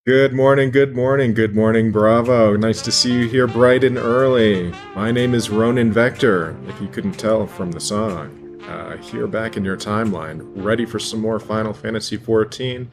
Good morning, good morning, good morning, Bravo. Nice to see you here bright and early. My name is Ronin Vector, if you couldn't tell from the song. Here back in your timeline, ready for some more Final Fantasy XIV.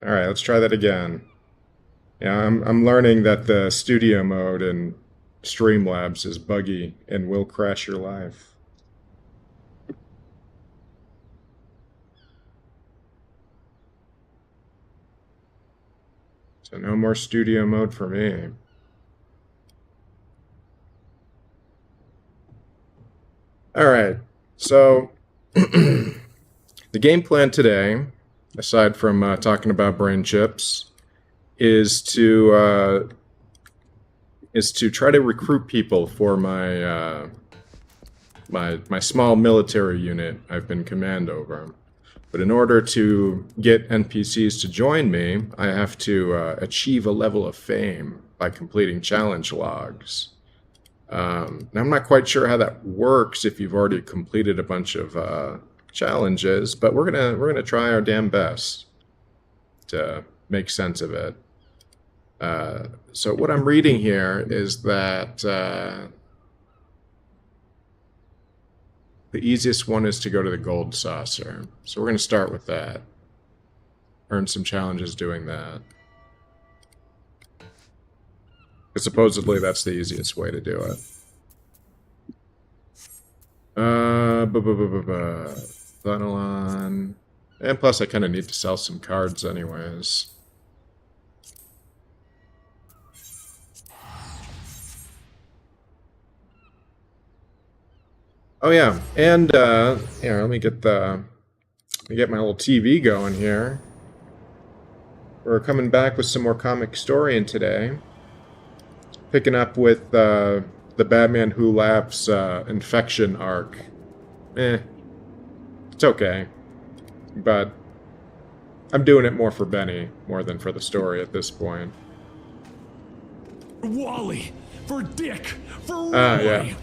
Alright, let's try that again. Yeah, I'm learning that the studio mode in Streamlabs is buggy and will crash your life. So no more studio mode for me. Alright, so the game plan today, aside from talking about brain chips, is to try to recruit people for my my small military unit I've been command over. But in order to get NPCs to join me, I have to achieve a level of fame by completing challenge logs. Now I'm not quite sure how that works if you've already completed a bunch of challenges, but we're gonna try our damn best to make sense of it. So what I'm reading here is that the easiest one is to go to the gold saucer. So we're going to start with that. Earn some challenges doing that. Because supposedly that's the easiest way to do it. Funnel on. And plus I kind of need to sell some cards anyways. Oh yeah, and here, let me get my little TV going here. We're coming back with some more Comicstorian today. Picking up with the Batman Who Laughs infection arc. It's okay, but I'm doing it more for Benny more than for the story at this point. Wally, for Dick, for Roy. Yeah.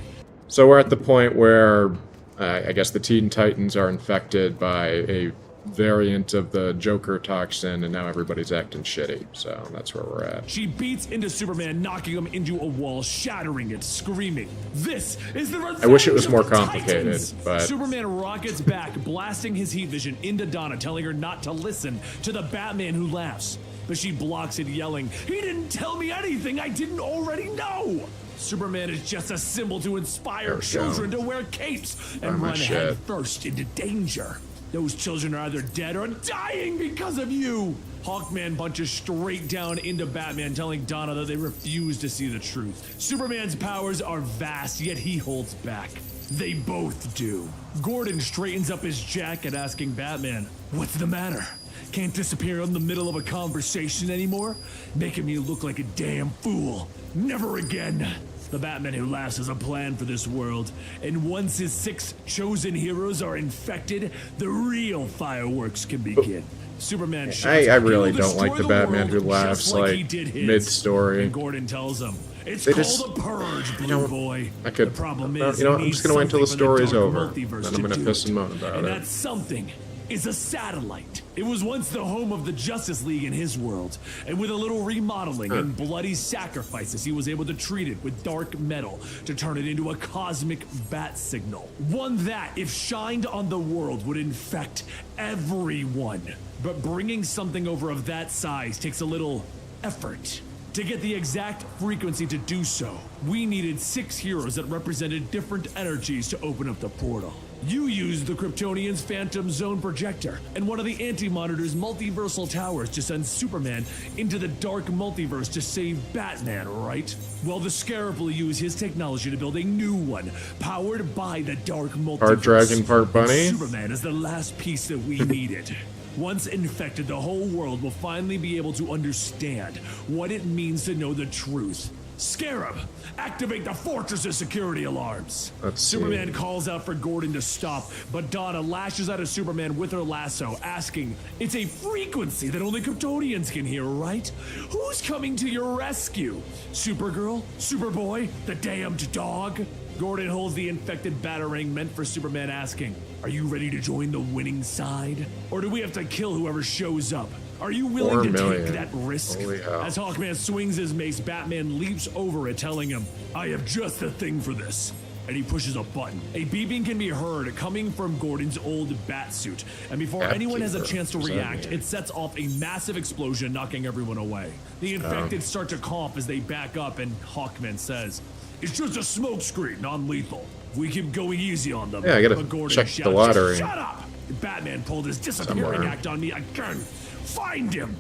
So we're at the point where I guess the Teen Titans are infected by a variant of the Joker toxin, and now everybody's acting shitty. So that's where we're at. She beats into Superman, knocking him into a wall, shattering it, screaming, "This is the revenge!" I wish it was of more the complicated, Titans!" but Superman rockets back, blasting his heat vision into Donna, telling her not to listen to the Batman Who Laughs. But she blocks it, yelling, "He didn't tell me anything I didn't already know!" Superman is just a symbol to inspire children to wear capes and run head first into danger. Those children are either dead or dying because of you! Hawkman punches straight down into Batman, telling Donna that they refuse to see the truth. Superman's powers are vast, yet he holds back. They both do. Gordon straightens up his jacket, asking Batman, "What's the matter? Can't disappear in the middle of a conversation anymore? Making me look like a damn fool. Never again." The Batman Who Laughs has a plan for this world, and once his 6 chosen heroes are infected, the real fireworks can begin. Superman shouts, I really don't like the Batman Who Laughs, like mid-story. And Gordon tells him, "It's called a purge, Blue Boy." The problem is, I'm just gonna wait until the story's over, then I'm gonna piss and moan about it. And that something is a satellite. It was once the home of the Justice League in his world, and with a little remodeling and bloody sacrifices, he was able to treat it with dark metal to turn it into a cosmic bat signal. One that, if shined on the world, would infect everyone. But bringing something over of that size takes a little effort. To get the exact frequency to do so, we needed 6 heroes that represented different energies to open up the portal. You used the Kryptonian's Phantom Zone projector and one of the Anti-Monitor's multiversal towers to send Superman into the dark multiverse to save Batman, right? Well, the Scarab will use his technology to build a new one, powered by the dark multiverse. Part dragon, part bunny? And Superman is the last piece that we needed. Once infected, the whole world will finally be able to understand what it means to know the truth. Scarab, activate the fortress's security alarms. Superman calls out for Gordon to stop, but Donna lashes out at Superman with her lasso, asking, "It's a frequency that only Kryptonians can hear, right? Who's coming to your rescue? Supergirl? Superboy? The damned dog?" Gordon holds the infected batarang meant for Superman, asking, "Are you ready to join the winning side? Or do we have to kill whoever shows up? Are you willing to take that risk?" As Hawkman swings his mace, Batman leaps over it, telling him, "I have just the thing for this." And he pushes a button. A beeping can be heard coming from Gordon's old batsuit, and before anyone has a chance to react, it sets off a massive explosion, knocking everyone away. The infected start to cough as they back up, and Hawkman says, "It's just a smokescreen, non-lethal. We keep going easy on them." Yeah, I gotta check the lottery. "Shut up!" Batman pulled his disappearing act on me again. "Find him!"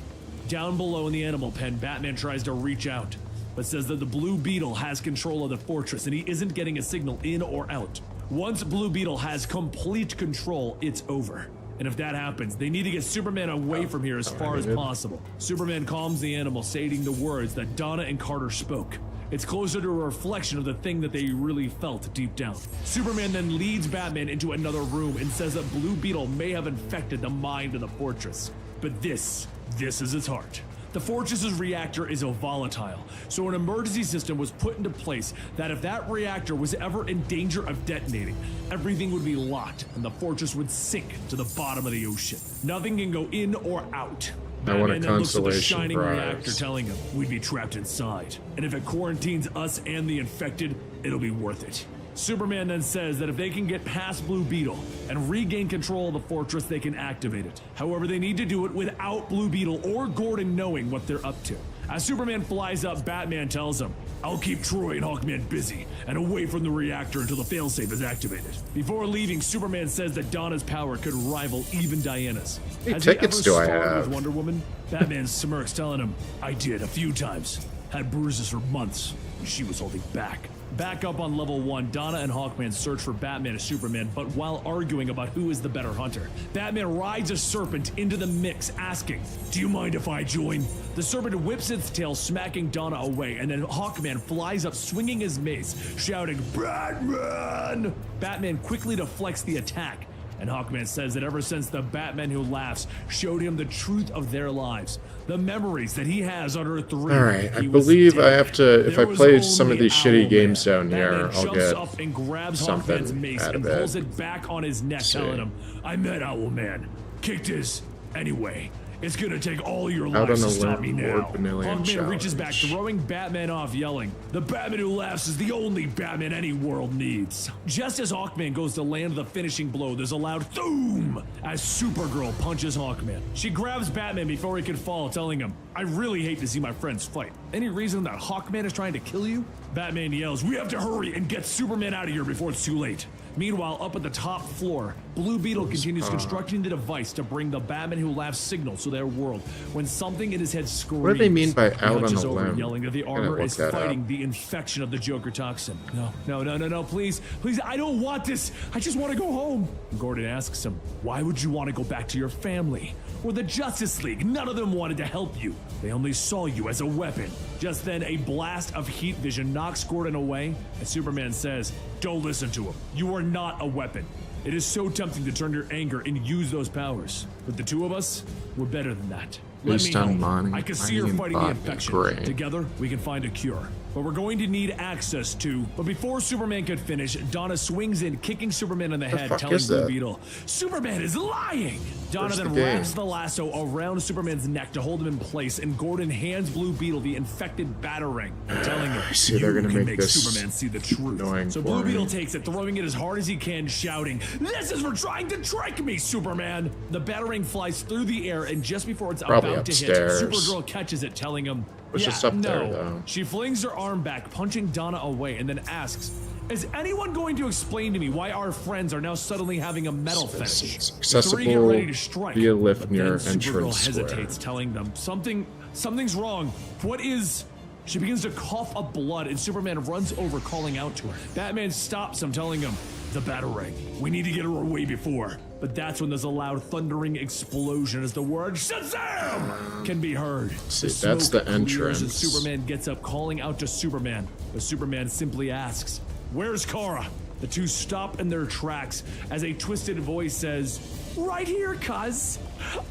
Down below in the animal pen, Batman tries to reach out, but says that the Blue Beetle has control of the fortress and he isn't getting a signal in or out. Once Blue Beetle has complete control, it's over. And if that happens, they need to get Superman away from here as far as possible. Superman calms the animal, stating the words that Donna and Carter spoke. It's closer to a reflection of the thing that they really felt deep down. Superman then leads Batman into another room and says that Blue Beetle may have infected the mind of the fortress. But this is its heart. The fortress's reactor is volatile, so an emergency system was put into place that if that reactor was ever in danger of detonating, everything would be locked and the fortress would sink to the bottom of the ocean. Nothing can go in or out. I want a Batman then looks at the consolation shining prize. reactor, telling him we'd be trapped inside, and if it quarantines us and the infected, it'll be worth it. Superman then says that if they can get past Blue Beetle and regain control of the fortress, they can activate it. However, they need to do it without Blue Beetle or Gordon knowing what they're up to. As Superman flies up, Batman tells him, "I'll keep Troy and Hawkman busy and away from the reactor until the failsafe is activated." Before leaving, Superman says that Donna's power could rival even Diana's. Hey, Has tickets he ever do I sparred have? with Wonder Woman? Batman smirks, telling him, "I did a few times. Had bruises for months. She was holding back." Back up on level 1, Donna and Hawkman search for Batman and Superman, but while arguing about who is the better hunter, Batman rides a serpent into the mix, asking, "Do you mind if I join?" The serpent whips its tail, smacking Donna away, and then Hawkman flies up swinging his mace, shouting, "Batman!" Batman quickly deflects the attack, and Hawkman says that ever since the Batman Who Laughs showed him the truth of their lives, the memories that he has on Earth 3. Alright, I believe I have to, if I play some of these shitty games down here, I'll jumps get up and grabs Hawkman's something mace out and of pulls it. it back on his neck, telling him, "I met Owlman. Kicked his. Anyway, it's gonna take all your Out lives on to a stop limb, me now." Lord Vanillion Hawkman reaches back, challenge. throwing Batman off, yelling, "The Batman Who Laughs is the only Batman any world needs." Just as Hawkman goes to land the finishing blow, there's a loud thoom as Supergirl punches Hawkman. She grabs Batman before he can fall, telling him, "I really hate to see my friends fight. Any reason that Hawkman is trying to kill you?" Batman yells, "We have to hurry and get Superman out of here before it's too late." Meanwhile, up at the top floor, Blue Beetle continues constructing the device to bring the Batman Who Laughs signal to their world when something in his head screams. What do they mean by He out on hunches a over, limb? yelling that the Gotta armor look is that fighting up. the infection of the Joker toxin. No, please, I don't want this. I just want to go home. Gordon asks him, "Why would you want to go back to your family? Or the Justice League? None of them wanted to help you. They only saw you as a weapon." Just then, a blast of heat vision knocks Gordon away, and Superman says, "Don't listen to him. You are not a weapon. It is so tempting to turn your anger and use those powers. But the two of us, we're better than that. Let me Based on help. mining, I can see you're mining fighting the botany, infection. great. Together, we can find a cure. But we're going to need access to..." But before Superman could finish, Donna swings in, kicking Superman in the head, fuck telling is Blue that? Beetle, "Superman is lying!" Donna Where's then the game? wraps the lasso around Superman's neck to hold him in place, and Gordon hands Blue Beetle the infected batarang, telling him, I see they're "You gonna can make this Superman see the truth." annoying So for Blue me. Beetle takes it, throwing it as hard as he can, shouting, "This is for trying to trick me, Superman!" The batarang flies through the air, and just before it's Probably about upstairs. to hit, Supergirl catches it, telling him, It's "Yeah, just up no." there, though. She flings her arm back, punching Donna away, and then asks Is anyone going to explain to me why our friends are now suddenly having a metal fetish? It's The three get accessible ready to strike, via lift but near then Supergirl entrance hesitates, square. telling them something's wrong. What is? She begins to cough up blood, and Superman runs over, calling out to her. Batman stops him, telling him, "The Batarang. We need to get her away before." But that's when there's a loud thundering explosion as the word Shazam can be heard. See, The that's smoke the clears entrance. as Superman gets up, calling out to Superman. But Superman simply asks, "Where's Kara?" The two stop in their tracks as a twisted voice says, "Right here, cuz.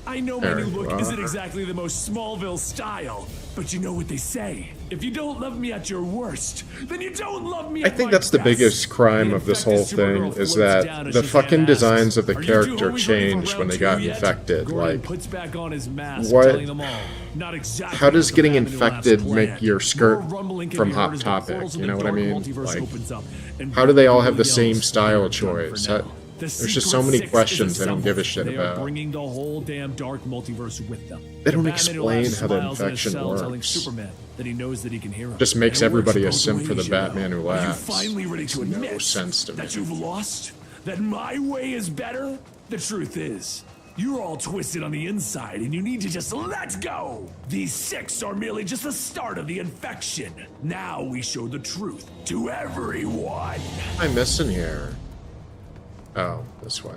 I know my new look isn't exactly the most Smallville style, but you know what they say. If you don't love me at your worst, then you don't love me I at think my that's the best." biggest crime of this whole thing is that the fucking designs of the character changed when they got infected. Like, puts back on his mask, what- telling them all, not exactly how does what the getting Batman infected Lab's make planned. your skirt More rumbling can from be heard Hot as the Topic? portals of You the know what I dark mean? multiverse Like, opens up, and how do they all Batman have the same yells, style "They're done for choice? now." That- The there's just so Secret many Six questions is I don't give a assembled. shit They about. are bringing the whole damn dark multiverse with them. They don't The Batman who explain laughs how the smiles in his infection cell, telling works. Superman that he knows that he can hear him. Just makes And it works everybody a both simp for the ways, you know. Batman who Are you laughs. finally ready to Makes no admit sense to me. that you've lost? That my way is better? The truth is, you're all twisted on the inside and you need to just let go. These six are merely just the start of the infection. Now we show the truth to everyone. I'm missing here. Oh, this way.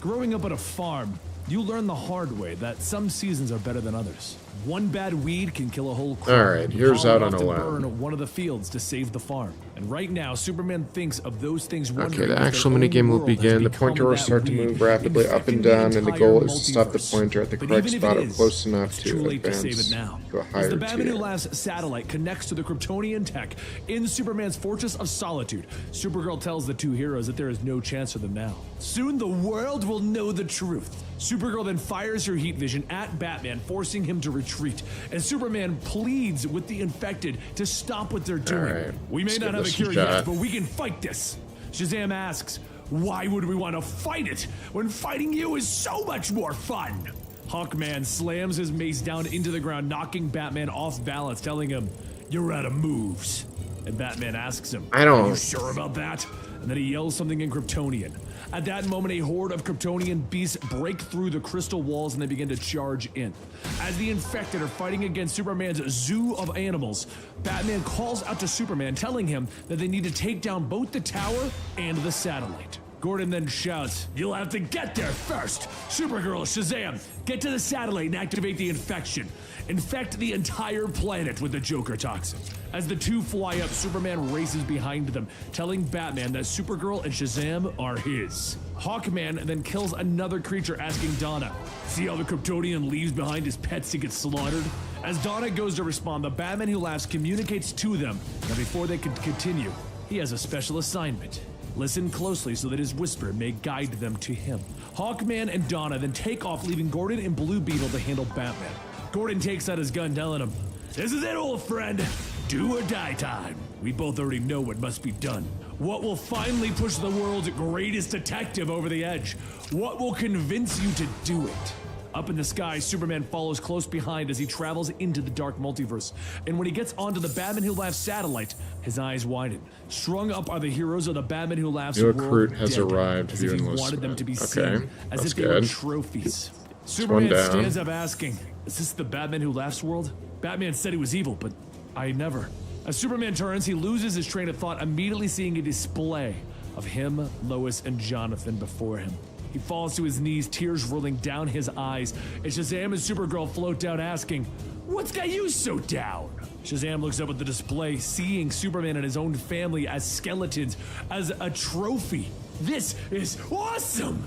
Growing up on a farm, you learn the hard way that some seasons are better than others. One bad weed can kill a whole crop. All right, here's Paul out on will a have to limb. burn one of the fields to save the farm. And right now, Superman thinks of those things. Okay, the actual minigame will begin. The pointer will start to move rapidly up and down, and the goal is to stop the pointer at the correct spot or close enough to too late to save advance it now. to a As higher the Batman Who tier. Laughs satellite connects to the Kryptonian tech in Superman's Fortress of Solitude, Supergirl tells the two heroes that there is no chance for them now. Soon the world will know the truth. Supergirl then fires her heat vision at Batman, forcing him to retreat. And Superman pleads with the infected to stop what they're doing. right, We may let's not give have a this a cure yet, shot. but we can fight this. Shazam asks, "Why would we want to fight it when fighting you is so much more fun?" Hawkman slams his mace down into the ground, knocking Batman off balance, telling him, "You're out of moves." And Batman asks him, I don't- "Are you sure about that?" And then he yells something in Kryptonian. At that moment, a horde of Kryptonian beasts break through the crystal walls and they begin to charge in. As the infected are fighting against Superman's zoo of animals, Batman calls out to Superman, telling him that they need to take down both the tower and the satellite. Gordon then shouts, "You'll have to get there first! Supergirl, Shazam, get to the satellite and activate the infection. Infect the entire planet with the Joker toxin." As the two fly up, Superman races behind them, telling Batman that Supergirl and Shazam are his. Hawkman then kills another creature, asking Donna, "See how the Kryptonian leaves behind his pets to get slaughtered?" As Donna goes to respond, the Batman Who Laughs communicates to them that before they can continue, he has a special assignment. Listen closely so that his whisper may guide them to him. Hawkman and Donna then take off, leaving Gordon and Blue Beetle to handle Batman. Gordon takes out his gun, telling him, "This is it, old friend. Do or die time. We both already know what must be done. What will finally push the world's greatest detective over the edge? What will convince you to do it?" Up in the sky, Superman follows close behind as he travels into the dark multiverse. And when he gets onto the Batman Who Laughs satellite, his eyes widen. Strung up are the heroes of the Batman Who Laughs New world recruit has dead, arrived. as if he View wanted them enlistment. to be Okay, seen, as that's if they were good. trophies. one Superman down. stands up asking, "Is this the Batman Who Laughs world? Batman said he was evil, but I never." As Superman turns, he loses his train of thought, immediately seeing a display of him, Lois, and Jonathan before him. He falls to his knees, tears rolling down his eyes, and Shazam and Supergirl float down, asking, "What's got you so down?" Shazam looks up at the display, seeing Superman and his own family as skeletons, as a trophy. "This is awesome!"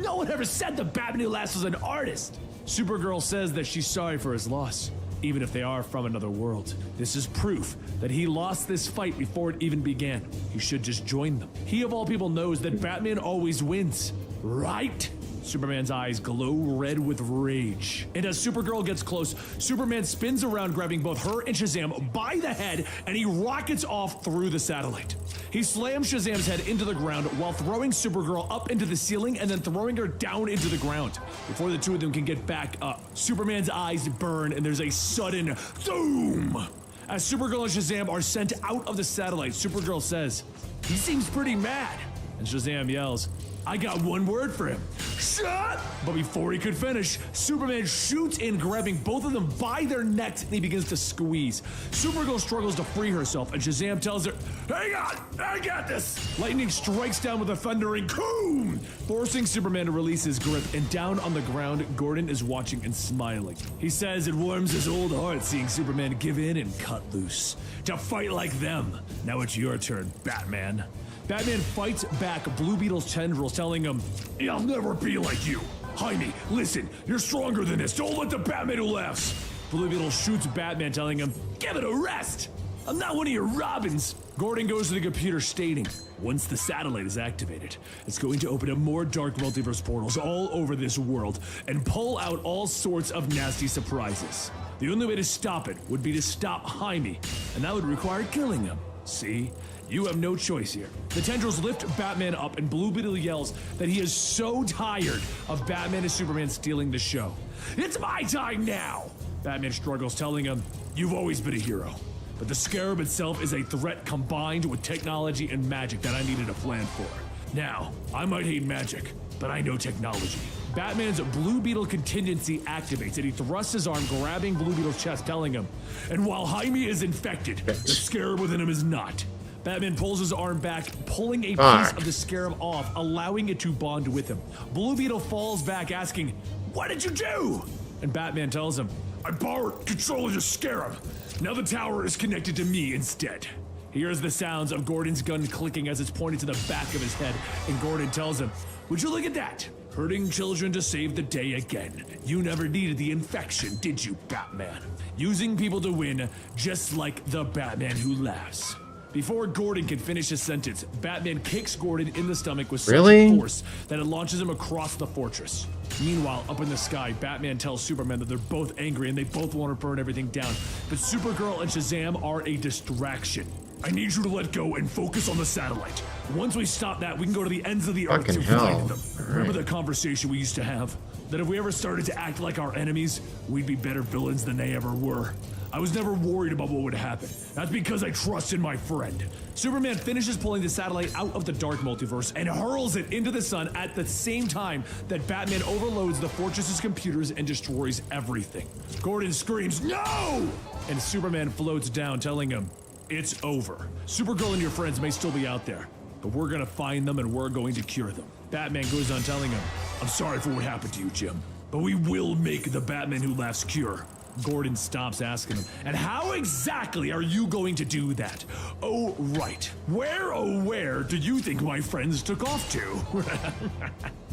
No one ever said the Batman Who Laughs was an artist. Supergirl says that she's sorry for his loss, even if they are from another world. This is proof that he lost this fight before it even began. He should just join them. He of all people knows that Batman always wins, right? Superman's eyes glow red with rage. And as Supergirl gets close, Superman spins around, grabbing both her and Shazam by the head, and he rockets off through the satellite. He slams Shazam's head into the ground while throwing Supergirl up into the ceiling and then throwing her down into the ground. Before the two of them can get back up, Superman's eyes burn and there's a sudden doom. As Supergirl and Shazam are sent out of the satellite, Supergirl says, "He seems pretty mad." And Shazam yells, "I got one word for him. Shut!" But before he could finish, Superman shoots in, grabbing both of them by their necks, and he begins to squeeze. Supergirl struggles to free herself, and Shazam tells her, "Hang on, I got this." Lightning strikes down with a thundering "Coom!" forcing Superman to release his grip, and down on the ground, Gordon is watching and smiling. He says it warms his old heart seeing Superman give in and cut loose. To fight like them. Now it's your turn, Batman. Batman fights back Blue Beetle's tendrils, telling him, "I'll never be like you. Jaime, listen, you're stronger than this. Don't let the Batman who laughs." Blue Beetle shoots Batman, telling him, "Give it a rest. I'm not one of your Robins." Gordon goes to the computer, stating, once the satellite is activated, it's going to open up more dark multiverse portals all over this world and pull out all sorts of nasty surprises. The only way to stop it would be to stop Jaime, and that would require killing him. See? You have no choice here. The tendrils lift Batman up, and Blue Beetle yells that he is so tired of Batman and Superman stealing the show. "It's my time now!" Batman struggles, telling him, "You've always been a hero. But the Scarab itself is a threat combined with technology and magic that I needed a plan for. Now, I might hate magic, but I know technology." Batman's Blue Beetle contingency activates, and he thrusts his arm, grabbing Blue Beetle's chest, telling him, "And while Jaime is infected, the Scarab within him is not." Batman pulls his arm back, pulling a piece of the Scarab off, allowing it to bond with him. Blue Beetle falls back, asking, "What did you do?" And Batman tells him, "I borrowed control of the Scarab. Now the tower is connected to me instead." He hears the sounds of Gordon's gun clicking as it's pointed to the back of his head, and Gordon tells him, "Would you look at that? Hurting children to save the day again. You never needed the infection, did you, Batman? Using people to win, just like the Batman who laughs." Before Gordon can finish his sentence, Batman kicks Gordon in the stomach with such force that it launches him across the fortress. Meanwhile, up in the sky, Batman tells Superman that they're both angry and they both want to burn everything down. But Supergirl and Shazam are a distraction. "I need you to let go and focus on the satellite. Once we stop that, we can go to the ends of the earth to find them." Remember the conversation we used to have? That if we ever started to act like our enemies, we'd be better villains than they ever were. I was never worried about what would happen. That's because I trusted my friend. Superman finishes pulling the satellite out of the dark multiverse and hurls it into the sun at the same time that Batman overloads the fortress's computers and destroys everything. Gordon screams, "No!" And Superman floats down, telling him, "It's over. Supergirl and your friends may still be out there, but we're gonna find them and we're going to cure them." Batman goes on, telling him, "I'm sorry for what happened to you, Jim, but we will make the Batman who laughs cure." Gordon stops, asking him, "And how exactly are you going to do that?" "Oh, right. Where do you think my friends took off to?"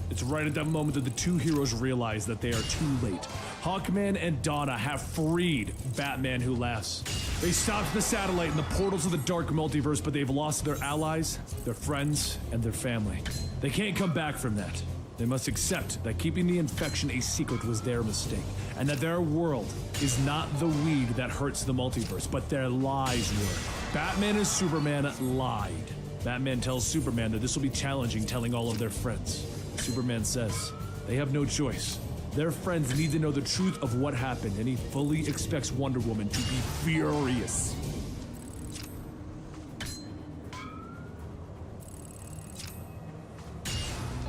It's right at that moment that the two heroes realize that they are too late. Hawkman and Donna have freed Batman who laughs. They stopped the satellite in the portals of the dark multiverse, but they've lost their allies, their friends, and their family. They can't come back from that. They must accept that keeping the infection a secret was their mistake, and that their world is not the weed that hurts the multiverse, but their lies were. Batman and Superman lied. Batman tells Superman that this will be challenging, telling all of their friends. Superman says they have no choice. Their friends need to know the truth of what happened, and he fully expects Wonder Woman to be furious.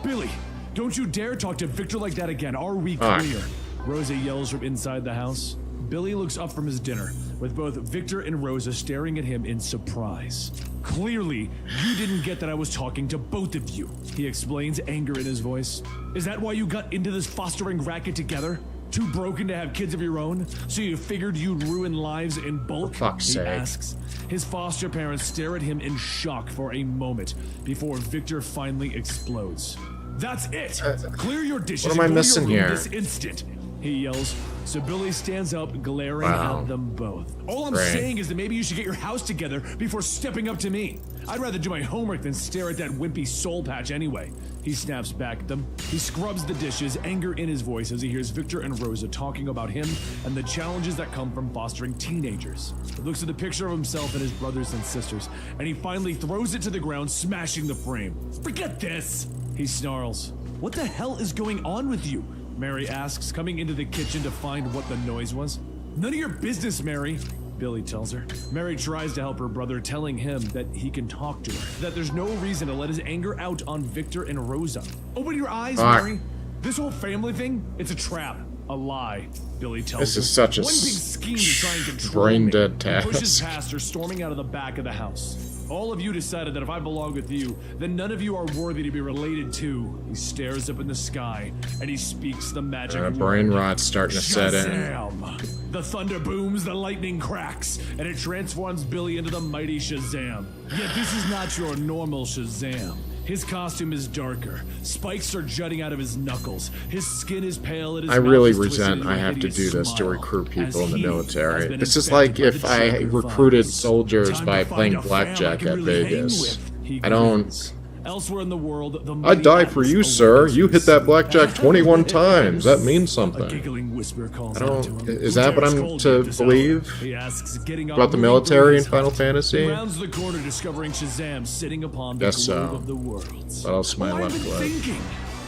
"Billy, don't you dare talk to Victor like that again. Are we clear?" Rosa yells from inside the house. Billy looks up from his dinner, with both Victor and Rosa staring at him in surprise. "Clearly, you didn't get that I was talking to both of you," he explains, anger in his voice. "Is that why you got into this fostering racket together? Too broken to have kids of your own? So you figured you'd ruin lives in bulk?" He asks. His foster parents stare at him in shock for a moment before Victor finally explodes. "That's it! Clear your dishes what am I missing here? this instant!" he yells. So Billy stands up, glaring at them both. "All I'm saying is that maybe you should get your house together before stepping up to me. I'd rather do my homework than stare at that wimpy soul patch anyway," He snaps back at them. He scrubs the dishes, anger in his voice as he hears Victor and Rosa talking about him and the challenges that come from fostering teenagers. He looks at the picture of himself and his brothers and sisters, and he finally throws it to the ground, smashing the frame. Forget this! He snarls. What the hell is going on with you? Mary asks, coming into the kitchen to find what the noise was. None of your business, Mary, Billy tells her. Mary tries to help her brother, telling him that he can talk to her, that there's no reason to let his anger out on Victor and Rosa. Open your eyes, Mary. This whole family thing, it's a trap. A lie, Billy tells her. This is such a one big scheme to try and control brain-dead me. task. He pushes past her, storming out of the back of the house. All of you decided that if I belong with you, then none of you are worthy to be related to. He stares up in the sky, and he speaks the magic word. Brain rot's starting to set in. Shazam! The thunder booms, the lightning cracks, and it transforms Billy into the mighty Shazam. Yet this is not your normal Shazam. His costume is darker. Spikes are jutting out of his knuckles. His skin is pale, and his I really mouth is twisted resent into I a have to hideous do this to smile, recruit people as in the he military. has This is been like infected if by the I sugar recruited virus. soldiers Time by to playing find a fam blackjack I can at really hang Vegas. with. He I don't... grins. Elsewhere in the world, the I'd die for you, sir. You hit that blackjack 21 times. That means A something. giggling whisper calls I out to don't... him. Is that what I'm to believe? He asks, getting up, About the moving military in through Final his Fantasy? He rounds the corner, discovering Shazam sitting upon the Guess globe so. of the worlds. What else am I I've left been with? thinking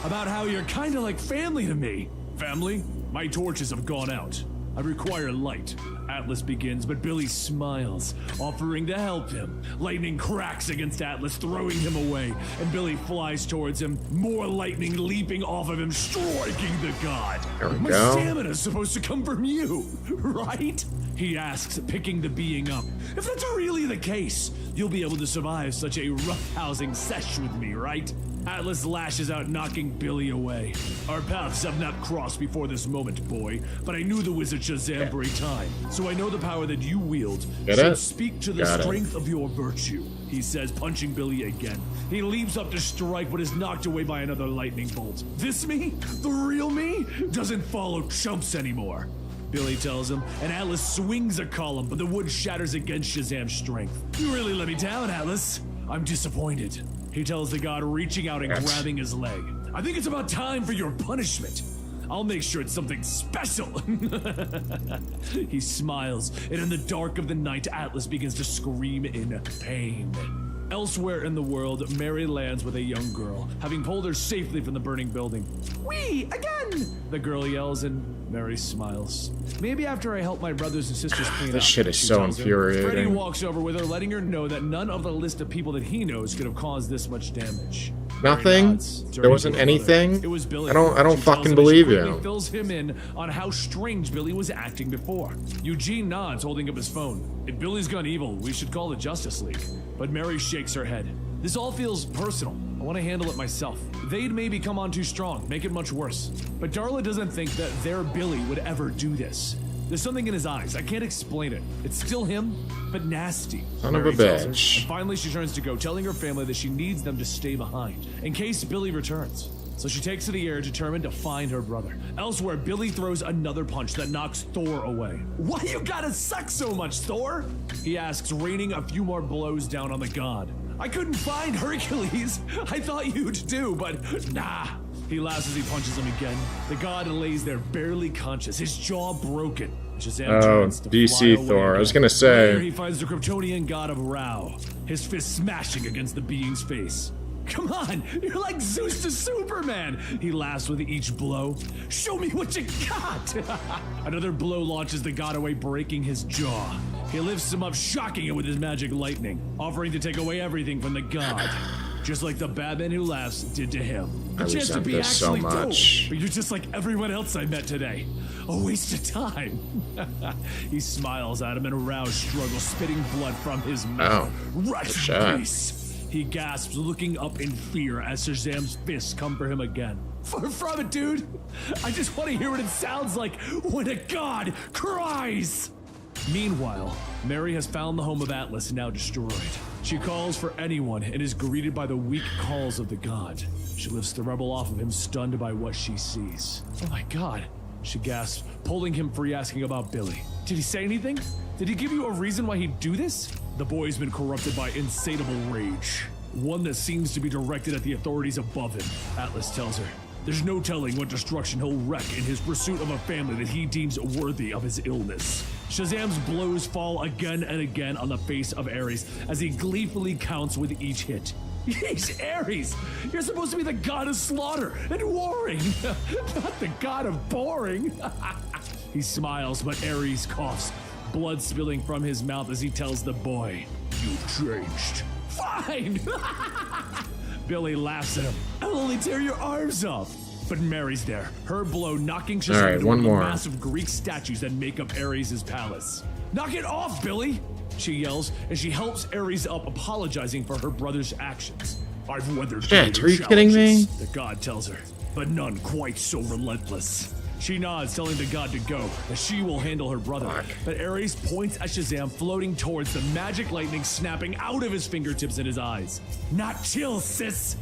about how you're kind of like family to me. Family? My torches have gone out. I require light. Atlas begins, but Billy smiles, offering to help him. Lightning cracks against Atlas, throwing him away, and Billy flies towards him, more lightning leaping off of him, striking the god. There we My go. stamina's supposed to come from you, right? He asks, picking the being up. If that's really the case, you'll be able to survive such a roughhousing sesh with me, right? Atlas lashes out, knocking Billy away. Our paths have not crossed before this moment, boy, but I knew the wizard Shazam for a time, so I know the power that you wield Get should it? speak to the Got it. strength of your virtue, he says, punching Billy again. He leaps up to strike, but is knocked away by another lightning bolt. This me? The real me? Doesn't follow chumps anymore. Billy tells him, and Atlas swings a column, but the wood shatters against Shazam's strength. You really let me down, Atlas. I'm disappointed. He tells the god, reaching out and grabbing his leg. I think it's about time for your punishment. I'll make sure it's something special. He smiles, and in the dark of the night, Atlas begins to scream in pain. Elsewhere in the world, Mary lands with a young girl, having pulled her safely from the burning building. Whee! Again! The girl yells, and Mary smiles. Maybe after I help my brothers and sisters clean up. This shit is she so tells her. infuriating. Freddie walks over with her, letting her know that none of the list of people that he knows could have caused this much damage. Mary Nothing? nods, There turning wasn't to her mother. anything? It was Billy. I don't She tells fucking him, and believe she you. quickly fills him in on how strange Billy was acting before. Eugene nods, holding up his phone. If Billy's gone evil, we should call the Justice League. But Mary shakes her head. This all feels personal. I want to handle it myself. They'd maybe come on too strong, make it much worse. But Darla doesn't think that their Billy would ever do this. There's something in his eyes. I can't explain it. It's still him, but nasty. Son of Mary a tells her. bitch. And finally, she turns to go, telling her family that she needs them to stay behind in case Billy returns. So she takes to the air, determined to find her brother. Elsewhere, Billy throws another punch that knocks Thor away. Why you gotta suck so much, Thor? He asks, raining a few more blows down on the god. I couldn't find Hercules. I thought you'd do, but nah. He laughs as he punches him again. The god lays there barely conscious, his jaw broken. Shazam turns to DC fly away Thor. I was again. gonna say. Later, he finds the Kryptonian god of Rao, his fist smashing against the being's face. Come on, you're like Zeus to Superman! He laughs with each blow. Show me what you got! Another blow launches the god away, breaking his jaw. He lifts him up, shocking it with his magic lightning, offering to take away everything from the god. Just like the Batman Who Laughs did to him. I A chance to resent be this so actually much. dope, but you're just like everyone else I met today. A waste of time. He smiles at him and Rao struggles, spitting blood from his mouth. Rest in shot. peace. He gasps, looking up in fear as Shazam's fists come for him again. Far from it, dude. I just want to hear what it sounds like when a god cries. Meanwhile, Mary has found the home of Atlas, now destroyed. She calls for anyone and is greeted by the weak calls of the god. She lifts the rebel off of him, stunned by what she sees. Oh my god, she gasps, pulling him free, asking about Billy. Did he say anything? Did he give you a reason why he'd do this? The boy's been corrupted by insatiable rage. one that seems to be directed at the authorities above him. Atlas tells her, there's no telling what destruction he'll wreak in his pursuit of a family that he deems worthy of his illness. Shazam's blows fall again and again on the face of Ares as he gleefully counts with each hit. He's Ares! You're supposed to be the god of slaughter and warring, not the god of boring. He smiles, but Ares coughs, blood spilling from his mouth as he tells the boy, you've changed. Fine! Billy laughs at him. I'll only tear your arms off. But Mary's there, her blow knocking Shazam right, into one the more. massive Greek statues that make up Ares' palace. Knock it off, Billy! She yells, and she helps Ares up, apologizing for her brother's actions. I've weathered Shit, greater are you kidding me? challenges, the god tells her, but none quite so relentless. She nods, telling the god to go, that she will handle her brother. Fuck. But Ares points at Shazam, floating towards the magic lightning snapping out of his fingertips and his eyes. Not chill, sis!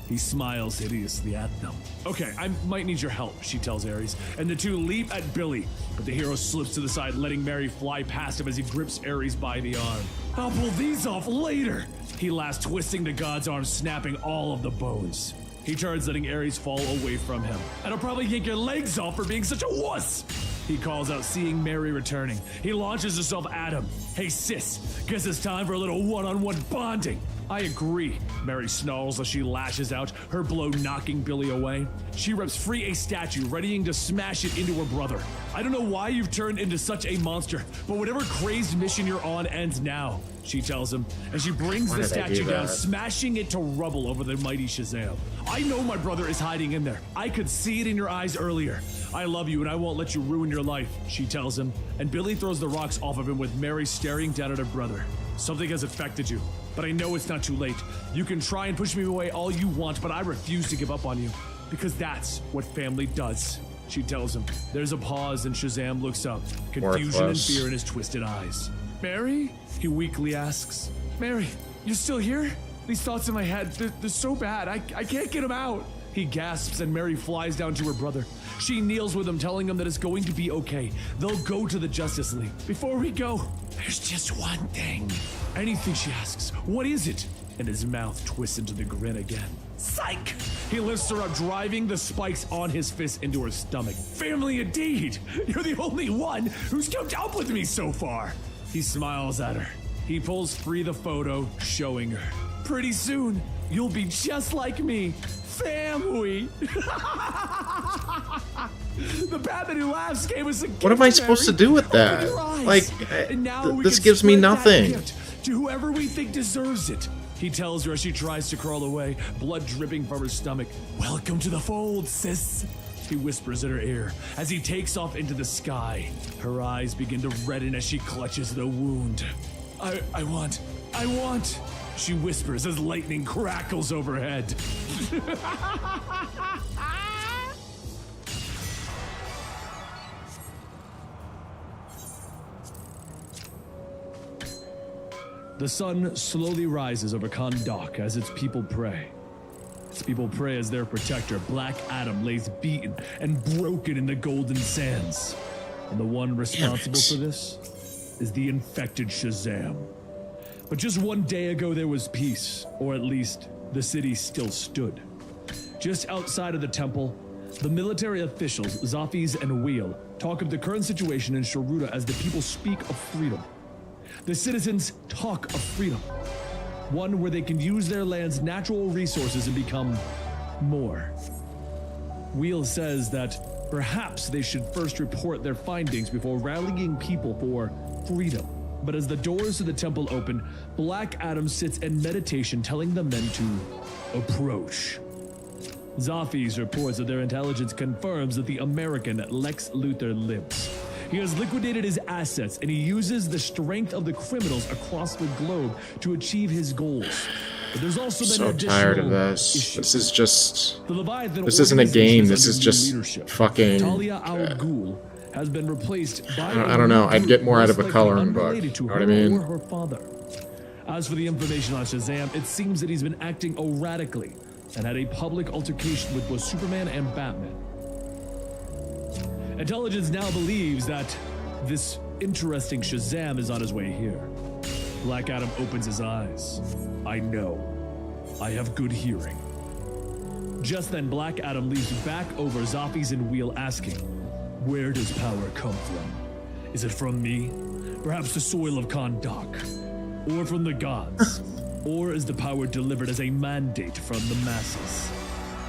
He smiles hideously at them. Okay, I might need your help, she tells Ares, and the two leap at Billy, but the hero slips to the side, letting Mary fly past him as he grips Ares by the arm. I'll pull these off later! He laughs, twisting the god's arm, snapping all of the bones. He turns, letting Ares fall away from him. And I'll probably yank your legs off for being such a wuss! He calls out, seeing Mary returning. He launches himself at him. Hey sis, guess it's time for a little one-on-one bonding. I agree, Mary snarls as she lashes out, her blow knocking Billy away. She rips free a statue, readying to smash it into her brother. I don't know why you've turned into such a monster, but whatever crazed mission you're on ends now, she tells him, as she brings the did they do statue down, that? smashing it to rubble over the mighty Shazam. I know my brother is hiding in there. I could see it in your eyes earlier. I love you and I won't let you ruin your life, she tells him, and Billy throws the rocks off of him with Mary staring down at her brother. Something has affected you, but I know it's not too late. You can try and push me away all you want, but I refuse to give up on you, because that's what family does, she tells him. There's a pause and Shazam looks up, confusion Worthless. and fear in his twisted eyes. Mary? He weakly asks. Mary, you're still here? These thoughts in my head, they're so bad, I can't get them out. He gasps and Mary flies down to her brother. She kneels with him, telling him that it's going to be okay. They'll go to the Justice League. Before we go, there's just one thing. Anything, she asks. What is it? And his mouth twists into the grin again. Psych! He lifts her up, driving the spikes on his fist into her stomach. Family indeed! You're the only one who's kept up with me so far! He smiles at her. He pulls free the photo, showing her. Pretty soon, you'll be just like me. Family! The Batman who laughs gave us a gift. What am I supposed to do with that? Open your eyes. Like, And now we this can gives me spread that nothing. gift to whoever we think deserves it. He tells her as she tries to crawl away, blood dripping from her stomach. Welcome to the fold, sis. He whispers in her ear as he takes off into the sky. Her eyes begin to redden as she clutches the wound. I want, she whispers as lightning crackles overhead. The sun slowly rises over Kahndaq as its people pray. Its people pray as their protector, Black Adam, lays beaten and broken in the Golden Sands. And the one responsible for this is the infected Shazam. But just one day ago there was peace, or at least the city still stood. Just outside of the temple, the military officials, Zafis and Wheel, talk of the current situation in Sharuda as the people speak of freedom. The citizens talk of freedom, one where they can use their land's natural resources and become more. Wheel says that perhaps they should first report their findings before rallying people for freedom. But as the doors to the temple open, Black Adam sits in meditation, telling the men to approach. Zafis reports that their intelligence confirms that the American Lex Luthor lives. He has liquidated his assets, and he uses the strength of the criminals across the globe to achieve his goals. But there's also been So additional tired of this. issues. This is just. The Leviathan This isn't a game. This is under just leadership. fucking. Talia al Ghul has been replaced by I don't know. I'd get more out of a most likely coloring book. unrelated to You know what I her mean? or her father. As for the information on Shazam, it seems that he's been acting erratically and had a public altercation with both Superman and Batman. Intelligence now believes that this interesting Shazam is on his way here. Black Adam opens his eyes. I know. I have good hearing. Just then, Black Adam leaps back over Zophies and Wheel, asking, where does power come from? Is it from me? Perhaps the soil of Kahndaq? Or from the gods? Or is the power delivered as a mandate from the masses?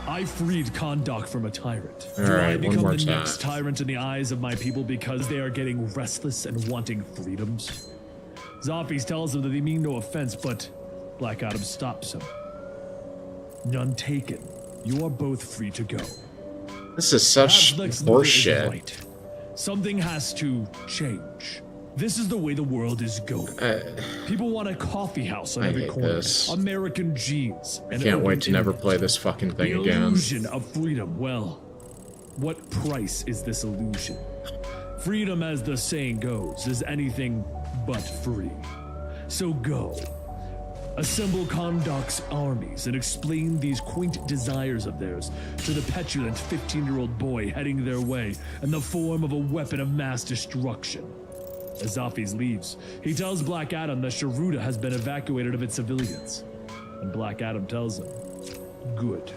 I freed Kahndaq from a tyrant. All Do I right, one become more the time. next tyrant in the eyes of my people because they are getting restless and wanting freedoms? Zophies tells him that they mean no offense, but Black Adam stops him. None taken. You are both free to go. This is such Perhaps Lex Luthor is horseshit. right. Something has to change. This is the way the world is going. People want a coffee house on I every hate corner, this. American jeans, and Can't open wait to never internet. play this fucking thing The again. illusion of freedom. Well, what price is this illusion? Freedom, as the saying goes, is anything but free. So go. Assemble Kahndaq's armies and explain these quaint desires of theirs to the petulant 15-year-old boy heading their way in the form of a weapon of mass destruction. As Zophies leaves, he tells Black Adam that Sharuda has been evacuated of its civilians. And Black Adam tells him, good.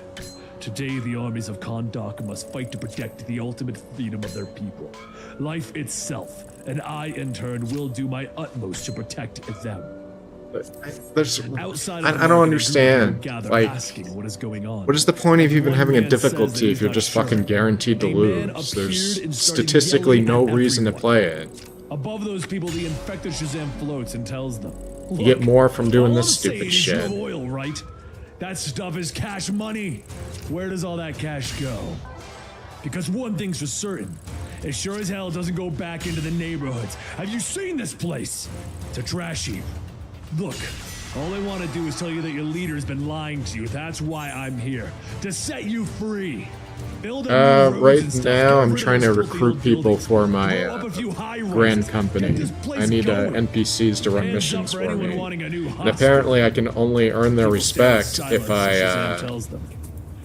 Today the armies of Kahndaq must fight to protect the ultimate freedom of their people, life itself, and I in turn will do my utmost to protect them. There's, Outside I don't understand. Like, asking what is going on. what is the point of even One having a man says that difficulty he's if you're not just sure. fucking guaranteed to A man lose? appeared There's and started statistically yelling no at reason to everyone. play it. Above those people, the infected Shazam floats and tells them, You get more from doing all this I'm saying stupid is you have shit. oil, right? That stuff is cash money. Where does all that cash go? Because one thing's for certain. It sure as hell doesn't go back into the neighborhoods. Have you seen this place? It's a trash heap. Look, all I want to do is tell you that your leader's been lying to you. That's why I'm here. To set you free. Build a new roads Right and stuff. now, Get I'm rid of trying to those filthy recruit old people buildings. for my Blow up a few high-rises. grand Get company. this place I need going. NPCs to run Hands up missions for for anyone me. wanting a new And hospital. apparently I can only earn their People stay respect silent, if I, Shazam tells them.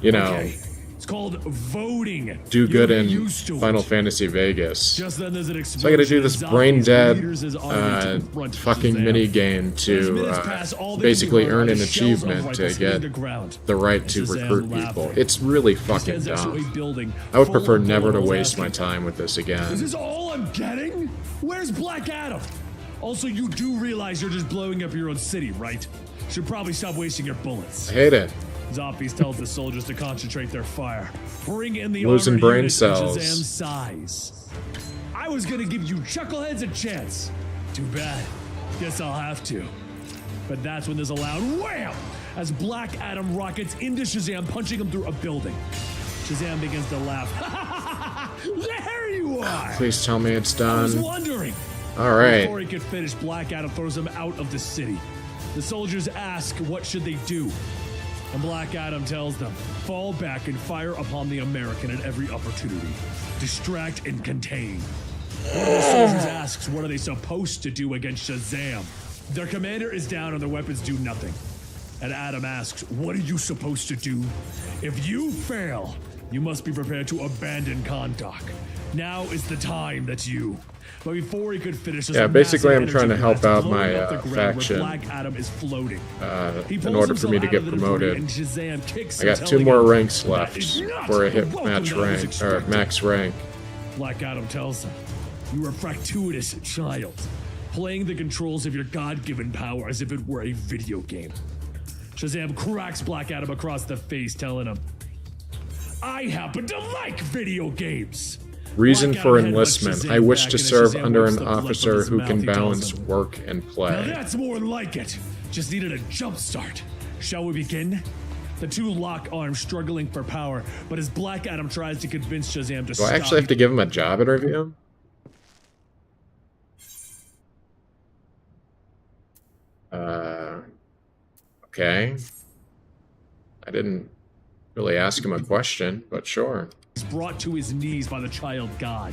you know, Okay. It's called voting. do good You'll in be used to it. Final Fantasy Vegas. Just then there's an So I gotta do this explosion brain as dead leaders his army to confront fucking Shazam. mini game As to minutes pass, all they basically do are earn an the shells of achievement to rifles hitting the get ground. the right And to Shazam recruit laughing. people. It's really He fucking stands next to a dumb. building I would full prefer of never to bullet holes waste my asking, time with this Is again. this all I'm getting? Where's Black Adam? Also, you do realize you're just blowing up your own city, right? Should probably stop wasting your bullets. I hate it. Zombies tells the soldiers to concentrate their fire. Bring in the Losing armored brain units of cells. Shazam's size. I was gonna give you chuckleheads a chance. Too bad. Guess I'll have to. But that's when there's a loud wham as Black Adam rockets into Shazam, punching him through a building. Shazam begins to laugh. There you are! Please tell me it's I was done. wondering. All right. Before he could finish, Black Adam throws him out of the city. The soldiers ask what should they do. And Black Adam tells them, fall back and fire upon the American at every opportunity. Distract and contain. One of the soldiers asks what are they supposed to do against Shazam. Their commander is down and their weapons do nothing. And Adam asks, what are you supposed to do? If you fail, you must be prepared to abandon Kahndaq. Now is the time that you... But before he could finish, Yeah, basically I'm trying to help out my faction Black Adam is floating. He in pulls order for me himself to out get of the debris promoted. and Shazam kicks I him, got 2 telling more him, ranks "That left is not before I hit the welcome match that I was rank or expecting." max rank. Black Adam tells him, you are a fractuitous child, playing the controls of your God-given power as if it were a video game. Shazam cracks Black Adam across the face, telling him, I happen to like video games. Reason Black for Adam headbutts enlistment. Shazam I wish back, to and as serve Shazam under wipes an the blood from officer his who mouth, can he tells balance him, work and Now play. that's more like it. Just needed a jump start. Shall we begin? The two lock arms, struggling for power, but as Black Adam tries to convince Shazam to Do stop, I actually have to give him a job interview? Okay. I didn't really ask him a question, but sure. he's brought to his knees by the child god.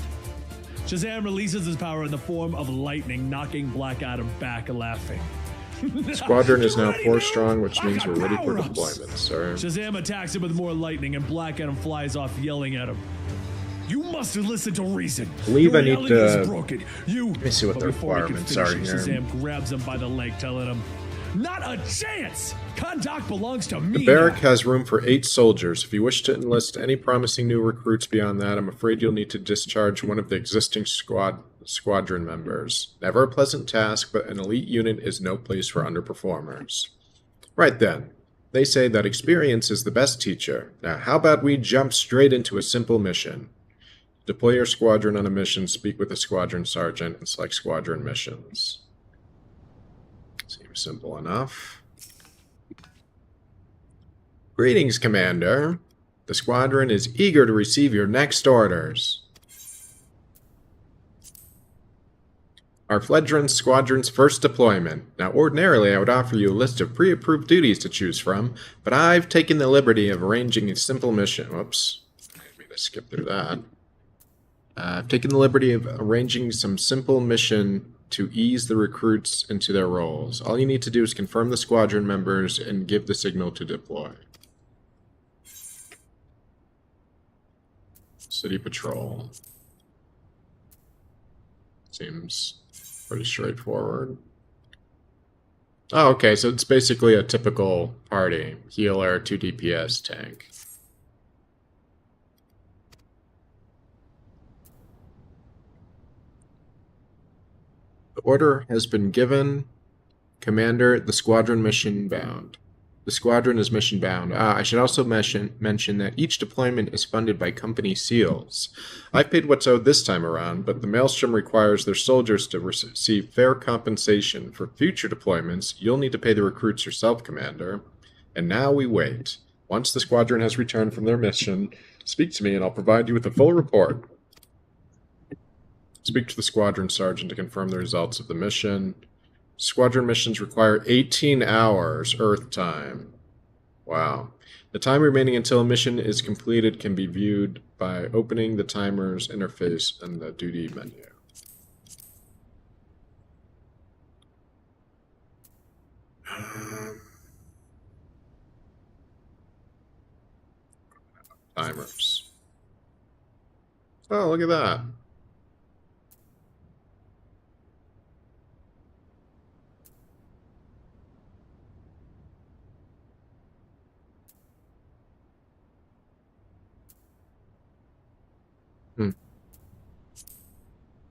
Shazam releases his power in the form of lightning, knocking Black Adam back, laughing. Squadron is now Ready 4 now? strong, which I means got we're ready for power-ups. deployment, sir. Shazam attacks him with more lightning, and Black Adam flies off, yelling at him. You must listen to reason. I believe Your I need reality to- is broken. Let me see what the requirements are here. Shazam grabs him by the leg, telling him, "Not a chance! Condoc belongs to me." The barrack now." has room for 8 soldiers. If you wish to enlist any promising new recruits beyond that, I'm afraid you'll need to discharge one of the existing squadron members. Never a pleasant task, but an elite unit is no place for underperformers. Right then. They say that experience is the best teacher. Now, how about we jump straight into a simple mission? Deploy your squadron on a mission, speak with the squadron sergeant, and select squadron missions. Seems simple enough. Greetings, Commander. The squadron is eager to receive your next orders. Our fledgling squadron's first deployment. Now, ordinarily, I would offer you a list of pre-approved duties to choose from, but I've taken the liberty of arranging a simple mission. Whoops. I didn't mean to skip through that. I've taken the liberty of arranging some simple mission to ease the recruits into their roles. All you need to do is confirm the squadron members and give the signal to deploy. City patrol. Seems pretty straightforward. Oh, okay, so it's basically a typical party. Healer, 2 DPS, tank. The order has been given. Commander, the squadron mission bound. The squadron is mission bound. I should also mention that each deployment is funded by company SEALs. I've paid what's owed this time around, but the Maelstrom requires their soldiers to receive fair compensation. For future deployments, you'll need to pay the recruits yourself, Commander. And now we wait. Once the squadron has returned from their mission, speak to me and I'll provide you with a full report. Speak to the squadron sergeant to confirm the results of the mission. Squadron missions require 18 hours Earth time. Wow. The time remaining until a mission is completed can be viewed by opening the timer's interface in the duty menu. Timers. Oh, look at that.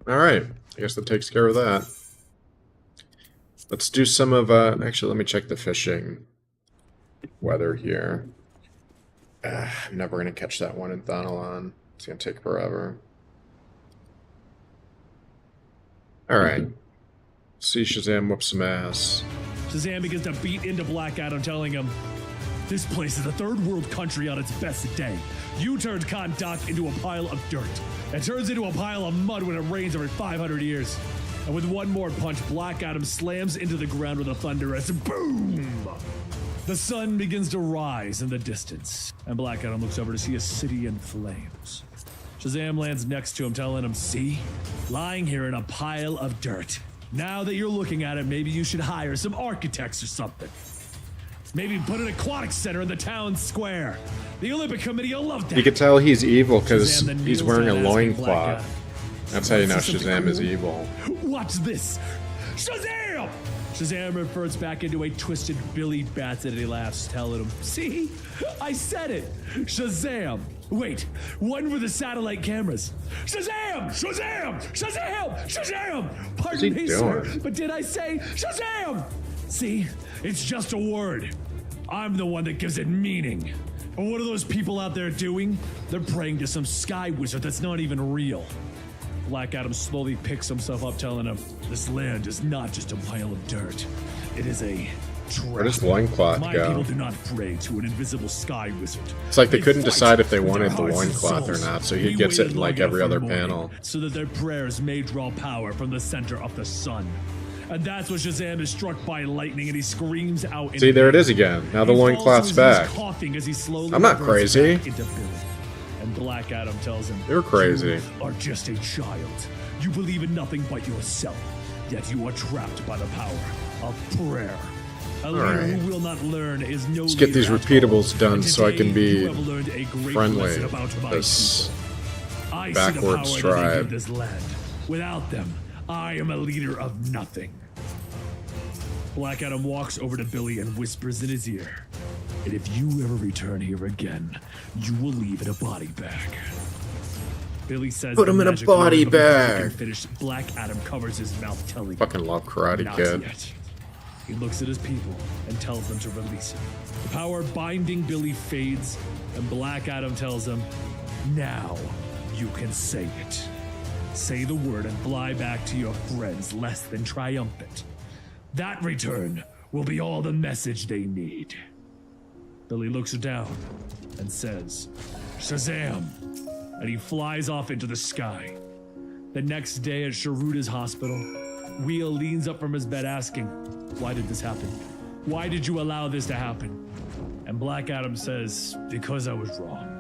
Alright, I guess that takes care of that. Let's do some of, actually let me check the fishing weather here. I'm never going to catch that one in Thanalan. It's going to take forever. Alright. See Shazam whoop some ass. Shazam begins to beat into Black Adam, telling him, "This place is a third world country on its best day. You turned Kahndaq into a pile of dirt. It turns into a pile of mud when it rains every 500 years. And with one more punch, Black Adam slams into the ground with a thunderous boom. The sun begins to rise in the distance, and Black Adam looks over to see a city in flames. Shazam lands next to him, telling him, "See? Lying here in a pile of dirt. Now that you're looking at it, maybe you should hire some architects or something. Maybe put an aquatic center in the town square. The Olympic Committee will love that." You can tell he's evil because Shazam then he's kneels wearing a down, asking Black loincloth. Adam, That's how you know "Want to see Shazam something is cool? evil. Watch this. Shazam! Shazam reverts back into a twisted Billy Bats and he laughs, telling him, "See? I said it. Shazam. Wait, one with the satellite cameras. Shazam! Shazam! Shazam! Shazam! Pardon he me, sir, doing? but did I say Shazam? See? It's just a word. I'm the one that gives it meaning. And what are those people out there doing? They're praying to some sky wizard that's not even real." Black Adam slowly picks himself up, telling him, "This land is not just a pile of dirt. It is a trap. Where does loincloth My go? people do not pray to an invisible sky wizard. It's like they couldn't fight decide if they with wanted their the hearts and loincloth or souls. not, so he We gets it waited in like long every enough other for morning panel. so that their prayers may draw power from the center of the sun. And that's when Shazam is struck by lightning and he screams out. See, there it is again. Now the He falls loincloth's to his knees, back. coughing as he slowly I'm not reverts crazy. back into Billy. And Black Adam tells him, You're crazy. "You are just a child. You believe in nothing but yourself. Yet you are trapped by the power of prayer. A leader right. who will not learn is no Let's get these leader at repeatables all. done And so I today can be you have learned a great friendly lesson about my with this people. I see the power backwards that they tribe. give this land. Without them, I am a leader of nothing. Black Adam walks over to Billy and whispers in his ear, and if you ever return here again, you will leave in a body bag. Billy says, Put him in a body bag. Finish. Black Adam covers his mouth, telling Fucking love Karate not Kid. yet. He looks at his people and tells them to release him. The power binding Billy fades, and Black Adam tells him, now you can say it. Say the word and fly back to your friends less than triumphant. That return will be all the message they need. Billy looks down and says, Shazam! And he flies off into the sky. The next day at Sharuta's hospital, Wheel leans up from his bed asking, why did this happen? Why did you allow this to happen? And Black Adam says, because I was wrong.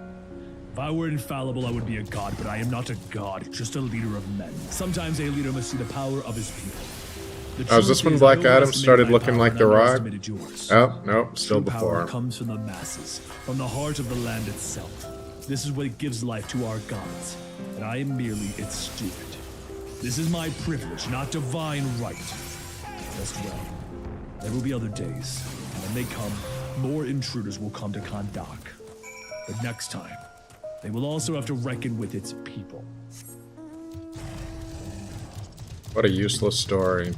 If I were infallible, I would be a god, but I am not a god, just a leader of men. Sometimes a leader must see the power of his people. Oh, is this when Black Adam started looking like The Rock? Oh, no, still True before. power comes from the masses, from the heart of the land itself. This is what gives life to our gods, and I am merely its steward. This is my privilege, not divine right. Rest well. There will be other days, and when they come, more intruders will come to Kahndaq. But next time, they will also have to reckon with its people. What a useless story.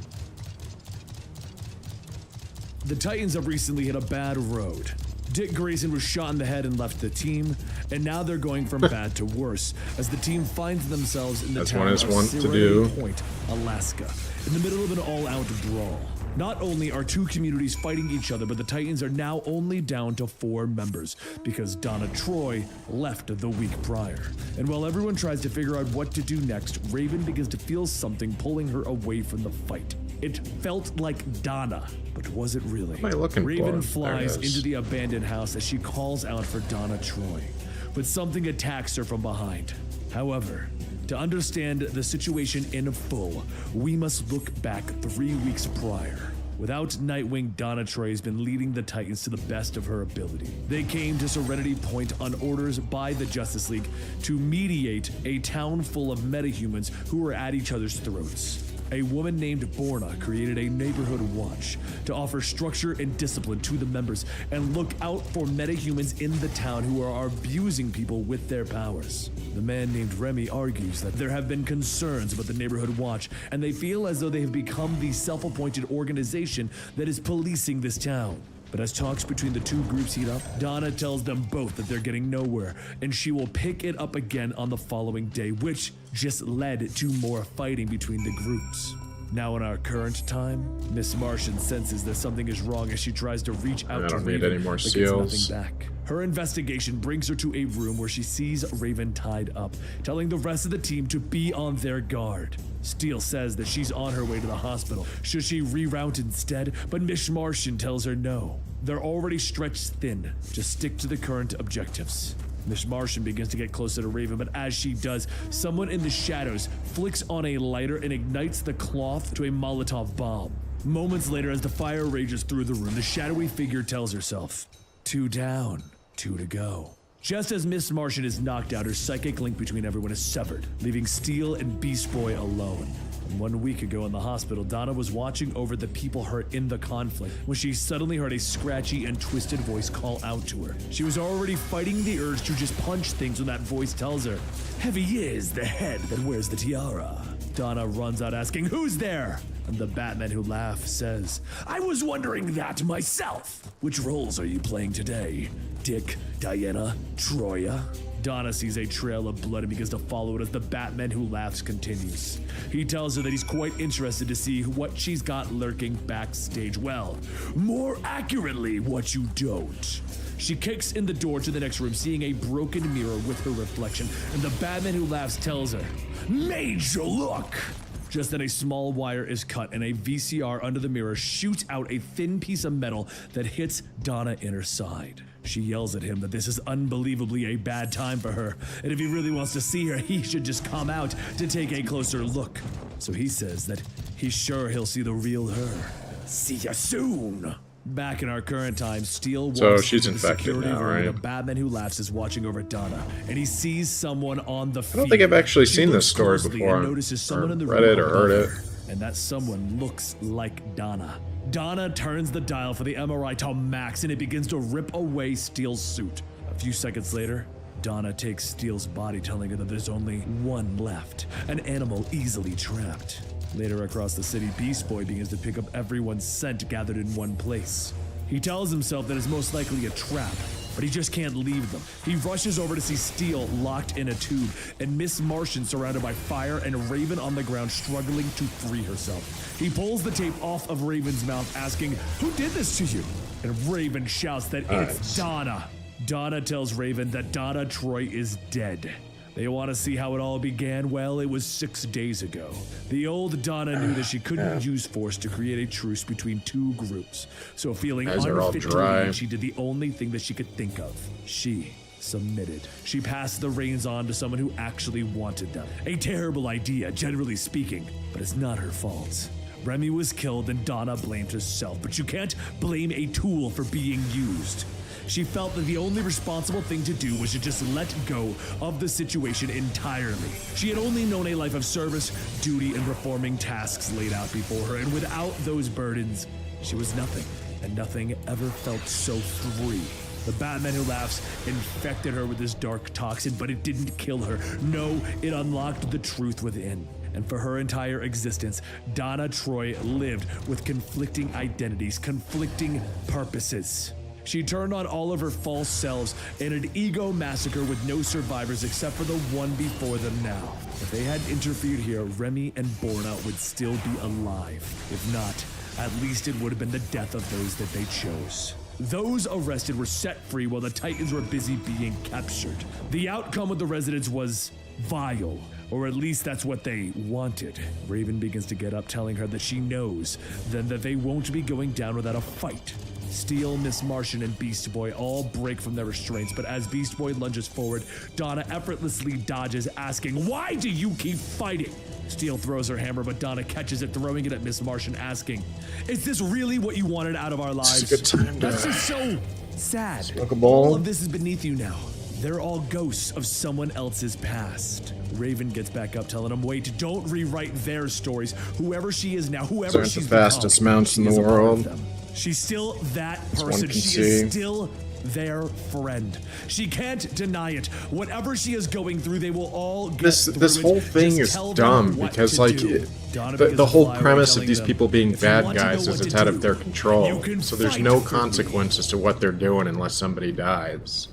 The Titans have recently hit a bad road. Dick Grayson was shot in the head and left the team, and now they're going from bad to worse as the team finds themselves in the town of Serenity Point, Alaska, in the middle of an all-out brawl. Not only are two communities fighting each other, but the Titans are now only down to 4 members because Donna Troy left the week prior. And while everyone tries to figure out what to do next, Raven begins to feel something pulling her away from the fight. It felt like Donna, but was it really? What am I looking Raven for? flies There it is. into the abandoned house as she calls out for Donna Troy, but something attacks her from behind. However, to understand the situation in full, we must look back 3 weeks prior. Without Nightwing, Donna Troy has been leading the Titans to the best of her ability. They came to Serenity Point on orders by the Justice League to mediate a town full of metahumans who were at each other's throats. A woman named Borna created a neighborhood watch to offer structure and discipline to the members and look out for metahumans in the town who are abusing people with their powers. The man named Remy argues that there have been concerns about the neighborhood watch, and they feel as though they have become the self-appointed organization that is policing this town. But as talks between the two groups heat up, Donna tells them both that they're getting nowhere, and she will pick it up again on the following day, which just led to more fighting between the groups. Now in our current time, Miss Martian senses that something is wrong as she tries to reach out I to don't need Raven, any more but gets seals. nothing back. Her investigation brings her to a room where she sees Raven tied up, telling the rest of the team to be on their guard. Steele says that she's on her way to the hospital. Should she reroute instead? But Miss Martian tells her no. They're already stretched thin. Just stick to the current objectives. Miss Martian begins to get closer to Raven, but as she does, someone in the shadows flicks on a lighter and ignites the cloth to a Molotov bomb. Moments later, as the fire rages through the room, the shadowy figure tells herself, 2 down, 2 to go. Just as Miss Martian is knocked out, her psychic link between everyone is severed, leaving Steel and Beast Boy alone. And 1 week ago in the hospital, Donna was watching over the people hurt in the conflict when she suddenly heard a scratchy and twisted voice call out to her. She was already fighting the urge to just punch things when that voice tells her, "Heavy is the head that wears the tiara." Donna runs out asking, "Who's there?" And the Batman who laughs says, "I was wondering that myself. Which roles are you playing today? Dick, Diana, Troya?" Donna sees a trail of blood and begins to follow it as the Batman who laughs continues. He tells her that he's quite interested to see what she's got lurking backstage. Well, more accurately, what you don't. She kicks in the door to the next room, seeing a broken mirror with her reflection, and the Batman who laughs tells her, "Major look!" Just then a small wire is cut and a VCR under the mirror shoots out a thin piece of metal that hits Donna in her side. She yells at him that this is unbelievably a bad time for her, and if he really wants to see her, he should just come out to take a closer look. So he says that he's sure he'll see the real her. "See ya soon." Back in our current time, Steele walks So she's into the infected security now, room right? and a Batman Who Laughs is watching over Donna, and he sees someone on the field. I don't think I've actually She seen looks this story closely before, and notices someone or in the read room it or above heard it. her, and that someone looks like Donna. Donna turns the dial for the MRI to max, and it begins to rip away Steele's suit. A few seconds later, Donna takes Steele's body, telling her that there's only one left, an animal easily trapped. Later across the city, Beast Boy begins to pick up everyone's scent gathered in one place. He tells himself that it's most likely a trap, but he just can't leave them. He rushes over to see Steele locked in a tube, and Miss Martian surrounded by fire, and Raven on the ground struggling to free herself. He pulls the tape off of Raven's mouth, asking, "Who did this to you?" And Raven shouts that it's Donna. Donna tells Raven that Donna Troy is dead. They want to see how it all began. Well, it was 6 days ago. The old Donna knew that she couldn't use force to create a truce between two groups. So feeling Eyes are all unfit to dry. lead, she did the only thing that she could think of. She submitted. She passed the reins on to someone who actually wanted them. A terrible idea, generally speaking, but it's not her fault. Remy was killed and Donna blamed herself, but you can't blame a tool for being used. She felt that the only responsible thing to do was to just let go of the situation entirely. She had only known a life of service, duty, and performing tasks laid out before her, and without those burdens, she was nothing, and nothing ever felt so free. The Batman Who Laughs infected her with this dark toxin, but it didn't kill her. No, it unlocked the truth within. And for her entire existence, Donna Troy lived with conflicting identities, conflicting purposes. She turned on all of her false selves in an ego massacre with no survivors except for the one before them now. If they had interfered here, Remy and Borna would still be alive. If not, at least it would have been the death of those that they chose. Those arrested were set free while the Titans were busy being captured. The outcome of the residents was vile, or at least that's what they wanted. Raven begins to get up, telling her that she knows then that they won't be going down without a fight. Steel, Miss Martian, and Beast Boy all break from their restraints, but as Beast Boy lunges forward, Donna effortlessly dodges, asking, "Why do you keep fighting?" Steel throws her hammer, but Donna catches it, throwing it at Miss Martian, asking, "Is this really what you wanted out of our lives?" It's a good time to That's just so sad. smoke a bowl. All of this is beneath you now. They're all ghosts of someone else's past. Raven gets back up, telling him, "Wait, don't rewrite their stories. Whoever she is now, whoever Aren't the she's fastest become, mounts in she the is a part of world. them. She's still that one person. can She see. is still their friend. She can't deny it. Whatever she is going through, they will all get This through whole it. thing Just is tell them dumb what because to like do. Donna the begins to whole fly away, premise of telling these them, people being "If you bad want to know guys is what it's to out do, of their control. you can So there's fight no for me." consequences to what they're doing unless somebody dies.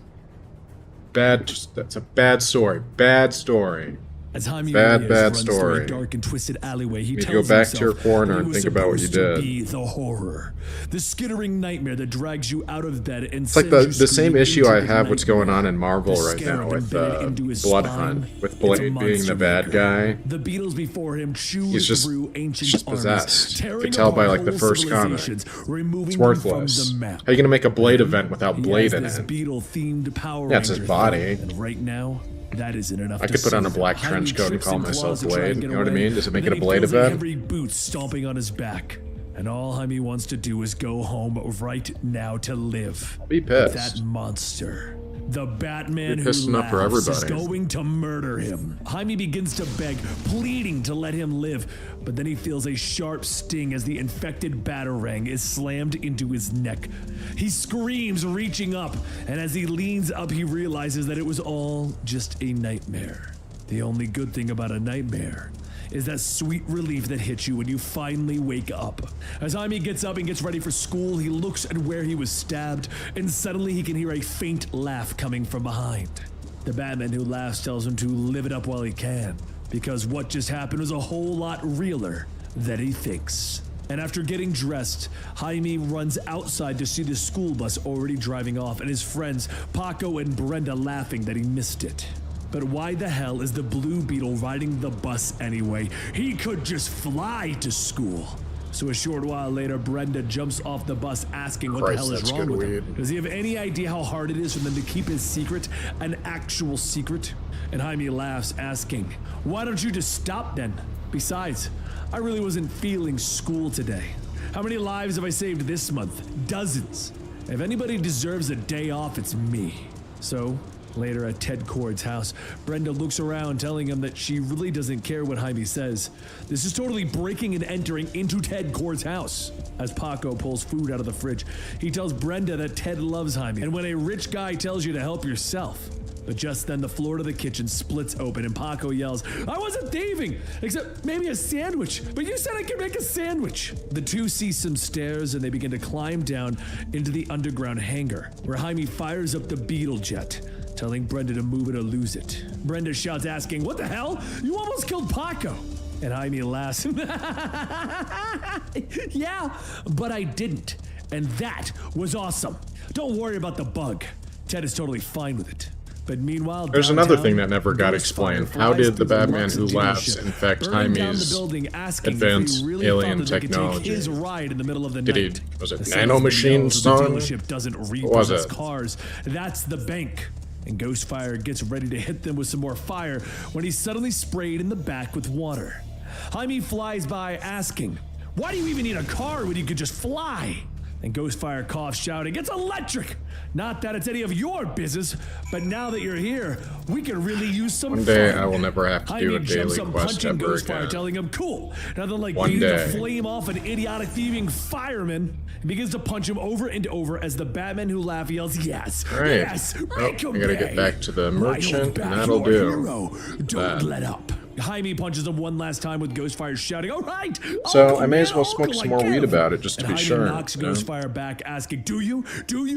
That's a bad story. Bad story. As Jaime Bad Reyes runs story. through a dark and twisted alleyway, he You need to tells go back to your himself corner that he and was think about what you supposed to did. Be the horror, the skittering nightmare that drags you out of bed and It's like the same issue I have what's going on in Marvel right now with Blood Hunt, with Blade being the bad guy. The Beatles before him chewed He's just- through ancient just armies, possessed. You tearing could tell by, apart like, the whole first comic. civilizations, removing It's them worthless. from the map. How are you gonna make a Blade event without He Blade has in this it? Beatle-themed Power Yeah, it's his Ranger body. thing, and right now, that isn't enough. I to could put on a save black him. trench Jaime coat and trips call claws myself to try and Blade. get You know what I away, mean? Does it make but it a then he Blade feels event? Every boot stomping on his back, and all Jaime wants to do is go home right now to live. Be But pissed. that monster, the Batman Be who pissed enough for laughs, is everybody. going to murder him. Jaime begins to beg, pleading to let him live, but then he feels a sharp sting as the infected batarang is slammed into his neck. He screams, reaching up, and as he leans up, he realizes that it was all just a nightmare. The only good thing about a nightmare is that sweet relief that hits you when you finally wake up. As Jaime gets up and gets ready for school, he looks at where he was stabbed, and suddenly he can hear a faint laugh coming from behind. The Batman Who Laughs tells him to live it up while he can, because what just happened was a whole lot realer than he thinks. And after getting dressed, Jaime runs outside to see the school bus already driving off, and his friends Paco and Brenda laughing that he missed it. But why the hell is the Blue Beetle riding the bus anyway? He could just fly to school. So a short while later, Brenda jumps off the bus asking what Christ, the hell is that's wrong good with him. weed. Does he have any idea how hard it is for them to keep his secret an actual secret? And Jaime laughs, asking, "Why don't you just stop then? Besides, I really wasn't feeling school today." How many lives have I saved this month? Dozens. If anybody deserves a day off, it's me. So, later at Ted Cord's house, Brenda looks around telling him that she really doesn't care what Jaime says. This is totally breaking and entering into Ted Cord's house. As Paco pulls food out of the fridge, he tells Brenda that Ted loves Jaime, and when a rich guy tells you to help yourself. But just then the floor to the kitchen splits open and Paco yells, "I wasn't thieving, except maybe a sandwich, but you said I could make a sandwich." The two see some stairs and they begin to climb down into the underground hangar, where Jaime fires up the Beetle jet, telling Brenda to move it or lose it. Brenda shouts asking, "What the hell? You almost killed Paco." And Jaime laughs. "Yeah, but I didn't. And that was awesome. Don't worry about the bug. Ted is totally fine with it." But meanwhile, there's another thing downtown, that never got explained. How did the Batman Who Laughs infect Jaime's advanced alien technology? His ride in the middle of the Did he, night. was it The nanomachine sales of the son? dealership doesn't What was repossess it? cars. That's the bank. And Ghostfire gets ready to hit them with some more fire when he's suddenly sprayed in the back with water. Jaime flies by asking, "Why do you even need a car when you could just fly?" And Ghostfire coughs, shouting, "It's electric! Not that it's any of your business, but now that you're here, we can really use some One day fun." I will never have to do a Jaime jumps daily up, quest punching ever Ghostfire, again. telling him, "Cool, nothing like One beating the day. flame off an idiotic thieving fireman." He begins to punch him over and over as the Batman Who Laugh yells, "Yes, Right. yes, Oh, make him I gotta get pay. back to the Right on merchant, back, and that'll you're a do. hero. Don't That. let up." Jaime punches him one last time with Ghostfire shouting, "All right, So Uncle I may as man, well smoke Uncle, some I more weed give." about it, just to And be Jaime sure, knocks you know? Ghostfire back, asking, Do you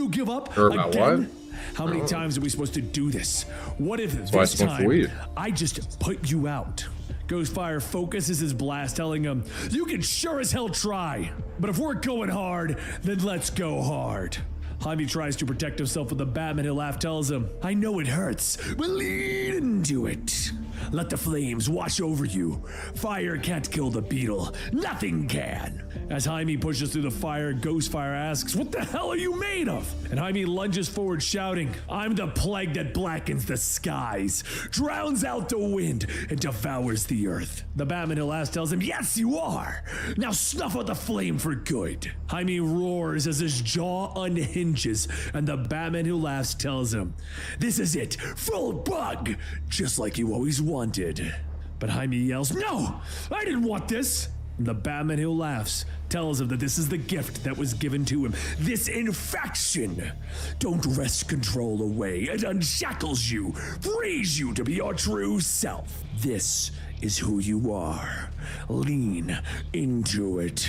give up Or about again? what? How many times are we supposed to do this? What if why I this smoke the time weed. I just put you out?" Ghostfire focuses his blast, telling him, "You can sure as hell try, but if we're going hard, then let's go hard." Jaime tries to protect himself, but the Batman Who Laugh tells him, "I know it hurts, but lean into it. Let the flames wash over you. Fire can't kill the beetle. Nothing can." As Jaime pushes through the fire, Ghostfire asks, "What the hell are you made of?" And Jaime lunges forward, shouting, "I'm the plague that blackens the skies, drowns out the wind, and devours the earth." The Batman Who Laughs tells him, "Yes, you are. Now snuff out the flame for good." Jaime roars as his jaw unhinges, and the Batman Who Laughs tells him, "This is it, full bug, just like you always wanted." But Jaime yells, "No, I didn't want this." And the Batman Who Laughs tells him that this is the gift that was given to him. This infection. Don't wrest control away. It unshackles you, frees you to be your true self. This is who you are. Lean into it.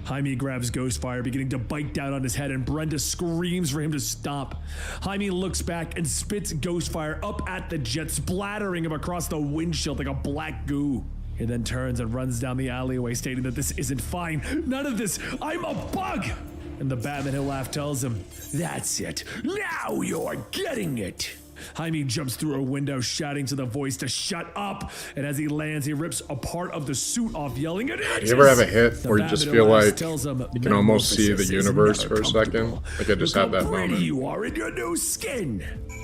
Jaime grabs Ghostfire, beginning to bite down on his head, and Brenda screams for him to stop. Jaime looks back and spits Ghostfire up at the jet, splattering him across the windshield like a black goo. He then turns and runs down the alleyway, stating that this isn't fine. None of this. I'm a bug. And the Batman Who Laugh tells him, "That's it. Now you're getting it." Jaime jumps through a window, shouting to the voice to shut up. And as he lands, he rips a part of the suit off, yelling, "It itches!" Do you ever have a hit The where you just Batman feel Who Laughs like tells him, you can almost see the "Metamorphosis is universe never for a second? comfortable. Like I just Look had that how pretty moment. you are in your new skin."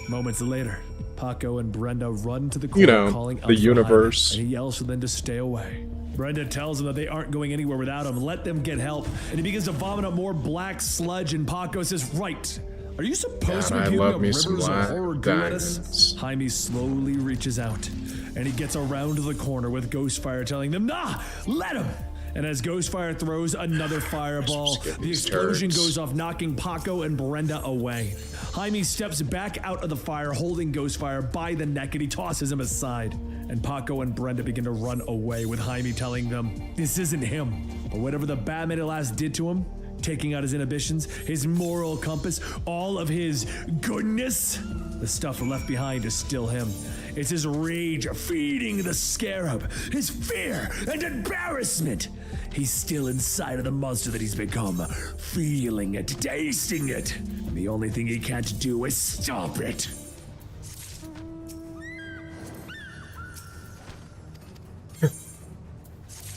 Moments later, Paco and Brenda run to the corner, You know, calling out the for universe. Jaime, and he yells for them to stay away. Brenda tells him that they aren't going anywhere without him. Let them get help. And he begins to vomit up more black sludge, and Paco says, "Right. Are you supposed God, I to be love puking me up some rivers of horror goo at us?" diamonds. Jaime slowly reaches out, and he gets around to the corner with Ghostfire telling them, "Nah, let him!" And as Ghostfire throws another fireball, Just get the these explosion turds. goes off, knocking Paco and Brenda away. Jaime steps back out of the fire, holding Ghostfire by the neck, and he tosses him aside. And Paco and Brenda begin to run away, with Jaime telling them, this isn't him. But whatever the Batman at last did to him, taking out his inhibitions, his moral compass, all of his goodness, the stuff left behind is still him. It's his rage feeding the scarab, his fear and embarrassment. He's still inside of the monster that he's become, feeling it, tasting it. And the only thing he can't do is stop it.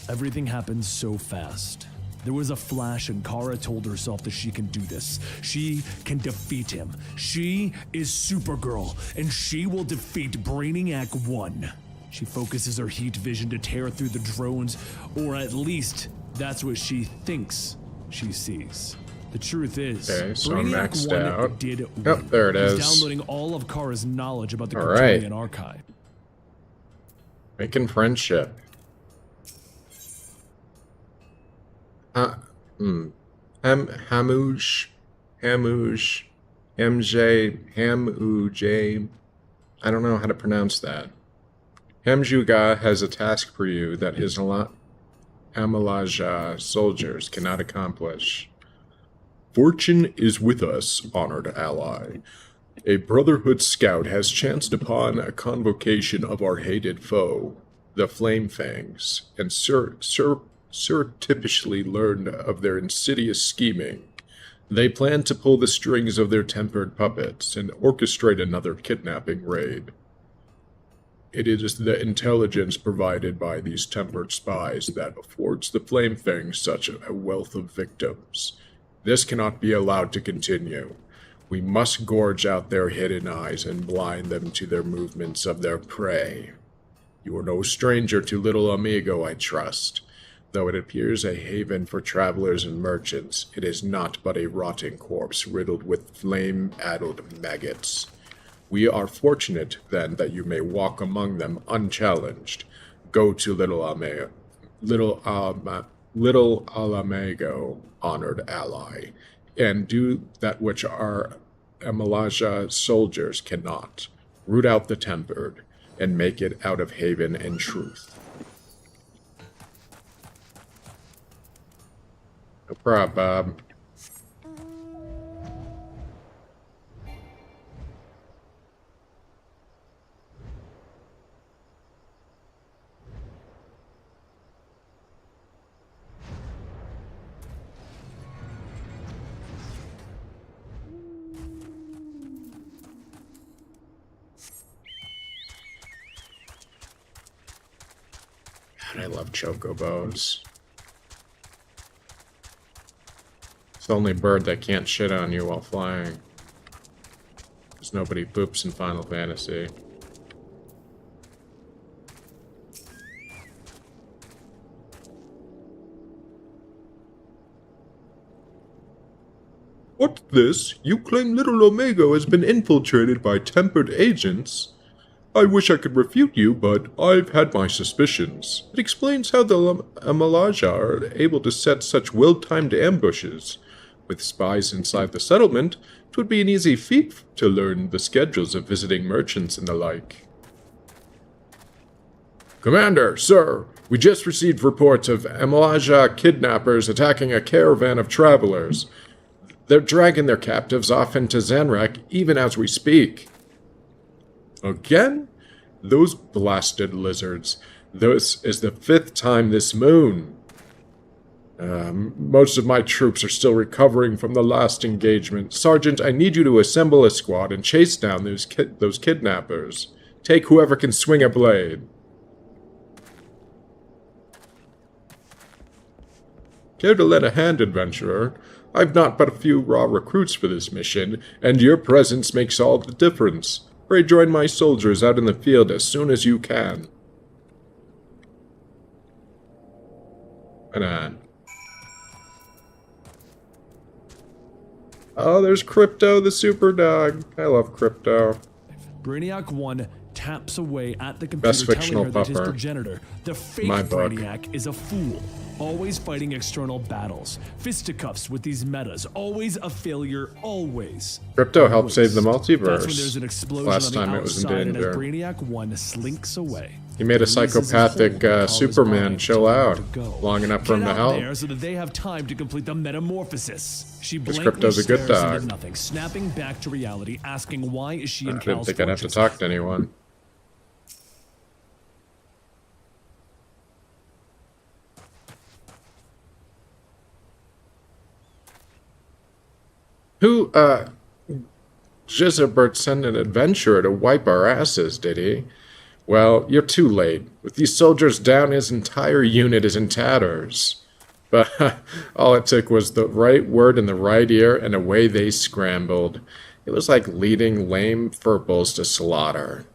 Everything happened so fast. There was a flash and Kara told herself that she can do this. She can defeat him. She is Supergirl, and she will defeat Brainiac 1. She focuses her heat vision to tear through the drones, or at least that's what she thinks she sees. The truth is, Okay, so I'm Brainiac maxed 1 out. did win. Oh, there it He's is. downloading all of Kara's knowledge about the All right. Comicstorian archive. Making friendship. Hamoosh, MJ, Hamuj. I don't know how to pronounce that. Hamjuga has a task for you that his Amalaja soldiers cannot accomplish. Fortune is with us, honored ally. A Brotherhood scout has chanced upon a convocation of our hated foe, the Flame Fangs, and surreptitiously learned of their insidious scheming. They plan to pull the strings of their tempered puppets and orchestrate another kidnapping raid. It is the intelligence provided by these tempered spies that affords the Flame Fangs such a wealth of victims. This cannot be allowed to continue. We must gorge out their hidden eyes and blind them to their movements of their prey. You are no stranger to Little Amigo, I trust. Though it appears a haven for travelers and merchants, it is not but a rotting corpse riddled with flame-addled maggots. We are fortunate, then, that you may walk among them unchallenged. Go to Little Alamago, honored ally, and do that which our Amalaja soldiers cannot. Root out the tempered, and make it out of haven and truth. No problem, Bob. God, I love chocobos. It's the only bird that can't shit on you while flying. Because nobody poops in Final Fantasy. What's this? You claim Little Omega has been infiltrated by tempered agents? I wish I could refute you, but I've had my suspicions. It explains how the Amalaja are able to set such well-timed ambushes. With spies inside the settlement, it would be an easy feat to learn the schedules of visiting merchants and the like. Commander, sir, we just received reports of Amalaja kidnappers attacking a caravan of travelers. They're dragging their captives off into Zanrak even as we speak. Again? Those blasted lizards. This is the 5th time this moon. Most of my troops are still recovering from the last engagement. Sergeant, I need you to assemble a squad and chase down those kidnappers. Take whoever can swing a blade. Care to lend a hand, adventurer? I've not but a few raw recruits for this mission, and your presence makes all the difference. Pray join my soldiers out in the field as soon as you can. Oh, there's Crypto the super dog. I love Crypto. Brainiac 1 taps away at the Best computer, telling fictional her that his pupper. progenitor, the fake My book. Brainiac, is a fool. Always fighting external battles. Fisticuffs with these metas. Always a failure, always. Crypto helped save the multiverse. That's when there's an explosion Last on time the it was in outside, and as danger. Brainiac 1 slinks away. He made a releases his psychopathic hold to call his Superman mind, chill telling her out to go. long enough for him Get to out help. there so that they have time to complete the metamorphosis. She blankly Crypto's a good stares dog. into nothing, snapping back to reality, asking why is she in I didn't Cal's think I'd have to fortress? talk to anyone. Who, Jizzabert sent an adventurer to wipe our asses, did he? Well, you're too late. With these soldiers down, his entire unit is in tatters. But all it took was the right word in the right ear, and away they scrambled. It was like leading lame furples to slaughter.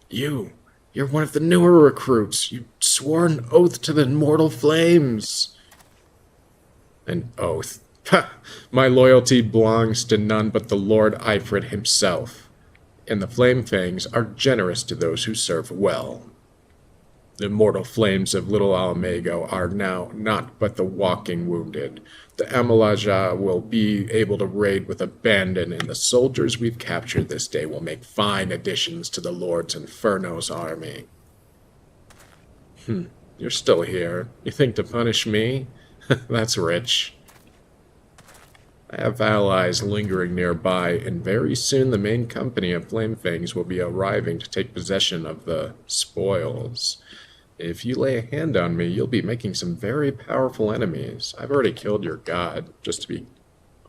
You're one of the newer recruits. You swore an oath to the immortal flames. An oath. Ha! My loyalty belongs to none but the Lord Ifrit himself, and the Flame Fangs are generous to those who serve well. The immortal flames of Little Alamago are now not but the walking wounded. The Amalaja will be able to raid with abandon, and the soldiers we've captured this day will make fine additions to the Lord's Inferno's army. You're still here. You think to punish me? That's rich. I have allies lingering nearby, and very soon the main company of Flamefangs will be arriving to take possession of the spoils. If you lay a hand on me, you'll be making some very powerful enemies. I've already killed your god, just to be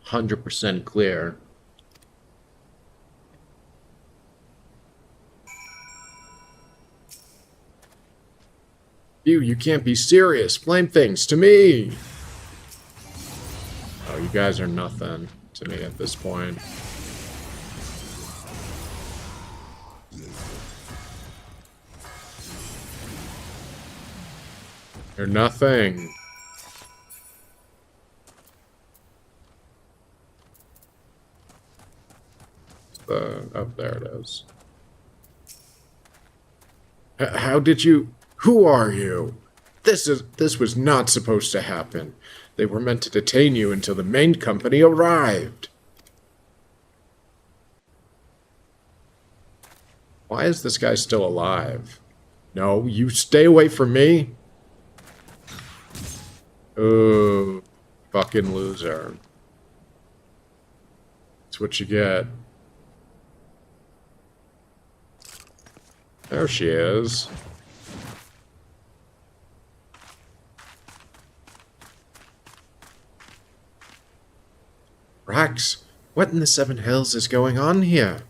100% clear. You can't be serious. Flame things to me. Oh, you guys are nothing to me at this point. You're nothing. Oh, there it is. How did you... Who are you? This was not supposed to happen. They were meant to detain you until the main company arrived. Why is this guy still alive? No, you stay away from me. Oh, fucking loser. That's what you get. There she is. Rax, what in the Seven Hills is going on here?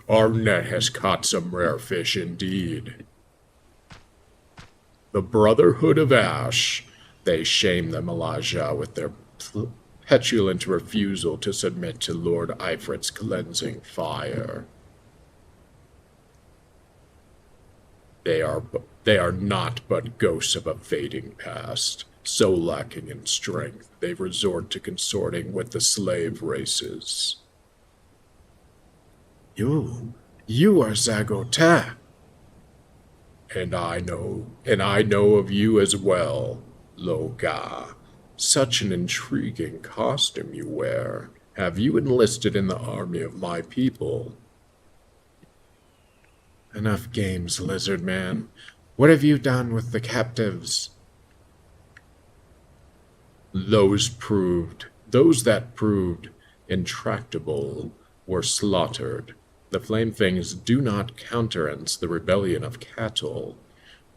Our net has caught some rare fish indeed. The Brotherhood of Ash. They shame the Malaja with their petulant refusal to submit to Lord Ifrit's cleansing fire. They are not but ghosts of a fading past, so lacking in strength they resort to consorting with the slave races. You are Zagota. And I know of you as well, Loga. Such an intriguing costume you wear. Have you enlisted in the army of my people? Enough games, lizard man. What have you done with the captives? Those that proved intractable were slaughtered. The Flame Fangs do not countenance the rebellion of cattle.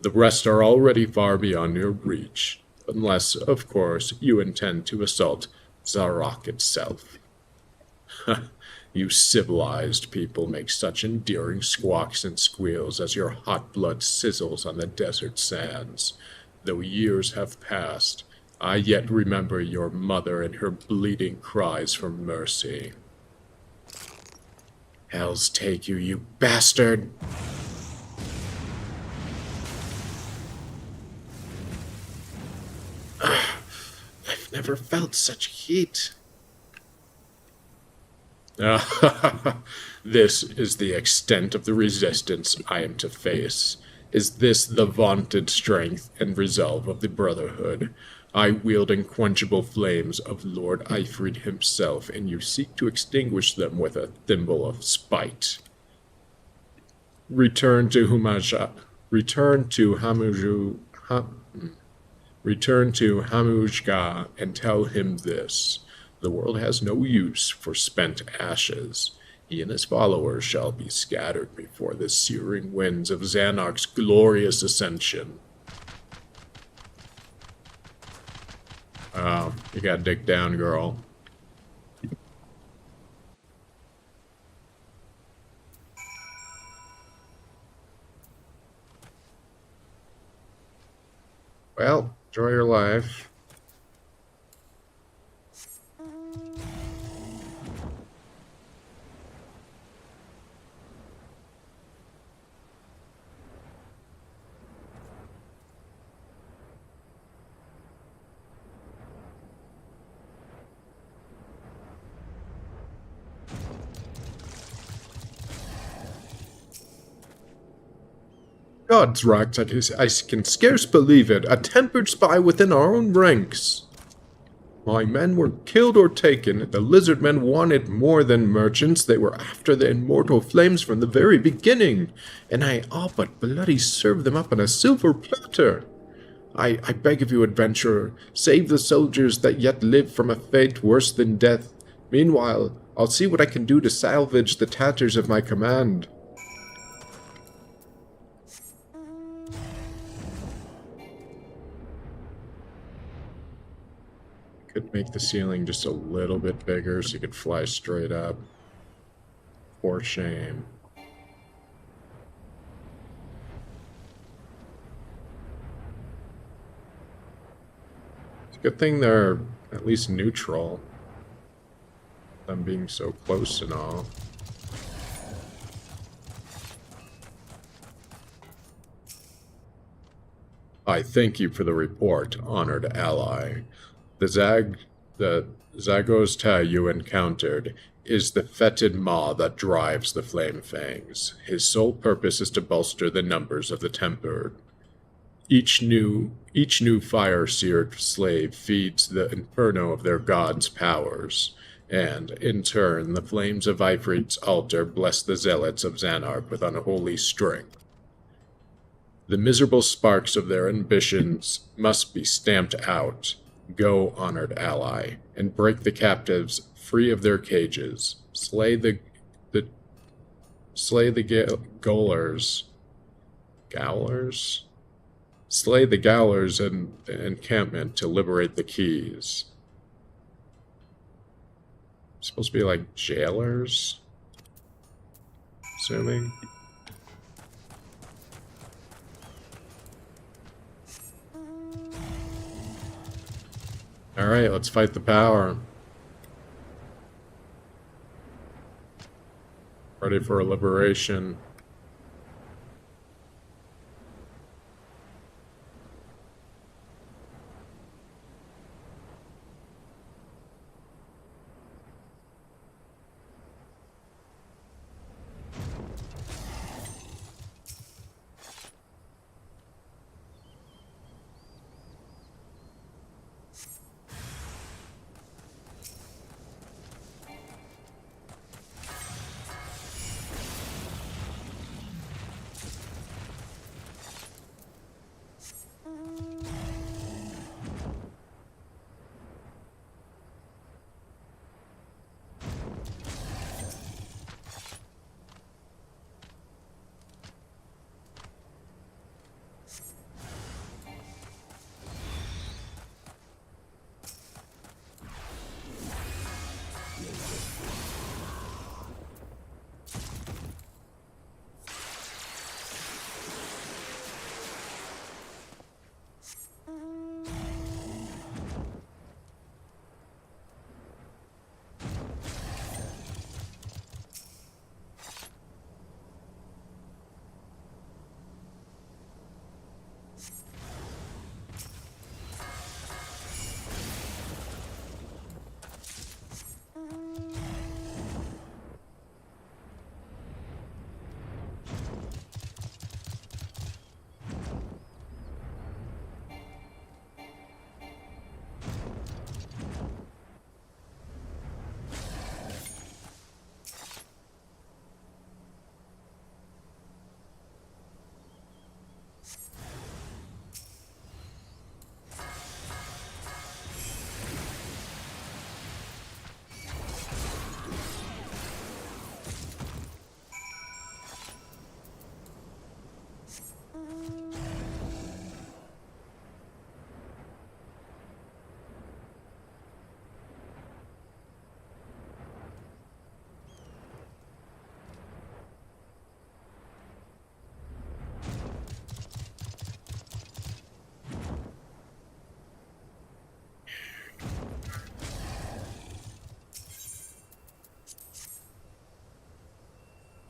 The rest are already far beyond your reach, unless, of course, you intend to assault Zarok itself. You civilized people make such endearing squawks and squeals as your hot blood sizzles on the desert sands. Though years have passed, I yet remember your mother and her bleeding cries for mercy. Hells take you, you bastard! I've never felt such heat. This is the extent of the resistance I am to face. Is this the vaunted strength and resolve of the Brotherhood? I wield unquenchable flames of Lord Ifrit himself, and you seek to extinguish them with a thimble of spite. Return to Hamujga and tell him this. The world has no use for spent ashes. He and his followers shall be scattered before the searing winds of Xanark's glorious ascension. Oh, you gotta dig down, girl. Well, enjoy your life. Gods, Rax, I can scarce believe it. A tempered spy within our own ranks. My men were killed or taken. The lizard men wanted more than merchants. They were after the immortal flames from the very beginning. And I all but bloody served them up on a silver platter. I beg of you, adventurer, save the soldiers that yet live from a fate worse than death. Meanwhile, I'll see what I can do to salvage the tatters of my command. Could make the ceiling just a little bit bigger so you could fly straight up. For shame. It's a good thing they're at least neutral. Them being so close and all. I thank you for the report, honored ally. The Zagozta you encountered is the fetid maw that drives the Flame Fangs. His sole purpose is to bolster the numbers of the tempered. Each new fire-seared slave feeds the inferno of their god's powers, and, in turn, the flames of Ifrit's altar bless the zealots of Xanark with unholy strength. The miserable sparks of their ambitions must be stamped out. Go, honored ally, and break the captives free of their cages. Slay the Gowlers. Gowlers? Slay the Gowlers in the encampment to liberate the keys. Supposed to be like jailers? Assuming. Alright, let's fight the power. Ready for a liberation.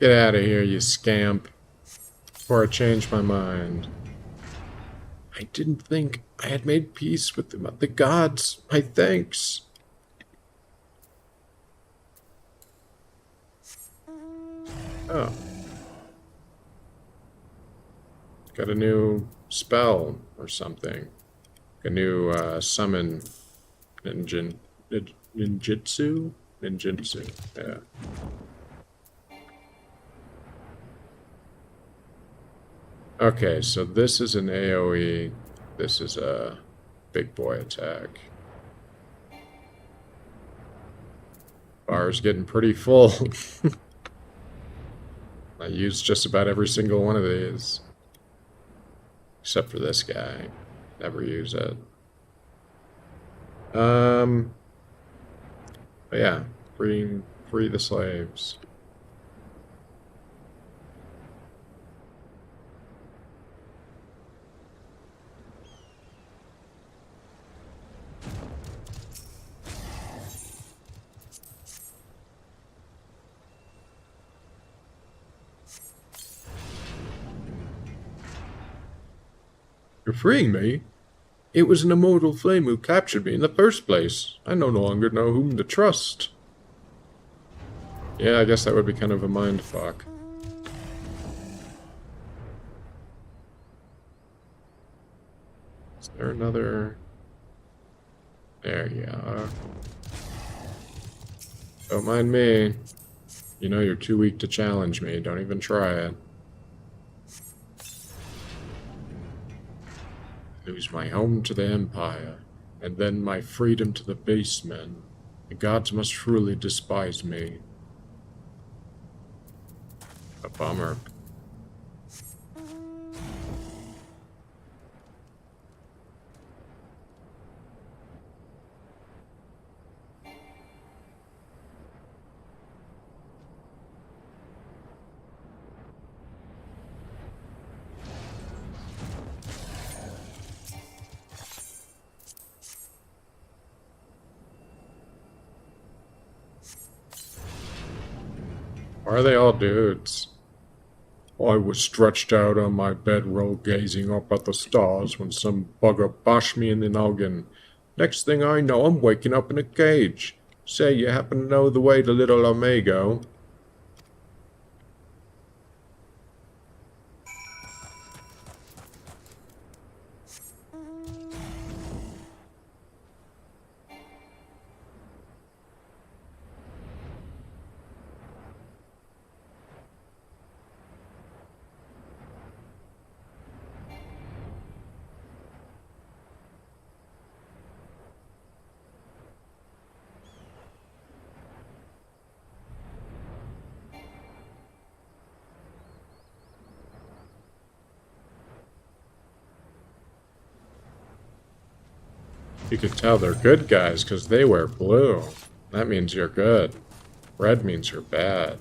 Get out of here, you scamp. Before I change my mind. I didn't think I had made peace with the gods. My thanks. Oh. Got a new spell or something. A new summon ninjutsu? Ninjutsu, yeah. Okay, so this is an AoE. This is a big boy attack. Bar's getting pretty full. I used just about every single one of these. Except for this guy. Never use it. But yeah, free the slaves. You're freeing me? It was an immortal flame who captured me in the first place. I no longer know whom to trust. Yeah, I guess that would be kind of a mind fuck. Is there another... There you are. Don't mind me. You know you're too weak to challenge me. Don't even try it. Lose my home to the Empire, and then my freedom to the basemen. The gods must truly despise me. A bummer. Why are they all dudes? I was stretched out on my bedroll gazing up at the stars when some bugger bashed me in the noggin. Next thing I know, I'm waking up in a cage. Say, you happen to know the way to Little Omega? You can tell they're good guys because they wear blue. That means you're good. Red means you're bad.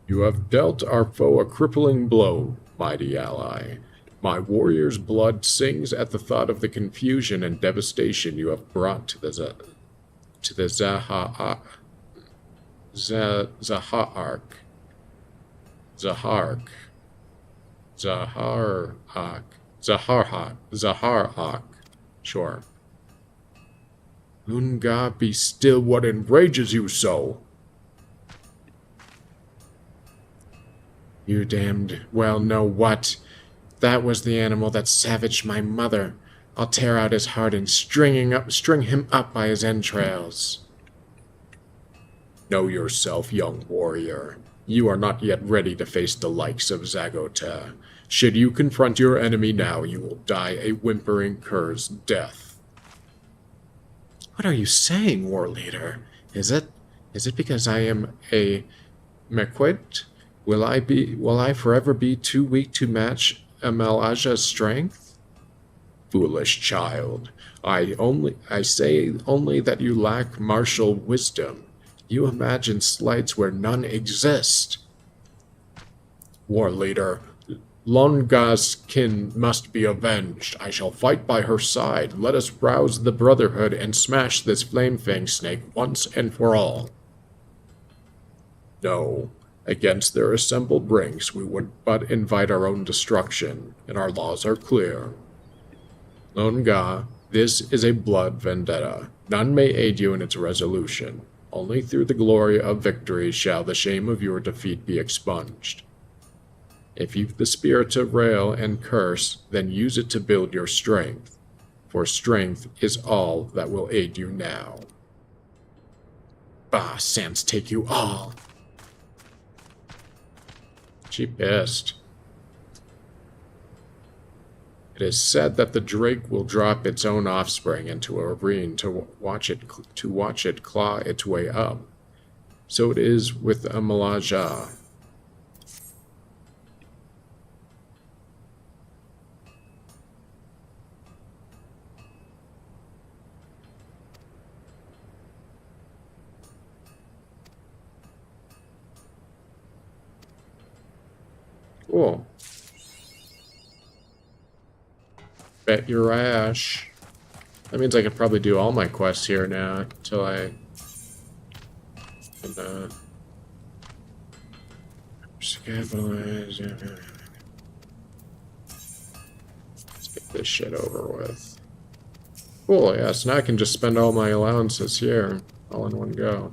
You have dealt our foe a crippling blow, mighty ally. My warrior's blood sings at the thought of the confusion and devastation you have brought to the Zahark. Sure. Lunga, be still, what enrages you so? You damned well know what. That was the animal that savaged my mother. I'll tear out his heart and string him up by his entrails. Know yourself, young warrior. You are not yet ready to face the likes of Zagota. Should you confront your enemy now, you will die a whimpering cur's death. What are you saying, war leader? Is it because I am a Mequit? Will I forever be too weak to match Amalaja's strength? Foolish child. I say only that you lack martial wisdom. You imagine slights where none exist. War leader, Longa's kin must be avenged. I shall fight by her side. Let us rouse the Brotherhood and smash this flame-fang snake once and for all. No. Against their assembled ranks, we would but invite our own destruction, and our laws are clear. Lone Ga, this is a blood vendetta. None may aid you in its resolution. Only through the glory of victory shall the shame of your defeat be expunged. If you've the spirit to rail and curse, then use it to build your strength, for strength is all that will aid you now. Bah, sans take you all. She pissed. It is said that the drake will drop its own offspring into a ravine to watch it claw its way up. So it is with a Malaja. Cool. Bet your ash. That means I could probably do all my quests here now until I can, scavenge. Let's get this shit over with. Cool, yeah, so now I can just spend all my allowances here, all in one go.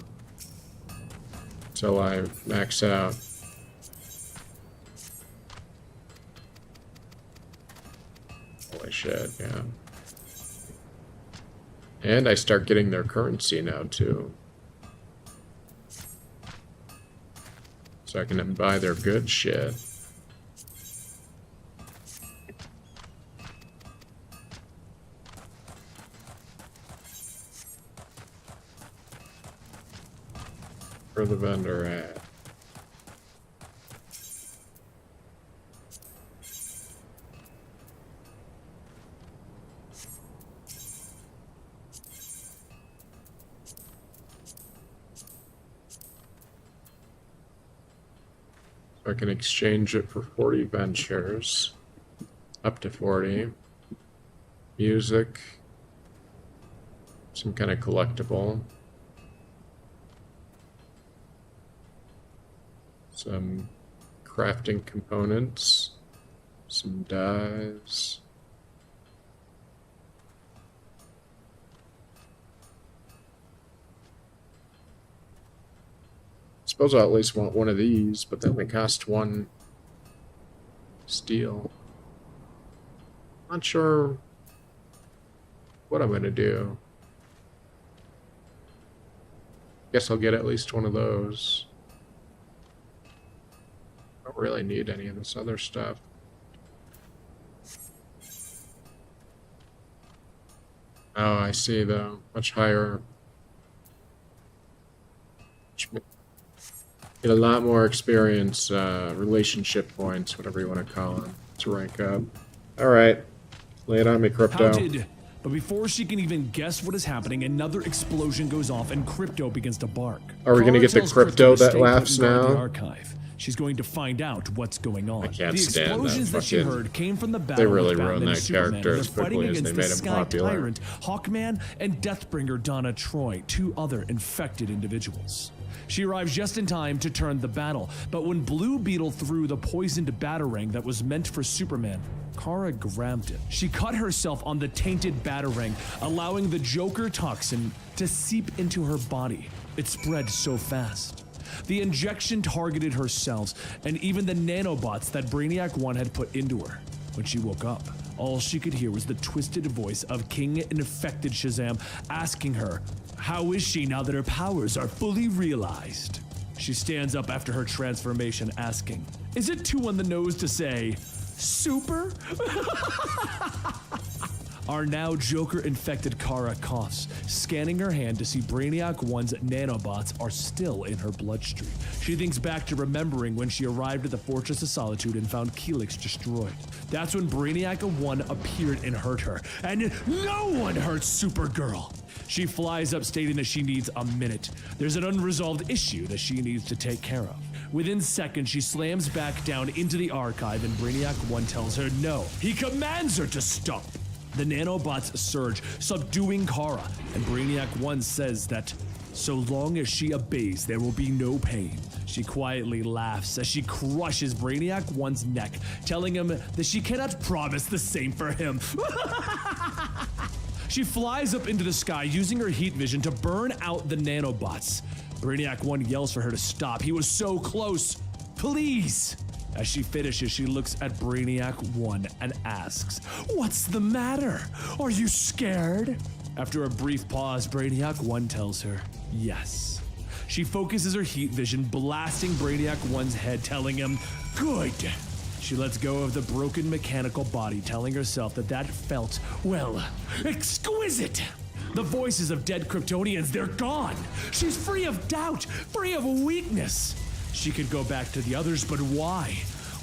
Until I max out. Holy shit, yeah. And I start getting their currency now, too. So I can buy their good shit. Where the vendor at? I can exchange it for 40 ventures. Up to 40. Music. Some kind of collectible. Some crafting components. Some dyes. Suppose I'll at least want one of these, but they only cost one steel. Not sure what I'm gonna do. Guess I'll get at least one of those. Don't really need any of this other stuff. Oh, I see though. Much higher. Get a lot more experience, relationship points, whatever you want to call them, to rank up. Alright. Lay it on me, Crypto. But before she can even guess what is happening, another explosion goes off and Crypto begins to bark. Are we going to get the Crypto that laughs now? The archive. She's going to find out what's going on. I can't the stand explosions that that she heard came from the battle. They really with Batman ruined that and Superman, character as fighting quickly as against they made the him Sky popular. Tyrant, Hawkman, and Deathbringer Donna Troy, two other infected individuals. She arrives just in time to turn the battle, but when Blue Beetle threw the poisoned batarang that was meant for Superman, Kara grabbed it. She cut herself on the tainted batarang, allowing the Joker toxin to seep into her body. It spread so fast. The injection targeted her cells, and even the nanobots that Brainiac 1 had put into her. When she woke up, all she could hear was the twisted voice of King Infected Shazam asking her, how is she now that her powers are fully realized? She stands up after her transformation asking, is it too on the nose to say, super? Our now Joker-infected Kara coughs, scanning her hand to see Brainiac 1's nanobots are still in her bloodstream. She thinks back to remembering when she arrived at the Fortress of Solitude and found Helix destroyed. That's when Brainiac 1 appeared and hurt her, and no one hurts Supergirl! She flies up stating that she needs a minute. There's an unresolved issue that she needs to take care of. Within seconds, she slams back down into the archive and Brainiac 1 tells her no. He commands her to stop. The nanobots surge, subduing Kara, and Brainiac 1 says that so long as she obeys, there will be no pain. She quietly laughs as she crushes Brainiac 1's neck, telling him that she cannot promise the same for him. She flies up into the sky using her heat vision to burn out the nanobots. Brainiac 1 yells for her to stop. He was so close. Please! As she finishes, she looks at Brainiac 1 and asks, "What's the matter? Are you scared?" After a brief pause, Brainiac 1 tells her, yes. She focuses her heat vision, blasting Brainiac 1's head, telling him, "Good." She lets go of the broken mechanical body, telling herself that felt, well, exquisite. The voices of dead Kryptonians, they're gone. She's free of doubt, free of weakness. She could go back to the others, but why?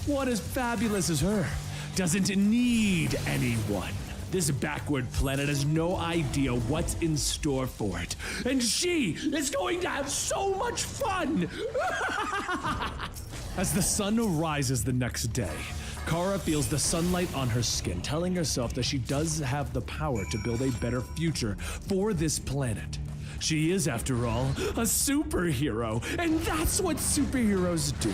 One as fabulous as her doesn't need anyone. This backward planet has no idea what's in store for it. And she is going to have so much fun! As the sun rises the next day, Kara feels the sunlight on her skin, telling herself that she does have the power to build a better future for this planet. She is, after all, a superhero, and that's what superheroes do.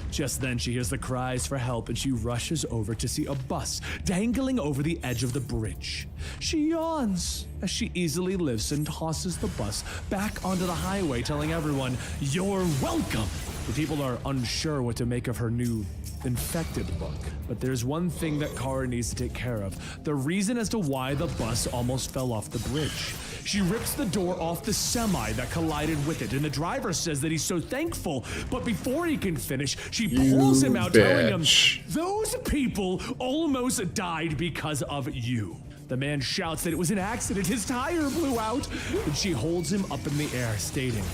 Just then, she hears the cries for help and she rushes over to see a bus dangling over the edge of the bridge. She yawns as she easily lifts and tosses the bus back onto the highway, telling everyone, "You're welcome." The people are unsure what to make of her new infected look, but there's one thing that Kara needs to take care of: the reason as to why the bus almost fell off the bridge. She rips the door off the semi that collided with it, and the driver says that he's so thankful, but before he can finish, she pulls him out, telling him, "Those people almost died because of you." The man shouts that it was an accident, his tire blew out, and she holds him up in the air, stating,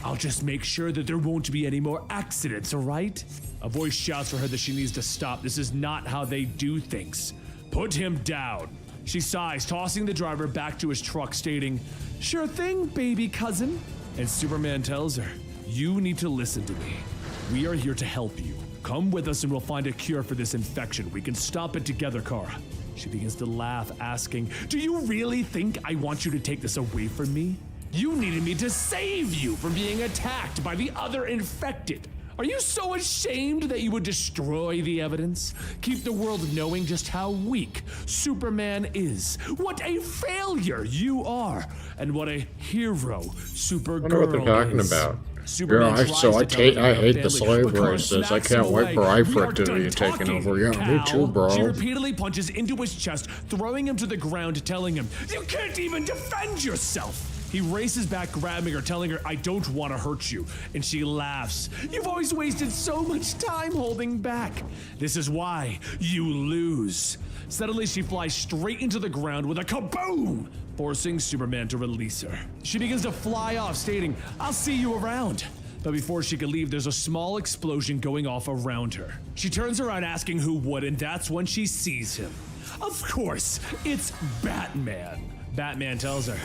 "I'll just make sure that there won't be any more accidents, all right?" A voice shouts for her that she needs to stop. This is not how they do things. "Put him down." She sighs, tossing the driver back to his truck, stating, "Sure thing, baby cousin." And Superman tells her, "You need to listen to me. We are here to help you. Come with us and we'll find a cure for this infection. We can stop it together, Kara." She begins to laugh, asking, "Do you really think I want you to take this away from me? You needed me to save you from being attacked by the other infected. Are you so ashamed that you would destroy the evidence? Keep the world knowing just how weak Superman is. What a failure you are, and what a hero Supergirl is." I wonder what they're talking about. Superman Yeah, tries so to I tell her hate the family, slave but Kara races. I smacks can't him wait for away. "We are Ifrit to done be taken talking, over. Yeah, me Cal." too, bro. She repeatedly punches into his chest, throwing him to the ground, telling him, "You can't even defend yourself." He races back, grabbing her, telling her, "I don't want to hurt you." And she laughs. "You've always wasted so much time holding back. This is why you lose." Suddenly, she flies straight into the ground with a kaboom, forcing Superman to release her. She begins to fly off, stating, "I'll see you around." But before she could leave, there's a small explosion going off around her. She turns around asking who would, and that's when she sees him. Of course, it's Batman. Batman tells her,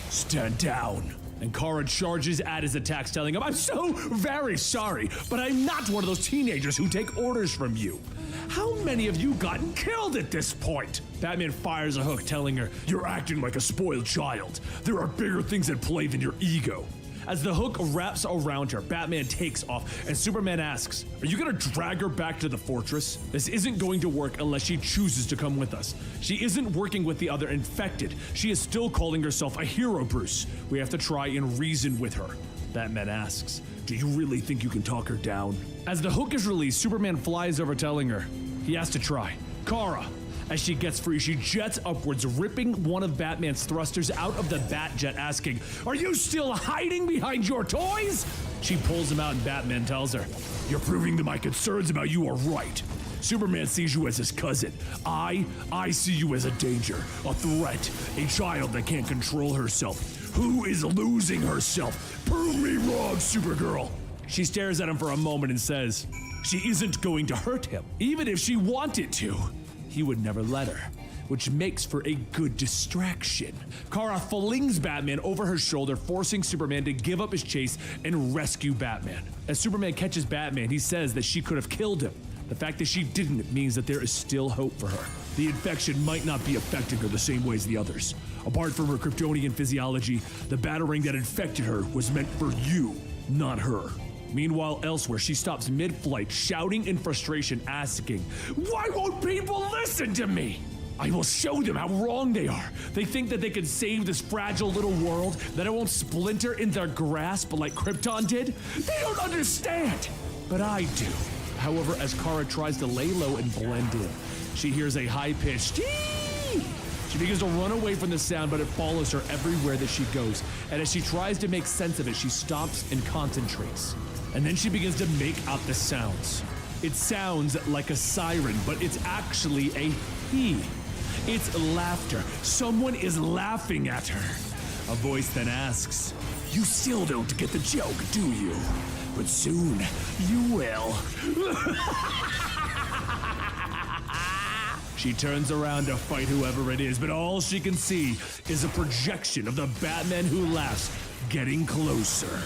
"Stand down." And Kara charges at his attacks, telling him, "I'm so very sorry, but I'm not one of those teenagers who take orders from you. How many of you gotten killed at this point?" Batman fires a hook, telling her, "You're acting like a spoiled child. There are bigger things at play than your ego." As the hook wraps around her, Batman takes off, and Superman asks, "Are you gonna drag her back to the fortress? This isn't going to work unless she chooses to come with us. She isn't working with the other infected. She is still calling herself a hero, Bruce. We have to try and reason with her." Batman asks, "Do you really think you can talk her down?" As the hook is released, Superman flies over, telling her he has to try. Kara, as she gets free, she jets upwards, ripping one of Batman's thrusters out of the Batjet, asking, "Are you still hiding behind your toys?" She pulls him out, and Batman tells her, "You're proving that my concerns about you are right. Superman sees you as his cousin. I see you as a danger, a threat, a child that can't control herself, who is losing herself. Prove me wrong, Supergirl." She stares at him for a moment and says, she isn't going to hurt him, even if she wanted to. He would never let her, which makes for a good distraction. Kara flings Batman over her shoulder, forcing Superman to give up his chase and rescue Batman. As Superman catches Batman, he says that she could have killed him. The fact that she didn't means that there is still hope for her. The infection might not be affecting her the same way as the others. Apart from her Kryptonian physiology, the battering that infected her was meant for you, not her. Meanwhile, elsewhere, she stops mid-flight, shouting in frustration, asking, "Why won't people listen to me? I will show them how wrong they are. They think that they can save this fragile little world, that it won't splinter in their grasp like Krypton did? They don't understand, but I do." However, as Kara tries to lay low and blend in, she hears a high-pitched "Tee!" She begins to run away from the sound, but it follows her everywhere that she goes. And as she tries to make sense of it, she stops and concentrates. And then she begins to make out the sounds. It sounds like a siren, but it's actually a he. It's laughter. Someone is laughing at her. A voice then asks, "You still don't get the joke, do you? But soon you will." She turns around to fight whoever it is, but all she can see is a projection of the Batman who laughs getting closer.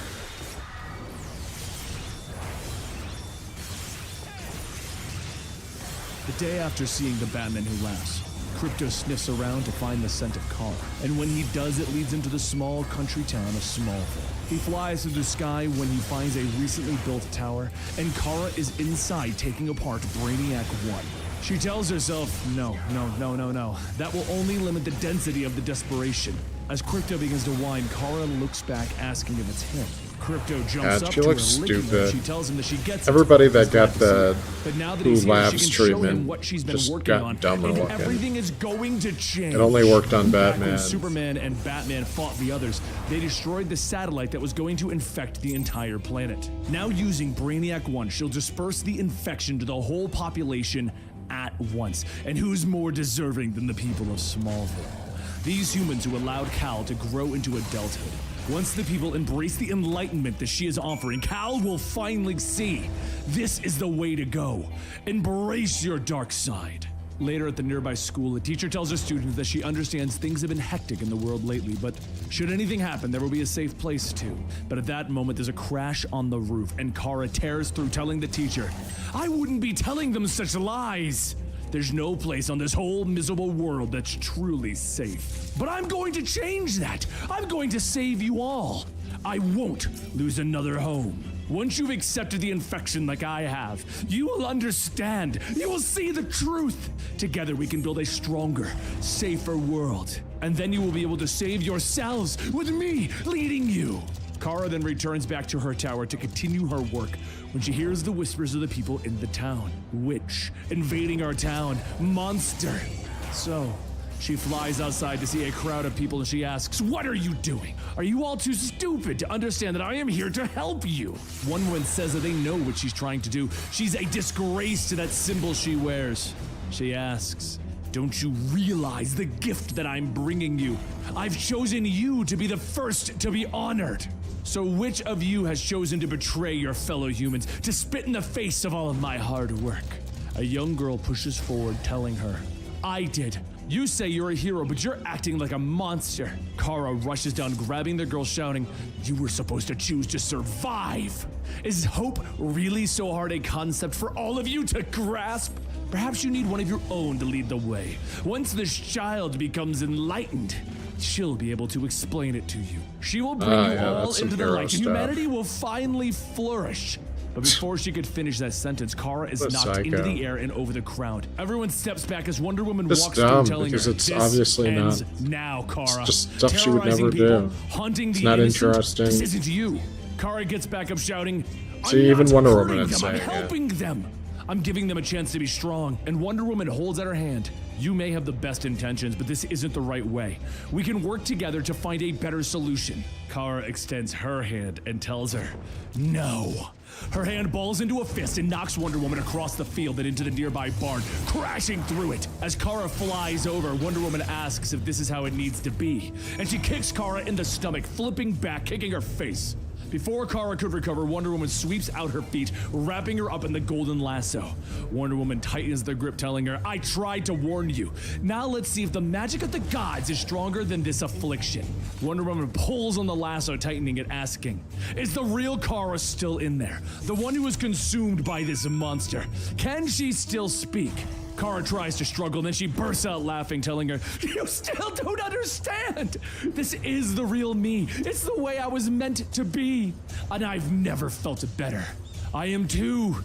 The day after seeing the Batman who laughs, Krypto sniffs around to find the scent of Kara, and when he does, it leads him to the small country town of Smallville. He flies through the sky when he finds a recently built tower, and Kara is inside taking apart Brainiac 1. She tells herself, no. That will only limit the density of the desperation. As Krypto begins to whine, Kara looks back, asking if it's him. Krypto jumps up she to looks her, licking stupid. her. She tells him that she gets Everybody it. that got the But now that Who he's here, she Laughs can show him treatment what she's been just working got on, dumber and looking. everything is going to change. It only worked on Back when Batman. Superman and Batman fought the others, they destroyed the satellite that was going to infect the entire planet. Now using Brainiac 1, she'll disperse the infection to the whole population at once. And who's more deserving than the people of Smallville? These humans who allowed Kal to grow into adulthood. Once the people embrace the enlightenment that she is offering, Kal will finally see this is the way to go. Embrace your dark side. Later at the nearby school, a teacher tells her students that she understands things have been hectic in the world lately, but should anything happen, there will be a safe place too. But at that moment, there's a crash on the roof, and Kara tears through telling the teacher, "I wouldn't be telling them such lies. There's no place on this whole miserable world that's truly safe. But I'm going to change that. I'm going to save you all. I won't lose another home. Once you've accepted the infection like I have, you will understand. You will see the truth. Together we can build a stronger, safer world. And then you will be able to save yourselves with me leading you." Kara then returns back to her tower to continue her work when she hears the whispers of the people in the town. Witch, invading our town, monster. So, she flies outside to see a crowd of people and she asks, "What are you doing? Are you all too stupid to understand that I am here to help you?" One woman says that they know what she's trying to do. She's a disgrace to that symbol she wears. She asks, "Don't you realize the gift that I'm bringing you? I've chosen you to be the first to be honored. So which of you has chosen to betray your fellow humans, to spit in the face of all of my hard work?" A young girl pushes forward, telling her, "I did. You say you're a hero, but you're acting like a monster." Kara rushes down, grabbing the girl, shouting, "You were supposed to choose to survive. Is hope really so hard a concept for all of you to grasp? Perhaps you need one of your own to lead the way. Once this child becomes enlightened, she'll be able to explain it to you. She will bring you all that's some into the hero light, and stuff. humanity will finally flourish." But before she could finish that sentence, Kara is What a knocked into psycho. the air and over the crowd. Everyone steps back as Wonder Woman It's walks dumb, through, telling because her, it's "This obviously ends not- now, Kara." just stuff she would Terrorizing never people, do. hunting the not innocent. interesting. This isn't you. Kara gets back up, shouting, See, "I'm even not Wonder hurting Woman them, is I'm saying it. helping them. I'm giving them a chance to be strong." And Wonder Woman holds out her hand. "You may have the best intentions, but this isn't the right way. We can work together to find a better solution." Kara extends her hand and tells her, "No." Her hand balls into a fist and knocks Wonder Woman across the field and into the nearby barn, crashing through it. As Kara flies over, Wonder Woman asks if this is how it needs to be, and she kicks Kara in the stomach, flipping back, kicking her face. Before Kara could recover, Wonder Woman sweeps out her feet, wrapping her up in the golden lasso. Wonder Woman tightens the grip, telling her, "I tried to warn you. Now let's see if the magic of the gods is stronger than this affliction." Wonder Woman pulls on the lasso, tightening it, asking, "Is the real Kara still in there? The one who was consumed by this monster? Can she still speak?" Kara tries to struggle, then she bursts out laughing, telling her, "You still don't understand! This is the real me. It's the way I was meant to be. And I've never felt better. I am too.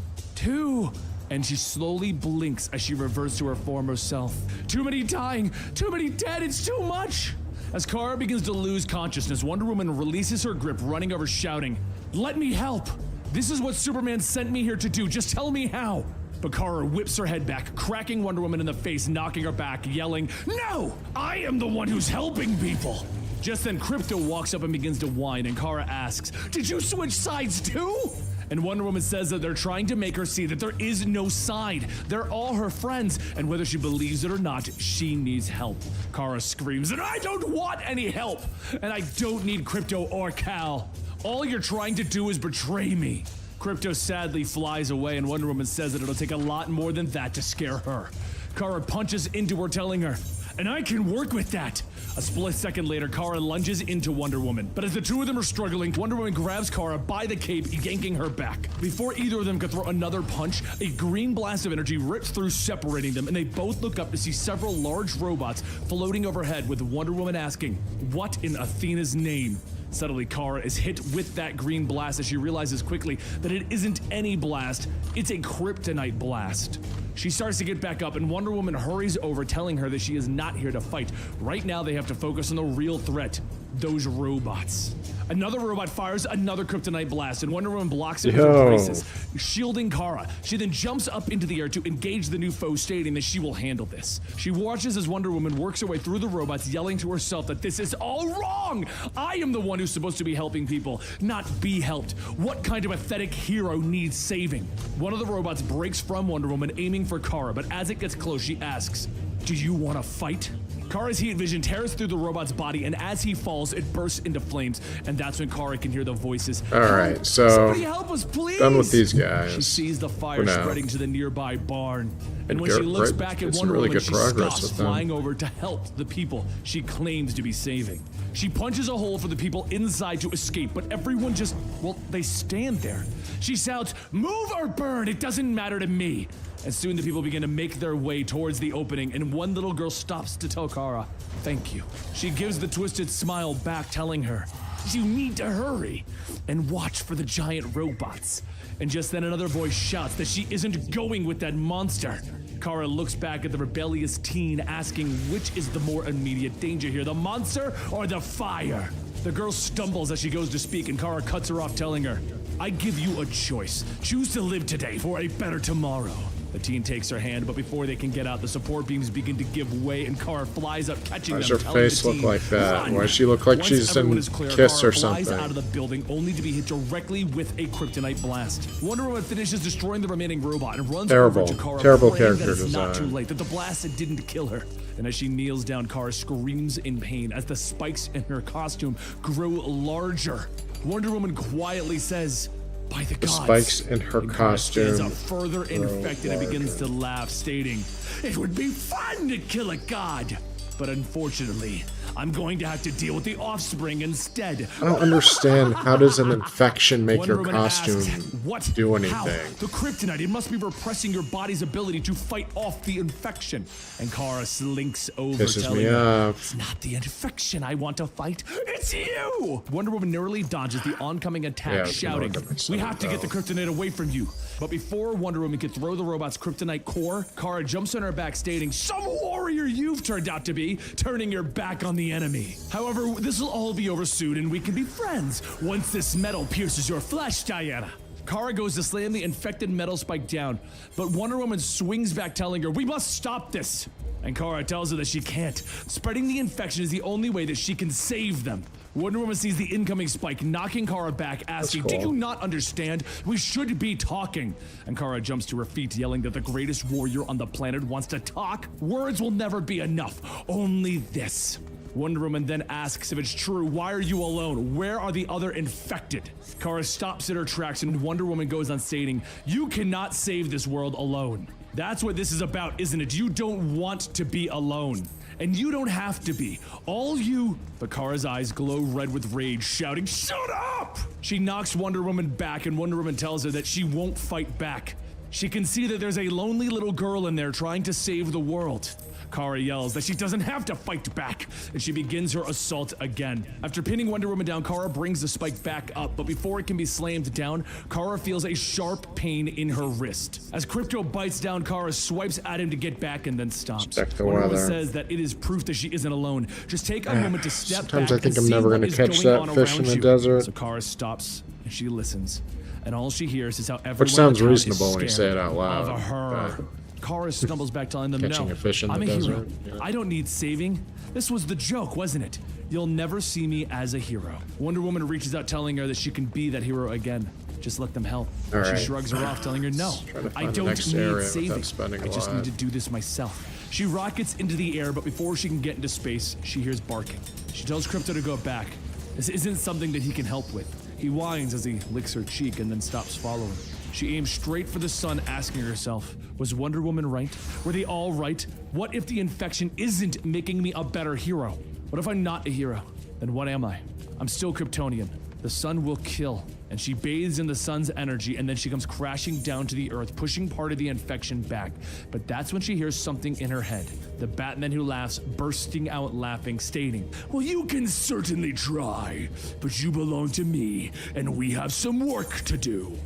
And she slowly blinks as she reverts to her former self. Too many dying, too many dead, it's too much! As Kara begins to lose consciousness, Wonder Woman releases her grip, running over shouting, "Let me help! This is what Superman sent me here to do, just tell me how!" But Kara whips her head back, cracking Wonder Woman in the face, knocking her back, yelling, "No! I am the one who's helping people!" Just then, Krypto walks up and begins to whine, and Kara asks, "Did you switch sides too?" And Wonder Woman says that they're trying to make her see that there is no side. They're all her friends, and whether she believes it or not, she needs help. Kara screams, "And I don't want any help! And I don't need Krypto or Kal. All you're trying to do is betray me." Krypto sadly flies away, and Wonder Woman says that it'll take a lot more than that to scare her. Kara punches into her, telling her, "And I can work with that." A split second later, Kara lunges into Wonder Woman. But as the two of them are struggling, Wonder Woman grabs Kara by the cape, yanking her back. Before either of them could throw another punch, a green blast of energy rips through, separating them, and they both look up to see several large robots floating overhead, with Wonder Woman asking, "What in Athena's name?" Suddenly, Kara is hit with that green blast as she realizes quickly that it isn't any blast, it's a kryptonite blast. She starts to get back up, and Wonder Woman hurries over, telling her that she is not here to fight. Right now, they have to focus on the real threat, those robots. Another robot fires another kryptonite blast, and Wonder Woman blocks it with her braces, shielding Kara. She then jumps up into the air to engage the new foe, stating that she will handle this. She watches as Wonder Woman works her way through the robots, yelling to herself that this is all wrong! I am the one who's supposed to be helping people, not be helped. What kind of pathetic hero needs saving? One of the robots breaks from Wonder Woman, aiming for Kara, but as it gets close, she asks, "Do you want to fight?" Kara's heat vision tears through the robot's body, and as he falls, it bursts into flames, and that's when Kara can hear the voices. Alright, so somebody help us, please! Done with these guys. She sees the fire spreading to the nearby barn, and when she good, looks right, back at some Wonder really Woman, good she progress stops with them. flying over to help the people she claims to be saving. She punches a hole for the people inside to escape, but everyone just, well, they stand there. She shouts, "Move or burn, it doesn't matter to me." And soon the people begin to make their way towards the opening, and one little girl stops to tell Kara, "Thank you." She gives the twisted smile back, telling her, "You need to hurry and watch for the giant robots." And just then another voice shouts that she isn't going with that monster. Kara looks back at the rebellious teen, asking which is the more immediate danger here, the monster or the fire? The girl stumbles as she goes to speak, and Kara cuts her off, telling her, "I give you a choice. Choose to live today for a better tomorrow." The teen takes her hand, but before they can get out, the support beams begin to give way, and Kara flies up, catching them. Why does her telling face the look teen, like that? "Run!" Why does she look like Once she's everyone in is clear, Kiss Kara or flies something? out of the building, only to be hit directly with a kryptonite blast. Wonder Woman finishes destroying the remaining robot and runs over to Kara, Terrible praying that character it's not too design. late, that the blast didn't kill her. And as she kneels down, Kara screams in pain as the spikes in her costume grow larger. Wonder Woman quietly says, "By the gods." Spikes in her And Kara stands costume up further infected and begins to laugh, stating, "It would be fun to kill a god, but unfortunately, I'm going to have to deal with the offspring instead." I don't understand. How does an infection make Wonder your Woman costume asks, "What? do How? anything? The kryptonite, it must be repressing your body's ability to fight off the infection." And Kara slinks over, Pisses telling me her, off. "It's not the infection I want to fight, it's you!" Wonder Woman narrowly dodges the oncoming attack, Yeah, shouting, "We have to get the kryptonite away from you." But before Wonder Woman could throw the robot's kryptonite core, Kara jumps on her back, stating, "Some warrior you've turned out to be, turning your back on the enemy. However, this will all be over soon, and we can be friends once this metal pierces your flesh, Diana." Kara goes to slam the infected metal spike down, but Wonder Woman swings back, telling her, "We must stop this." And Kara tells her that she can't. Spreading the infection is the only way that she can save them. Wonder Woman sees the incoming spike, knocking Kara back, asking, cool. "Do you not understand? We should be talking." And Kara jumps to her feet, yelling that the greatest warrior on the planet wants to talk. Words will never be enough. Only this. Wonder Woman then asks if it's true, "Why are you alone? Where are the other infected?" Kara stops in her tracks, and Wonder Woman goes on, stating, "You cannot save this world alone. That's what this is about, isn't it? You don't want to be alone. And you don't have to be. All you..." But Kara's eyes glow red with rage, shouting, "Shut up!" She knocks Wonder Woman back, and Wonder Woman tells her that she won't fight back. She can see that there's a lonely little girl in there trying to save the world. Kara yells that she doesn't have to fight back, and she begins her assault again. After pinning Wonder Woman down, Kara brings the spike back up, but before it can be slammed down, Kara feels a sharp pain in her wrist. As Crypto bites down, Kara swipes at him to get back and then stops. Check the Wonder Woman weather. says that it is proof that she isn't alone. Just take a moment to step Sometimes back I think and I'm see never what gonna is catch going that on fish in around the you. desert. So Kara stops and she listens, and all she hears is how everyone Which sounds in the town is reasonable when you say it out scared loud, of her. but- Kara stumbles back, telling them, Catching no, a fish in the I'm a hero. desert, yeah. I don't need saving. This was the joke, wasn't it? You'll never see me as a hero. Wonder Woman reaches out, telling her that she can be that hero again. Just let them help. All right. She shrugs her off, telling her, no, Trying to I find the don't next need area without saving. spending I a just lot. need to do this myself. She rockets into the air, but before she can get into space, she hears barking. She tells Crypto to go back. This isn't something that he can help with. He whines as he licks her cheek and then stops following. She aims straight for the sun, asking herself, was Wonder Woman right? Were they all right? What if the infection isn't making me a better hero? What if I'm not a hero? Then what am I? I'm still Kryptonian. The sun will kill. And she bathes in the sun's energy, and then she comes crashing down to the earth, pushing part of the infection back. But that's when she hears something in her head. The Batman who laughs, bursting out laughing, stating, well, you can certainly try, but you belong to me, and we have some work to do.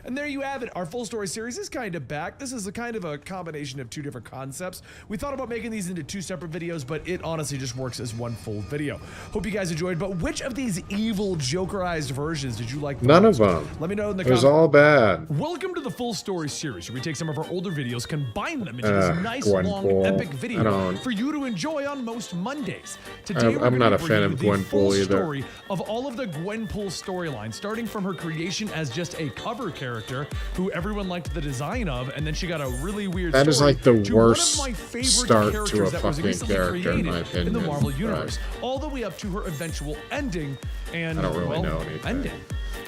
And there you have it. Our full story series is kind of back. This is a kind of a combination of two different concepts. We thought about making these into two separate videos, but it honestly just works as one full video. Hope you guys enjoyed. But which of these evil Jokerized versions did you like the None most? of them. Let me know in the It was comments. all bad. Welcome to the full story series, where we take some of our older videos, combine them into this nice, long, Gwenpool. epic I video don't- for you to enjoy on most Mondays. Today, we're I'm not gonna a bring fan you of the full Gwenpool either. story of all of the Gwenpool storyline, starting from her creation as just a cover character who everyone liked the design of, and then she got a really weird That is story like the to worst one of my favorite start to characters a that was fucking recently character, in created my in the opinion. Marvel Universe, Right. all the way up to her eventual ending, and I don't really well, know anything. ending.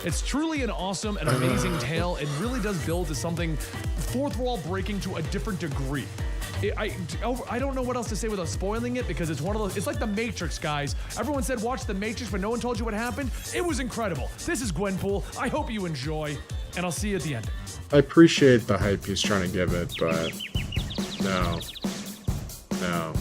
It's truly an awesome and amazing tale. It really does build to something fourth wall breaking to a different degree. I don't know what else to say without spoiling it, because it's one of those, it's like The Matrix, guys. Everyone said watch The Matrix, but no one told you what happened. It was incredible. This is Gwenpool. I hope you enjoy, and I'll see you at the end. I appreciate the hype he's trying to give it, but no. No.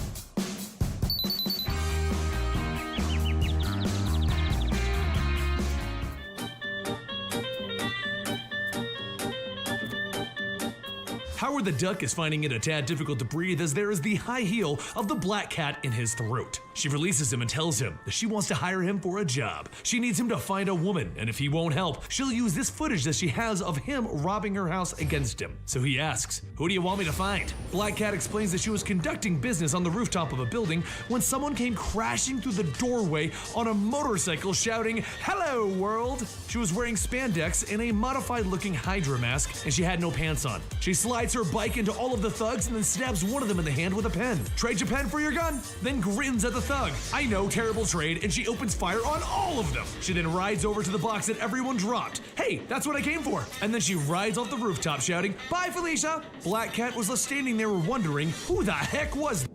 Howard the Duck is finding it a tad difficult to breathe as there is the high heel of the Black Cat in his throat. She releases him and tells him that she wants to hire him for a job. She needs him to find a woman, and if he won't help, she'll use this footage that she has of him robbing her house against him. So he asks, who do you want me to find? Black Cat explains that she was conducting business on the rooftop of a building when someone came crashing through the doorway on a motorcycle shouting, "Hello, world!" She was wearing spandex and a modified-looking Hydra mask, and she had no pants on. She slides her bike into all of the thugs and then stabs one of them in the hand with a pen. Trade your pen for your gun, then grins at the thug. I know, terrible trade, and she opens fire on all of them. She then rides over to the box that everyone dropped. Hey, that's what I came for. And then she rides off the rooftop shouting, "Bye, Felicia!" Black Cat was left standing there wondering, who the heck was that?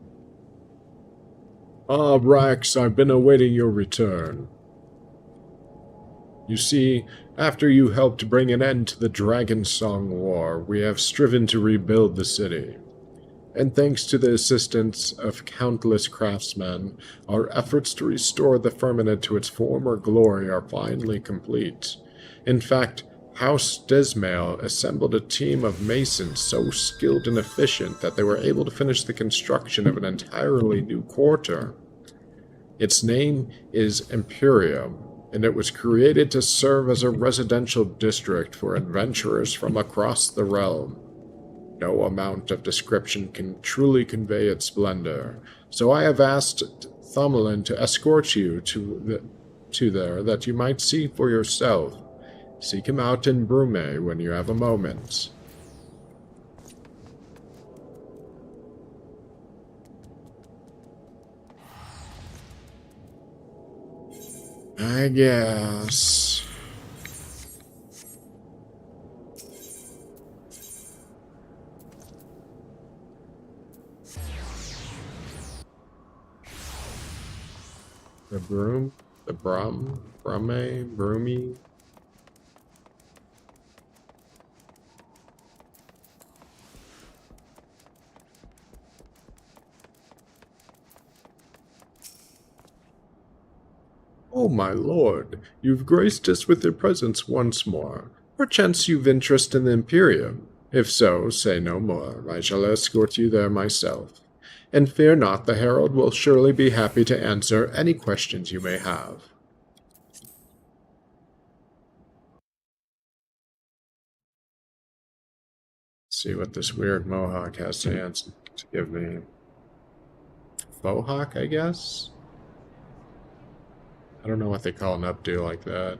Ah, Rex, I've been awaiting your return. You see, after you helped bring an end to the Dragon Song War, we have striven to rebuild the city. And thanks to the assistance of countless craftsmen, our efforts to restore the firmament to its former glory are finally complete. In fact, House Dismail assembled a team of masons so skilled and efficient that they were able to finish the construction of an entirely new quarter. Its name is Imperium, and it was created to serve as a residential district for adventurers from across the realm. No amount of description can truly convey its splendor, so I have asked Thumlin to escort you to there that you might see for yourself. Seek him out in Brume when you have a moment. I guess. The broom? The brum? Brume? Broomy? Oh, my lord, you've graced us with your presence once more. Perchance you've interest in the Imperium. If so, say no more. I shall escort you there myself. And fear not, the Herald will surely be happy to answer any questions you may have. See what this weird mohawk has to give me. Mohawk, I guess? I don't know what they call an updo like that.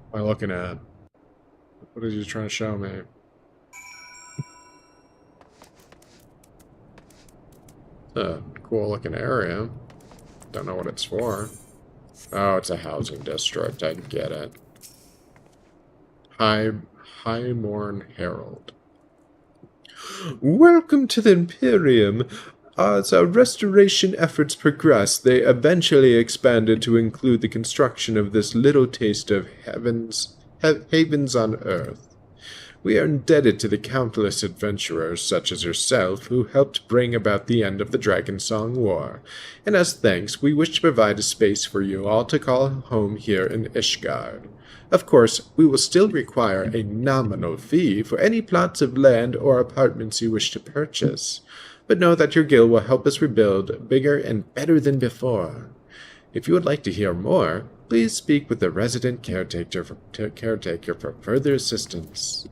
What am I looking at? What is he trying to show me? It's a cool looking area. Don't know what it's for. Oh, it's a housing district. I get it. Highmorn Herald. Welcome to the Imperium. As our restoration efforts progressed, they eventually expanded to include the construction of this little taste of havens on Earth. We are indebted to the countless adventurers such as yourself who helped bring about the end of the Dragonsong War, and as thanks, we wish to provide a space for you all to call home here in Ishgard. Of course, we will still require a nominal fee for any plots of land or apartments you wish to purchase, but know that your guild will help us rebuild bigger and better than before. If you would like to hear more, please speak with the resident caretaker for further assistance.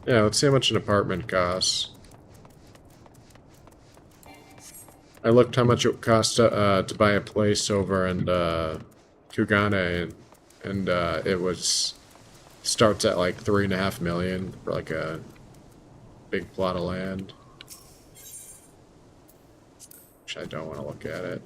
Yeah, let's see how much an apartment costs. I looked how much it cost to buy a place over in Kugane, and it starts at like $3.5 million for like a big plot of land. Which I don't want to look at it.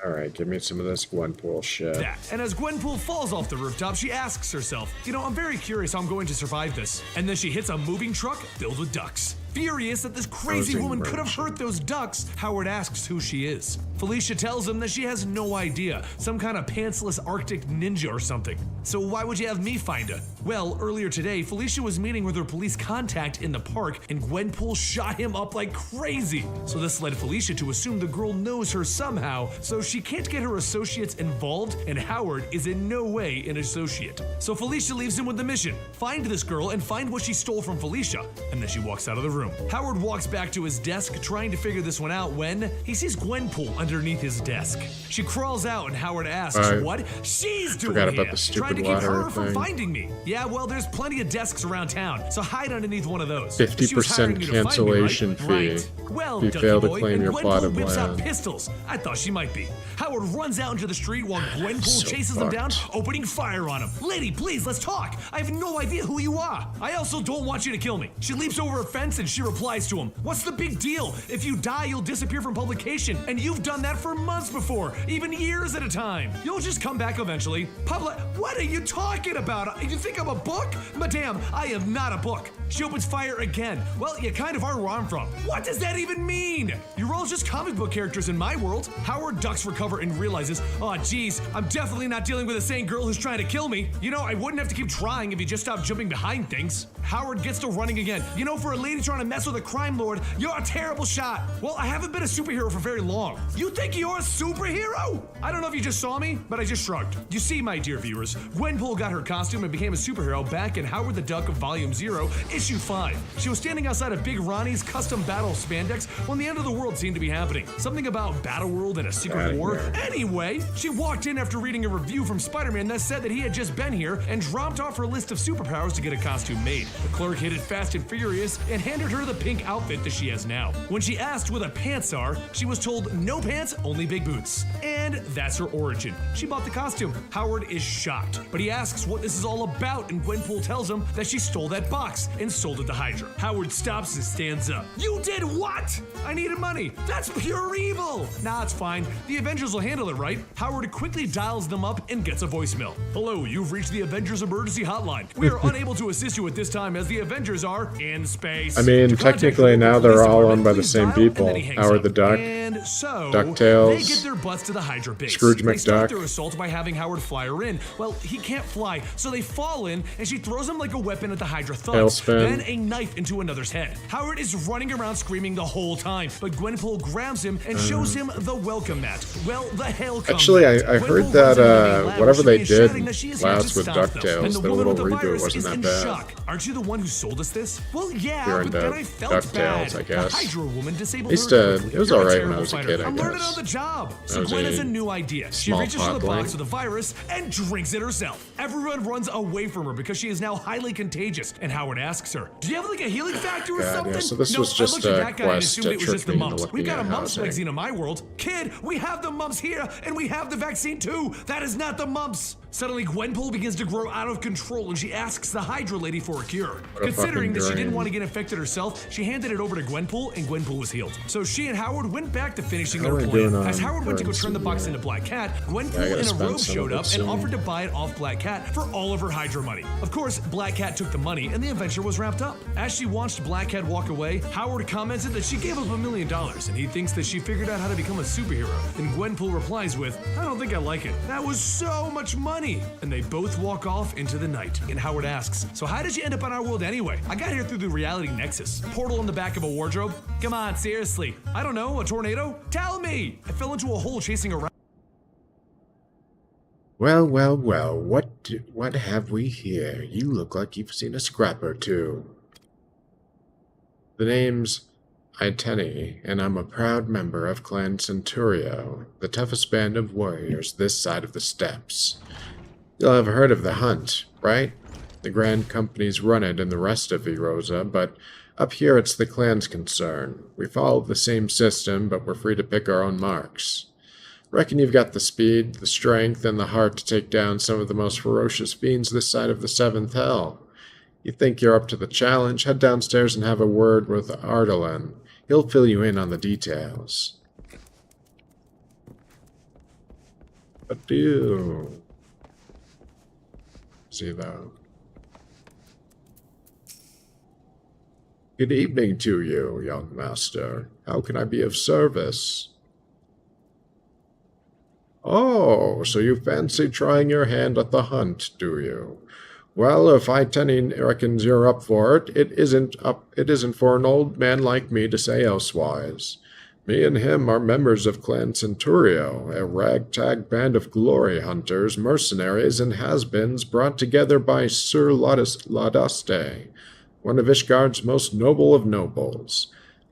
Alright, give me some of this Gwenpool shit. And as Gwenpool falls off the rooftop, she asks herself, I'm very curious how I'm going to survive this. And then she hits a moving truck filled with ducks. Furious that this crazy woman could have hurt those ducks, Howard asks who she is. Felicia tells him that she has no idea, some kind of pantsless Arctic ninja or something. So why would you have me find her? Well, earlier today, Felicia was meeting with her police contact in the park, and Gwenpool shot him up like crazy. So this led Felicia to assume the girl knows her somehow, so she can't get her associates involved, and Howard is in no way an associate. So Felicia leaves him with the mission: find this girl and find what she stole from Felicia, and then she walks out of the room. Howard walks back to his desk trying to figure this one out when he sees Gwenpool underneath his desk. She crawls out and Howard asks what she's doing here, trying to keep her from finding me. Yeah, well, there's plenty of desks around town, so hide underneath one of those. 50% cancellation fee. Right. Well, if you fail to claim your plot of whips land. out pistols. I thought she might be. Howard runs out into the street while Gwenpool chases him down, opening fire on him. Lady, please, let's talk. I have no idea who you are. I also don't want you to kill me. She leaps over a fence and she replies to him, what's the big deal? If you die, you'll disappear from publication, and you've done that for months before, even years at a time. You'll just come back eventually. What are you talking about? You think I'm a book? Madame, I am not a book. She opens fire again. Well, you kind of are where I'm from. What does that even mean? You're all just comic book characters in my world. Howard ducks for cover and realizes, oh geez, I'm definitely not dealing with the same girl who's trying to kill me. I wouldn't have to keep trying if you just stopped jumping behind things. Howard gets to running again. For a lady trying to mess with a crime lord, you're a terrible shot. Well, I haven't been a superhero for very long. You think you're a superhero? I don't know if you just saw me, but I just shrugged. You see, my dear viewers, Gwenpool got her costume and became a superhero back in Howard the Duck of Volume 0, Issue 5. She was standing outside of Big Ronnie's custom battle spandex when the end of the world seemed to be happening. Something about Battle World and a secret war. Anyway, she walked in after reading a review from Spider-Man that said that he had just been here and dropped off her list of superpowers to get a costume made. The clerk hit it fast and furious and handed her the pink outfit that she has now. When she asked where the pants are, she was told no pants, only big boots. And that's her origin. She bought the costume. Howard is shocked, but he asks what this is all about out, and Gwenpool tells him that she stole that box and sold it to Hydra. Howard stops and stands up. You did what? I needed money. That's pure evil. Nah, it's fine. The Avengers will handle it, right? Howard quickly dials them up and gets a voicemail. Hello, you've reached the Avengers Emergency Hotline. We are unable to assist you at this time as the Avengers are in space. I mean, technically now they're all owned by the same people. Howard the Duck, and so DuckTales, they get their butts to the Hydra base. Scrooge They start McDuck. their assault by having Howard fly her in. Well, he can't fly, so they fall in, and she throws him like a weapon at the Hydra thugs. Tailspin. Then a knife into another's head. Howard is running around screaming the whole time, but Gwenpool grabs him and shows him the welcome mat. Well, the hell comes Actually, out. I heard Gwenpool that runs into the main lab whatever where they she is did shouting that she is here last to with stop them. DuckTales, And the woman little with reboot virus wasn't is that in bad. shock. Aren't you the one who sold us this? Well, yeah, You're but into then I felt DuckTales, bad. I guess. The Hydra woman disabled Used her to- quickly. it was You're a alright when I terrible was a fighter. kid, I I'm learning guess. on the job. So was Gwen a has a new idea. She small reaches for the podling. box with the virus and drinks it herself. Everyone runs away from her because she is now highly contagious. And Howard asks her, "Do you have like a healing factor or God, yeah, something?" so this no, was just I looked at a that guy and quest assumed to it was trick just the me into mumps. We looking got a at mumps housing. vaccine in my world. Kid, we have the mumps here and we have the vaccine too. That is not the mumps. Suddenly, Gwenpool begins to grow out of control and she asks the Hydra lady for a cure. What a Considering that fucking she didn't drain. want to get infected herself, she handed it over to Gwenpool and Gwenpool was healed. So she and Howard went back to finishing How their are we plan. doing As on Howard went to go turn the box currency into Black Cat, Yeah, I Gwenpool gotta in a spend robe some showed of it up and soon. offered to buy it off Black Cat for all of her Hydra money. Of course, Black Cat took the money and the adventure was wrapped up. As she watched Black Cat walk away, Howard commented that she gave up $1 million and he thinks that she figured out how to become a superhero. And Gwenpool replies with, "I don't think I like it. That was so much money." And they both walk off into the night. And Howard asks, "So how did you end up on our world anyway?" "I got here through the reality nexus. Portal in the back of a wardrobe." "Come on, seriously. I don't know, a tornado? Tell me!" "I fell into a hole chasing around." Well, well, well, what have we here? You look like you've seen a scrap or two. The name's Iteni, and I'm a proud member of Clan Centurio, the toughest band of warriors this side of the steppes. You'll have heard of the Hunt, right? The Grand Companies run it in the rest of Erosa, but up here it's the clan's concern. We follow the same system, but we're free to pick our own marks. Reckon you've got the speed, the strength, and the heart to take down some of the most ferocious fiends this side of the seventh hell. You think you're up to the challenge? Head downstairs and have a word with Ardalan. He'll fill you in on the details. But do... See though. Good evening to you, young master. How can I be of service? Oh, so you fancy trying your hand at the hunt, do you? Well, if Iteni reckons you're up for it, it isn't for an old man like me to say elsewise. Me and him are members of Clan Centurio, a ragtag band of glory hunters, mercenaries, and has-beens brought together by Sir Ladaste, one of Ishgard's most noble of nobles.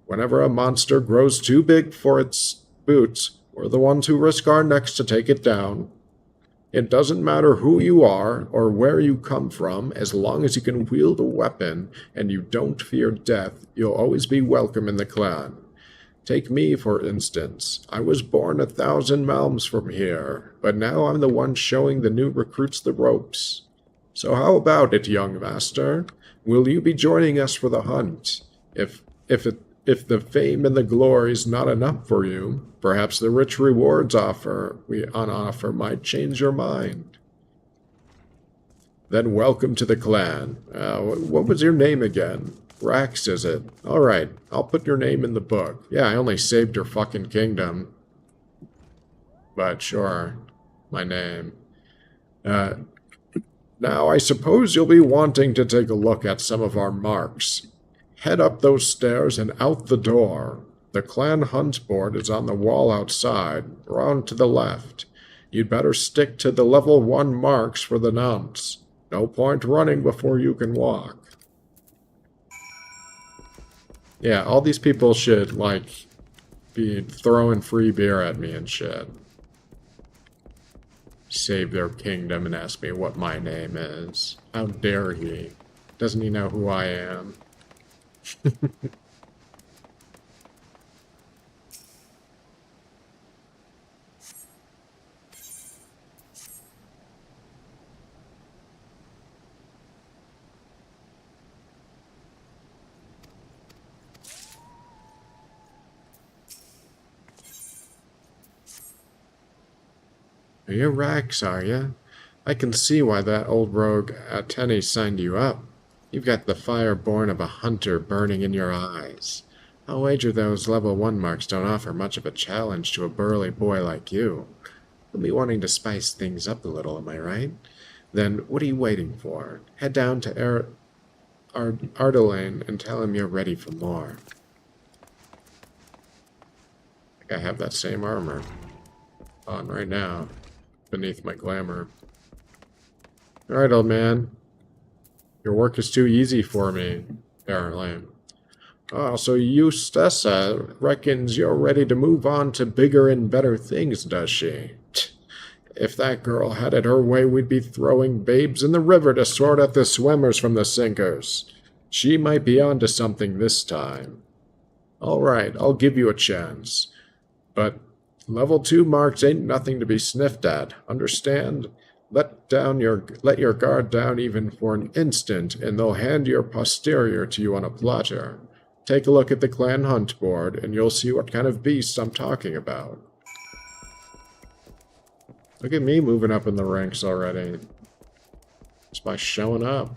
Whenever a monster grows too big for its boots, we're the ones who risk our necks to take it down. It doesn't matter who you are or where you come from, as long as you can wield a weapon and you don't fear death, you'll always be welcome in the clan. Take me, for instance. I was born 1,000 malms from here, but now I'm the one showing the new recruits the ropes. So how about it, young master? Will you be joining us for the hunt? If the fame and the glory's not enough for you, perhaps the rich rewards on offer might change your mind. Then welcome to the clan. What was your name again? Rax, is it? All right, I'll put your name in the book. Yeah, I only saved your fucking kingdom. But sure, my name. Now, I suppose you'll be wanting to take a look at some of our marks. Head up those stairs and out the door. The clan hunt board is on the wall outside, round to the left. You'd better stick to the level 1 marks for the nonce. No point running before you can walk. Yeah, all these people should, like, be throwing free beer at me and shit. Save their kingdom and ask me what my name is. How dare he? Doesn't he know who I am? You're Rex, are you? I can see why that old rogue Atene signed you up. You've got the fire born of a hunter burning in your eyes. I'll wager those level 1 marks don't offer much of a challenge to a burly boy like you. You'll be wanting to spice things up a little, am I right? Then what are you waiting for? Head down to Ardelaine and tell him you're ready for more. I think I have that same armor on right now, beneath my glamour. Alright, old man. Your work is too easy for me, apparently. Oh, so Eustessa reckons you're ready to move on to bigger and better things, does she? If that girl had it her way, we'd be throwing babes in the river to sort out the swimmers from the sinkers. She might be onto something this time. Alright, I'll give you a chance. But level 2 marks ain't nothing to be sniffed at, understand? Let your guard down even for an instant, and they'll hand your posterior to you on a platter. Take a look at the clan hunt board, and you'll see what kind of beasts I'm talking about. Look at me moving up in the ranks already. Just by showing up.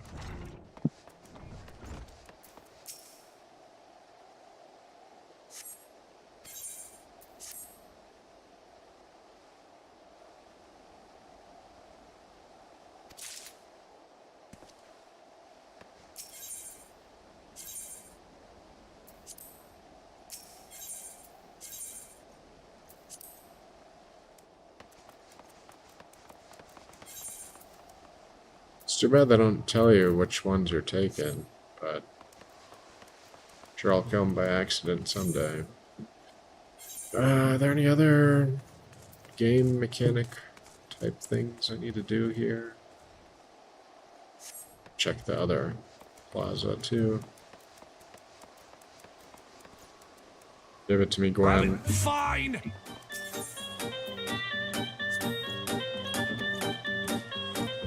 It's too bad they don't tell you which ones you're taking, but I'm sure I'll come by accident someday. Are there any other game mechanic type things I need to do here? Check the other plaza too. Give it to me, Gwen. Fine!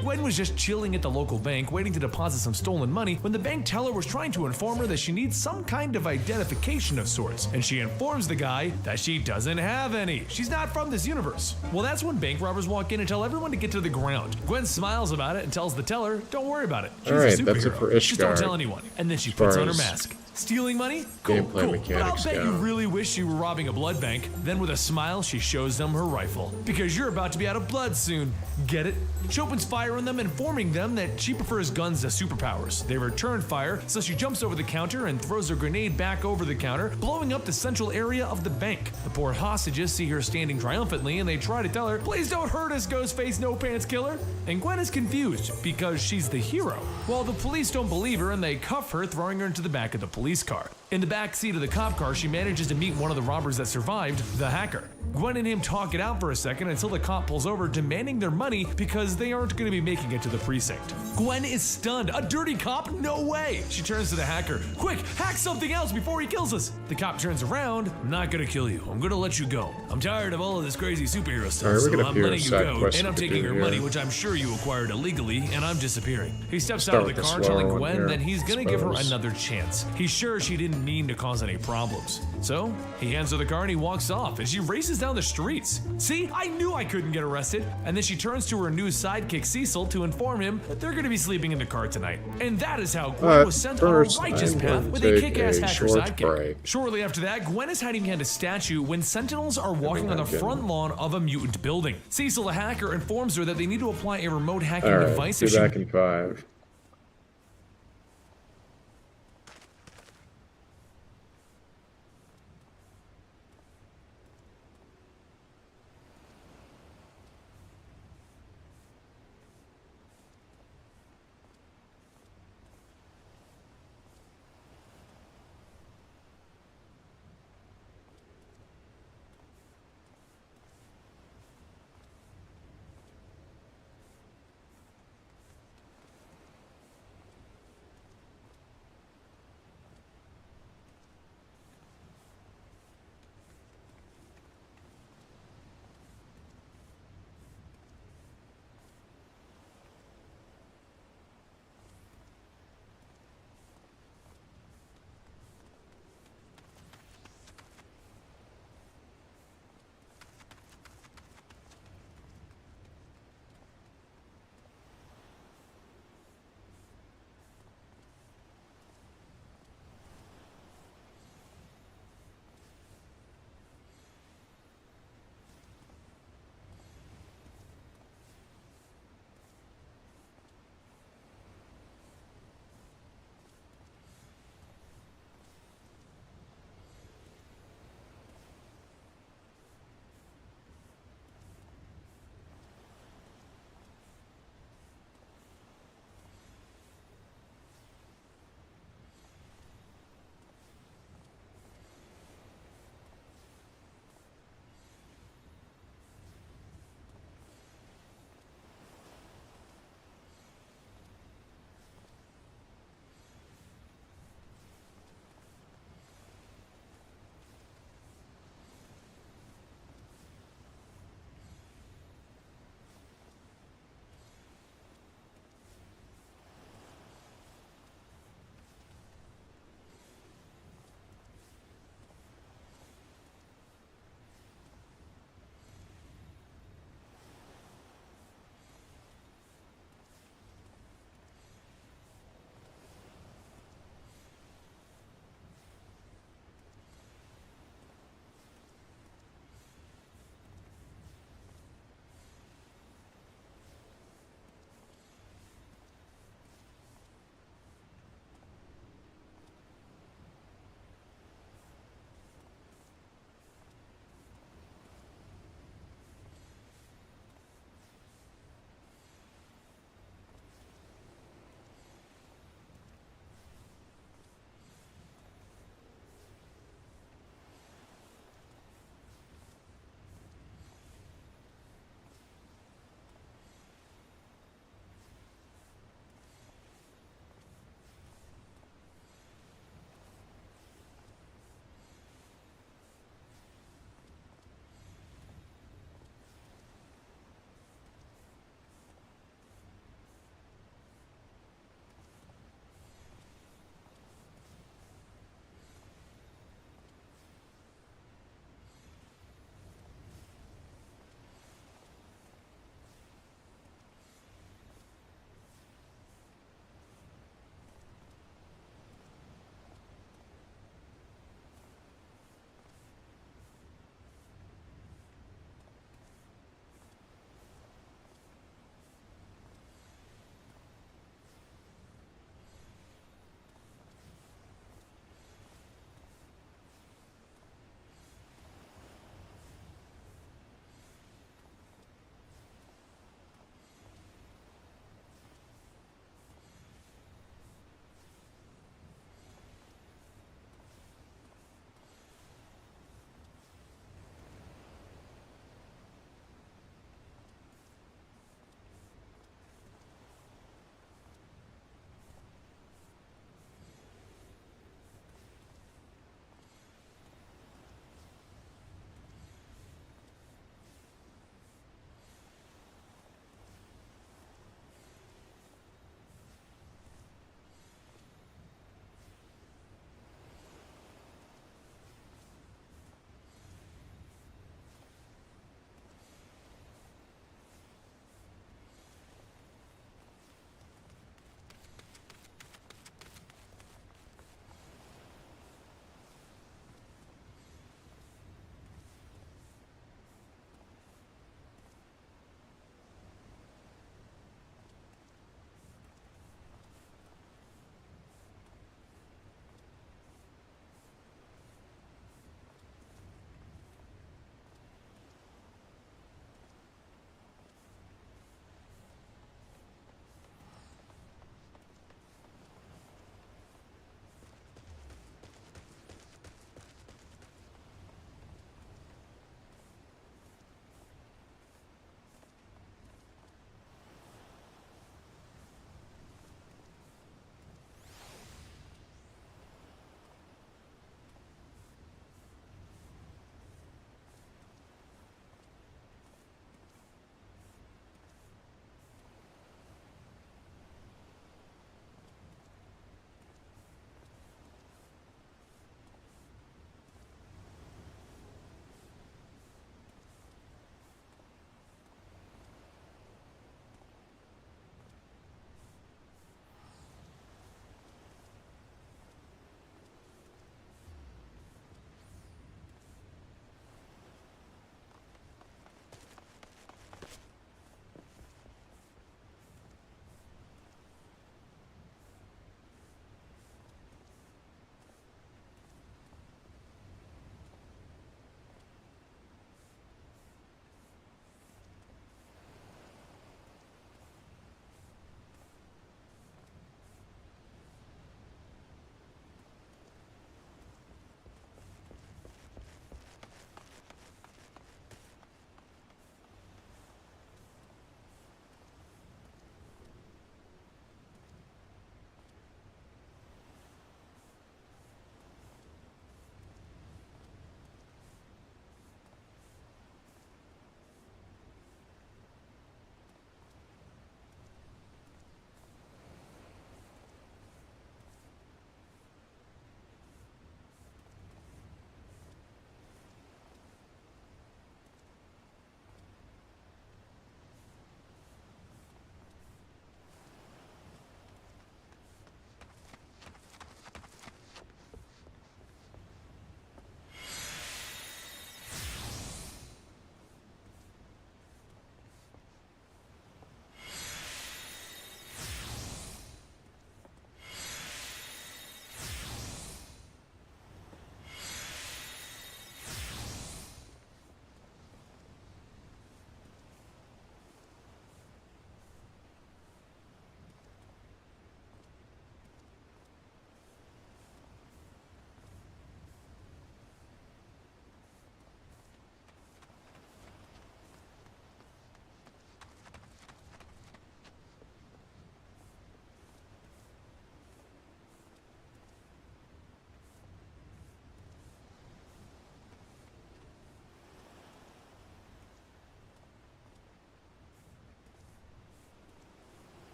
Gwen was just chilling at the local bank waiting to deposit some stolen money when the bank teller was trying to inform her that she needs some kind of identification of sorts, and she informs the guy that she doesn't have any. She's not from this universe. Well, that's when bank robbers walk in and tell everyone to get to the ground. Gwen smiles about it and tells the teller, don't worry about it. She's Alright, a superhero. that's it for Ishgard. Just don't tell anyone. And then she puts on her mask. Stealing money? Cool, Gameplay cool. But I'll mechanics bet go. you really wish you were robbing a blood bank. Then with a smile, she shows them her rifle. Because you're about to be out of blood soon. Get it? She opens fire on them, informing them that she prefers guns to superpowers. They return fire, so she jumps over the counter and throws a grenade back over the counter, blowing up the central area of the bank. The poor hostages see her standing triumphantly, and they try to tell her, please don't hurt us, Ghostface No Pants Killer. And Gwen is confused, because she's the hero. Well, the police don't believe her, and they cuff her, throwing her into the back of the police car. In the back seat of the cop car, she manages to meet one of the robbers that survived, the hacker. Gwen and him talk it out for a second until the cop pulls over, demanding their money because they aren't going to be making it to the precinct. Gwen is stunned. A dirty cop? No way! She turns to the hacker. Quick, hack something else before he kills us! The cop turns around. I'm not gonna kill you. I'm gonna let you go. I'm tired of all of this crazy superhero stuff, Alright, so we're gonna I'm do a letting you side go, quest and I'm we could taking do your here. money, which I'm sure you acquired illegally, and I'm disappearing. He steps out Start of the with the car, slower telling one Gwen here, that he's gonna give her suppose. another chance. He's sure she didn't mean to cause any problems. So, he hands her the car and he walks off, and she races down the streets. See, I knew I couldn't get arrested. And then she turns to her new sidekick Cecil to inform him that they're gonna be sleeping in the car tonight. And that is how Gwen was sent first, on a righteous I'm path going with to a take kick-ass a hacker short sidekick. break. Shortly after that, Gwen is hiding behind a statue when sentinels are walking on the front lawn of a mutant building. Cecil, the hacker, informs her that they need to apply a remote hacking Alright, device be if she back in 5.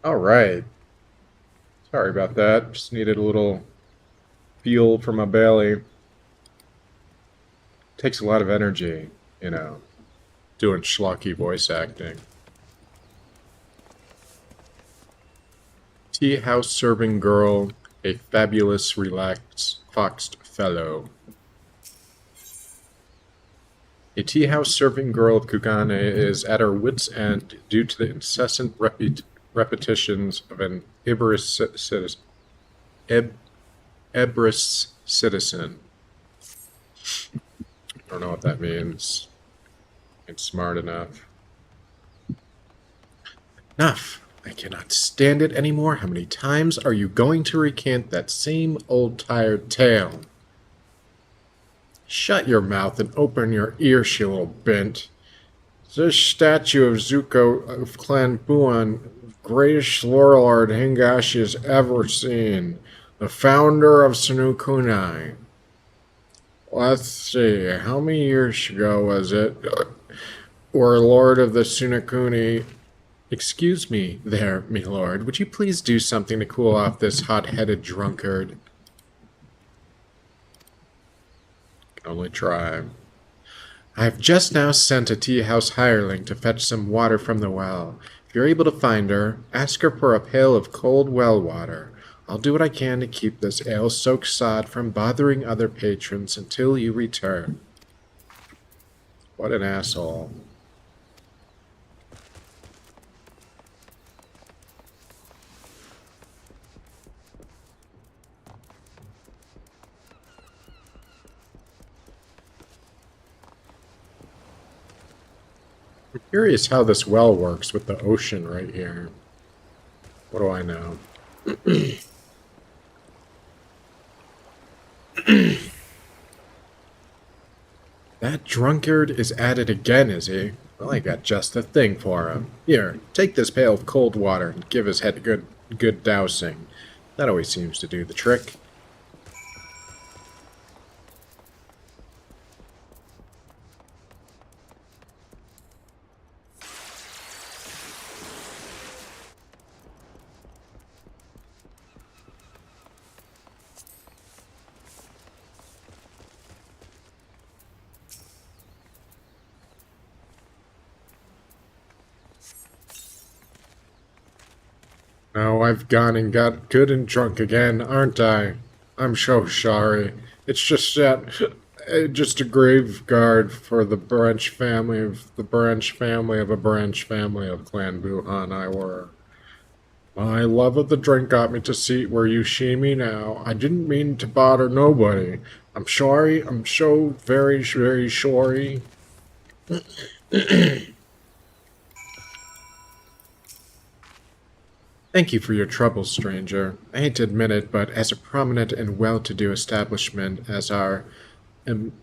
All right. Sorry about that. Just needed a little fuel for my belly. Takes a lot of energy, you know, doing schlocky voice acting. Tea house serving girl, a fabulous, relaxed, foxed fellow. A tea house serving girl of Kugane is at her wits' end due to the incessant repetitions of an Ebrus citizen. I don't know what that means. It's smart enough. Enough! I cannot stand it anymore. How many times are you going to recant that same old tired tale? Shut your mouth and open your ears, you little bint. This statue of Zuko of Clan Buon, greatest warlord Hingashi has ever seen. The founder of Sunukunai. Let's see, how many years ago was it? Or Lord of the Sunakuni. Excuse me there, me lord. Would you please do something to cool off this hot-headed drunkard? Can only try. I have just now sent a tea-house hireling to fetch some water from the well. If you're able to find her, ask her for a pail of cold well water. I'll do what I can to keep this ale-soaked sod from bothering other patrons until you return. What an asshole. I'm curious how this well works with the ocean right here. What do I know? That drunkard is at it again, is he? Well, I got just the thing for him. Here, take this pail of cold water and give his head a good dousing. That always seems to do the trick. Now I've gone and got good and drunk again, aren't I? I'm so sorry. It's just that, just a graveguard for the branch family of the branch family of a branch family of Clan Buhan I were. My love of the drink got me to see where you see me now. I didn't mean to bother nobody. I'm sorry. I'm so very, very sorry. Thank you for your trouble, stranger. I hate to admit it, but as a prominent and well-to-do establishment as our Uminiko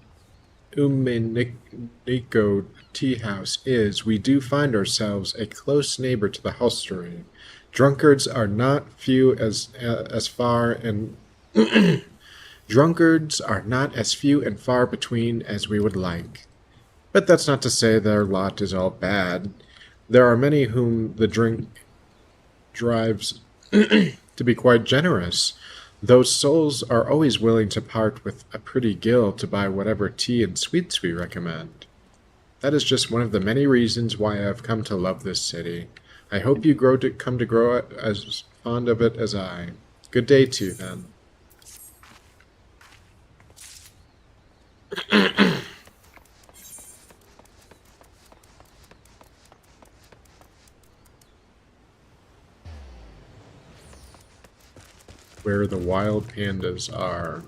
Tea House is, we do find ourselves a close neighbor to the hostelry. Drunkards are not few as far and drunkards are not as few and far between as we would like. But that's not to say their lot is all bad. There are many whom the drink drives to be quite generous. Those souls are always willing to part with a pretty gill to buy whatever tea and sweets we recommend. That is just one of the many reasons why I have come to love this city. I hope you come to grow as fond of it as I. Good day to you, then. Where the wild pandas are.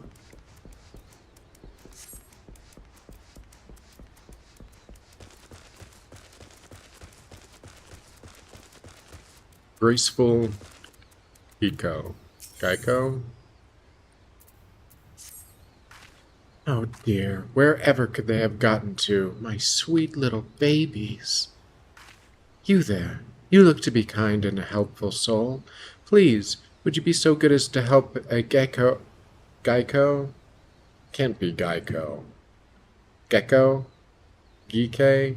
Graceful Geico? Oh dear, wherever could they have gotten to? My sweet little babies. You there, you look to be kind and a helpful soul. Please, would you be so good as to help a Geico? Can't be Geico. Gecko? Geeko?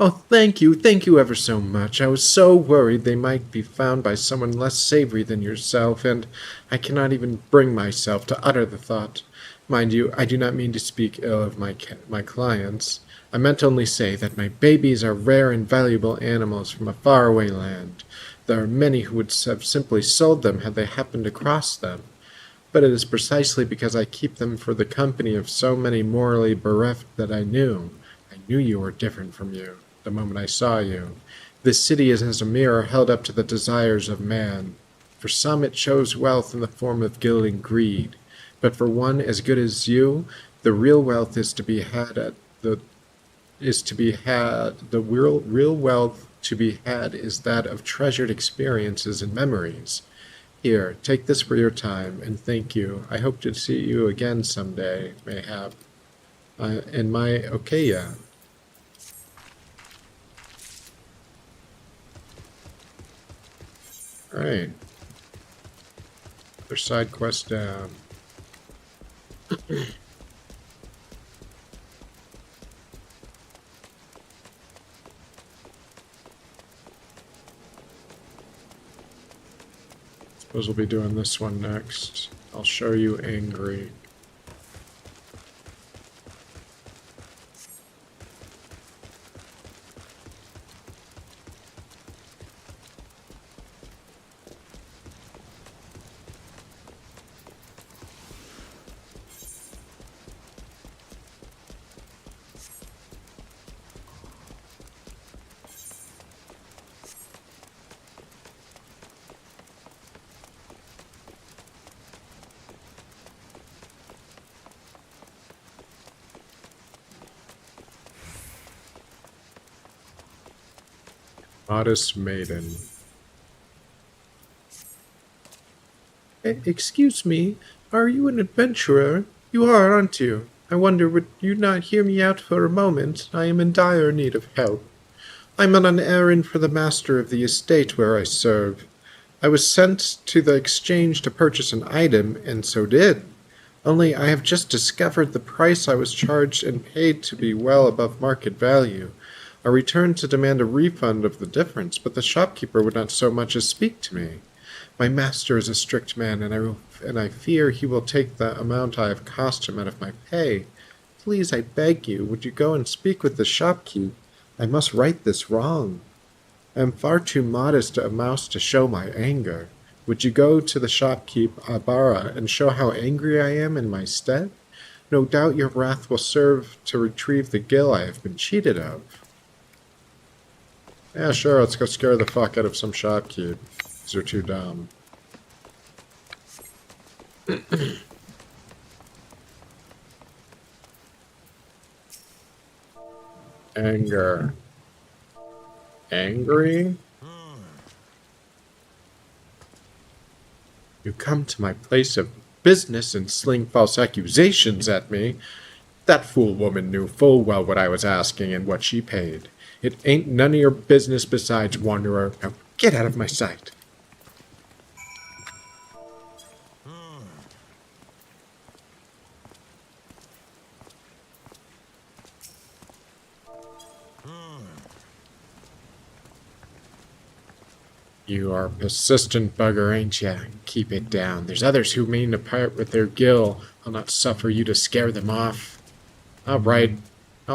Oh, thank you ever so much. I was so worried they might be found by someone less savory than yourself, and I cannot even bring myself to utter the thought. Mind you, I do not mean to speak ill of my clients. I meant only say that my babies are rare and valuable animals from a faraway land. There are many who would have simply sold them had they happened across them. But it is precisely because I keep them for the company of so many morally bereft that I knew you were different from you, the moment I saw you. This city is as a mirror held up to the desires of man. For some it shows wealth in the form of gilding greed, but for one as good as you, the real wealth is to be had the real wealth to be had is that of treasured experiences and memories. Here, take this for your time, and thank you. I hope to see you again someday, mayhap, in my Okeya. Alright. Other side quest down. Suppose we'll be doing this one next. I'll show you angry. Modest maiden. Excuse me, are you an adventurer? You are, aren't you? I wonder, would you not hear me out for a moment? I am in dire need of help. I'm on an errand for the master of the estate where I serve. I was sent to the exchange to purchase an item, and so did. Only I have just discovered the price I was charged and paid to be well above market value. I returned to demand a refund of the difference, but the shopkeeper would not so much as speak to me. My master is a strict man, and I fear he will take the amount I have cost him out of my pay. Please, I beg you, would you go and speak with the shopkeep? I must right this wrong. I am far too modest a mouse to show my anger. Would you go to the shopkeep Abara and show how angry I am in my stead? No doubt your wrath will serve to retrieve the gill I have been cheated of. Yeah, sure, let's go scare the fuck out of some shopkeep. These are too dumb. Anger. Angry? You come to my place of business and sling false accusations at me. That fool woman knew full well what I was asking and what she paid. It ain't none of your business besides, wanderer. Now get out of my sight. You are a persistent bugger, ain't ya? Keep it down. There's others who mean to part with their gill. I'll not suffer you to scare them off. All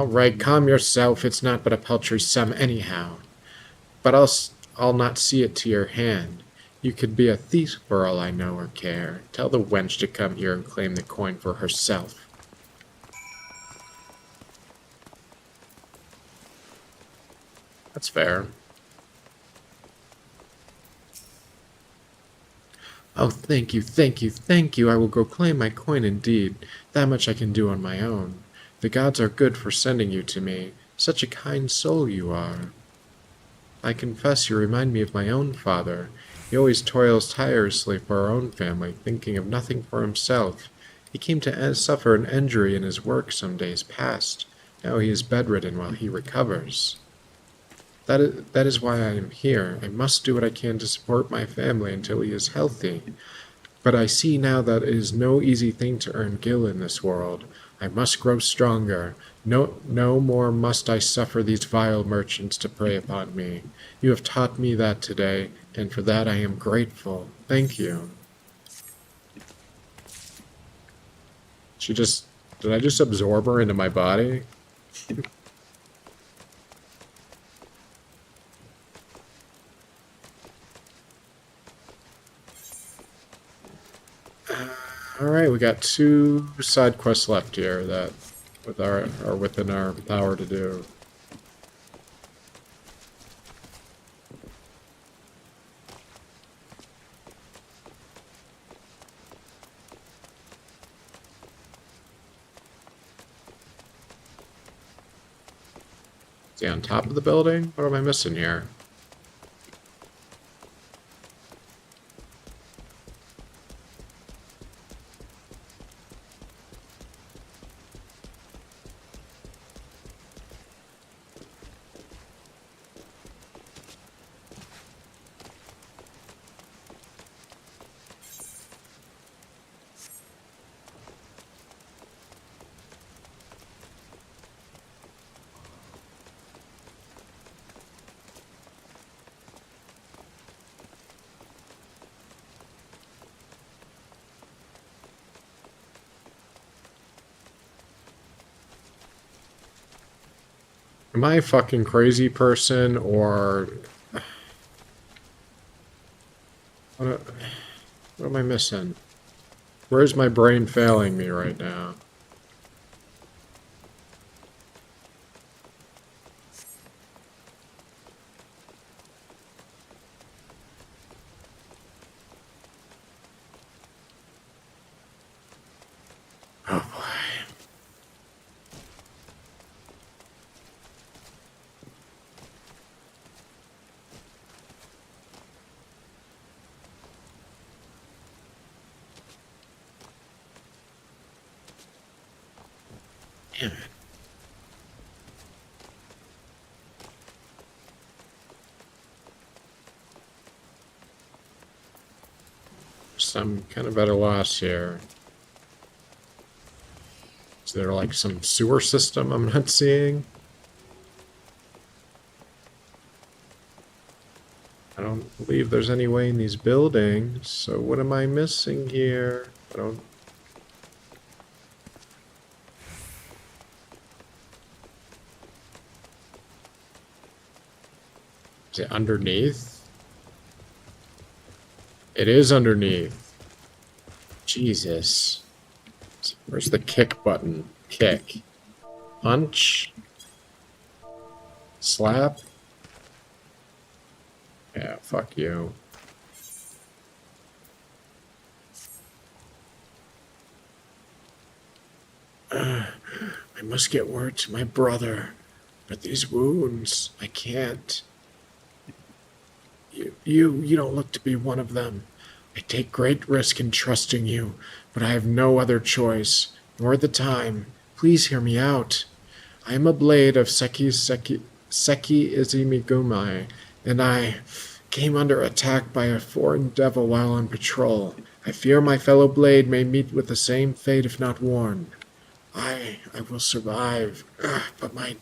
right, calm yourself. It's not but a paltry sum anyhow. But I'll not see it to your hand. You could be a thief for all I know or care. Tell the wench to come here and claim the coin for herself. That's fair. Oh, thank you. I will go claim my coin indeed. That much I can do on my own. The gods are good for sending you to me. Such a kind soul you are. I confess you remind me of my own father. He always toils tirelessly for our own family, thinking of nothing for himself. He came to suffer an injury in his work some days past. Now he is bedridden while he recovers. That is why I am here. I must do what I can to support my family until he is healthy. But I see now that it is no easy thing to earn gil in this world. I must grow stronger. No more must I suffer these vile merchants to prey upon me. You have taught me that today, and for that I am grateful. Thank you. Did I just absorb her into my body? Alright, we got 2 side quests left here that are within our power to do. Is he on top of the building? What am I missing here? Am I a fucking crazy person, or... What am I missing? Where's my brain failing me right now? Oh boy. Damn it. I'm kind of at a loss here. Is there like some sewer system I'm not seeing? I don't believe there's any way in these buildings, so what am I missing here? I don't... Is it underneath? It is underneath. Jesus. Where's the kick button? Kick. Punch. Slap. Yeah, fuck you. I must get word to my brother. But these wounds, I can't. You don't look to be one of them. I take great risk in trusting you, but I have no other choice, nor the time. Please hear me out. I am a blade of Seki Izumigumai, and I came under attack by a foreign devil while on patrol. I fear my fellow blade may meet with the same fate if not warned. I will survive, but my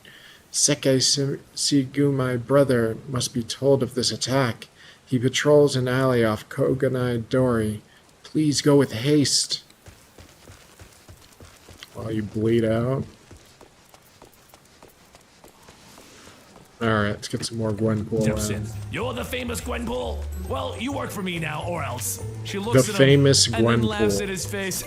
Sekigumai brother must be told of this attack. He patrols an alley off Koganai Dori. Please go with haste. While you bleed out. Alright, let's get some more Gwenpool. You're the famous Gwenpool? Well, you work for me now, or else. She looks the at famous him Gwenpool. and then laughs at his face.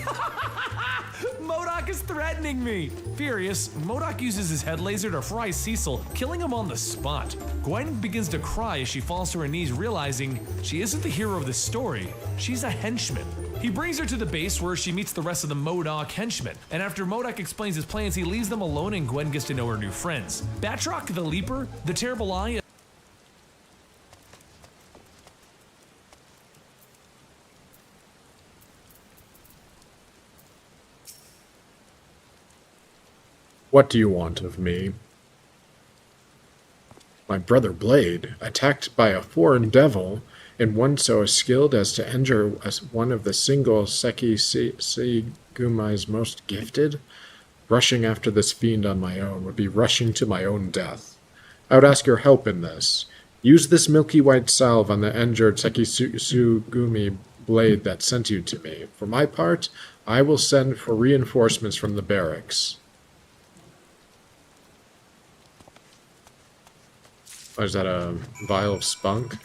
MODOK is threatening me! Furious, MODOK uses his head laser to fry Cecil, killing him on the spot. Gwen begins to cry as she falls to her knees, realizing she isn't the hero of this story. She's a henchman. He brings her to the base where she meets the rest of the MODOK henchmen, and after MODOK explains his plans, he leaves them alone and Gwen gets to know her new friends. Batroc the Leaper, the Terrible Eye, What do you want of me? My brother Blade, attacked by a foreign devil, and one so skilled as to injure one of the single Seki Gumai's most gifted? Rushing after this fiend on my own would be rushing to my own death. I would ask your help in this. Use this milky white salve on the injured Sekisugumi blade that sent you to me. For my part, I will send for reinforcements from the barracks. Oh, is that a vial of spunk?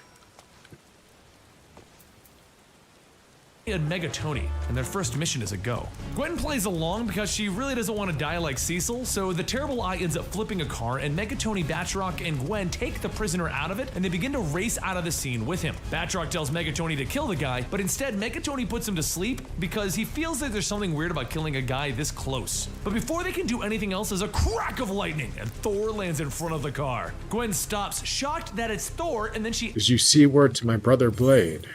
And Megatoni, and their first mission is a go. Gwen plays along because she really doesn't want to die like Cecil, so the Terrible Eye ends up flipping a car, and Megatoni, Batroc, and Gwen take the prisoner out of it, and they begin to race out of the scene with him. Batroc tells Megatoni to kill the guy, but instead Megatoni puts him to sleep because he feels that there's something weird about killing a guy this close. But before they can do anything else, there's a crack of lightning, and Thor lands in front of the car. Gwen stops, shocked that it's Thor, and then she— As you see word to my brother Blade.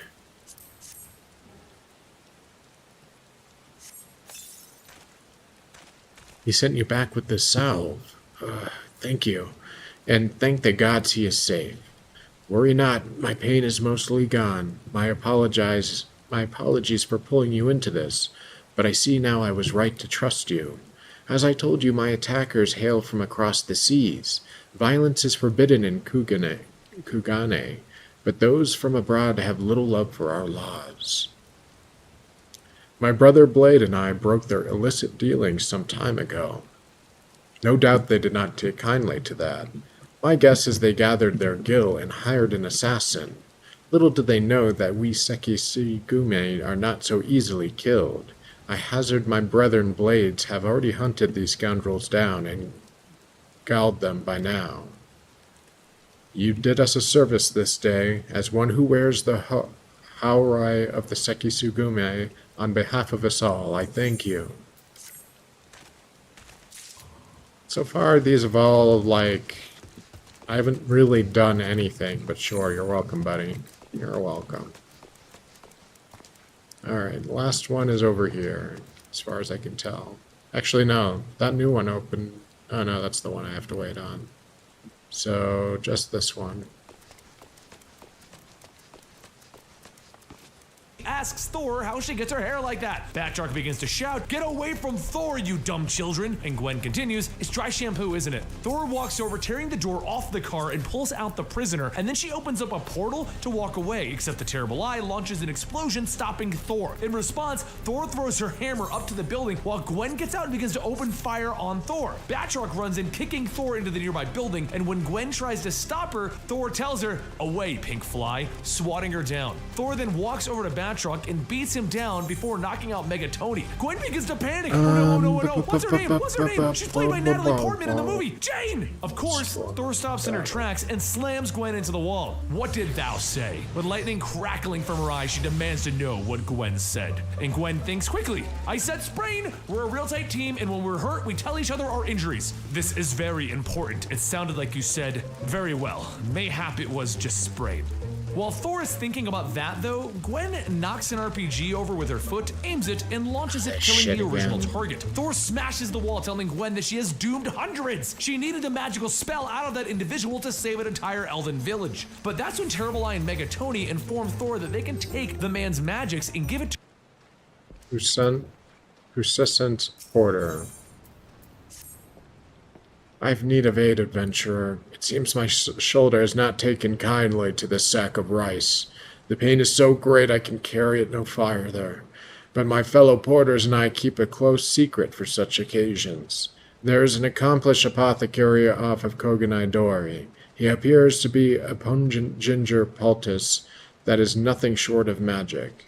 He sent you back with this salve. Thank you. And thank the gods he is safe. Worry not, my pain is mostly gone. My apologies for pulling you into this, but I see now I was right to trust you. As I told you, my attackers hail from across the seas. Violence is forbidden in Kugane, but those from abroad have little love for our laws. My brother Blade and I broke their illicit dealings some time ago. No doubt they did not take kindly to that. My guess is they gathered their gil and hired an assassin. Little did they know that we Sekisugumi are not so easily killed. I hazard my brethren Blades have already hunted these scoundrels down and galled them by now. You did us a service this day, as one who wears the Haurai of the Sekisugumi. On behalf of us all, I thank you. So far, these have all, like, I haven't really done anything, but sure, you're welcome, buddy. You're welcome. Alright, the last one is over here, as far as I can tell. Actually, no, that new one opened. Oh no, that's the one I have to wait on. So, just this one. asks Thor how she gets her hair like that. Batroc begins to shout, "Get away from Thor, you dumb children!" And Gwen continues, "It's dry shampoo, isn't it?" Thor walks over, tearing the door off the car and pulls out the prisoner, and then she opens up a portal to walk away, except the Terrible Eye launches an explosion, stopping Thor. In response, Thor throws her hammer up to the building while Gwen gets out and begins to open fire on Thor. Batroc runs in, kicking Thor into the nearby building, and when Gwen tries to stop her, Thor tells her, "Away, pink fly," swatting her down. Thor then walks over to Batroc and beats him down before knocking out Megatoni. Gwen begins to panic. Oh no, oh no, oh no. What's her name? What's her name? She's played by Natalie Portman in the movie. Jane! Of course, Thor stops in her tracks and slams Gwen into the wall. "What did thou say?" With lightning crackling from her eyes, she demands to know what Gwen said. And Gwen thinks quickly. "I said sprain. We're a real tight team, and when we're hurt, we tell each other our injuries. This is very important. It sounded like you said, very well. Mayhap it was just sprain." While Thor is thinking about that, though, Gwen knocks an RPG over with her foot, aims it, and launches it, killing the original target. Thor smashes the wall, telling Gwen that she has doomed hundreds. She needed a magical spell out of that individual to save an entire elven village. But that's when Terrible Eye and Megatoni inform Thor that they can take the man's magics and give it to Persistent Porter. I've need of aid, adventurer. It seems my shoulder has not taken kindly to this sack of rice. The pain is so great I can carry it no farther. But my fellow porters and I keep a close secret for such occasions. There is an accomplished apothecary off of Koganai-dori. He appears to be a pungent ginger poultice that is nothing short of magic.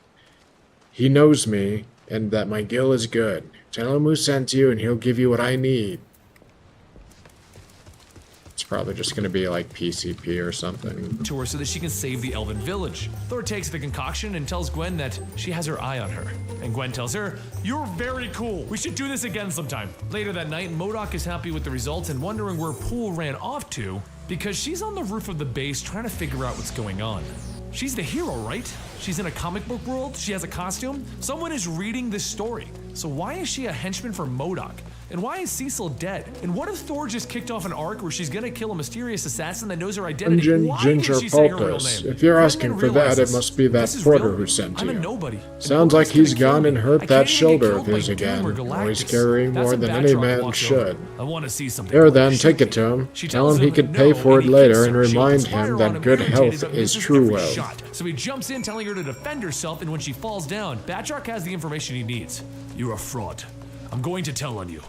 He knows me, and that my gill is good. Tell him who sent you, and he'll give you what I need. It's probably just going to be like PCP or something. To her so that she can save the elven village. Thor takes the concoction and tells Gwen that she has her eye on her. And Gwen tells her, "You're very cool. We should do this again sometime." Later that night, MODOK is happy with the results and wondering where Poole ran off to because she's on the roof of the base trying to figure out what's going on. She's the hero, right? She's in a comic book world, she has a costume. Someone is reading this story. So why is she a henchman for MODOK? And why is Cecil dead? And what if Thor just kicked off an arc where she's gonna kill a mysterious assassin that knows her identity? Why Ginger can't she say her real Poultice. name? If you're If asking men for realize that, it this, must be that this is porter real, who sent I'm a you. nobody. Sounds And like he's Logan's gonna gone kill and me. hurt I that can't even shoulder get of killed by his Doom again. or Oh, he's Galactus. carrying That's more when than any Batroc man walks should. over. I want to see something. Here quick. then, Shoot take me. it to him. She Tell tells him he can no, pay for and it he later kisses and her. She remind opens fire him on that good irritated, health but is misses true every wealth. shot. So he jumps in, telling her to defend herself, and when she falls down, Batroc has the information he needs. You're a fraud. I'm going to tell on you.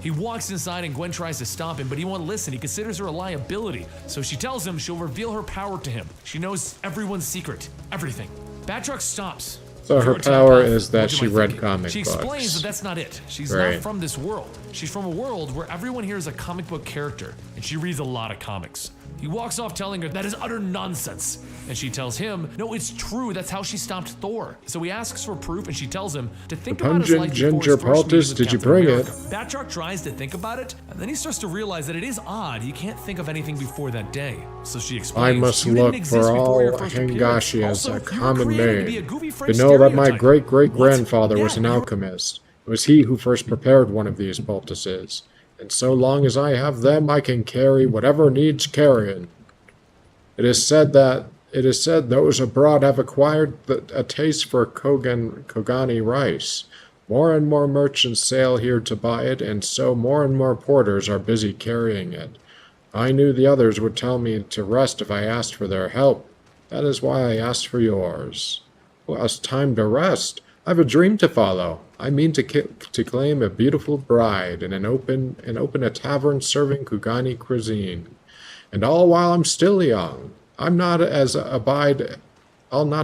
He walks inside and Gwen tries to stop him, but he won't listen. He considers her a liability. So she tells him she'll reveal her power to him. She knows everyone's secret. Everything. Batroc stops. So her You're a power telepath. is that What she am I read thinking? comic She explains books. that that's not it. She's Right. not from this world. She's from a world where everyone here is a comic book character, and she reads a lot of comics. He walks off telling her that is utter nonsense. And she tells him, no, it's true, that's how she stopped Thor. So he asks for proof, and she tells him to think about his pungent life before ginger his first meeting poultice, with did you Captain bring America. it? Batroc tries to think about it, and then he starts to realize that it is odd. He can't think of anything before that day. So she I explains, must "You didn't look exist for before your all first appearance. Hingashi as Also, a you were common created to be a name. goofy You French know that my stereotype." great-great-grandfather was What? an Yeah, you're- alchemist. It was he who first prepared one of these poultices. And so long as I have them, I can carry whatever needs carrying. It is said those abroad have acquired a taste for Kogani rice. More and more merchants sail here to buy it, and so more and more porters are busy carrying it. I knew the others would tell me to rest if I asked for their help. That is why I asked for yours. Well, it's time to rest. I have a dream to follow. I mean to claim a beautiful bride and open a tavern serving Kugani cuisine. And all while I'm still young. I'll not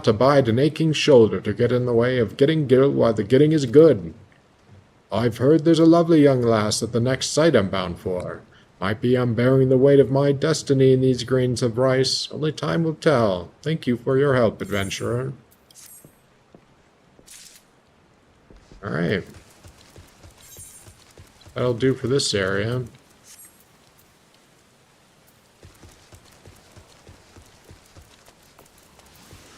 abide an aching shoulder to get in the way of getting good while the getting is good. I've heard there's a lovely young lass at the next site I'm bound for. Might be I'm bearing the weight of my destiny in these grains of rice. Only time will tell. Thank you for your help, adventurer. Alright. That'll do for this area.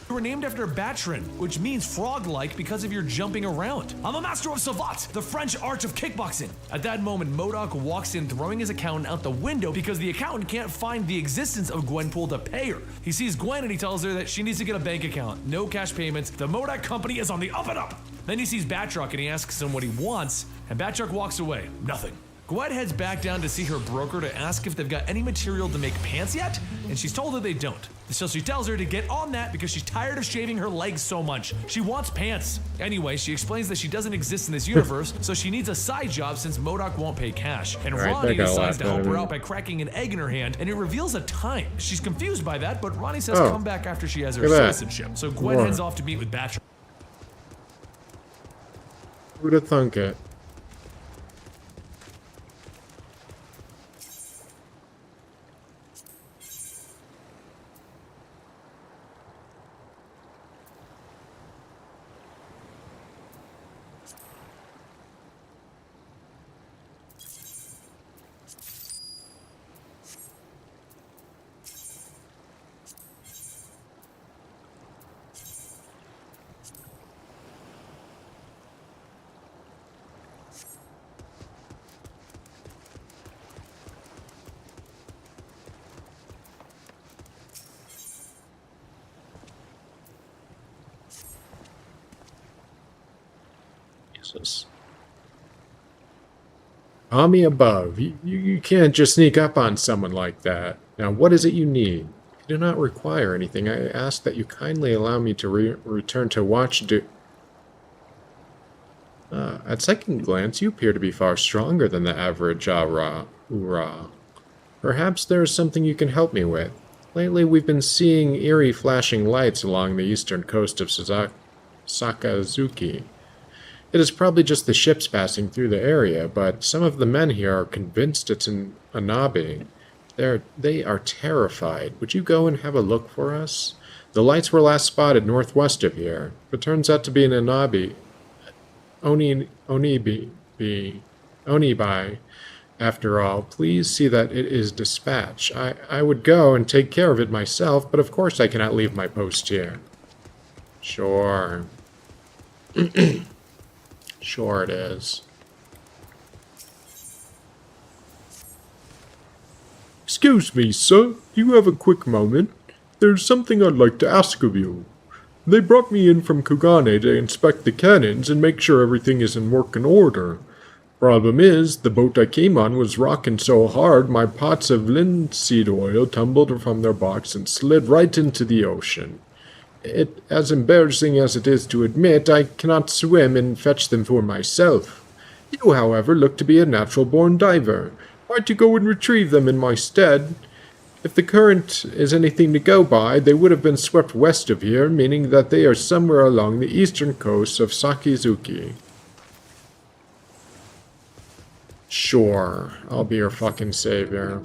You were named after Batrin, which means frog-like because of your jumping around. I'm a master of Savat, the French art of kickboxing. At that moment, MODOK walks in, throwing his accountant out the window because the accountant can't find the existence of Gwenpool to pay her. He sees Gwen and he tells her that she needs to get a bank account. No cash payments. The MODOK company is on the up and up. Then he sees Batroc and he asks him what he wants, and Batroc walks away. Nothing. Gwen heads back down to see her broker to ask if they've got any material to make pants yet, and she's told that they don't. So she tells her to get on that because she's tired of shaving her legs so much. She wants pants. Anyway, she explains that she doesn't exist in this universe, so she needs a side job since MODOK won't pay cash. And Right, Ronnie they gotta decides laugh to at help her him. out by cracking an egg in her hand, and it reveals a time. She's confused by that, but Ronnie says Oh. come back after she has her Look at that. citizenship. So Gwen More. heads off to meet with Batroc. Who'd have thunk it? Jesus. Army above. You can't just sneak up on someone like that. Now, what is it you need? If you do not require anything, I ask that you kindly allow me to return to watch at second glance, you appear to be far stronger than the average Ura. Perhaps there is something you can help me with. Lately, we've been seeing eerie flashing lights along the eastern coast of Sakazuki. It is probably just the ships passing through the area, but some of the men here are convinced it's an Anabi. They are terrified. Would you go and have a look for us? The lights were last spotted northwest of here. If it turns out to be an Anabi, Onibi, after all, please see that it is dispatched. I would go and take care of it myself, but of course I cannot leave my post here. Sure. Sure it is. Excuse me, sir. Do you have a quick moment? There's something I'd like to ask of you. They brought me in from Kugane to inspect the cannons and make sure everything is in working order. Problem is, the boat I came on was rocking so hard my pots of linseed oil tumbled from their box and slid right into the ocean. As embarrassing as it is to admit, I cannot swim and fetch them for myself. You, however, look to be a natural-born diver. Why'd you go and retrieve them in my stead? If the current is anything to go by, they would have been swept west of here, meaning that they are somewhere along the eastern coast of Sakizuki. Sure, I'll be your fucking savior.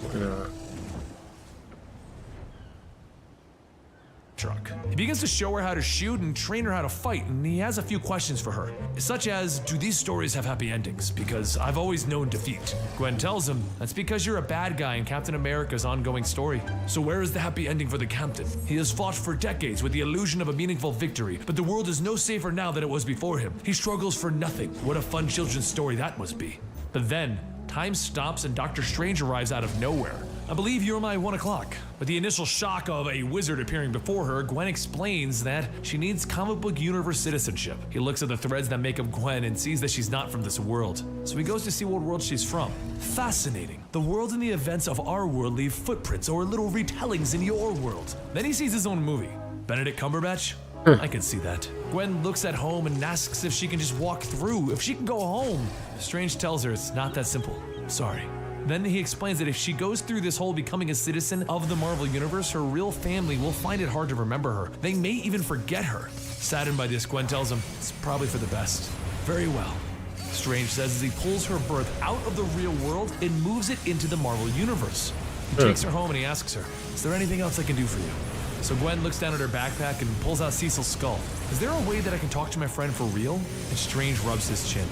Truck. He begins to show her how to shoot and train her how to fight, and he has a few questions for her, such as, do these stories have happy endings? Because I've always known defeat. Gwen tells him, that's because you're a bad guy in Captain America's ongoing story. So where is the happy ending for the Captain? He has fought for decades with the illusion of a meaningful victory, but the world is no safer now than it was before him. He struggles for nothing. What a fun children's story that must be. But then, time stops and Doctor Strange arrives out of nowhere. I believe you're my 1 o'clock. With the initial shock of a wizard appearing before her, Gwen explains that she needs comic book universe citizenship. He looks at the threads that make up Gwen and sees that she's not from this world. So he goes to see what world she's from. Fascinating. The world and the events of our world leave footprints or little retellings in your world. Then he sees his own movie. Benedict Cumberbatch? I can see that. Gwen looks at home and asks if she can just walk through, if she can go home. Strange tells her it's not that simple. Sorry. Then he explains that if she goes through this whole becoming a citizen of the Marvel Universe, her real family will find it hard to remember her. They may even forget her. Saddened by this, Gwen tells him it's probably for the best. Very well. Strange says as he pulls her birth out of the real world and moves it into the Marvel Universe. He takes her home and he asks her, is there anything else I can do for you? So Gwen looks down at her backpack and pulls out Cecil's skull. Is there a way that I can talk to my friend for real? And Strange rubs his chin.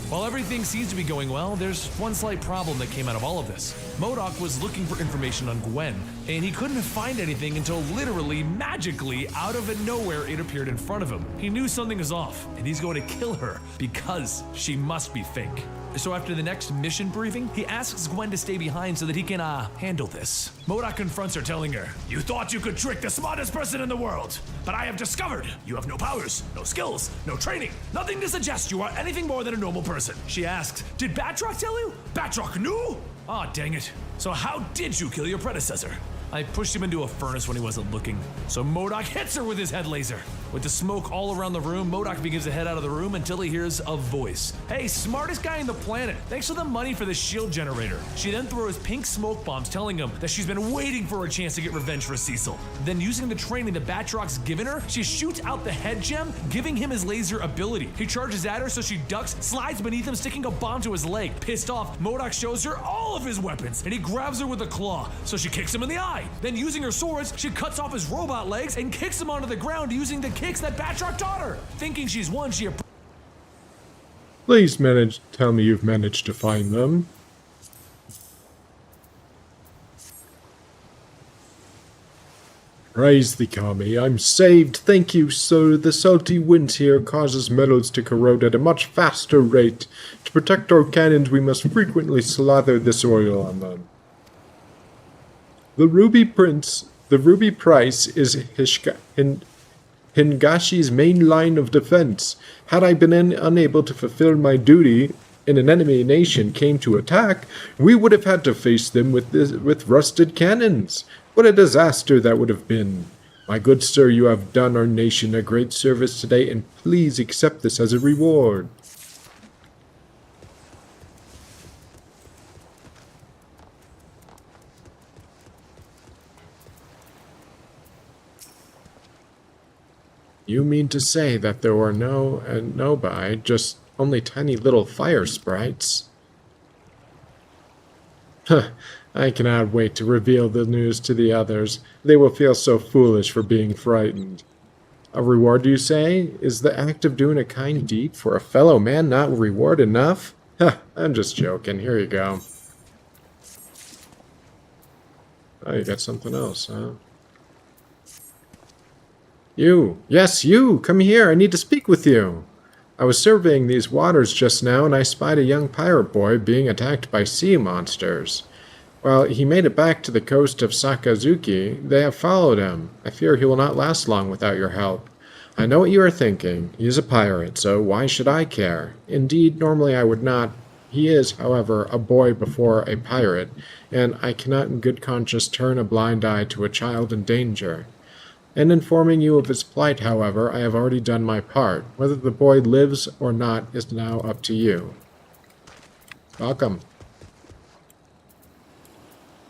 While everything seems to be going well, there's one slight problem that came out of all of this. MODOK was looking for information on Gwen, and he couldn't find anything until literally, magically, out of nowhere it appeared in front of him. He knew something was off, and he's going to kill her, because she must be fake. So after the next mission briefing, he asks Gwen to stay behind so that he can, handle this. MODOK confronts her, telling her, you thought you could trick the smartest person in the world, but I have discovered you have no powers, no skills, no training, nothing to suggest you are anything more than a normal person. She asks, did Batroc tell you? Batroc knew? Aw, dang it. So how did you kill your predecessor? I pushed him into a furnace when he wasn't looking, so MODOK hits her with his head laser. With the smoke all around the room, MODOK begins to head out of the room until he hears a voice. Hey, smartest guy on the planet, thanks for the money for the shield generator. She then throws pink smoke bombs, telling him that she's been waiting for a chance to get revenge for Cecil. Then using the training that Batroc's given her, she shoots out the head gem, giving him his laser ability. He charges at her, so she ducks, slides beneath him, sticking a bomb to his leg. Pissed off, MODOK shows her all of his weapons, and he grabs her with a claw, so she kicks him in the eye. Then using her swords, she cuts off his robot legs and kicks him onto the ground using the kicks that Batroc taught her. Thinking she's won, she... Please tell me you've managed to find them. Praise the Kami, I'm saved, thank you, sir. The salty wind here causes metals to corrode at a much faster rate. To protect our cannons, we must frequently slather this oil on them. The ruby price is Hingashi's main line of defense. Had I been unable to fulfill my duty and an enemy nation came to attack, we would have had to face them with rusted cannons. What a disaster that would have been. My good sir, you have done our nation a great service today, and please accept this as a reward. You mean to say that there were just only tiny little fire sprites? Huh, I cannot wait to reveal the news to the others. They will feel so foolish for being frightened. A reward, you say? Is the act of doing a kind deed for a fellow man not reward enough? Huh, I'm just joking. Here you go. Oh, you got something else, huh? You! Yes, you! Come here, I need to speak with you! I was surveying these waters just now, and I spied a young pirate boy being attacked by sea monsters. Well, he made it back to the coast of Sakazuki. They have followed him. I fear he will not last long without your help. I know what you are thinking. He is a pirate, so why should I care? Indeed, normally I would not. He is, however, a boy before a pirate, and I cannot in good conscience turn a blind eye to a child in danger. In informing you of his plight, however, I have already done my part. Whether the boy lives or not is now up to you. Welcome.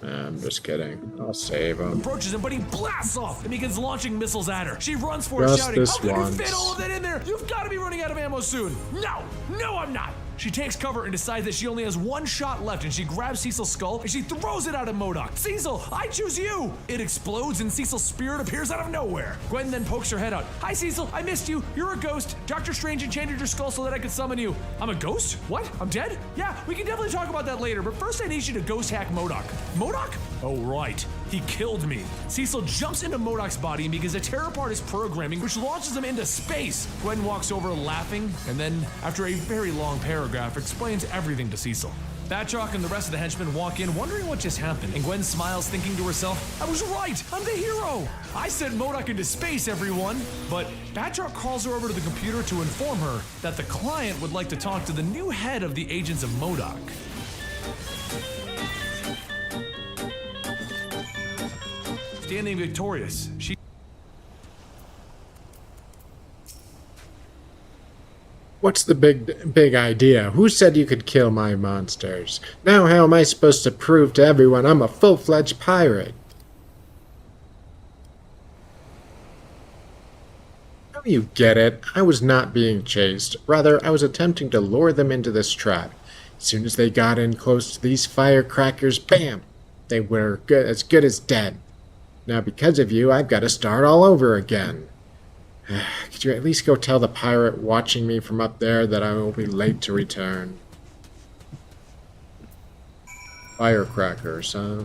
I'm just kidding. I'll save him. Approaches him, but he blasts off and begins launching missiles at her. She runs for it, Just shouting, this "How can once. you fit all of that in there? You've got to be running out of ammo soon." No, I'm not. She takes cover and decides that she only has one shot left, and she grabs Cecil's skull and she throws it out at MODOK. "Cecil, I choose you!" It explodes and Cecil's spirit appears out of nowhere. Gwen then pokes her head out. "Hi, Cecil, I missed you. You're a ghost. Dr. Strange enchanted your skull so that I could summon you." "I'm a ghost? What? I'm dead?" "Yeah, we can definitely talk about that later, but first I need you to ghost hack MODOK." "MODOK? Oh, right. He killed me." Cecil jumps into MODOK's body and begins to tear apart his programming, which launches him into space. Gwen walks over laughing, and then, after a very long paragraph, explains everything to Cecil. Batroc and the rest of the henchmen walk in, wondering what just happened, and Gwen smiles, thinking to herself, "I was right! I'm the hero! I sent MODOK into space, everyone!" But Batroc calls her over to the computer to inform her that the client would like to talk to the new head of the agents of MODOK. Standing victorious, she What's the big idea? Who said you could kill my monsters? Now how am I supposed to prove to everyone I'm a full-fledged pirate? Now you get it. I was not being chased. Rather, I was attempting to lure them into this trap. As soon as they got in close to these firecrackers, bam! They were as good as dead. Now because of you, I've got to start all over again. Could you at least go tell the pirate watching me from up there that I will be late to return? Firecrackers, huh?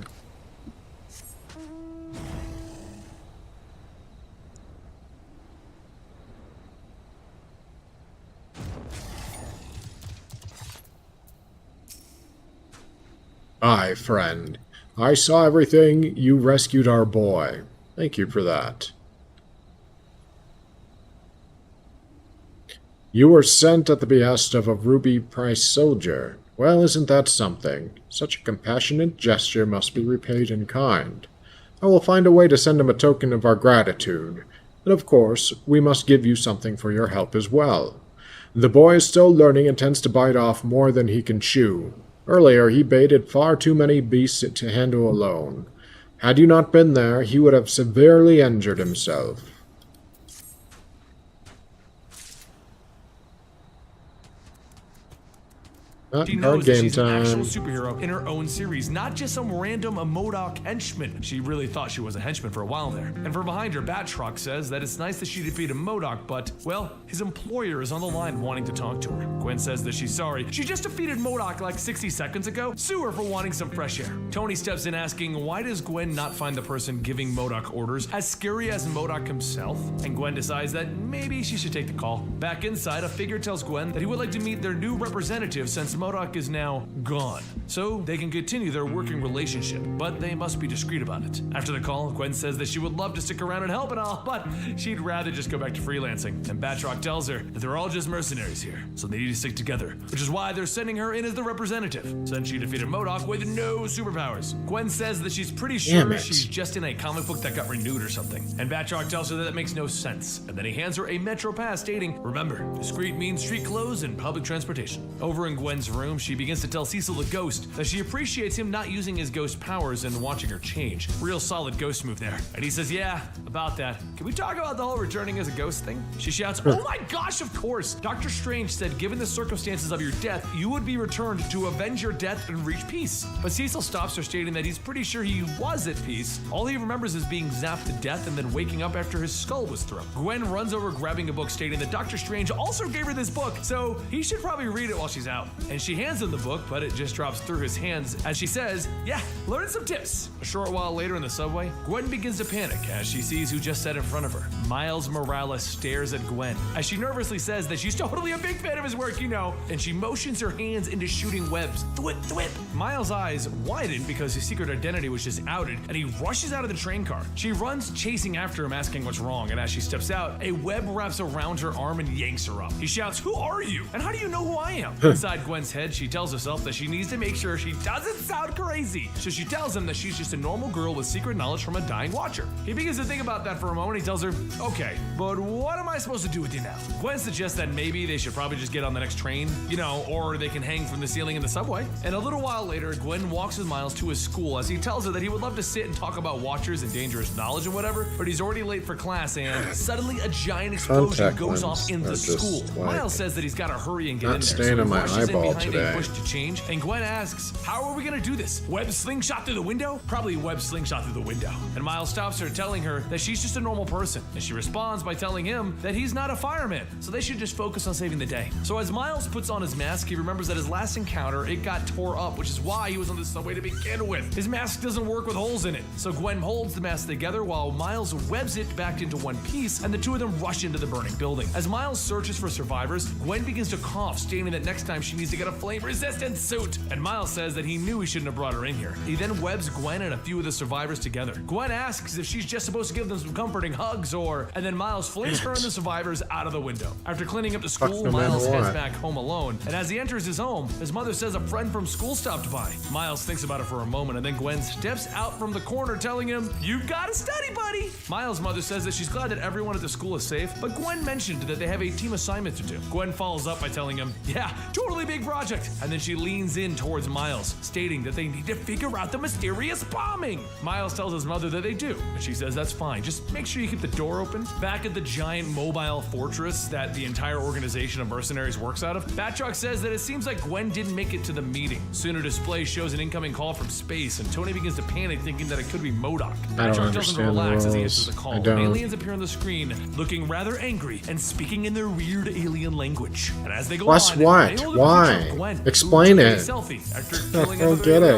Aye, friend. I saw everything. You rescued our boy. Thank you for that. You were sent at the behest of a ruby-priced soldier. Well, isn't that something? Such a compassionate gesture must be repaid in kind. I will find a way to send him a token of our gratitude. And of course, we must give you something for your help as well. The boy is still learning and tends to bite off more than he can chew. Earlier, he baited far too many beasts to handle alone. Had you not been there, he would have severely injured himself. She knows that she's an actual superhero in her own series, not just some random MODOK henchman. She really thought she was a henchman for a while there. And from behind her, Batroc says that it's nice that she defeated MODOK, but, well, his employer is on the line wanting to talk to her. Gwen says that she's sorry. She just defeated MODOK like 60 seconds ago. Sue her for wanting some fresh air. Tony steps in asking, why does Gwen not find the person giving MODOK orders as scary as MODOK himself? And Gwen decides that maybe she should take the call. Back inside, a figure tells Gwen that he would like to meet their new representative since MODOK is now gone, so they can continue their working relationship, but they must be discreet about it. After the call, Gwen says that she would love to stick around and help and all, but she'd rather just go back to freelancing. And Batroc tells her that they're all just mercenaries here, so they need to stick together, which is why they're sending her in as the representative, since she defeated MODOK with no superpowers. Gwen says that she's pretty sure she's just in a comic book that got renewed or something, and Batroc tells her that that makes no sense, and then he hands her a Metro Pass stating, remember, discreet means street clothes and public transportation. Over in Gwen's room, she begins to tell Cecil the ghost that she appreciates him not using his ghost powers and watching her change. Real solid ghost move there. And he says, yeah, about that. Can we talk about the whole returning as a ghost thing? She shouts, oh my gosh, of course. Dr. Strange said given the circumstances of your death, you would be returned to avenge your death and reach peace. But Cecil stops her, stating that he's pretty sure he was at peace. All he remembers is being zapped to death and then waking up after his skull was thrown. Gwen runs over grabbing a book, stating that Dr. Strange also gave her this book, so he should probably read it while she's out. And She hands him the book, but it just drops through his hands as she says, yeah, learn some tips. A short while later in the subway, Gwen begins to panic as she sees who just sat in front of her. Miles Morales stares at Gwen as she nervously says that she's totally a big fan of his work, and she motions her hands into shooting webs. Thwip, thwip. Miles' eyes widen because his secret identity was just outed, and he rushes out of the train car. She runs chasing after him, asking what's wrong, and as she steps out, a web wraps around her arm and yanks her up. He shouts, who are you? And how do you know who I am? Inside Gwen's head, she tells herself that she needs to make sure she doesn't sound crazy. So she tells him that she's just a normal girl with secret knowledge from a dying watcher. He begins to think about that for a moment. He tells her, okay, but what am I supposed to do with you now? Gwen suggests that maybe they should probably just get on the next train, or they can hang from the ceiling in the subway. And a little while later, Gwen walks with Miles to his school as he tells her that he would love to sit and talk about watchers and dangerous knowledge and whatever, but he's already late for class, and suddenly a giant explosion goes off in the school. Miles says that he's got to hurry and get in there, so he rushes in behind a bush to change, and Gwen asks, how are we gonna do this? Web slingshot through the window? Probably web slingshot through the window. And Miles stops her, telling her that she's just a normal person, and she responds by telling him that he's not a fireman, so they should just focus on saving the day. So as Miles puts on his mask, he remembers that his last encounter, it got tore up, which is why he was on the subway to begin with. His mask doesn't work with holes in it, so Gwen holds the mask together while Miles webs it back into one piece, and the two of them rush into the burning building. As Miles searches for survivors, Gwen begins to cough, stating that next time she needs to get a flame-resistant suit. And Miles says that he knew he shouldn't have brought her in here. He then webs Gwen and a few of the survivors together. Gwen asks if she's just supposed to give them some comforting hugs, and then Miles flings her and the survivors out of the window. After cleaning up the school, Miles heads back home alone, and as he enters his home, his mother says a friend from school stopped by. Miles thinks about it for a moment, and then Gwen steps out from the corner telling him, "You've got to study, buddy." Miles' mother says that she's glad that everyone at the school is safe, but Gwen mentioned that they have a team assignment to do. Gwen follows up by telling him, "Yeah, totally big project," and then she leans in towards Miles, stating that they need to figure out the mysterious bombing. Miles tells his mother that they do, and she says that's fine, just make sure you keep the door open. Back at the giant mobile fortress that the entire organization of mercenaries works out of, Batroc says that it seems like Gwen didn't make it to the meeting. Soon her display shows an incoming call from space, and Tony begins to panic, thinking that it could be MODOK. Batroc tells him to relax as he answers the call, and aliens appear on the screen, looking rather angry and speaking in their weird alien language. And as they go on, what? Why? Gwen, explain it. Selfie after killing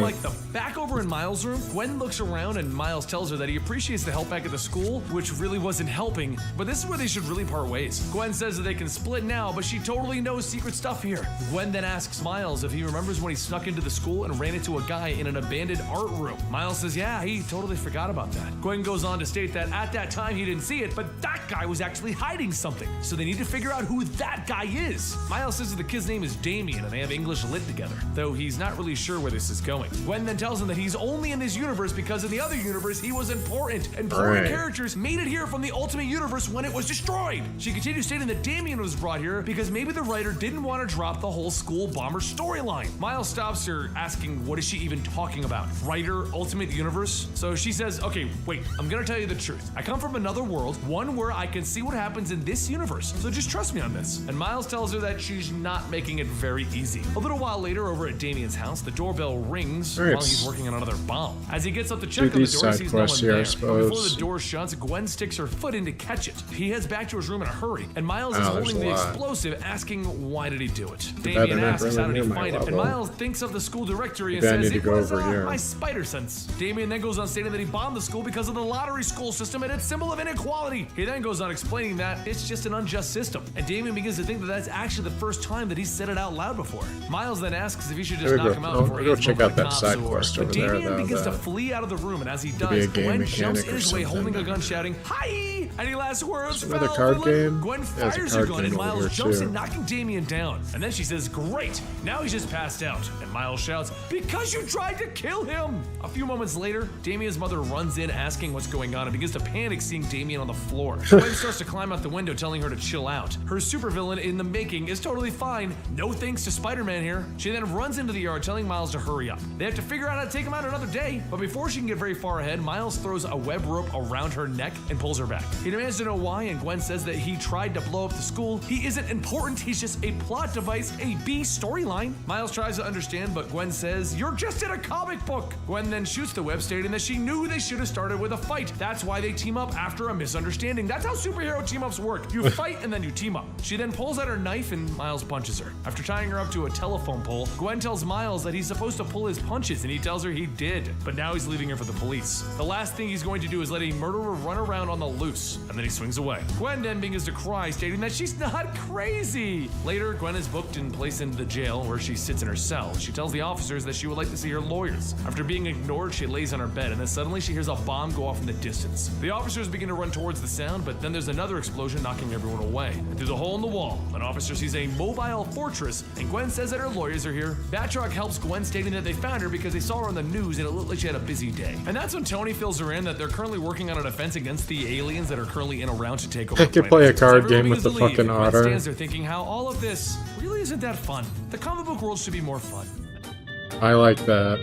like the back over in Miles' room. Gwen looks around and Miles tells her that he appreciates the help back at the school, which really wasn't helping, but this is where they should really part ways. Gwen says that they can split now, but she totally knows secret stuff here. Gwen then asks Miles if he remembers when he snuck into the school and ran into a guy in an abandoned art room. Miles says, yeah, he totally forgot about that. Gwen goes on to state that at that time he didn't see it, but that guy was actually hiding something, so they need to figure out who that guy is. Miles says that the kid's name is Damien and they have English lit together, though he's not really sure where this is going. Gwen then tells him that he's only in this universe because in the other universe he was important, and important characters made it here from the Ultimate Universe when it was destroyed. She continues stating that Damien was brought here because maybe the writer didn't want to drop the whole school bomber storyline. Miles stops her, asking what is she even talking about? Writer, Ultimate Universe? So she says, okay, wait, I'm gonna tell you the truth. I come from another world, one where I can see what happens in this universe, so just trust me on this. And Miles tells her that she's not making it very easy. A little while later, over at Damien's house, the doorbell rings while he's working on another bomb. As he gets up to check on the door, he sees no one there. But before the door shuts, Gwen sticks her foot in to catch it. He heads back to his room in a hurry, and Miles is holding the explosive, asking why did he do it. Damien asks how did he find it, and Miles thinks of the school directory and says it was my spider sense. Damien then goes on stating that he bombed the school because of the lottery school system and its symbol of inequality. He then goes on explaining that it's just an unjust system, and Damien begins to think that that's actually the first time that he's said it out loud before. Miles then asks if he should just knock him out before he gets check out that side quest over there. But Damien begins to flee out of the room, and as he does, Gwen jumps in his way holding a gun, shouting, "Hi!" Any last words? Another card game? Gwen fires her gun, and Miles jumps in, knocking Damien down. And then she says, "Great, now he's just passed out." And Miles shouts, "Because you tried to kill him!" A few moments later, Damien's mother runs in asking what's going on and begins to panic seeing Damien on the floor. Gwen starts to climb out the window, telling her to chill out. Her supervillain in the making is totally fine. No thanks to Spider-Man here. She then runs into the yard, telling Miles to hurry up. They have to figure out how to take him out another day. But before she can get very far ahead, Miles throws a web rope around her neck and pulls her back. He demands to know why, and Gwen says that he tried to blow up the school. He isn't important, he's just a plot device, a B storyline. Miles tries to understand, but Gwen says, "You're just in a comic book." Gwen then shoots the web, stating that she knew they should have started with a fight. That's why they team up after a misunderstanding. That's how superhero team-ups work. You fight and then you team up. She then pulls out her knife and Miles punches her. After tying her up up to a telephone pole, Gwen tells Miles that he's supposed to pull his punches, and he tells her he did. But now he's leaving her for the police. The last thing he's going to do is let a murderer run around on the loose, and then he swings away. Gwen then begins to cry, stating that she's not crazy. Later, Gwen is booked and placed into the jail, where she sits in her cell. She tells the officers that she would like to see her lawyers. After being ignored, she lays on her bed, and then suddenly she hears a bomb go off in the distance. The officers begin to run towards the sound, but then there's another explosion knocking everyone away. And through the hole in the wall, an officer sees a mobile fortress, and Gwen says that her lawyers are here. Batroc helps Gwen, stating that they found her because they saw her on the news and it looked like she had a busy day. And that's when Tony fills her in that they're currently working on a defense against the aliens that are currently in around to take over. I could play a card game with the fucking Gwen otter. stands there thinking how all of this really isn't that fun. The comic book world should be more fun. I like that.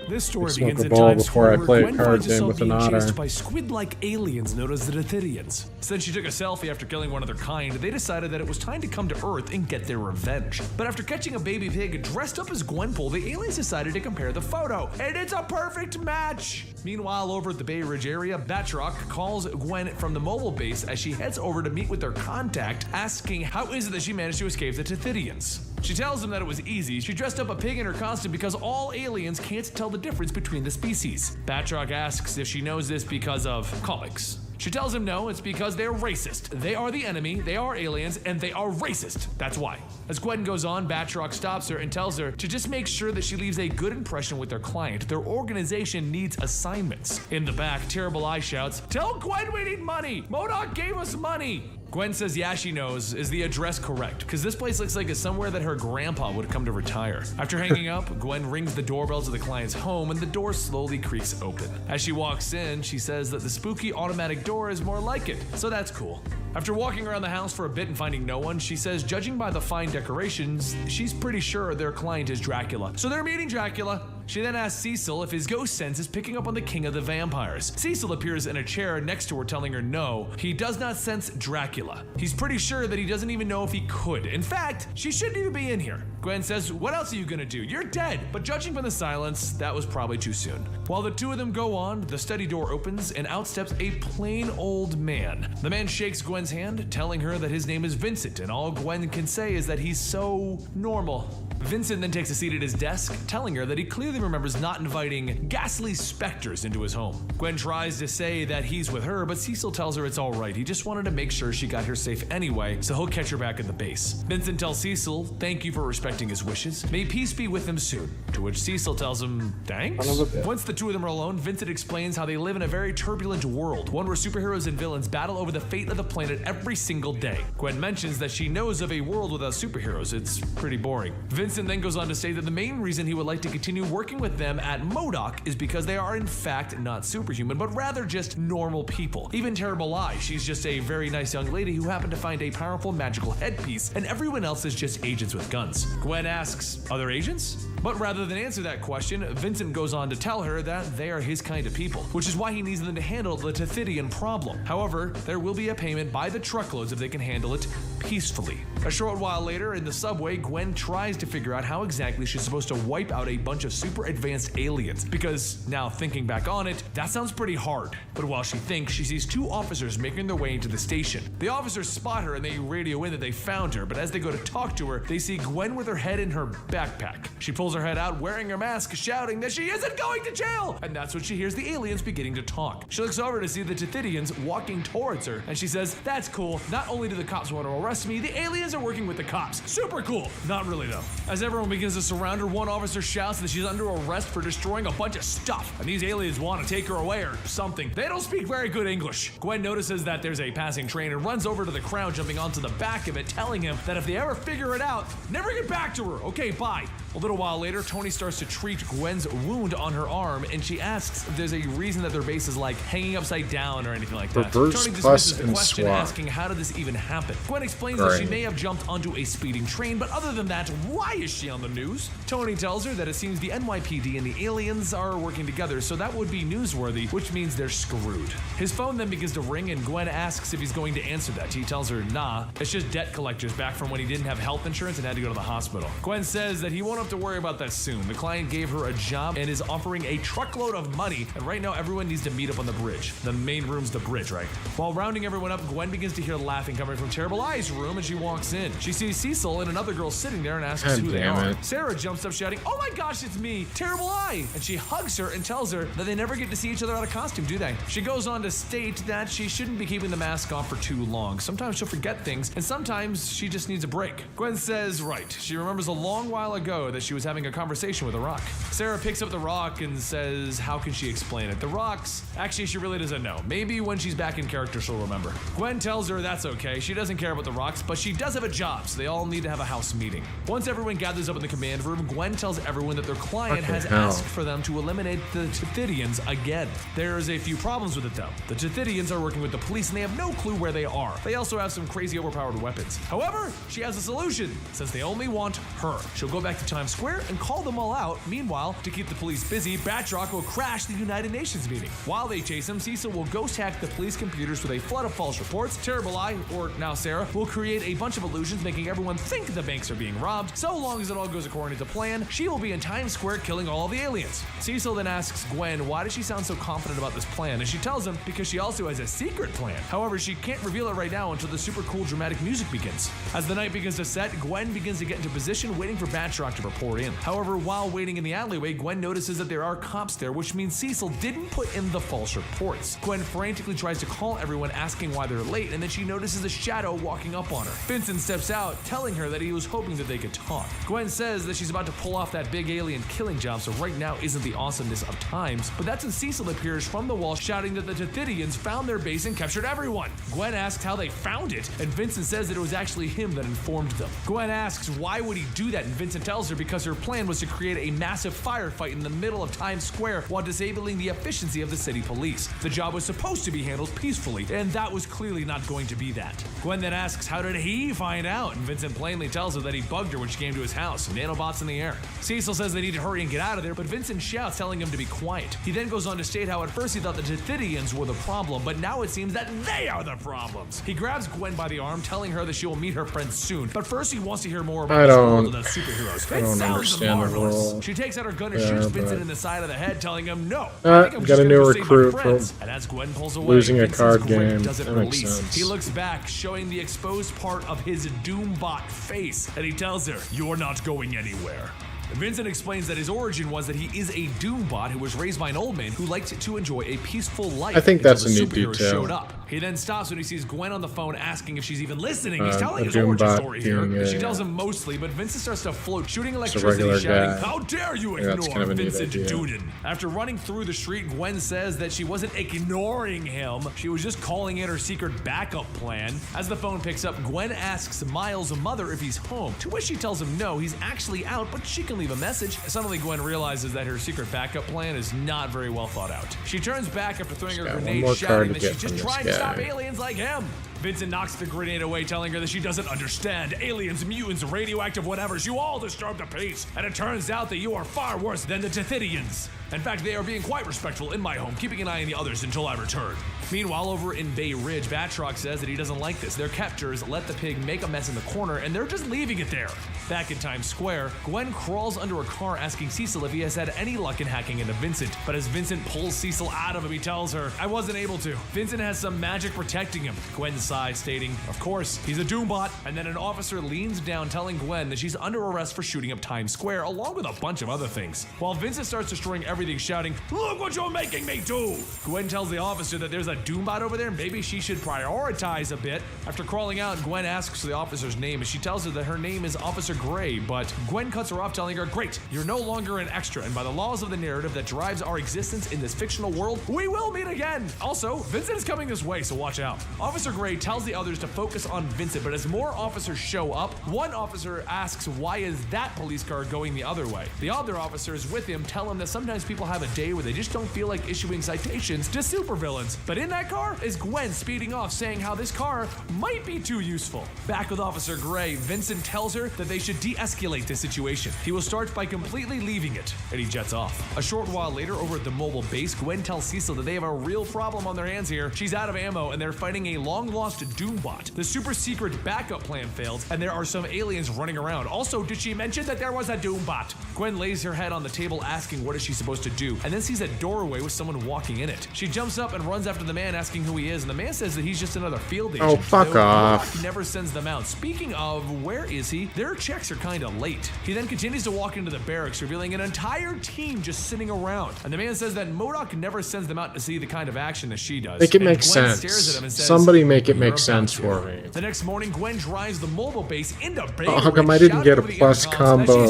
This story Smoke begins a in ball Times before I Square, play a where Gwen card finds game herself with an being otter. chased by squid-like aliens known as the Dithyrians. Since she took a selfie after killing one of their kind, they decided that it was time to come to Earth and get their revenge. But after catching a baby pig dressed up as Gwenpool, the aliens decided to compare the photo, and it's a perfect match! Meanwhile, over at the Bay Ridge area, Batroc calls Gwen from the mobile base as she heads over to meet with their contact, asking how is it that she managed to escape the Dithyrians. She tells him that it was easy. She dressed up a pig in her costume because all aliens can't tell the difference between the species. Batroc asks if she knows this because of comics. She tells him no, it's because they're racist. They are the enemy, they are aliens, and they are racist. That's why. As Gwen goes on, Batroc stops her and tells her to just make sure that she leaves a good impression with their client. Their organization needs assignments. In the back, Terrible Eye shouts, "Tell Gwen we need money! MODOK gave us money!" Gwen says yeah, she knows. Is the address correct? Because this place looks like it's somewhere that her grandpa would come to retire. After hanging up, Gwen rings the doorbell to the client's home and the door slowly creaks open. As she walks in, she says that the spooky automatic door is more like it, so that's cool. After walking around the house for a bit and finding no one, she says judging by the fine decorations, she's pretty sure their client is Dracula. So they're meeting Dracula. She then asks Cecil if his ghost sense is picking up on the king of the vampires. Cecil appears in a chair next to her, telling her no, he does not sense Dracula. He's pretty sure that he doesn't even know if he could. In fact, she shouldn't even be in here. Gwen says, what else are you gonna do? You're dead. But judging from the silence, that was probably too soon. While the two of them go on, the study door opens and out steps a plain old man. The man shakes Gwen's hand, telling her that his name is Vincent, and all Gwen can say is that he's so normal. Vincent then takes a seat at his desk, telling her that he clearly remembers not inviting ghastly specters into his home. Gwen tries to say that he's with her, but Cecil tells her it's alright. He just wanted to make sure she got here safe anyway, so he'll catch her back at the base. Vincent tells Cecil, thank you for respecting his wishes. May peace be with him soon. To which Cecil tells him, thanks? Once the two of them are alone, Vincent explains how they live in a very turbulent world, one where superheroes and villains battle over the fate of the planet every single day. Gwen mentions that she knows of a world without superheroes. It's pretty boring. Vincent then goes on to say that the main reason he would like to continue working with them at MODOK is because they are in fact not superhuman, but rather just normal people. Even Terrible Eye, she's just a very nice young lady who happened to find a powerful magical headpiece, and everyone else is just agents with guns. Gwen asks, other agents? But rather than answer that question, Vincent goes on to tell her that they are his kind of people, which is why he needs them to handle the Dithyrian problem. However, there will be a payment by the truckloads if they can handle it peacefully. A short while later, in the subway, Gwen tries to figure out how exactly she's supposed to wipe out a bunch of super advanced aliens, because now thinking back on it, that sounds pretty hard. But while she thinks, she sees two officers making their way into the station. The officers spot her and they radio in that they found her, but as they go to talk to her, they see Gwen with her head in her backpack. She pulls her head out, wearing her mask, shouting that she isn't going to jail! And that's when she hears the aliens beginning to talk. She looks over to see the Dithyrians walking towards her, and she says, that's cool. Not only do the cops want to arrest me, the aliens are working with the cops. Super cool. Not really though. As everyone begins to surround her, one officer shouts that she's under arrest for destroying a bunch of stuff, and these aliens want to take her away or something. They don't speak very good English. Gwen notices that there's a passing train and runs over to the crowd, jumping onto the back of it, telling him that if they ever figure it out, never get back to her. Okay, bye. A little while later, Tony starts to treat Gwen's wound on her arm, and she asks if there's a reason that their base is like hanging upside down or anything like that. Reverse Tony plus dismisses the and question, swap. asking how did this even happen. Gwen explains that she may have jumped onto a speeding train, but other than that, why is she on the news? Tony tells her that it seems the NYPD and the aliens are working together, so that would be newsworthy, which means they're screwed. His phone then begins to ring, and Gwen asks if he's going to answer that. He tells her, nah, it's just debt collectors back from when he didn't have health insurance and had to go to the hospital. Gwen says that he won't have to worry about about that soon. The client gave her a job and is offering a truckload of money, and right now everyone needs to meet up on the bridge. The main room's the bridge, right? While rounding everyone up, Gwen begins to hear laughing coming from Terrible Eye's room, and she walks in. She sees Cecil and another girl sitting there and asks who they are. Sarah jumps up shouting, "Oh my gosh, it's me, Terrible Eye!" And she hugs her and tells her that they never get to see each other out of costume, do they? She goes on to state that she shouldn't be keeping the mask on for too long. Sometimes she'll forget things, and sometimes she just needs a break. Gwen says, right, she remembers a long while ago that she was having a conversation with a rock. Sarah picks up the rock and says, how can she explain it? The rocks, actually she really doesn't know. Maybe when she's back in character she'll remember. Gwen tells her that's okay, she doesn't care about the rocks, but she does have a job, so they all need to have a house meeting. Once everyone gathers up in the command room, Gwen tells everyone that their client has asked for them to eliminate the Tithidians again. There's a few problems with it though. The Tithidians are working with the police and they have no clue where they are. They also have some crazy overpowered weapons. However, she has a solution, since they only want her. She'll go back to Times Square and call them all out. Meanwhile, to keep the police busy, Batroc will crash the United Nations meeting. While they chase him, Cecil will ghost hack the police computers with a flood of false reports. Terrible Eye, or now Sarah, will create a bunch of illusions making everyone think the banks are being robbed. So long as it all goes according to plan, she will be in Times Square killing all of the aliens. Cecil then asks Gwen why does she sound so confident about this plan, and she tells him because she also has a secret plan. However, she can't reveal it right now until the super cool dramatic music begins. As the night begins to set, Gwen begins to get into position waiting for Batroc to report in. However, while waiting in the alleyway, Gwen notices that there are cops there, which means Cecil didn't put in the false reports. Gwen frantically tries to call everyone asking why they're late, and then she notices a shadow walking up on her. Vincent steps out, telling her that he was hoping that they could talk. Gwen says that she's about to pull off that big alien killing job, so right now isn't the awesomeness of times, but that's when Cecil appears from the wall shouting that the Tithidians found their base and captured everyone. Gwen asks how they found it, and Vincent says that it was actually him that informed them. Gwen asks why would he do that, and Vincent tells her because her plan was to create a massive firefight in the middle of Times Square while disabling the efficiency of the city police. The job was supposed to be handled peacefully, and that was clearly not going to be that. Gwen then asks how did he find out, and Vincent plainly tells her that he bugged her when she came to his house. Nanobots in the air. Cecil says they need to hurry and get out of there, but Vincent shouts telling him to be quiet. He then goes on to state how at first he thought the Tithidians were the problem, but now it seems that they are the problems. He grabs Gwen by the arm, telling her that she will meet her friends soon, but first he wants to hear more about the world of the superheroes. I don't understand the role. She takes out her gun and shoots Vincent in the side of the head, telling him no. Got a new recruit for and as Gwen pulls away, losing a Vincent's card grip game. doesn't That makes release. sense. He looks back, showing the exposed part of his Doombot face, and he tells her, "You're not going anywhere." Vincent explains that his origin was that he is a Doombot who was raised by an old man who liked to enjoy a peaceful life. I think that's a until neat the superheroes detail. showed up. He then stops when he sees Gwen on the phone asking if she's even listening. He's telling a his origin Doombot story here, being and she a- tells him mostly, but Vincent starts to float, shooting a electricity, regular shouting, guy. "How dare you Yeah, that's ignore kind of a neat Vincent idea. Duden?" After running through the street, Gwen says that she wasn't ignoring him, she was just calling in her secret backup plan. As the phone picks up, Gwen asks Miles' mother if he's home, to which she tells him no, he's actually out, but she can leave a message. Suddenly Gwen realizes that her secret backup plan is not very well thought out. She turns back after throwing her got one grenade, more card shouting to that get she's just from this trying to stop guy. aliens like him. Vincent knocks the grenade away, telling her that she doesn't understand. Aliens, mutants, radioactive whatevers, you all disturb the peace. And it turns out that you are far worse than the Tithidians. In fact, they are being quite respectful in my home, keeping an eye on the others until I return. Meanwhile, over in Bay Ridge, Batroc says that he doesn't like this. Their captors let the pig make a mess in the corner, and they're just leaving it there. Back in Times Square, Gwen crawls under a car asking Cecil if he has had any luck in hacking into Vincent. But as Vincent pulls Cecil out of him, he tells her, "I wasn't able to. Vincent has some magic protecting him." Gwen sighs, stating, "Of course, he's a Doombot." And then an officer leans down, telling Gwen that she's under arrest for shooting up Times Square, along with a bunch of other things. While Vincent starts destroying everything, shouting, "Look what you're making me do!" Gwen tells the officer that there's a Doombot over there, maybe she should prioritize a bit. After crawling out, Gwen asks the officer's name, and she tells her that her name is Officer Gray, but Gwen cuts her off, telling her, "Great, you're no longer an extra, and by the laws of the narrative that drives our existence in this fictional world, we will meet again." Also, Vincent is coming this way, so watch out. Officer Gray tells the others to focus on Vincent, but as more officers show up, one officer asks why is that police car going the other way. The other officers with him tell him that sometimes people have a day where they just don't feel like issuing citations to supervillains. But in that car is Gwen speeding off, saying how this car might be too useful. Back with Officer Gray, Vincent tells her that they should de-escalate this situation. He will start by completely leaving it, and he jets off. A short while later, over at the mobile base, Gwen tells Cecil that they have a real problem on their hands here. She's out of ammo, and they're fighting a long lost Doombot. The super secret backup plan failed, and there are some aliens running around. Also, did she mention that there was a Doombot? Gwen lays her head on the table asking what is she supposed to do, and then sees a doorway with someone walking in it. She jumps up and runs after the man asking who he is, and the man says that he's just another field agent. Oh, fuck off. He never sends them out. Speaking of, where is he? Their checks are kinda late. He then continues to walk into the barracks, revealing an entire team just sitting around. And the man says that MODOK never sends them out to see the kind of action that she does. Make it make Gwen sense. stares at him and says, Somebody make it make "You're sense about for to." me. The next morning, Gwen drives the mobile base into Bay. Oh, how come I didn't get a plus combo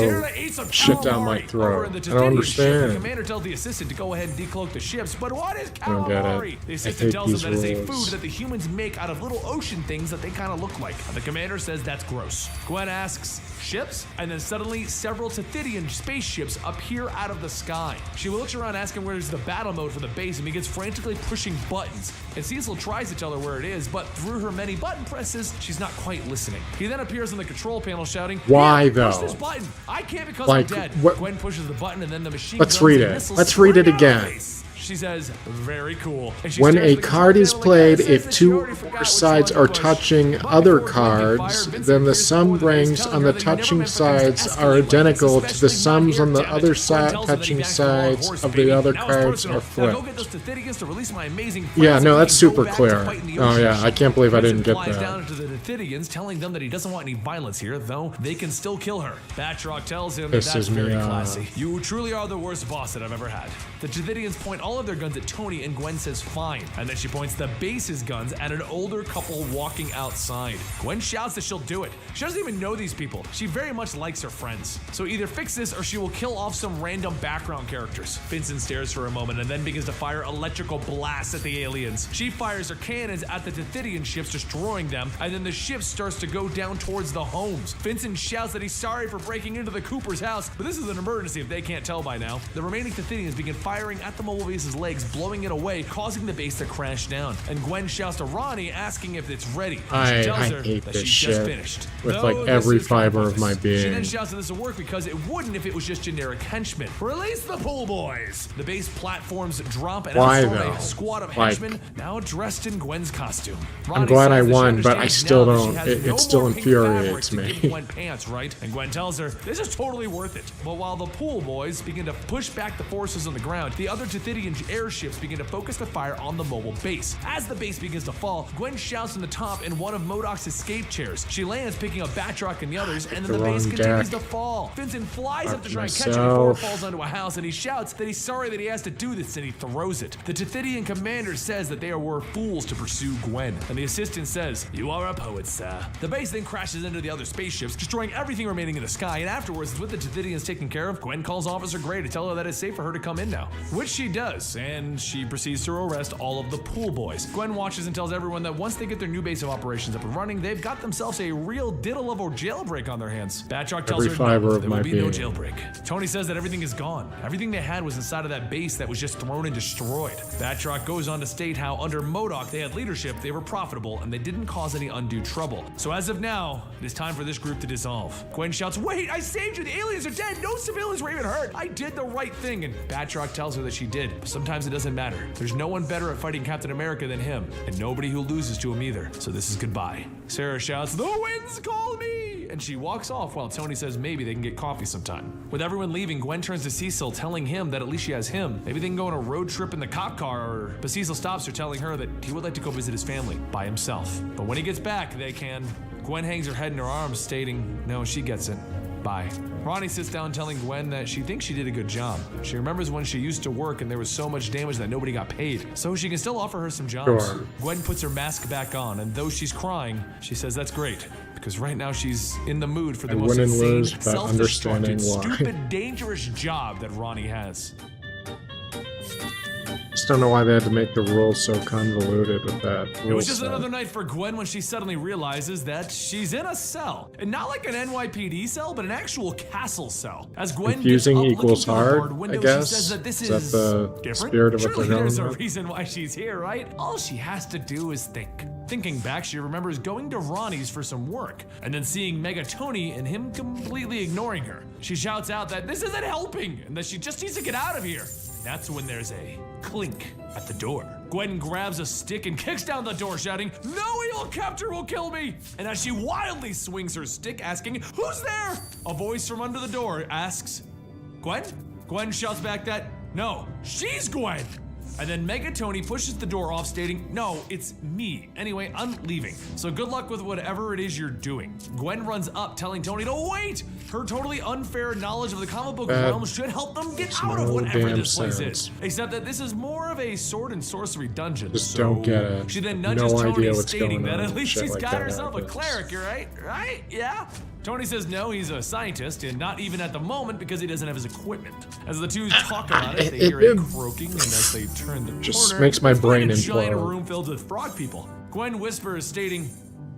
shit down my Over throat? in the I don't Titanium ship, the understand. commander tells the assistant to go ahead and decloak the ships, but what is I don't get it. calamari? The I assistant hate tells him these that it's a rules. food that the humans make out of little ocean things that they kind of look like. And the commander says that's gross. Gwen asks, ships? And then suddenly, several Tithidian spaceships appear out of the sky. She looks around asking where's the battle mode for the base and begins frantically pushing buttons. And Cecil tries to tell her where it is, but through her many button presses, she's not quite listening. He then appears on the control panel shouting, Why, "Here, push though? this button. I can't because Like, I'm dead." what- Gwen pushes the button and then the machine Let's guns read and it. missiles Let's read it spring out of the again. base. She says, very cool. And she When stares a at the card control is panel played, again and says if that she two already or forgot more which sides one are to push. touching But other before Gwen can fire, cards, Vincent then the appears sum before the base, rings telling on her the that he never touching meant for things to sides escalate are like this, identical to the especially not sums here, on the damn it. other Gwen side tells him that he touching acted on a sides horse, of baby. the other Now it's cards personal. are Now go get flipped. those Tithidians to release my amazing Yeah, friends no, and we that's can go super back to clear. fight in the Oh ocean. yeah, I can't believe I didn't Vincent get flies that. down to the Tithidians, telling them that he doesn't want any violence here, though they can still kill her. Batroc tells him that Pisses that's me very off. classy. You truly are the worst boss that I've ever had. The Tithidians point all of their guns at Tony, and Gwen says fine. And then she points the base's guns at an older couple walking outside. Gwen shouts that she'll do it. She doesn't even know these people. She very much likes her friends. So either fix this or she will kill off some random background characters. Vincent stares for a moment and then begins to fire electrical blasts at the aliens. She fires her cannons at the Tithidian ships, destroying them, and then the ship starts to go down towards the homes. Vincent shouts that he's sorry for breaking into the Cooper's house, but this is an emergency if they can't tell by now. The remaining Tithidians begin firing at the mobile base's legs, blowing it away, causing the base to crash down. And Gwen shouts to Ronnie, asking if it's ready. I She tells her hate that this she's just shit finished. with, Though like, this every is kind of fiber of my pointless. She being. then shouts that this will work because it wouldn't if it was just generic henchmen. Release the pool boys! The base platforms drop and Why, out storm though? a squad of Like- henchmen, now dressed in Gwen's costume. I'm Ronnie glad says I that she won, but I understands still now that she don't. has It no still more pink infuriates fabric to me. give Gwen pants, right? And Gwen tells her, this is totally worth it. But while the pool boys begin to push back the forces on the ground, the other Tithidian airships begin to focus their fire on the mobile base. As the base begins to fall, Gwen shouts from the top in one of MODOK's escape chairs. She lands, picking up Batroc and the others, and then the the base wrong continues deck. to fall. Vincent flies up to try and catch it myself. before it falls onto a house, and he shouts that he's sorry that he has to do this, and he throws it. The Tithidian commander says that they were fools to pursue Gwen, and the assistant says, "You are a poet, sir." The base then crashes into the other spaceships, destroying everything remaining in the sky, and afterwards, with the Tithidians taken care of, Gwen calls Officer Gray to tell her that it's safe for her to come in now, which she does, and she proceeds to arrest all of the pool boys. Gwen watches and tells everyone that once they get their new base of operations up and running, they've got themselves a real diddle-level jailbreak on their hands. Batroc tells Every her fiber no, of there my will be no being. jailbreak. Tony says that everything is gone. Everything they had was inside of that base that was just thrown and destroyed. Batroc goes on to state how under MODOK they had leadership, they were profitable, and they didn't cause any undue trouble. So as of now, it is time for this group to dissolve. Gwen shouts, "Wait, I saved you! The aliens are dead! No civilians were even hurt! I did the right thing!" And Batroc tells her that she did. But sometimes it doesn't matter. There's no one better at fighting Captain America than him, and nobody who loses to him either. So this is goodbye. Sarah shouts, "The winds call me!" And she walks off while Tony says maybe they can get coffee sometime. With everyone leaving, Gwen turns to Cecil, telling him that at least she has him. Maybe they can go on a road trip in the cop car, but Cecil stops her, telling her that he would like to go visit his family by himself. But when he gets back, they can. Gwen hangs her head in her arms, stating, no, she gets it. Bye. Ronnie sits down telling Gwen that she thinks she did a good job. She remembers when she used to work and there was so much damage that nobody got paid, so she can still offer her some jobs. Sure. Gwen puts her mask back on, and though she's crying, she says that's great, because right now she's in the mood for the I most win and insane, lose by understanding self-destructive, why. stupid, dangerous job that Ronnie has. Just don't know why they had to make the rules so convoluted with that It rule was just set. another night for Gwen when she suddenly realizes that she's in a cell. And not like an NYPD cell, but an actual castle cell. As Gwen Confusing gets up equals looking through the hard, barred window, I guess? she says that this Is that is the different. spirit of what Surely they're there's going a with? reason why she's here, right? All she has to do is think. Thinking back, she remembers going to Ronnie's for some work, and then seeing Megatoni and him completely ignoring her. She shouts out that this isn't helping, and that she just needs to get out of here. That's when there's a clink at the door. Gwen grabs a stick and kicks down the door, shouting, "No evil captor will kill me!" And as she wildly swings her stick, asking, "Who's there?" a voice from under the door asks, "Gwen?" Gwen shouts back that, "No, she's Gwen!" And then Mega Tony pushes the door off, stating, "No, it's me. Anyway, I'm leaving. So good luck with whatever it is you're doing." Gwen runs up, telling Tony to wait. Her totally unfair knowledge of the comic book realm should help them get out of whatever this place is. Except that this is more of a sword and sorcery dungeon. Just don't get it. She then nudges No Tony, idea what's stating going that on. at least Shit she's like got that herself a happens. cleric, right? Right? Yeah? Tony says no, he's a scientist, and not even at the moment because he doesn't have his equipment. As the two talk about it, they hear a croaking, and as they turn the Just corner, makes my they find brain a giant implode. room filled with frog people. Gwen whispers, stating,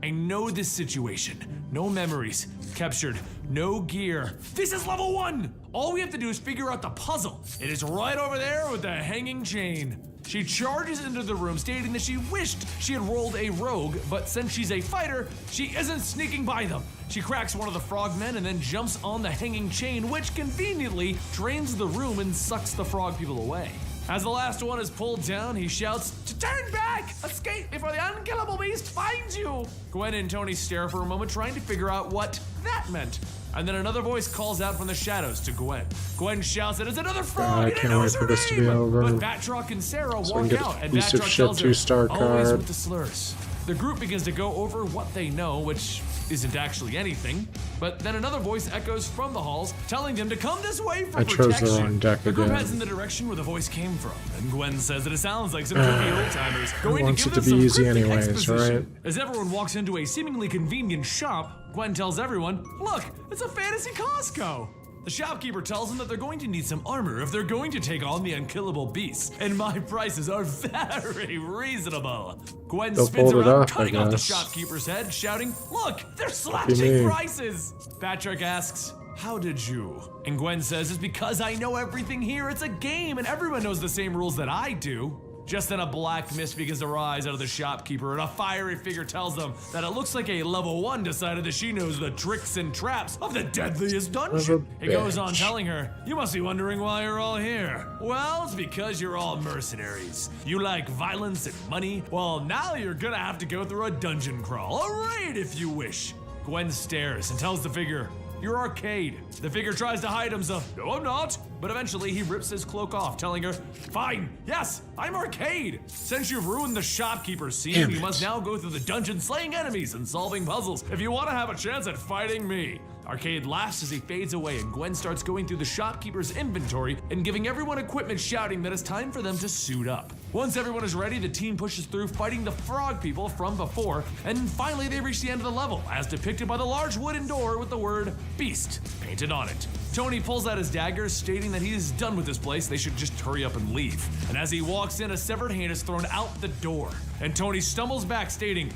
"I know this situation. No memories captured, no gear. This is level 1. All we have to do is figure out the puzzle. It is right over there with the hanging chain." She charges into the room, stating that she wished she had rolled a rogue, but since she's a fighter, she isn't sneaking by them. She cracks one of the frogmen and then jumps on the hanging chain, which conveniently drains the room and sucks the frog people away. As the last one is pulled down, he shouts, "To turn back! Escape before the unkillable beast finds you!" Gwen and Tony stare for a moment, trying to figure out what that meant. And then another voice calls out from the shadows to Gwen. Gwen shouts that it's another frog, I and can't knows wait for her this to be name! over. But Batroc and Sarah So I can walk get out, a and piece of Batroc shit tells her, 2-star "Always card." with the slurs." The group begins to go over what they know, which isn't actually anything. But then another voice echoes from the halls, telling them to come this way for I chose protection. the wrong deck The group again. heads in the direction where the voice came from, and Gwen says that it sounds like some kooky old-timers going wants to it give to them be some easy cryptic anyways, exposition. right? As everyone walks into a seemingly convenient shop, Gwen tells everyone, "Look, it's a fantasy Costco." The shopkeeper tells them that they're going to need some armor if they're going to take on the unkillable beasts, and my prices are very reasonable. Gwen They'll spins pull it around, off, I cutting off the guess. shopkeeper's head, shouting, "Look, they're me. slashing prices!" Patrick asks, "How did you?" And Gwen says, "It's because I know everything here. It's a game, and everyone knows the same rules that I do." Just then a black mist begins to rise out of the shopkeeper, and a fiery figure tells them that it looks like a level 1 decided that she knows the tricks and traps of the deadliest dungeon. It goes on bitch. telling her, "You must be wondering why you're all here. Well, it's because you're all mercenaries. You like violence and money? Well, now you're gonna have to go through a dungeon crawl, a raid if you wish." Gwen stares and tells the figure, "You're Arcade." The figure tries to hide himself. "No, I'm not." But eventually he rips his cloak off, telling her, "Fine, yes, I'm Arcade. Since you've ruined the shopkeeper's scene, Damn you it. must now go through the dungeon slaying enemies and solving puzzles if you want to have a chance at fighting me." Arcade laughs as he fades away, and Gwen starts going through the shopkeeper's inventory and giving everyone equipment, shouting that it's time for them to suit up. Once everyone is ready, the team pushes through, fighting the frog people from before, and finally they reach the end of the level, as depicted by the large wooden door with the word "Beast" painted on it. Tony pulls out his dagger, stating that he is done with this place, they should just hurry up and leave. And as he walks in, a severed hand is thrown out the door, and Tony stumbles back, stating,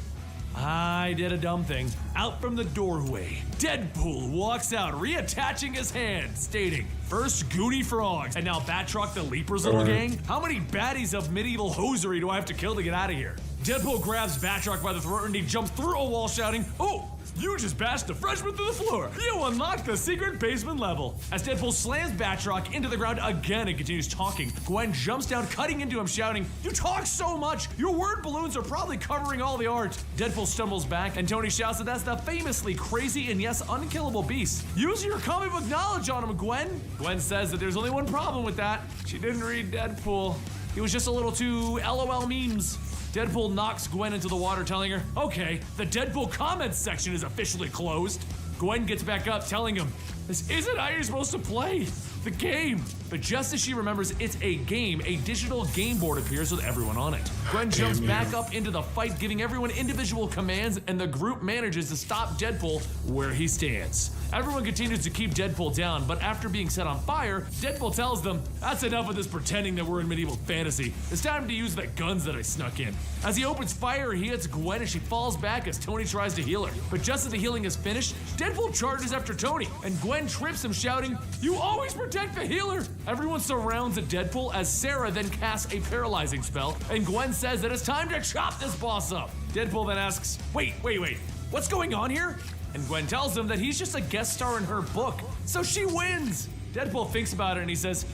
"I did a dumb thing." Out from the doorway, Deadpool walks out, reattaching his hand, stating, "First Goonie Frogs, and now Batroc the Leaper's little gang? How many baddies of medieval hosiery do I have to kill to get out of here?" Deadpool grabs Batroc by the throat and he jumps through a wall, shouting, "Oh! You just bashed a freshman through the floor. You unlocked the secret basement level." As Deadpool slams Batroc into the ground again and continues talking, Gwen jumps down, cutting into him, shouting, "You talk so much! Your word balloons are probably covering all the art." Deadpool stumbles back, and Tony shouts that that's the famously crazy and yes, unkillable beast. "Use your comic book knowledge on him, Gwen." Gwen says that there's only one problem with that. She didn't read Deadpool. He was just a little too LOL memes. Deadpool knocks Gwen into the water, telling her, "Okay, the Deadpool comments section is officially closed." Gwen gets back up, telling him, "This isn't how you're supposed to play the game." But just as she remembers it's a game, a digital game board appears with everyone on it. Gwen jumps back up into the fight, giving everyone individual commands, and the group manages to stop Deadpool where he stands. Everyone continues to keep Deadpool down, but after being set on fire, Deadpool tells them, "That's enough of this pretending that we're in medieval fantasy. It's time to use the guns that I snuck in." As he opens fire, he hits Gwen as she falls back as Tony tries to heal her. But just as the healing is finished, Deadpool charges after Tony, and Gwen trips him, shouting, "You always protect the healer!" Everyone surrounds Deadpool as Sarah then casts a paralyzing spell, and Gwen says that it's time to chop this boss up. Deadpool then asks, wait, what's going on here?" And Gwen tells him that he's just a guest star in her book, so she wins. Deadpool thinks about it and he says,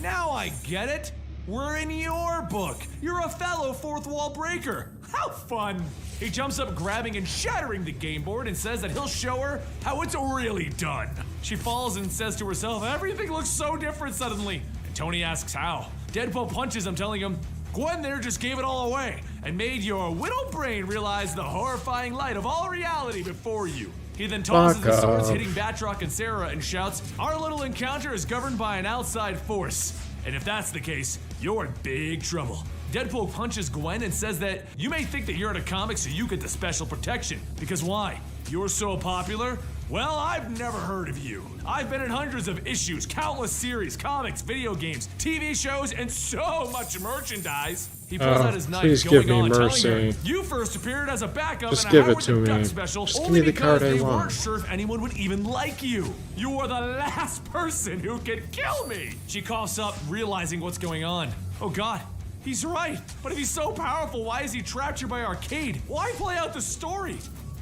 Now I get it. We're in your book. You're a fellow fourth wall breaker. How fun. He jumps up, grabbing and shattering the game board, and says that he'll show her how it's really done. She falls and says to herself, everything looks so different suddenly. And Tony asks how. Deadpool punches him, telling him, Gwen there just gave it all away and made your widow brain realize the horrifying light of all reality before you. He then tosses the swords, hitting Batroc and Sarah, and shouts, our little encounter is governed by an outside force. And if that's the case, you're in big trouble. Deadpool punches Gwen and says that you may think that you're in a comic so you get the special protection. Because why? You're so popular? Well, I've never heard of you. I've been in hundreds of issues, countless series, comics, video games, TV shows, and so much merchandise. He pulls out his knife, going on, telling her, you first appeared as a backup in a Howard the Duck special, only because they weren't sure if anyone would even like you. You are the last person who could kill me. She coughs up, realizing what's going on. Oh God. He's right, but if he's so powerful, why is he trapped here by Arcade? Why play out the story?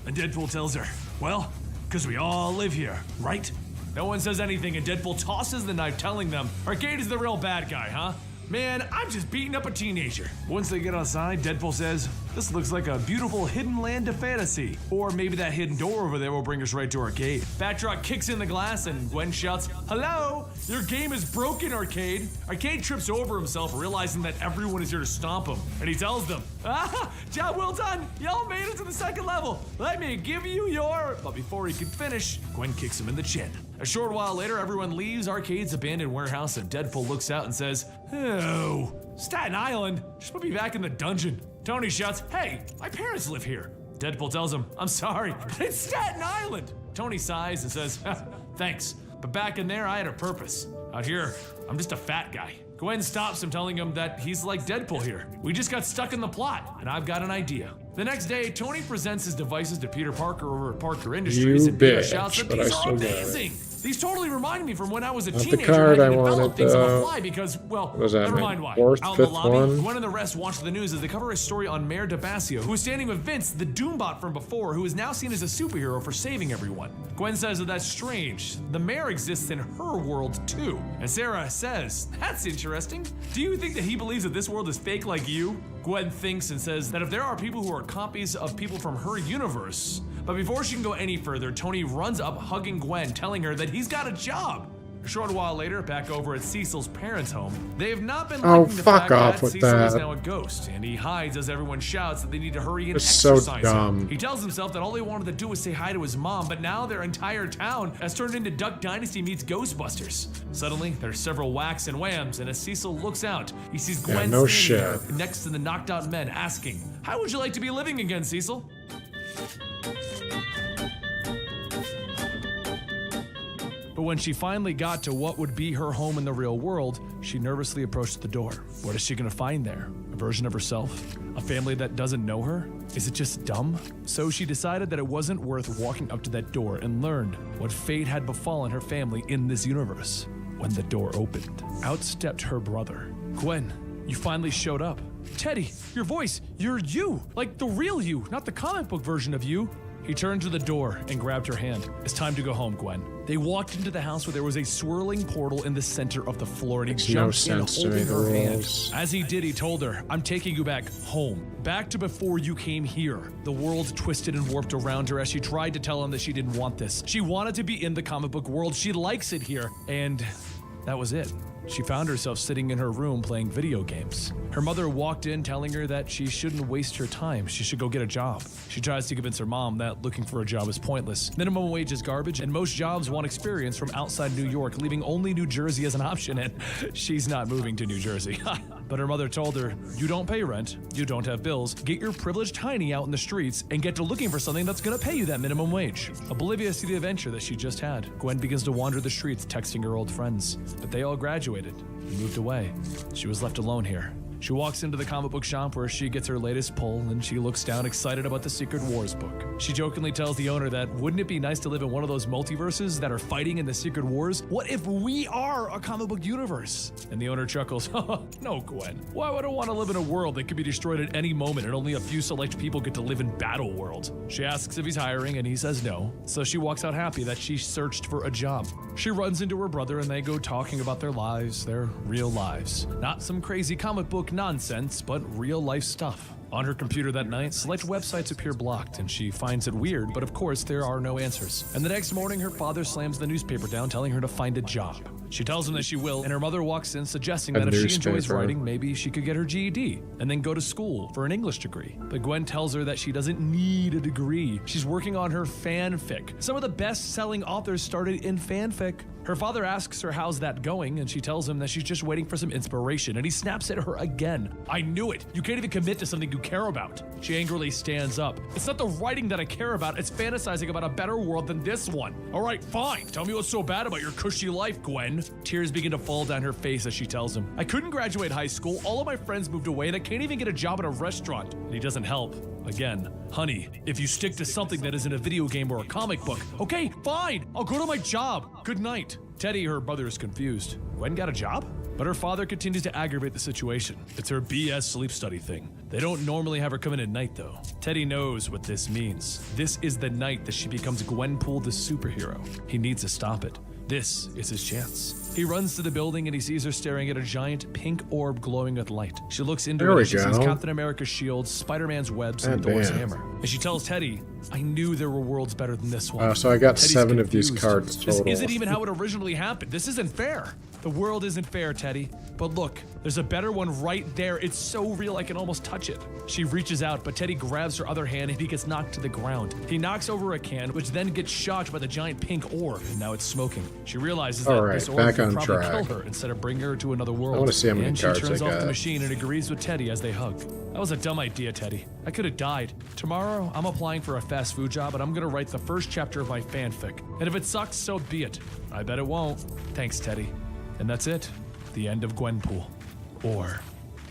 And Deadpool tells her, well, because we all live here, right? No one says anything, and Deadpool tosses the knife, telling them, Arcade is the real bad guy, huh? Man, I'm just beating up a teenager. Once they get outside, Deadpool says, this looks like a beautiful hidden land of fantasy. Or maybe that hidden door over there will bring us right to Arcade. Batroc kicks in the glass and Gwen shouts, hello? Your game is broken, Arcade. Arcade trips over himself, realizing that everyone is here to stomp him. And he tells them, job well done. Y'all made it to the second level. Let me give you your... But before he can finish, Gwen kicks him in the chin. A short while later, everyone leaves Arcade's abandoned warehouse and Deadpool looks out and says, oh, Staten Island? Just put me back in the dungeon. Tony shouts, hey, my parents live here. Deadpool tells him, I'm sorry, but it's Staten Island. Tony sighs and says, thanks, but back in there I had a purpose. Out here, I'm just a fat guy. Gwen stops him, telling him that he's like Deadpool here. We just got stuck in the plot, and I've got an idea. The next day, Tony presents his devices to Peter Parker over at Parker Industries, and Peter shouts that these are amazing. These totally remind me from when I was a teenager. The card I develop wanted, things on the fly because, well, never mind why. Out in the lobby, Gwen and the rest watch the news as they cover a story on Mayor DeBasio, who is standing with Vince, the Doombot from before, who is now seen as a superhero for saving everyone. Gwen says that that's strange. The mayor exists in her world too. And Sarah says, that's interesting. Do you think that he believes that this world is fake like you? Gwen thinks and says that if there are people who are copies of people from her universe. But before she can go any further, Tony runs up hugging Gwen, telling her that he's got a job. A short while later, back over at Cecil's parents' home, they have not been liking the fact that Cecil is now a ghost, and he hides as everyone shouts that they need to hurry and exercise him. He tells himself that all he wanted to do was say hi to his mom, but now their entire town has turned into Duck Dynasty meets Ghostbusters. Suddenly, there's several whacks and whams, and as Cecil looks out, he sees Gwen standing there next to the knocked out men, asking, how would you like to be living again, Cecil? But when she finally got to what would be her home in the real world, she nervously approached the door. What is she gonna find there? A version of herself? A family that doesn't know her? Is it just dumb? So she decided that it wasn't worth walking up to that door and learned what fate had befallen her family in this universe. When the door opened, out stepped her brother. Gwen, you finally showed up. Teddy, your voice, you're you, like the real you, not the comic book version of you. He turned to the door and grabbed her hand. It's time to go home, Gwen. They walked into the house where there was a swirling portal in the center of the floor, and he jumped in holding her hand. As he did, he told her, I'm taking you back home. Back to before you came here. The world twisted and warped around her as she tried to tell him that she didn't want this. She wanted to be in the comic book world. She likes it here. And that was it. She found herself sitting in her room playing video games. Her mother walked in telling her that she shouldn't waste her time. She should go get a job. She tries to convince her mom that looking for a job is pointless. Minimum wage is garbage, and most jobs want experience from outside New York, leaving only New Jersey as an option, and she's not moving to New Jersey. But her mother told her, you don't pay rent, you don't have bills, get your privileged hiney out in the streets, and get to looking for something that's gonna pay you that minimum wage. Oblivious to the adventure that she just had, Gwen begins to wander the streets texting her old friends. But they all graduated and moved away. She was left alone here. She walks into the comic book shop where she gets her latest pull, and she looks down excited about the Secret Wars book. She jokingly tells the owner that wouldn't it be nice to live in one of those multiverses that are fighting in the Secret Wars? What if we are a comic book universe? And the owner chuckles, no, Gwen. Why would I want to live in a world that could be destroyed at any moment and only a few select people get to live in Battle World? She asks if he's hiring, and he says no. So she walks out happy that she searched for a job. She runs into her brother, and they go talking about their lives, their real lives. Not some crazy comic book nonsense, but real life stuff. On her computer that night, select websites appear blocked, and she finds it weird, but of course there are no answers. And the next morning, her father slams the newspaper down, telling her to find a job. She tells him that she will, and her mother walks in, suggesting that if she enjoys writing, maybe she could get her GED, and then go to school for an English degree. But Gwen tells her that she doesn't need a degree. She's working on her fanfic. Some of the best-selling authors started in fanfic. Her father asks her how's that going, and she tells him that she's just waiting for some inspiration, and he snaps at her again. I knew it! You can't even commit to something you care about. She angrily stands up. It's not the writing that I care about, it's fantasizing about a better world than this one. Alright, fine. Tell me what's so bad about your cushy life, Gwen. Tears begin to fall down her face as she tells him, I couldn't graduate high school, all of my friends moved away, and I can't even get a job at a restaurant. And he doesn't help. Again, honey, if you stick to something that isn't a video game or a comic book, okay, fine, I'll go to my job. Good night. Teddy, her brother, is confused. Gwen got a job? But her father continues to aggravate the situation. It's her BS sleep study thing. They don't normally have her come in at night, though. Teddy knows what this means. This is the night that she becomes Gwenpool the superhero. He needs to stop it. This is his chance. He runs to the building and he sees her staring at a giant pink orb glowing with light. She looks into it and she sees Captain America's shield, Spider-Man's webs, and Thor's hammer. And she tells Teddy, I knew there were worlds better than this one. So I got Teddy's 7 confused. of these cards total. This isn't even how it originally happened. This isn't fair. The world isn't fair, Teddy. But look, there's a better one right there. It's so real I can almost touch it. She reaches out, but Teddy grabs her other hand and he gets knocked to the ground. He knocks over a can, which then gets shocked by the giant pink orb, and now it's smoking. She realizes that this orb will probably kill her instead of bring her to another world. I want to see how many cards I got. And she turns off the machine and agrees with Teddy as they hug. That was a dumb idea, Teddy. I could have died. Tomorrow, I'm applying for a fast food job and I'm gonna write the first chapter of my fanfic. And if it sucks, so be it. I bet it won't. Thanks, Teddy. And that's it. The end of Gwenpool. Or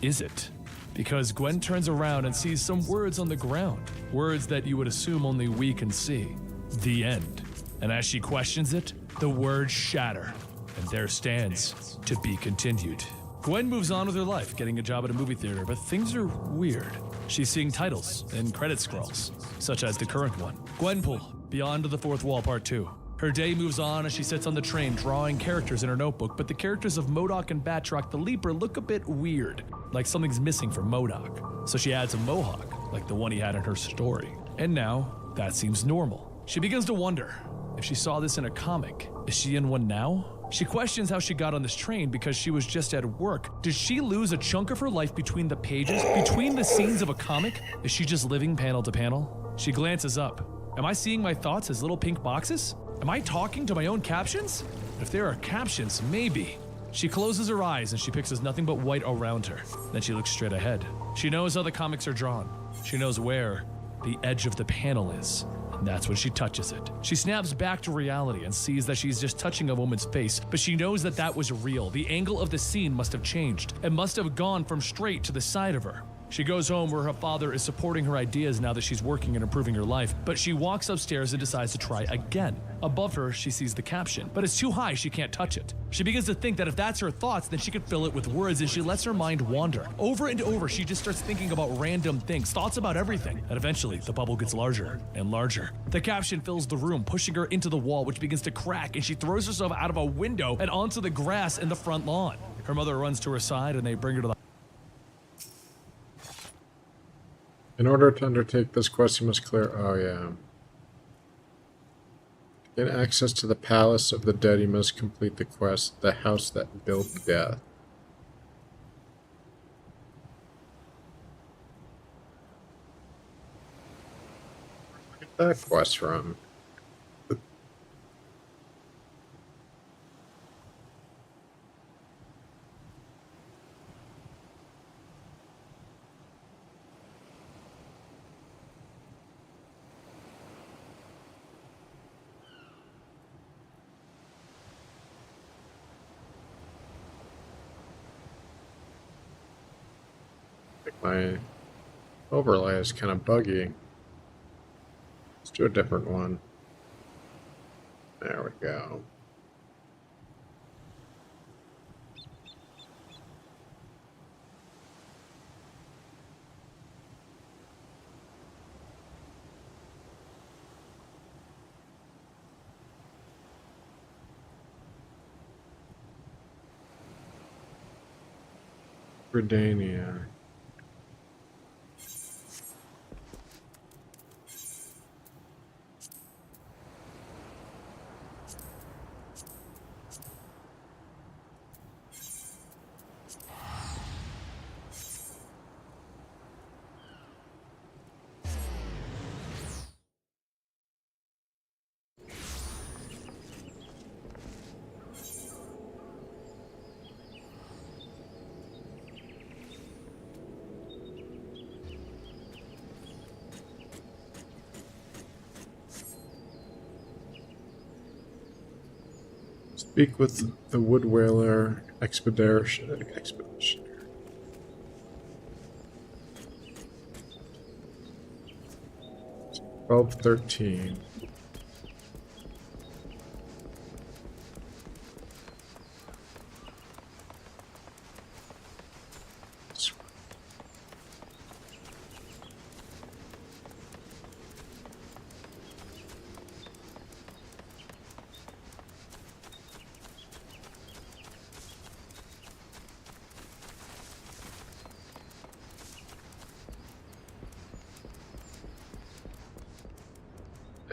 is it? Because Gwen turns around and sees some words on the ground. Words that you would assume only we can see. The end. And as she questions it, the words shatter. And there stands, to be continued. Gwen moves on with her life, getting a job at a movie theater, but things are weird. She's seeing titles and credit scrolls, such as the current one. Gwenpool, Beyond the Fourth Wall Part 2. Her day moves on as she sits on the train drawing characters in her notebook, but the characters of MODOK and Batroc the Leaper look a bit weird, like something's missing from MODOK. So she adds a mohawk, like the one he had in her story. And now, that seems normal. She begins to wonder, if she saw this in a comic, is she in one now? She questions how she got on this train because she was just at work. Did she lose a chunk of her life between the pages, between the scenes of a comic? Is she just living panel to panel? She glances up. Am I seeing my thoughts as little pink boxes? Am I talking to my own captions? If there are captions, maybe. She closes her eyes and she pictures nothing but white around her. Then she looks straight ahead. She knows how the comics are drawn. She knows where the edge of the panel is. And that's when she touches it. She snaps back to reality and sees that she's just touching a woman's face, but she knows that that was real. The angle of the scene must have changed. It must have gone from straight to the side of her. She goes home where her father is supporting her ideas now that she's working and improving her life, but she walks upstairs and decides to try again. Above her, she sees the caption, but it's too high, she can't touch it. She begins to think that if that's her thoughts, then she could fill it with words, and she lets her mind wander. Over and over, she just starts thinking about random things, thoughts about everything, and eventually, the bubble gets larger and larger. The caption fills the room, pushing her into the wall, which begins to crack, and she throws herself out of a window and onto the grass in the front lawn. Her mother runs to her side, and they bring her to the In order to undertake this quest, you must clear... Oh, yeah. To get access to the Palace of the Dead, you must complete the quest, The House That Built Death. Where did that quest from? My overlay is kind of buggy. Let's do a different one. There we go. Redania. Speak with the Wood Whaler Expedition. 1213.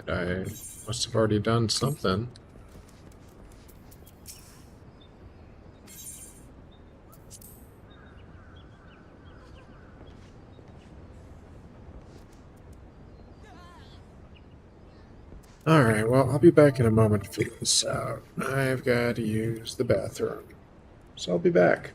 And I must have already done something. Alright, well, I'll be back in a moment to figure this out. I've got to use the bathroom. So I'll be back.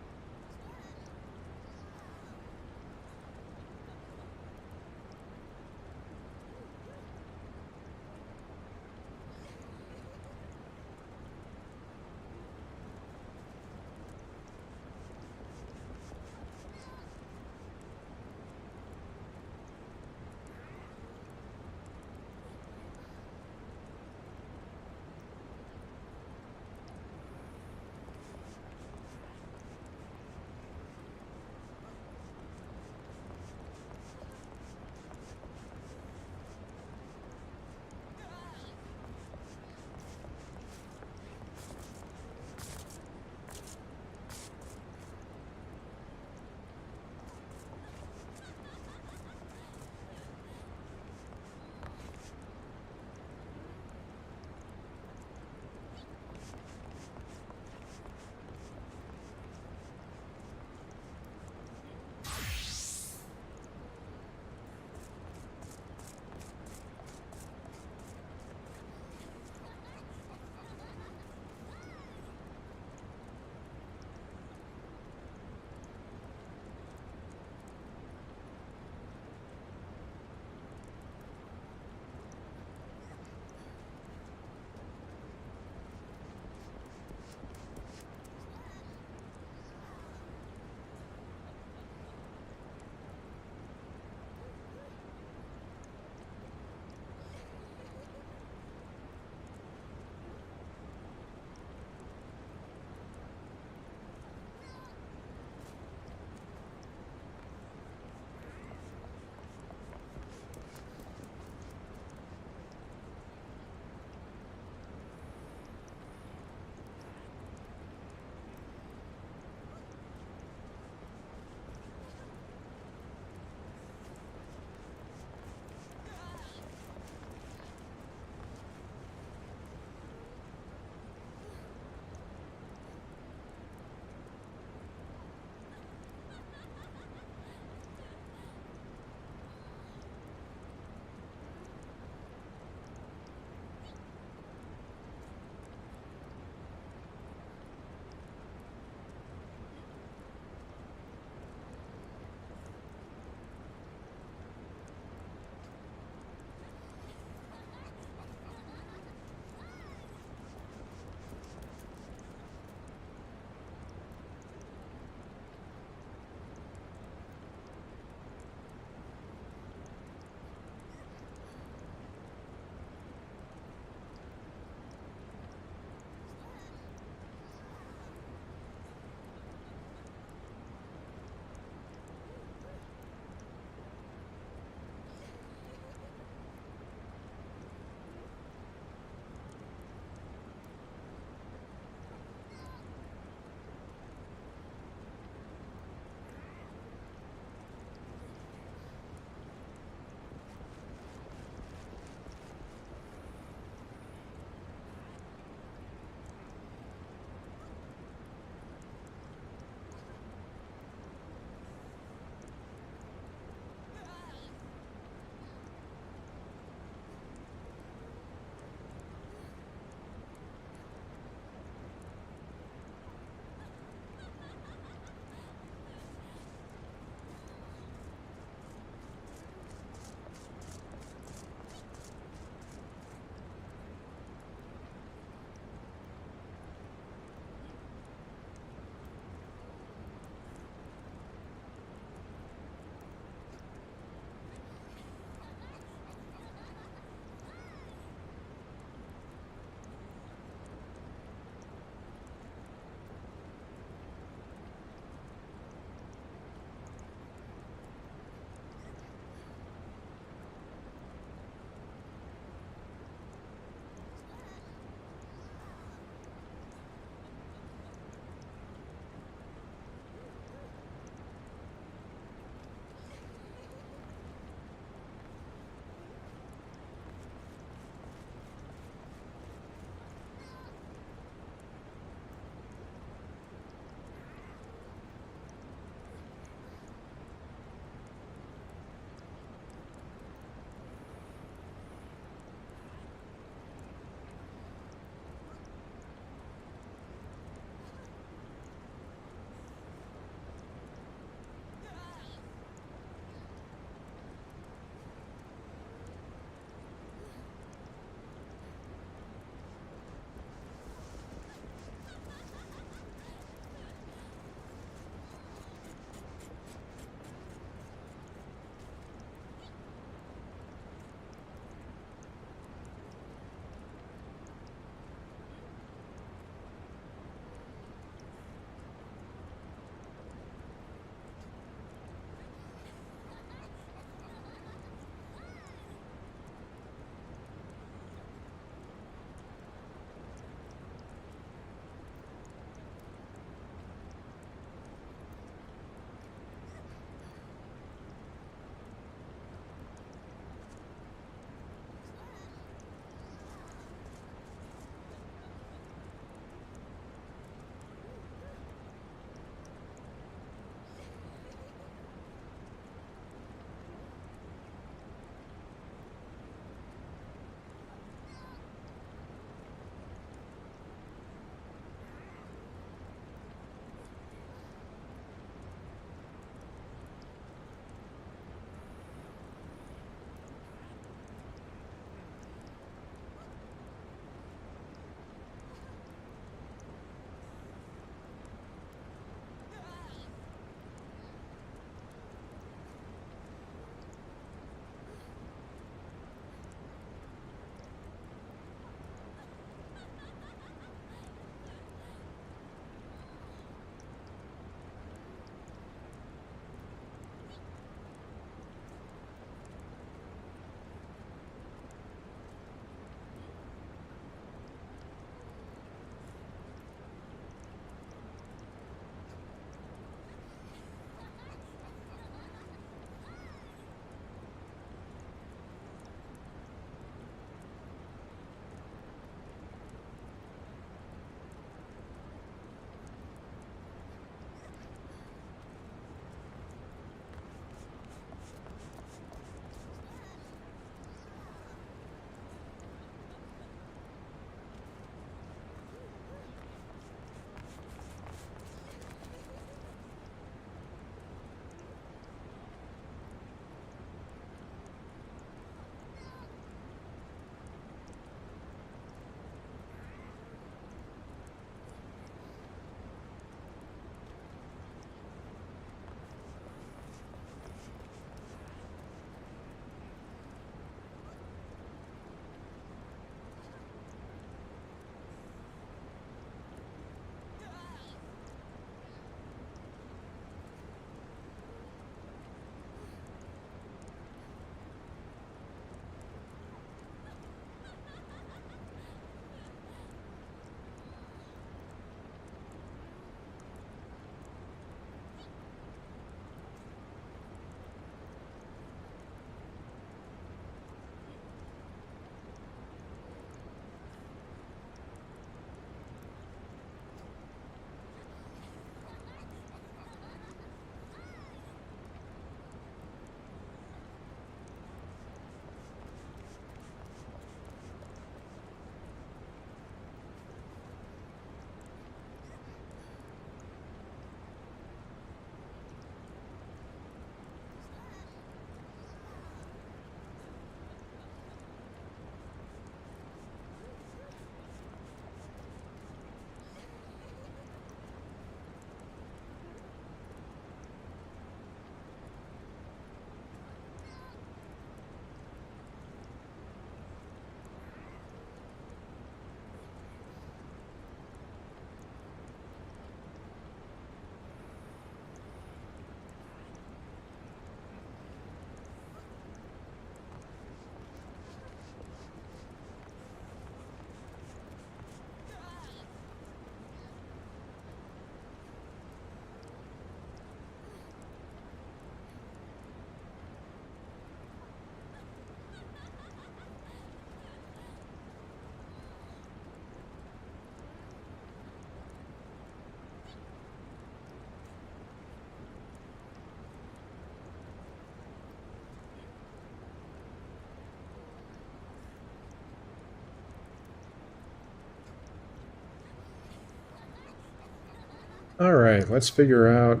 Alright, let's figure out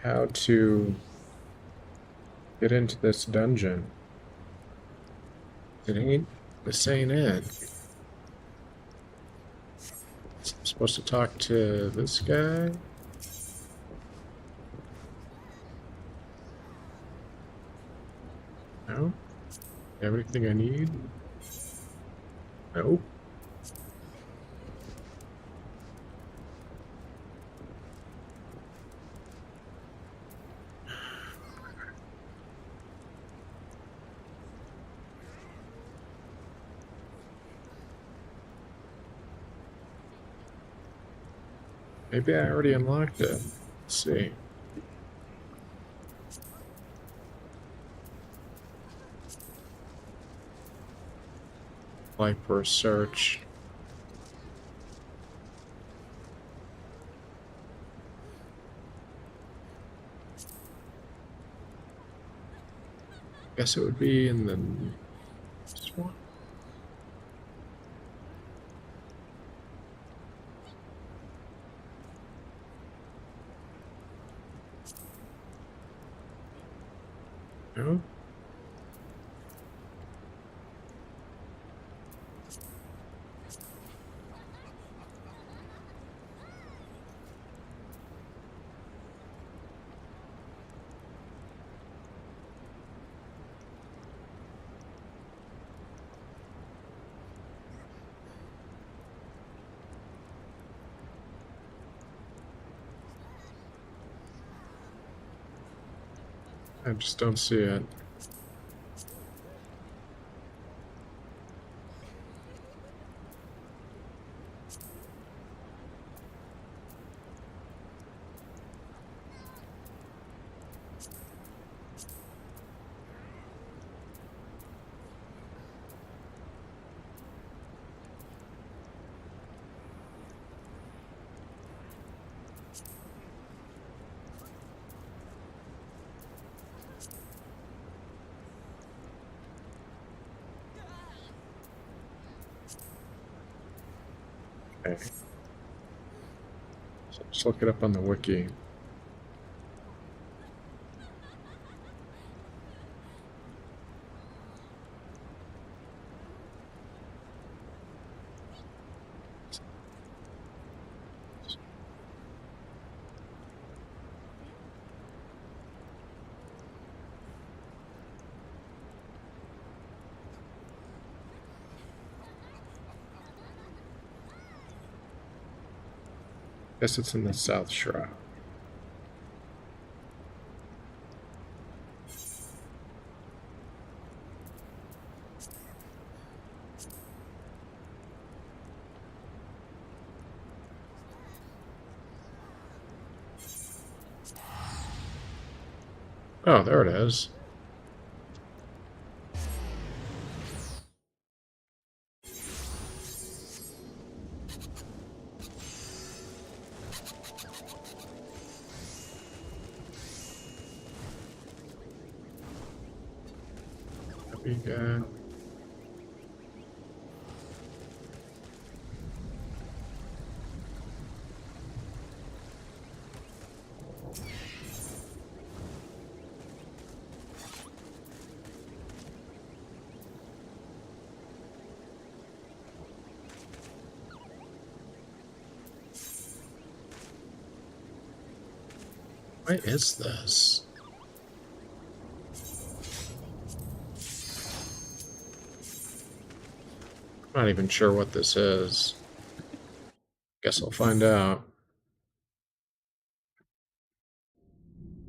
how to get into this dungeon. This ain't it. I'm supposed to talk to this guy? No? Everything I need? Nope. Maybe I already unlocked it. Let's see. Apply for a search. Guess it would be in the this one. No? I just don't see it. Okay. So just look it up on the wiki. Guess it's in the South Shroud. Oh, there it is. Big guy. What is this? I'm not even sure what this is. Guess I'll find out.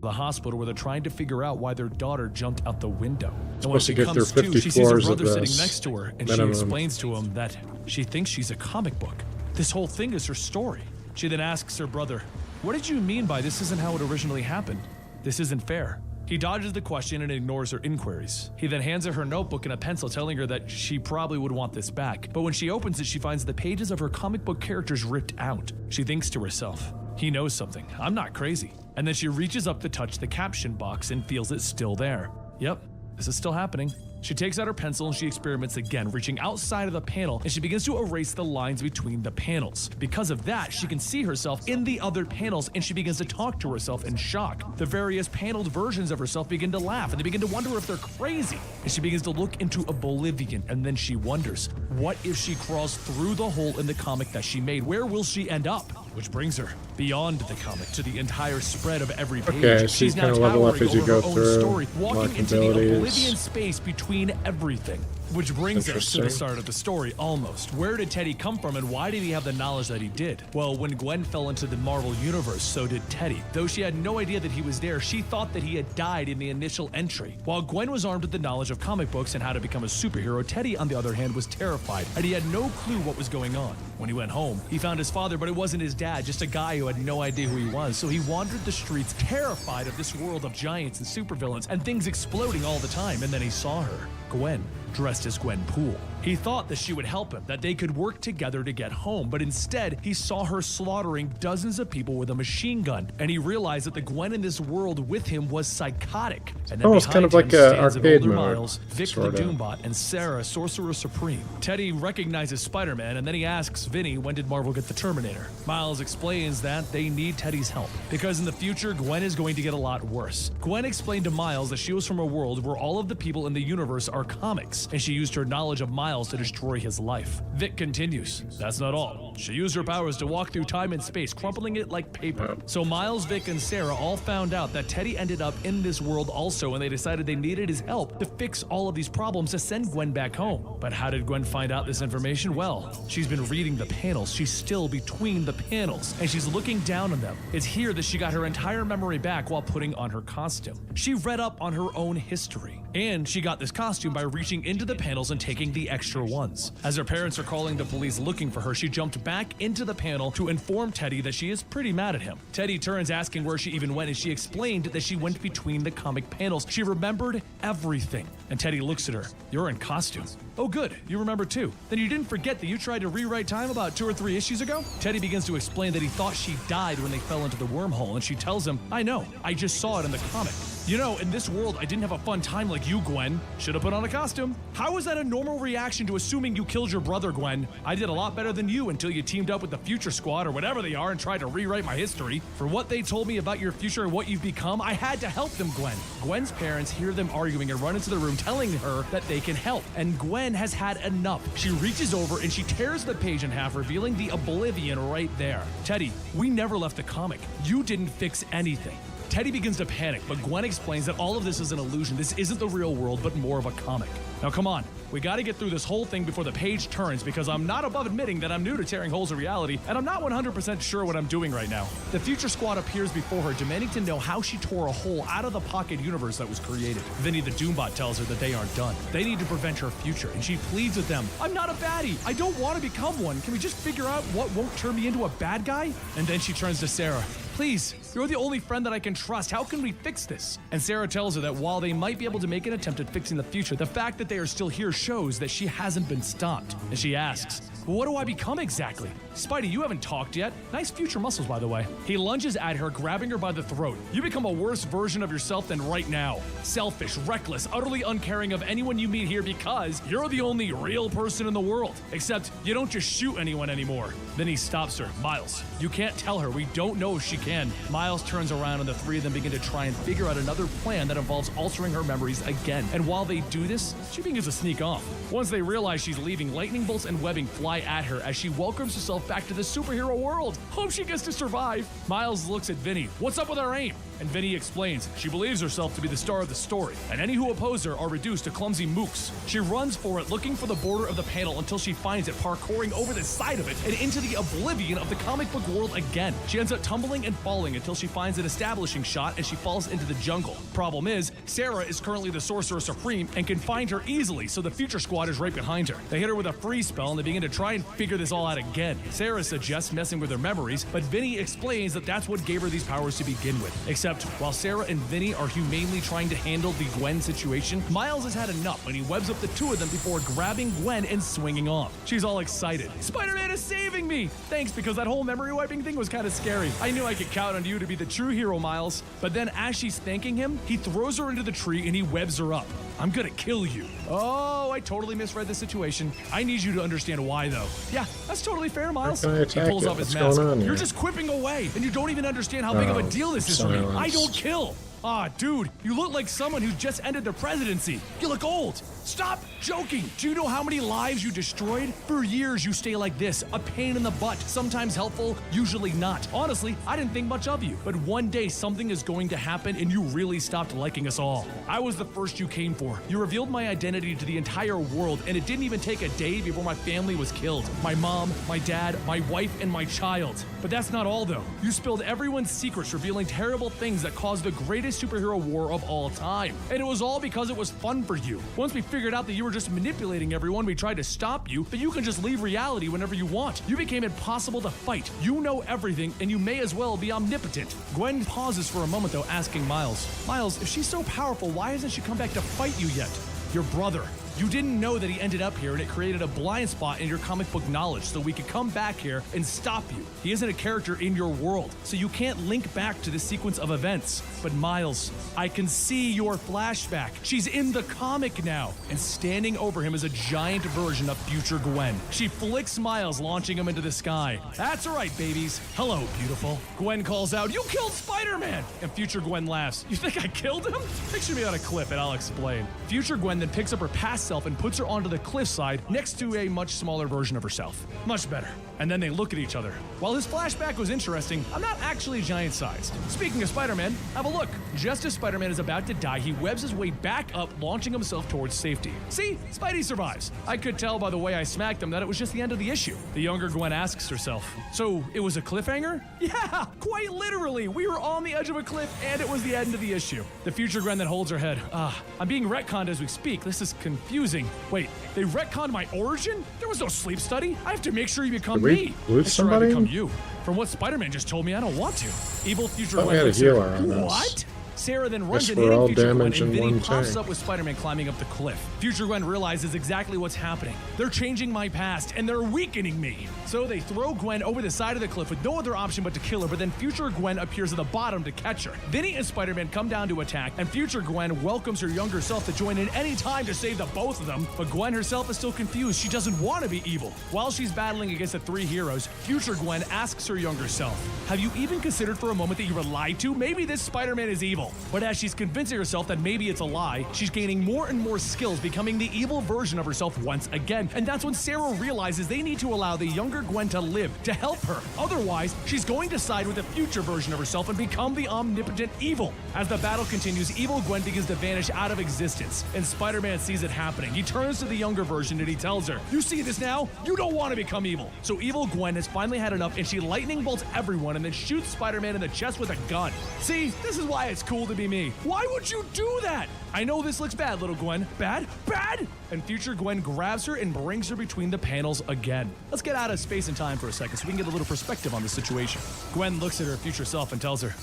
The hospital where they're trying to figure out why their daughter jumped out the window. And when Supposed she to get comes through to, 50 she sees her floors of brother sitting this. next to her, and Minimum. she explains to him that she thinks she's a comic book. This whole thing is her story. She then asks her brother, "What did you mean by this isn't how it originally happened? This isn't fair." He dodges the question and ignores her inquiries. He then hands her her notebook and a pencil, telling her that she probably would want this back. But when she opens it, she finds the pages of her comic book characters ripped out. She thinks to herself, he knows something. I'm not crazy. And then she reaches up to touch the caption box and feels it's still there. Yep, this is still happening. She takes out her pencil and she experiments again, reaching outside of the panel, and she begins to erase the lines between the panels. Because of that, she can see herself in the other panels, and she begins to talk to herself in shock. The various paneled versions of herself begin to laugh, and they begin to wonder if they're crazy. And she begins to look into oblivion, and then she wonders, what if she crawls through the hole in the comic that she made? Where will she end up? Which brings her beyond the comic to the entire spread of every page. Okay, so She's you now kind of level up towering as you over go her own through, story, walking unlock into the abilities. oblivion space between everything. Which brings us to the Interesting. start of the story, almost. Where did Teddy come from, and why did he have the knowledge that he did? Well, when Gwen fell into the Marvel Universe, so did Teddy. Though she had no idea that he was there, she thought that he had died in the initial entry. While Gwen was armed with the knowledge of comic books and how to become a superhero, Teddy, on the other hand, was terrified, and he had no clue what was going on. When he went home, he found his father, but it wasn't his dad, just a guy who had no idea who he was. So he wandered the streets, terrified of this world of giants and supervillains and things exploding all the time, and then he saw her, Gwen, dressed as Gwen Poole. He thought that she would help him, that they could work together to get home, but instead, he saw her slaughtering dozens of people with a machine gun, and he realized that the Gwen in this world with him was psychotic. And then Almost behind kind of him like a stands an arcade older mode, Miles, Vic sorta. the Doombot, and Sarah, Sorcerer Supreme. Teddy recognizes Spider-Man, and then he asks Vinny, when did Marvel get the Terminator? Miles explains that they need Teddy's help, because in the future, Gwen is going to get a lot worse. Gwen explained to Miles that she was from a world where all of the people in the universe are comics, and she used her knowledge of Miles to destroy his life. Vic continues, that's not all. She used her powers to walk through time and space, crumpling it like paper. So Miles, Vic, and Sarah all found out that Teddy ended up in this world also, and they decided they needed his help to fix all of these problems to send Gwen back home. But how did Gwen find out this information? Well, she's been reading the panels. She's still between the panels, and she's looking down on them. It's here that she got her entire memory back while putting on her costume. She read up on her own history, and she got this costume by reaching into the panels and taking the extra ones. As her parents are calling the police looking for her, she jumped back into the panel to inform Teddy that she is pretty mad at him. Teddy turns asking where she even went, and she explained that she went between the comic panels. She remembered everything. And Teddy looks at her. You're in costume. Oh good, you remember too. Then you didn't forget that you tried to rewrite time about 2 or 3 issues ago? Teddy begins to explain that he thought she died when they fell into the wormhole, and she tells him, I know, I just saw it in the comic. You know, in this world, I didn't have a fun time like you, Gwen. Should have put on a costume. How is that a normal reaction to assuming you killed your brother, Gwen? I did a lot better than you until you teamed up with the Future Squad or whatever they are and tried to rewrite my history. For what they told me about your future and what you've become, I had to help them, Gwen. Gwen's parents hear them arguing and run into the room telling her that they can help. And Gwen has had enough. She reaches over and she tears the page in half, revealing the oblivion right there. Teddy, we never left the comic. You didn't fix anything. Teddy begins to panic, but Gwen explains that all of this is an illusion. This isn't the real world, but more of a comic. Now come on, we gotta get through this whole thing before the page turns, because I'm not above admitting that I'm new to tearing holes of reality, and I'm not 100% sure what I'm doing right now. The Future Squad appears before her, demanding to know how she tore a hole out of the pocket universe that was created. Vinny the Doombot tells her that they aren't done. They need to prevent her future, and she pleads with them, I'm not a baddie. I don't want to become one. Can we just figure out what won't turn me into a bad guy? And then she turns to Sarah. Please, you're the only friend that I can trust. How can we fix this? And Sarah tells her that while they might be able to make an attempt at fixing the future, the fact that they are still here shows that she hasn't been stopped. And she asks, well, what do I become exactly? Spidey, you haven't talked yet. Nice future muscles, by the way. He lunges at her, grabbing her by the throat. You become a worse version of yourself than right now. Selfish, reckless, utterly uncaring of anyone you meet here because you're the only real person in the world. Except you don't just shoot anyone anymore. Then he stops her. Miles, you can't tell her. We don't know if she can. Miles turns around and the three of them begin to try and figure out another plan that involves altering her memories again. And while they do this, she begins to sneak off. Once they realize she's leaving, lightning bolts and webbing fly at her as she welcomes herself back to the superhero world. Hope she gets to survive. Miles looks at Vinny. What's up with our aim? And Vinny explains she believes herself to be the star of the story, and any who oppose her are reduced to clumsy mooks. She runs for it, looking for the border of the panel until she finds it, parkouring over the side of it and into the oblivion of the comic book world again. She ends up tumbling and falling until she finds an establishing shot and she falls into the jungle. Problem is, Sarah is currently the Sorcerer Supreme and can find her easily, so the Future Squad is right behind her. They hit her with a freeze spell and they begin to try and figure this all out again. Sarah suggests messing with her memories, but Vinny explains that that's what gave her these powers to begin with. Except, while Sarah and Vinny are humanely trying to handle the Gwen situation, Miles has had enough and he webs up the two of them before grabbing Gwen and swinging off. She's all excited. Spider-Man is saving me! Thanks, because that whole memory wiping thing was kind of scary. I knew I could count on you to be the true hero, Miles. But then as she's thanking him, he throws her into the tree and he webs her up. I'm gonna kill you. Oh, I totally misread the situation. I need you to understand why, though. Yeah, that's totally fair, Miles. How can I attack He pulls you? off his What's mask. going on You're here? just quipping away, and you don't even understand how big of a deal this is for me. silence. I don't kill. Ah, dude, you look like someone who just ended their presidency. You look old. Stop joking. Do you know how many lives you destroyed? For years, you stay like this, a pain in the butt, sometimes helpful, usually not. Honestly, I didn't think much of you. But one day, something is going to happen, and you really stopped liking us all. I was the first you came for. You revealed my identity to the entire world, and it didn't even take a day before my family was killed. My mom, my dad, my wife, and my child. But that's not all, though. You spilled everyone's secrets, revealing terrible things that caused the greatest superhero war of all time. And it was all because it was fun for you. Once we figured out that you were just manipulating everyone, we tried to stop you, but you can just leave reality whenever you want. You became impossible to fight. You know everything, and you may as well be omnipotent. Gwen pauses for a moment, though, asking Miles, Miles, if she's so powerful, why hasn't she come back to fight you yet? Your brother. You didn't know that he ended up here, and it created a blind spot in your comic book knowledge so we could come back here and stop you. He isn't a character in your world, so you can't link back to the sequence of events. But Miles, I can see your flashback. She's in the comic now, and standing over him is a giant version of future Gwen. She flicks Miles, launching him into the sky. That's right, babies. Hello, beautiful. Gwen calls out, you killed Spider-Man! And future Gwen laughs. You think I killed him? Picture me on a cliff and I'll explain. Future Gwen then picks up her past self and puts her onto the cliffside next to a much smaller version of herself. Much better. And then they look at each other. While his flashback was interesting, I'm not actually giant-sized. Speaking of Spider-Man, have a look. Just as Spider-Man is about to die, he webs his way back up, launching himself towards safety. See? Spidey survives. I could tell by the way I smacked him that it was just the end of the issue. The younger Gwen asks herself, so it was a cliffhanger? Yeah, quite literally. We were on the edge of a cliff and it was the end of the issue. The future Gwen then holds her head. I'm being retconned as we speak. This is confusing. Wait, they retconned my origin? There was no sleep study. I have to make sure you become Did we me. lose Make sure I somebody? become you. From what Spider-Man just told me, I don't want to. Evil future Thought we Gwen had a looks at her. healer on this. What? Sarah then runs Guess and we're all hitting Future Gwen, damaged and in Vinny one pops tank. up with Spider-Man climbing up the cliff. Future Gwen realizes exactly what's happening. They're changing my past, and they're weakening me. So they throw Gwen over the side of the cliff with no other option but to kill her, but then Future Gwen appears at the bottom to catch her. Vinny and Spider-Man come down to attack, and Future Gwen welcomes her younger self to join in any time to save the both of them, but Gwen herself is still confused. She doesn't want to be evil. While she's battling against the three heroes, Future Gwen asks her younger self, have you even considered for a moment that you were lied to? Maybe this Spider-Man is evil. But as she's convincing herself that maybe it's a lie, she's gaining more and more skills, becoming the evil version of herself once again. And that's when Sarah realizes they need to allow the younger Gwen to live, to help her. Otherwise, she's going to side with the future version of herself and become the omnipotent evil. As the battle continues, evil Gwen begins to vanish out of existence, and Spider-Man sees it happening. He turns to the younger version and he tells her, you see this now? You don't want to become evil. So evil Gwen has finally had enough, and she lightning bolts everyone and then shoots Spider-Man in the chest with a gun. See, this is why it's cool to be me. Why would you do that? I know this looks bad, little Gwen. Bad? Bad? And future Gwen grabs her and brings her between the panels again. Let's get out of space and time for a second so we can get a little perspective on the situation. Gwen looks at her future self and tells her,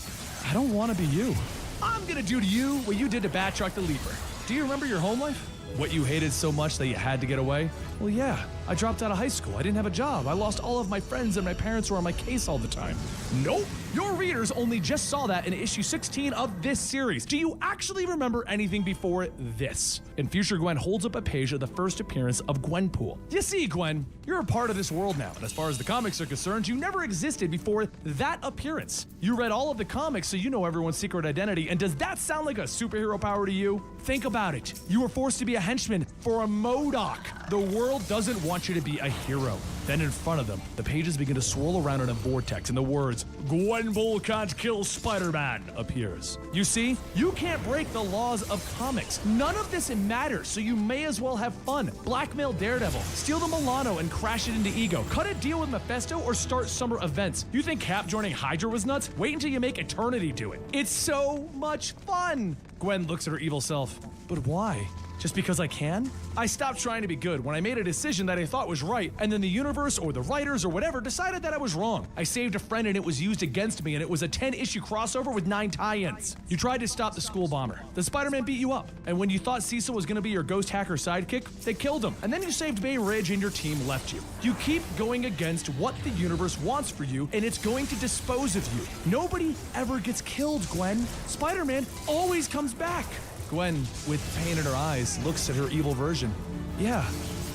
I don't want to be you. I'm gonna do to you what you did to Batroc the Leaper. Do you remember your home life? What you hated so much that you had to get away? Well, yeah, I dropped out of high school. I didn't have a job. I lost all of my friends and my parents were on my case all the time. Nope. Your readers only just saw that in issue 16 of this series. Do you actually remember anything before this? And future Gwen holds up a page of the first appearance of Gwenpool. You see, Gwen, you're a part of this world now, and as far as the comics are concerned, you never existed before that appearance. You read all of the comics, so you know everyone's secret identity, and does that sound like a superhero power to you? Think about it. You were forced to be a henchman for a MODOK. The world doesn't want you to be a hero. Then in front of them, the pages begin to swirl around in a vortex, and the words, Gwenpool can't kill Spider-Man, appears. You see, you can't break the laws of comics. None of this matters, so you may as well have fun. Blackmail Daredevil, steal the Milano and crash it into Ego, cut a deal with Mephisto, or start summer events. You think Cap joining Hydra was nuts? Wait until you make Eternity do it. It's so much fun! Gwen looks at her evil self. But why? Just because I can? I stopped trying to be good when I made a decision that I thought was right, and then the universe or the writers or whatever decided that I was wrong. I saved a friend and it was used against me, and it was a 10-issue crossover with 9 tie-ins. You tried to stop the school bomber. Then Spider-Man beat you up. And when you thought Cecil was gonna be your ghost hacker sidekick, they killed him. And then you saved Bay Ridge and your team left you. You keep going against what the universe wants for you, and it's going to dispose of you. Nobody ever gets killed, Gwen. Spider-Man always comes back. Gwen, with pain in her eyes, looks at her evil version. Yeah,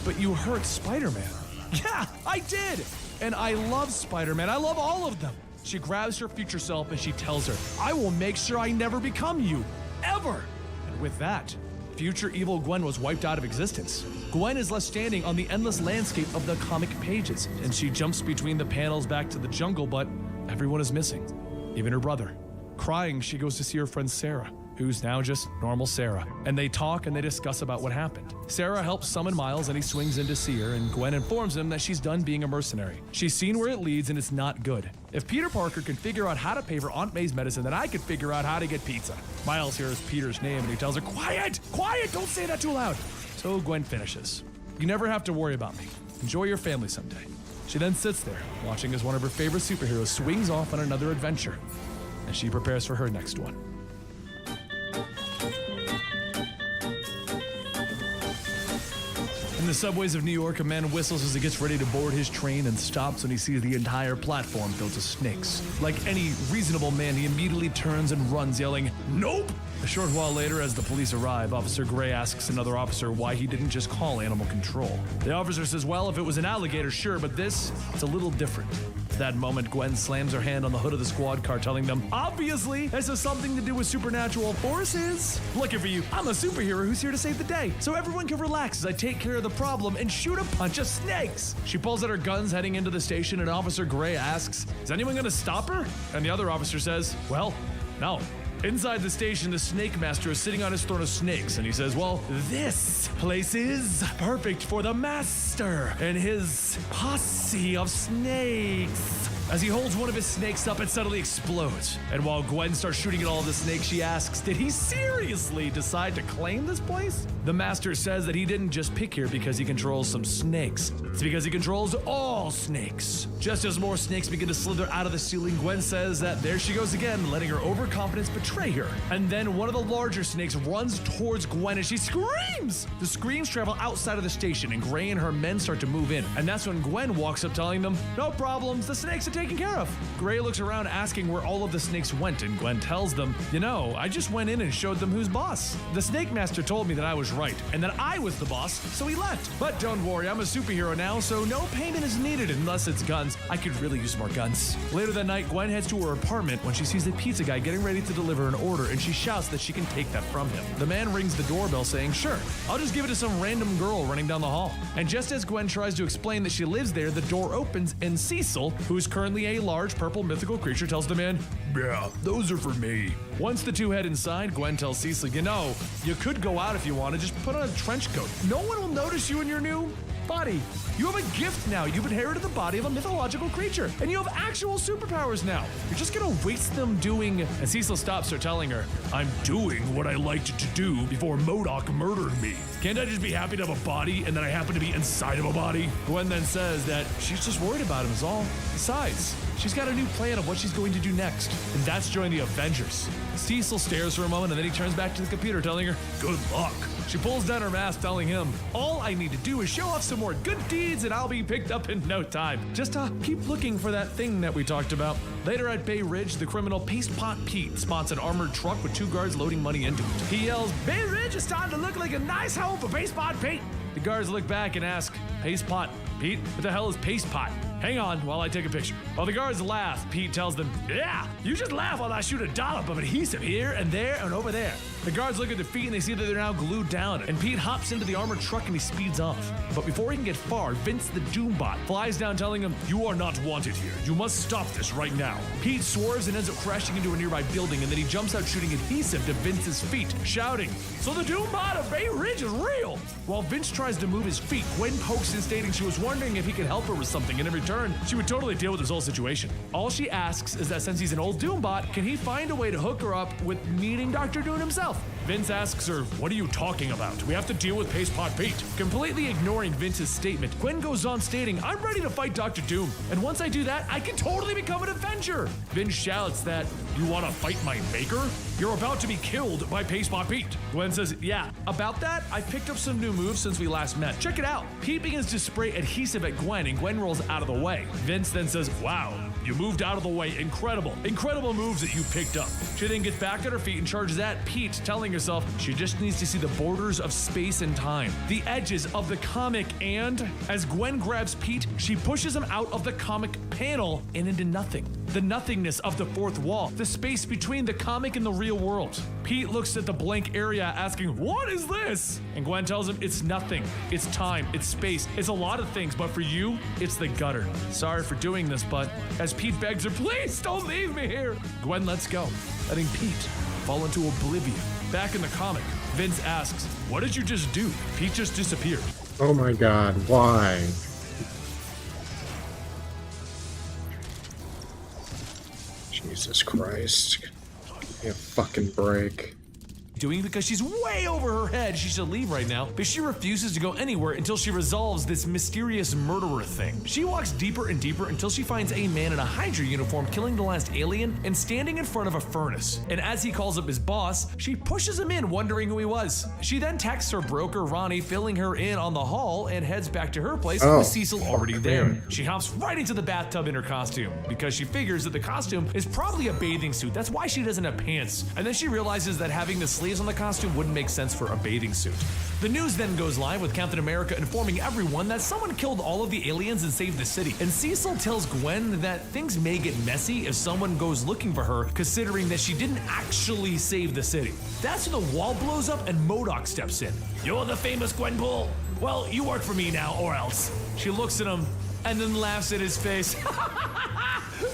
but you hurt Spider-Man. Yeah, I did! And I love Spider-Man. I love all of them. She grabs her future self and she tells her, I will make sure I never become you. Ever! And with that, future evil Gwen was wiped out of existence. Gwen is left standing on the endless landscape of the comic pages, and she jumps between the panels back to the jungle, but everyone is missing, even her brother. Crying, she goes to see her friend Sarah, who's now just normal Sarah. And they talk and they discuss about what happened. Sarah helps summon Miles and he swings in to see her, and Gwen informs him that she's done being a mercenary. She's seen where it leads and it's not good. If Peter Parker can figure out how to pay for Aunt May's medicine, then I could figure out how to get pizza. Miles hears Peter's name and he tells her, Quiet! Quiet! Don't say that too loud! So Gwen finishes. You never have to worry about me. Enjoy your family someday. She then sits there, watching as one of her favorite superheroes swings off on another adventure. And she prepares for her next one. In the subways of New York, a man whistles as he gets ready to board his train and stops when he sees the entire platform filled with snakes. Like any reasonable man, he immediately turns and runs, yelling, Nope! A short while later, as the police arrive, Officer Gray asks another officer why he didn't just call animal control. The officer says, well, if it was an alligator, sure, but this, it's a little different. At that moment, Gwen slams her hand on the hood of the squad car, telling them, obviously, this has something to do with supernatural forces. Lucky for you, I'm a superhero who's here to save the day, so everyone can relax as I take care of the problem and shoot a bunch of snakes. She pulls out her guns heading into the station, and Officer Gray asks, is anyone gonna stop her? And the other officer says, well, no. Inside the station, the Snake Master is sitting on his throne of snakes, and he says, well, this place is perfect for the Master and his posse of snakes. As he holds one of his snakes up, it suddenly explodes. And while Gwen starts shooting at all of the snakes, she asks, did he seriously decide to claim this place? The Master says that he didn't just pick here because he controls some snakes. It's because he controls all snakes. Just as more snakes begin to slither out of the ceiling, Gwen says that there she goes again, letting her overconfidence betray her. And then one of the larger snakes runs towards Gwen and she screams! The screams travel outside of the station, and Gray and her men start to move in. And that's when Gwen walks up telling them, no problems, the snakes are taken care of. Gray looks around asking where all of the snakes went, and Gwen tells them, you know, I just went in and showed them who's boss. The Snake Master told me that I was right, and that I was the boss, so he left. But don't worry, I'm a superhero now, so no payment is needed unless it's guns. I could really use more guns. Later that night, Gwen heads to her apartment when she sees the pizza guy getting ready to deliver an order, and she shouts that she can take that from him. The man rings the doorbell saying, sure, I'll just give it to some random girl running down the hall. And just as Gwen tries to explain that she lives there, the door opens, and Cecil, who's currently a large purple mythical creature, tells the man, yeah, those are for me. Once the two head inside, Gwen tells Cecil, you know, you could go out if you want to, just put on a trench coat. No one will notice you in your new body. You have a gift now. You've inherited the body of a mythological creature, and you have actual superpowers now. You're just gonna waste them doing... And Cecil stops her, telling her, I'm doing what I liked to do before MODOK murdered me. Can't I just be happy to have a body and that I happen to be inside of a body? Gwen then says that she's just worried about him is all. Besides, she's got a new plan of what she's going to do next, and that's join the Avengers. Cecil stares for a moment, and then he turns back to the computer, telling her, good luck. She pulls down her mask, telling him, all I need to do is show off some more good deeds and I'll be picked up in no time. Just keep looking for that thing that we talked about. Later at Bay Ridge, the criminal Paste Pot Pete spots an armored truck with 2 guards loading money into it. He yells, Bay Ridge is starting to look like a nice home for Paste Pot Pete. The guards look back and ask, Paste Pot Pete? What the hell is Paste Pot? Hang on while I take a picture. While the guards laugh, Pete tells them, yeah, you just laugh while I shoot a dollop of adhesive here and there and over there. The guards look at their feet and they see that they're now glued down, and Pete hops into the armored truck and he speeds off. But before he can get far, Vince the Doombot flies down telling him, you are not wanted here. You must stop this right now. Pete swerves and ends up crashing into a nearby building, and then he jumps out shooting adhesive to Vince's feet, shouting, so the Doombot of Bay Ridge is real! While Vince tries to move his feet, Gwen pokes in stating she was wondering if he could help her with something, and in return return, she would totally deal with this whole situation. All she asks is that since he's an old Doombot, can he find a way to hook her up with meeting Dr. Doom himself? Vince asks her, what are you talking about? We have to deal with Paste Pot Pete. Completely ignoring Vince's statement, Gwen goes on stating, I'm ready to fight Dr. Doom, and once I do that, I can totally become an Avenger. Vince shouts that, you want to fight my maker? You're about to be killed by Paste Pot Pete. Gwen says, yeah, about that, I picked up some new moves since we last met. Check it out. Pete begins to spray adhesive at Gwen, and Gwen rolls out of the way. Vince then says, wow, you moved out of the way. Incredible. Incredible moves that you picked up. She then gets back on her feet and charges at Pete, telling herself she just needs to see the borders of space and time, the edges of the comic, and as Gwen grabs Pete, she pushes him out of the comic panel and into nothing. The nothingness of the fourth wall, the space between the comic and the real world. Pete looks at the blank area asking, what is this? And Gwen tells him it's nothing. It's time, it's space, it's a lot of things, but for you, it's the gutter. Sorry for doing this, but as Pete begs her, please don't leave me here, Gwen lets go, letting Pete fall into oblivion. Back in the comic, Vince asks, what did you just do? Pete just disappeared. Oh my god, why? Jesus Christ. Give me a fucking break. Doing because she's way over her head. She should leave right now, but she refuses to go anywhere until she resolves this mysterious murderer thing. She walks deeper and deeper until she finds a man in a Hydra uniform killing the last alien and standing in front of a furnace. And as he calls up his boss, she pushes him in, wondering who he was. She then texts her broker Ronnie, filling her in on the haul, and heads back to her place with Cecil already there. She hops right into the bathtub in her costume because she figures that the costume is probably a bathing suit. That's why she doesn't have pants. And then she realizes that having the sleeves on the costume wouldn't make sense for a bathing suit. The news then goes live with Captain America informing everyone that someone killed all of the aliens and saved the city. And Cecil tells Gwen that things may get messy if someone goes looking for her, considering that she didn't actually save the city. That's when the wall blows up and MODOK steps in. You're the famous Gwenpool? Well, you work for me now, or else. She looks at him and then laughs at his face.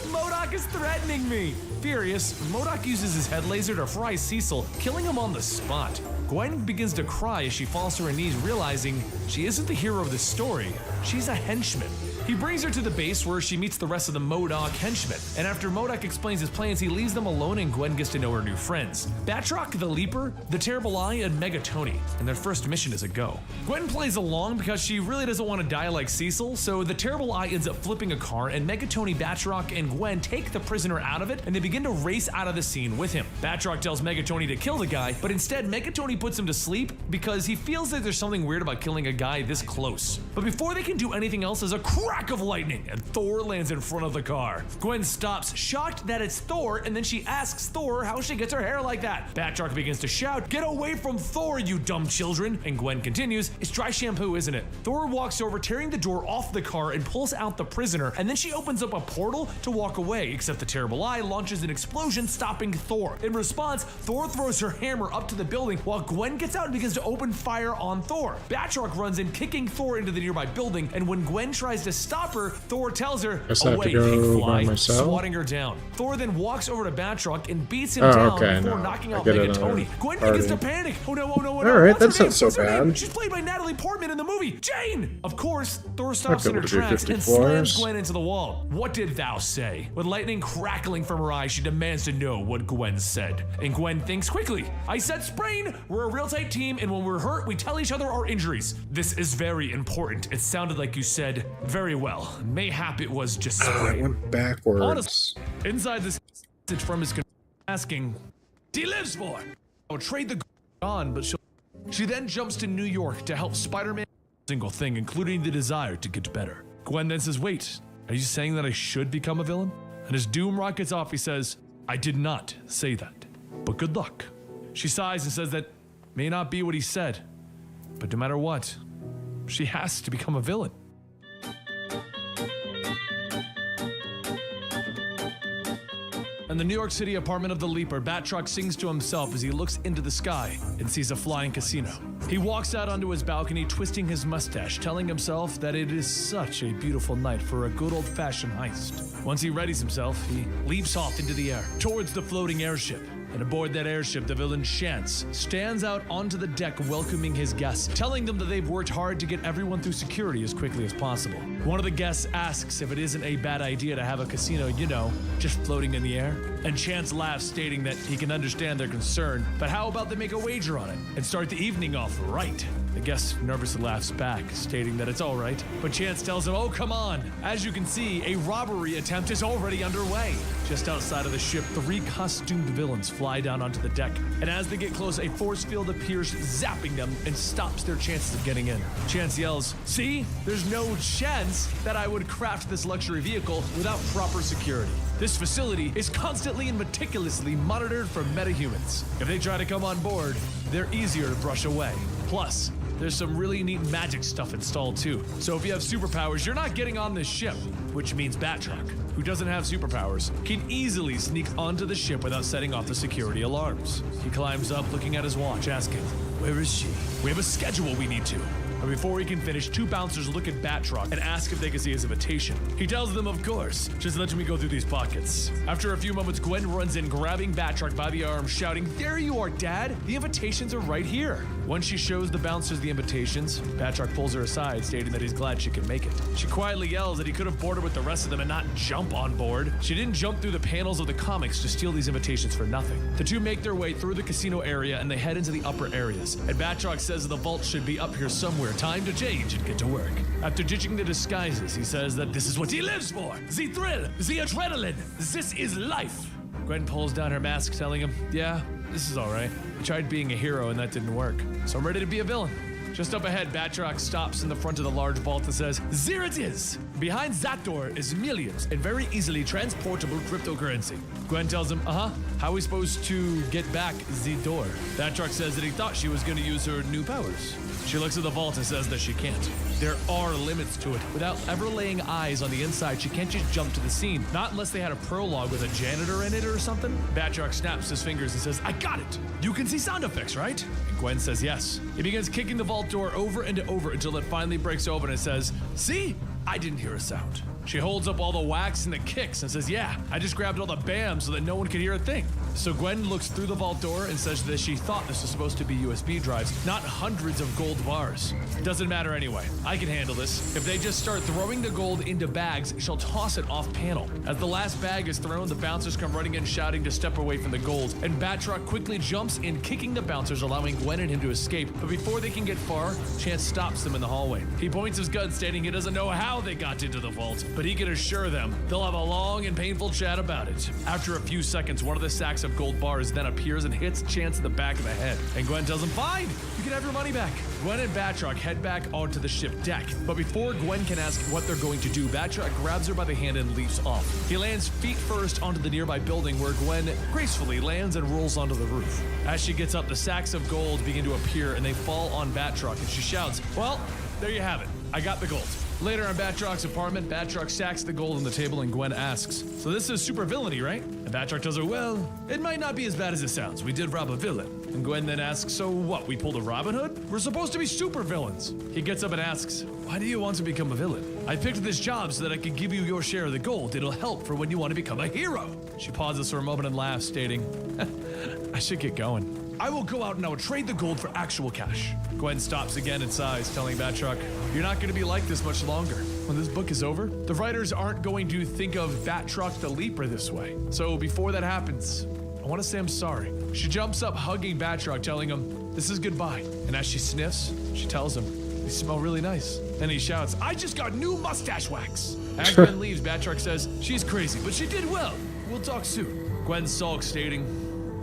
MODOK is threatening me. Furious, MODOK uses his head laser to fry Cecil, killing him on the spot. Gwen begins to cry as she falls to her knees, realizing she isn't the hero of the story, she's a henchman. He brings her to the base where she meets the rest of the MODOK henchmen, and after MODOK explains his plans, he leaves them alone and Gwen gets to know her new friends. Batroc, the Leaper, the Terrible Eye, and Megatoni, and their first mission is a go. Gwen plays along because she really doesn't want to die like Cecil, so the Terrible Eye ends up flipping a car and Megatoni, Batroc, and Gwen take the prisoner out of it and they begin to race out of the scene with him. Batroc tells Megatoni to kill the guy, but instead Megatoni puts him to sleep because he feels that there's something weird about killing a guy this close. But before they can do anything else, there's a crack of lightning and Thor lands in front of the car. Gwen stops, shocked that it's Thor, and then she asks Thor how she gets her hair like that. Batroc begins to shout, get away from Thor, you dumb children, and Gwen continues, it's dry shampoo, isn't it? Thor walks over, tearing the door off the car and pulls out the prisoner, and then she opens up a portal to walk away, except the Terrible Eye launches an explosion, stopping Thor. In response, Thor throws her hammer up to the building while Gwen gets out and begins to open fire on Thor. Batroc runs in, kicking Thor into the nearby building, and when Gwen tries to stop her, Thor tells her, away, pink fly, swatting her down. Thor then walks over to Batroc and beats him down before knocking out Megatoni. Gwen begins to panic. Oh no, oh no, oh no. Alright, that's not so bad. She's played by Natalie Portman in the movie, Jane! Of course, Thor stops in her tracks and slams Gwen into the wall. What did thou say? With lightning crackling from her eyes, she demands to know what Gwen said. And Gwen thinks quickly. I said sprain! We're a real tight team, and when we're hurt, we tell each other our injuries. This is very important. It sounded like you said, very well. Mayhap it was just sprain. I went backwards. Honestly, inside this message from his asking, he lives for. I'll trade the on, but she then jumps to New York to help Spider-Man single thing, including the desire to get better. Gwen then says, wait, are you saying that I should become a villain? And as Doom rockets off, he says, I did not say that, but good luck. She sighs and says that may not be what he said, but no matter what, she has to become a villain. In the New York City apartment of the Leaper, Batroc sings to himself as he looks into the sky and sees a flying casino. He walks out onto his balcony, twisting his mustache, telling himself that it is such a beautiful night for a good old-fashioned heist. Once he readies himself, he leaps off into the air, towards the floating airship. And aboard that airship, the villain Chance stands out onto the deck welcoming his guests, telling them that they've worked hard to get everyone through security as quickly as possible. One of the guests asks if it isn't a bad idea to have a casino, just floating in the air. And Chance laughs, stating that he can understand their concern, but how about they make a wager on it and start the evening off right? The guest nervously laughs back, stating that it's all right, but Chance tells him, oh, come on. As you can see, a robbery attempt is already underway. Just outside of the ship, 3 costumed villains fly down onto the deck, and as they get close, a force field appears, zapping them and stops their chances of getting in. Chance yells, see? There's no chance that I would craft this luxury vehicle without proper security. This facility is constantly and meticulously monitored for metahumans. If they try to come on board, they're easier to brush away. Plus, there's some really neat magic stuff installed too. So if you have superpowers, you're not getting on this ship, which means Batroc, who doesn't have superpowers, can easily sneak onto the ship without setting off the security alarms. He climbs up, looking at his watch, asking, where is she? We have a schedule we need to. But before he can finish, 2 bouncers look at Batroc and ask if they can see his invitation. He tells them, of course, just let me go through these pockets. After a few moments, Gwen runs in, grabbing Batroc by the arm, shouting, there you are, Dad! The invitations are right here! Once she shows the bouncers the invitations, Batroc pulls her aside, stating that he's glad she can make it. She quietly yells that he could have boarded with the rest of them and not jump on board. She didn't jump through the panels of the comics to steal these invitations for nothing. The 2 make their way through the casino area and they head into the upper areas. And Batroc says the vault should be up here somewhere. Time to change and get to work. After ditching the disguises, he says that this is what he lives for. The thrill, the adrenaline. This is life. Gwen pulls down her mask, telling him, yeah, this is all right. I tried being a hero and that didn't work. So I'm ready to be a villain. Just up ahead, Batroc stops in the front of the large vault and says, there it is! Behind that door is millions and very easily transportable cryptocurrency. Gwen tells him, how are we supposed to get back the door? Batroc says that he thought she was going to use her new powers. She looks at the vault and says that she can't. There are limits to it. Without ever laying eyes on the inside, she can't just jump to the scene. Not unless they had a prologue with a janitor in it or something. Batroc snaps his fingers and says, I got it! You can see sound effects, right? And Gwen says yes. He begins kicking the vault door over and over until it finally breaks open and says, see? I didn't hear a sound. She holds up all the whacks and the kicks and says, yeah, I just grabbed all the bams so that no one could hear a thing. So Gwen looks through the vault door and says that she thought this was supposed to be USB drives, not hundreds of gold bars. Doesn't matter anyway. I can handle this. If they just start throwing the gold into bags, she'll toss it off panel. As the last bag is thrown, the bouncers come running in shouting to step away from the gold, and Batroc quickly jumps in, kicking the bouncers, allowing Gwen and him to escape. But before they can get far, Chance stops them in the hallway. He points his gun, stating he doesn't know how they got into the vault, but he can assure them they'll have a long and painful chat about it. After a few seconds, one of the sacks of gold bars then appears and hits Chance in the back of the head. And Gwen tells him, fine, you can have your money back. Gwen and Batroc head back onto the ship deck, but before Gwen can ask what they're going to do, Batroc grabs her by the hand and leaps off. He lands feet first onto the nearby building, where Gwen gracefully lands and rolls onto the roof. As she gets up, the sacks of gold begin to appear and they fall on Batroc, and she shouts, well, there you have it. I got the gold. Later in Batroc's apartment, Batroc stacks the gold on the table and Gwen asks, so this is super villainy, right? And Batroc tells her, well, it might not be as bad as it sounds. We did rob a villain. And Gwen then asks, so what, we pulled a Robin Hood? We're supposed to be super villains. He gets up and asks, why do you want to become a villain? I picked this job so that I could give you your share of the gold. It'll help for when you want to become a hero. She pauses for a moment and laughs, stating, I should get going. I will go out and I will trade the gold for actual cash. Gwen stops again and sighs, telling Batroc, you're not going to be like this much longer. When this book is over, the writers aren't going to think of Batroc the Leaper this way. So before that happens, I want to say I'm sorry. She jumps up, hugging Batroc, telling him, this is goodbye. And as she sniffs, she tells him, you smell really nice. And he shouts, I just got new mustache wax. As Gwen leaves, Batroc says, she's crazy, but she did well. We'll talk soon. Gwen sulks, stating,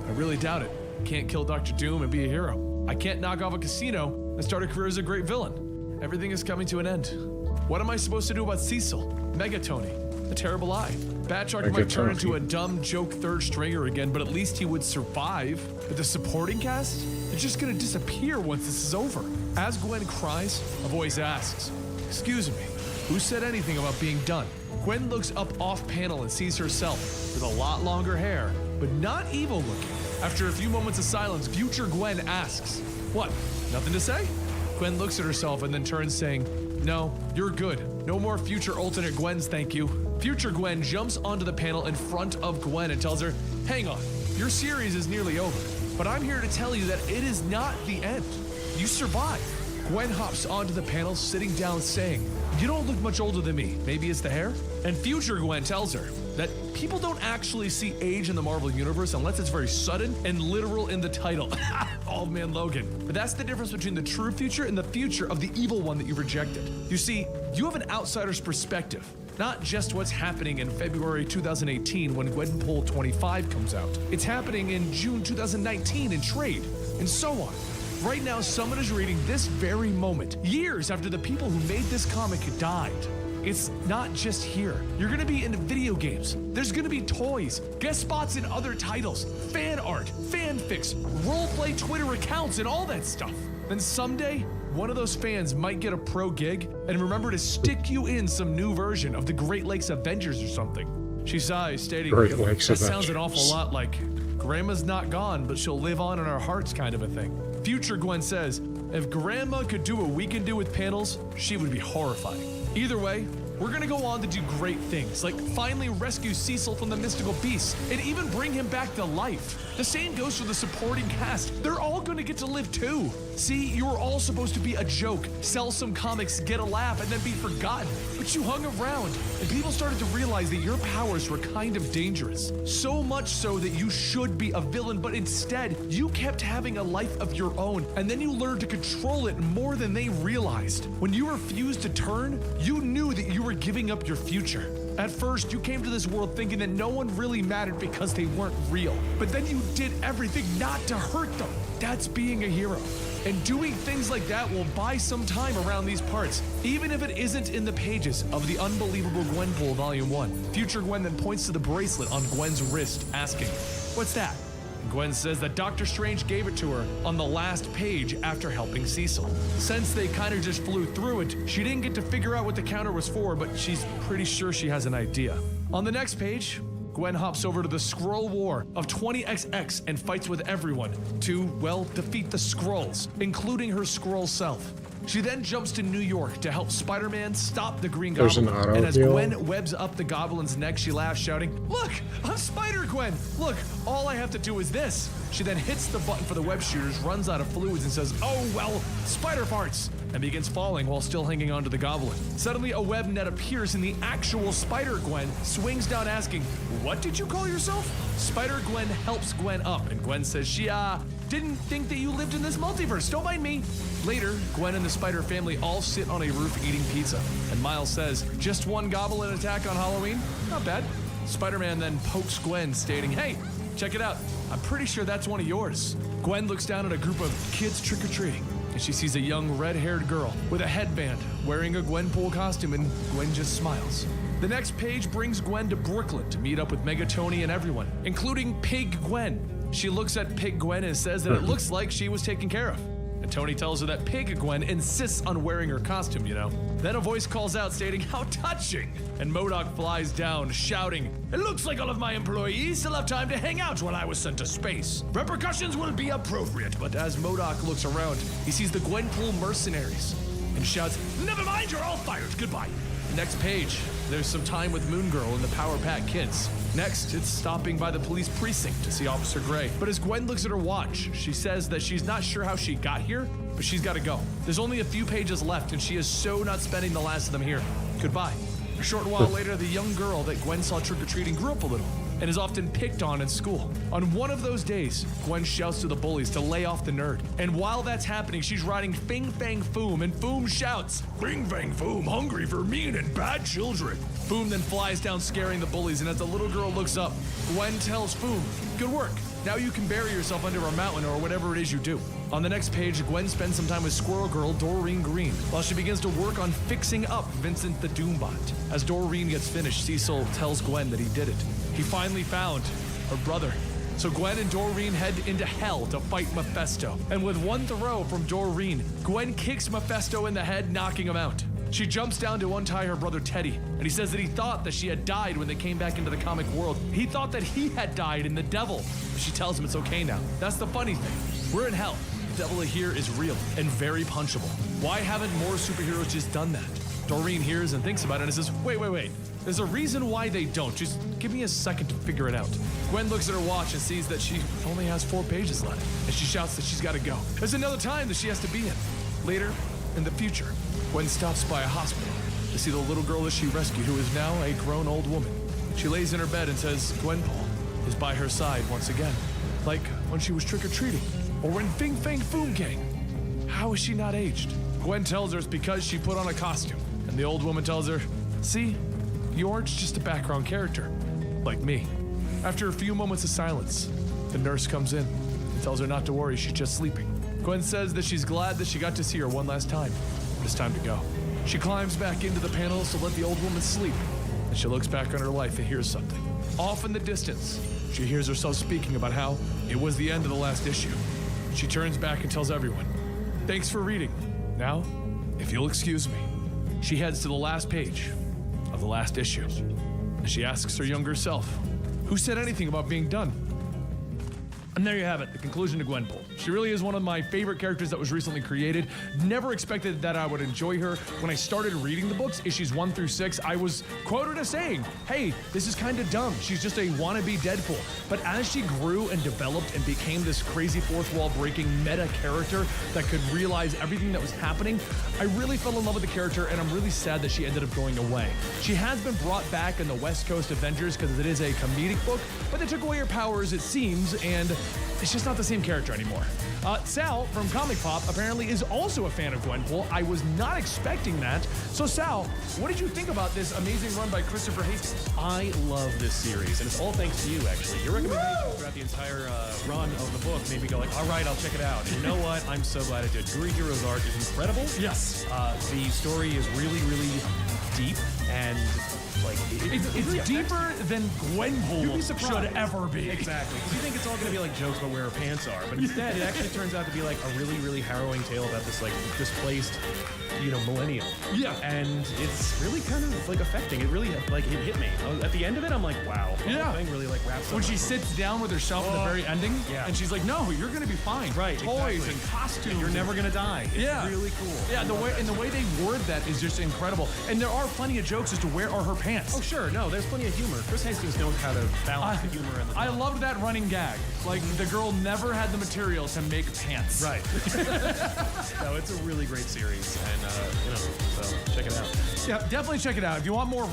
I really doubt it. Can't kill Dr. Doom and be a hero. I can't knock off a casino and start a career as a great villain. Everything is coming to an end. What am I supposed to do about Cecil, Megatony, the Terrible Eye? Batroc might turn into a dumb joke third stringer again, but at least he would survive. But the supporting cast? They're just gonna disappear once this is over. As Gwen cries, a voice asks, excuse me, who said anything about being done? Gwen looks up off panel and sees herself with a lot longer hair, but not evil looking. After a few moments of silence, future Gwen asks, what, nothing to say? Gwen looks at herself and then turns, saying, no, you're good. No more future alternate Gwens, thank you. Future Gwen jumps onto the panel in front of Gwen and tells her, hang on, your series is nearly over, but I'm here to tell you that it is not the end. You survive. Gwen hops onto the panel, sitting down saying, "You don't look much older than me. Maybe it's the hair?" And future Gwen tells her that people don't actually see age in the Marvel Universe unless it's very sudden and literal in the title. Old Man Logan. But that's the difference between the true future and the future of the evil one that you rejected. You see, you have an outsider's perspective, not just what's happening in February 2018 when Gwenpool 25 comes out. It's happening in June 2019 in trade, and so on. Right now, someone is reading this very moment, years after the people who made this comic died. It's not just here. You're gonna be in video games. There's gonna be toys, guest spots in other titles, fan art, fanfics, roleplay Twitter accounts, and all that stuff. Then someday, one of those fans might get a pro gig and remember to stick you in some new version of the Great Lakes Avengers or something. She sighs, stating, Great Lakes "That sounds an Avengers. awful lot like Grandma's not gone, but she'll live on in our hearts kind of a thing." Future Gwen says, if Grandma could do what we can do with panels, she would be horrifying. Either way, we're gonna go on to do great things, like finally rescue Cecil from the mystical beast, and even bring him back to life. The same goes for the supporting cast. They're all gonna get to live too. See, you were all supposed to be a joke, sell some comics, get a laugh, and then be forgotten. But you hung around, and people started to realize that your powers were kind of dangerous. So much so that you should be a villain, but instead, you kept having a life of your own, and then you learned to control it more than they realized. When you refused to turn, you knew that you were giving up your future. At first, you came to this world thinking that no one really mattered because they weren't real. But then you did everything not to hurt them. That's being a hero. And doing things like that will buy some time around these parts, even if it isn't in the pages of the Unbelievable Gwenpool Volume 1. Future Gwen then points to the bracelet on Gwen's wrist, asking, "What's that?" Gwen says that Doctor Strange gave it to her on the last page after helping Cecil. Since they kind of just flew through it, she didn't get to figure out what the counter was for, but she's pretty sure she has an idea. On the next page, Gwen hops over to the Skrull War of 20XX and fights with everyone to, well, defeat the Skrulls, including her Skrull self. She then jumps to New York to help Spider-Man stop the Green There's Goblin. an auto And as heal. Gwen webs up the Goblin's neck, she laughs, shouting, "Look, I'm Spider-Gwen! Look, all I have to do is this." She then hits the button for the web shooters, runs out of fluids, and says, "Oh, well, spider parts," and begins falling while still hanging onto the Goblin. Suddenly, a web net appears, and the actual Spider-Gwen swings down asking, "What did you call yourself?" Spider-Gwen helps Gwen up, and Gwen says she, didn't think that you lived in this multiverse, don't mind me. Later, Gwen and the Spider family all sit on a roof eating pizza, and Miles says, "Just one goblin attack on Halloween? Not bad." Spider-Man then pokes Gwen, stating, "Hey, check it out. I'm pretty sure that's one of yours." Gwen looks down at a group of kids trick-or-treating, and she sees a young red-haired girl with a headband wearing a Gwenpool costume, and Gwen just smiles. The next page brings Gwen to Brooklyn to meet up with Megatoni and everyone, including Pig Gwen. She looks at Pig Gwen and says that it looks like she was taken care of. And Tony tells her that Pig Gwen insists on wearing her costume, you know. Then a voice calls out stating, "How touching!" And MODOK flies down, shouting, "It looks like all of my employees still have time to hang out while I was sent to space. Repercussions will be appropriate." But as MODOK looks around, he sees the Gwenpool mercenaries and shouts, "Never mind, you're all fired, goodbye." Next page, there's some time with Moon Girl and the Power Pack kids. Next, it's stopping by the police precinct to see Officer Gray. But as Gwen looks at her watch, she says that she's not sure how she got here, but she's gotta go. There's only a few pages left, and she is so not spending the last of them here. Goodbye. A short while later, the young girl that Gwen saw trick-or-treating grew up a little and is often picked on in school. On one of those days, Gwen shouts to the bullies to lay off the nerd. And while that's happening, she's riding Fing Fang Foom, and Foom shouts, "Fing Fang Foom, hungry for mean and bad children." Foom then flies down, scaring the bullies, and as the little girl looks up, Gwen tells Foom, "Good work. Now you can bury yourself under a mountain or whatever it is you do." On the next page, Gwen spends some time with Squirrel Girl Doreen Green while she begins to work on fixing up Vincent the Doombot. As Doreen gets finished, Cecil tells Gwen that he did it. He finally found her brother. So Gwen and Doreen head into hell to fight Mephisto. And with one throw from Doreen, Gwen kicks Mephisto in the head, knocking him out. She jumps down to untie her brother Teddy, and he says that he thought that she had died when they came back into the comic world. He thought that he had died in the devil, but she tells him it's okay now. That's the funny thing. We're in hell. The devil here is real and very punchable. Why haven't more superheroes just done that? Doreen hears and thinks about it and says, wait. There's a reason why they don't. Just give me a second to figure it out. Gwen looks at her watch and sees that she only has 4 pages left, and she shouts that she's got to go. There's another time that she has to be in. Later, in the future, Gwen stops by a hospital to see the little girl that she rescued, who is now a grown old woman. She lays in her bed and says Gwenpool is by her side once again, like when she was trick-or-treating, or when Fing Fang Foom came. How is she not aged? Gwen tells her it's because she put on a costume, and the old woman tells her, see, you're just a background character, like me. After a few moments of silence, the nurse comes in and tells her not to worry, she's just sleeping. Gwen says that she's glad that she got to see her one last time, but it's time to go. She climbs back into the panels to let the old woman sleep, and she looks back on her life and hears something. Off in the distance, she hears herself speaking about how it was the end of the last issue. She turns back and tells everyone, thanks for reading. Now, if you'll excuse me. She heads to the last page of the last issue, and she asks her younger self, who said anything about being done? And there you have it, the conclusion to Gwenpool. She really is one of my favorite characters that was recently created. Never expected that I would enjoy her. When I started reading the books, issues 1 through 6, I was quoted as saying, hey, this is kind of dumb. She's just a wannabe Deadpool. But as she grew and developed and became this crazy fourth wall breaking meta character that could realize everything that was happening, I really fell in love with the character, and I'm really sad that she ended up going away. She has been brought back in the West Coast Avengers because it is a comedic book, but they took away her powers, it seems, and it's just not the same character anymore. Sal from Comic Pop apparently is also a fan of Gwenpool. I was not expecting that. So Sal, what did you think about this amazing run by Christopher Hastings? I love this series, and it's all thanks to you, actually. Your recommendations throughout the entire run of the book made me go like, all right, I'll check it out. And you know what? I'm so glad I did. Guri Hero's art is incredible. Yes. The story is really, really deep, and like It's deeper than Gwenpool You'd be surprised. should ever be. Exactly. 'Cause you think it's all going to be like jokes about where her pants are, but instead it actually turns out to be like a really, really harrowing tale about this like displaced, millennial. Yeah. And it's really kind of like affecting. It really like it hit me. At the end of it, I'm like, wow. The whole thing really like wraps up. When she sits down with herself at the very ending, yeah. and she's like, no, you're gonna be fine. Right, Toys exactly. and costumes. You're never gonna die. It's Yeah. really cool. Yeah, the way they word that is just incredible. And there are plenty of jokes as to where are her pants. Oh sure, no, there's plenty of humor. Chris Hastings knows how to balance the humor and the I loved that running gag. Like, the girl never had the material to make pants. Right. No, it's a really great series, and so check it out. Yeah, definitely check it out. If you want more,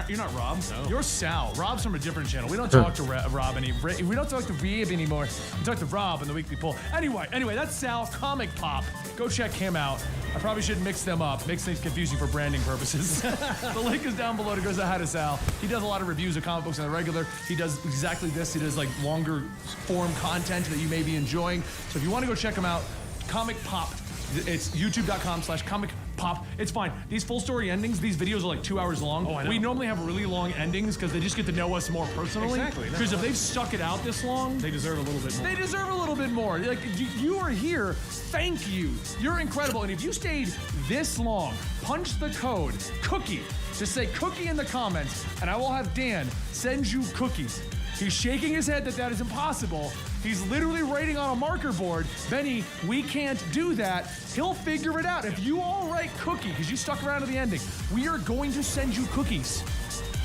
you're not Rob. No. You're Sal. Rob's from a different channel. We don't talk to Rob anymore. We don't talk to Reeb anymore. We talk to Rob in the weekly poll. Anyway, that's Sal, Comic Pop. Go check him out. I probably should mix them up. Makes things confusing for branding purposes. The link is down below to go say hi to Sal. He does a lot of reviews of comic books on the regular. He does exactly this. He does like longer form content that you may be enjoying. So if you want to go check him out, Comic Pop. It's youtube.com/Comic Pop. It's fine. These full story endings, these videos are like 2 hours long. Oh, I know. We normally have really long endings because they just get to know us more personally. Exactly. Because if they've stuck it out this long, They deserve a little bit more. they deserve a little bit more. Like, you are here. Thank you. You're incredible. And if you stayed this long, punch the code cookie. Just say cookie in the comments, and I will have Dan send you cookies. He's shaking his head that is impossible. He's literally writing on a marker board, Benny, we can't do that. He'll figure it out. If you all write cookie, because you stuck around to the ending, we are going to send you cookies.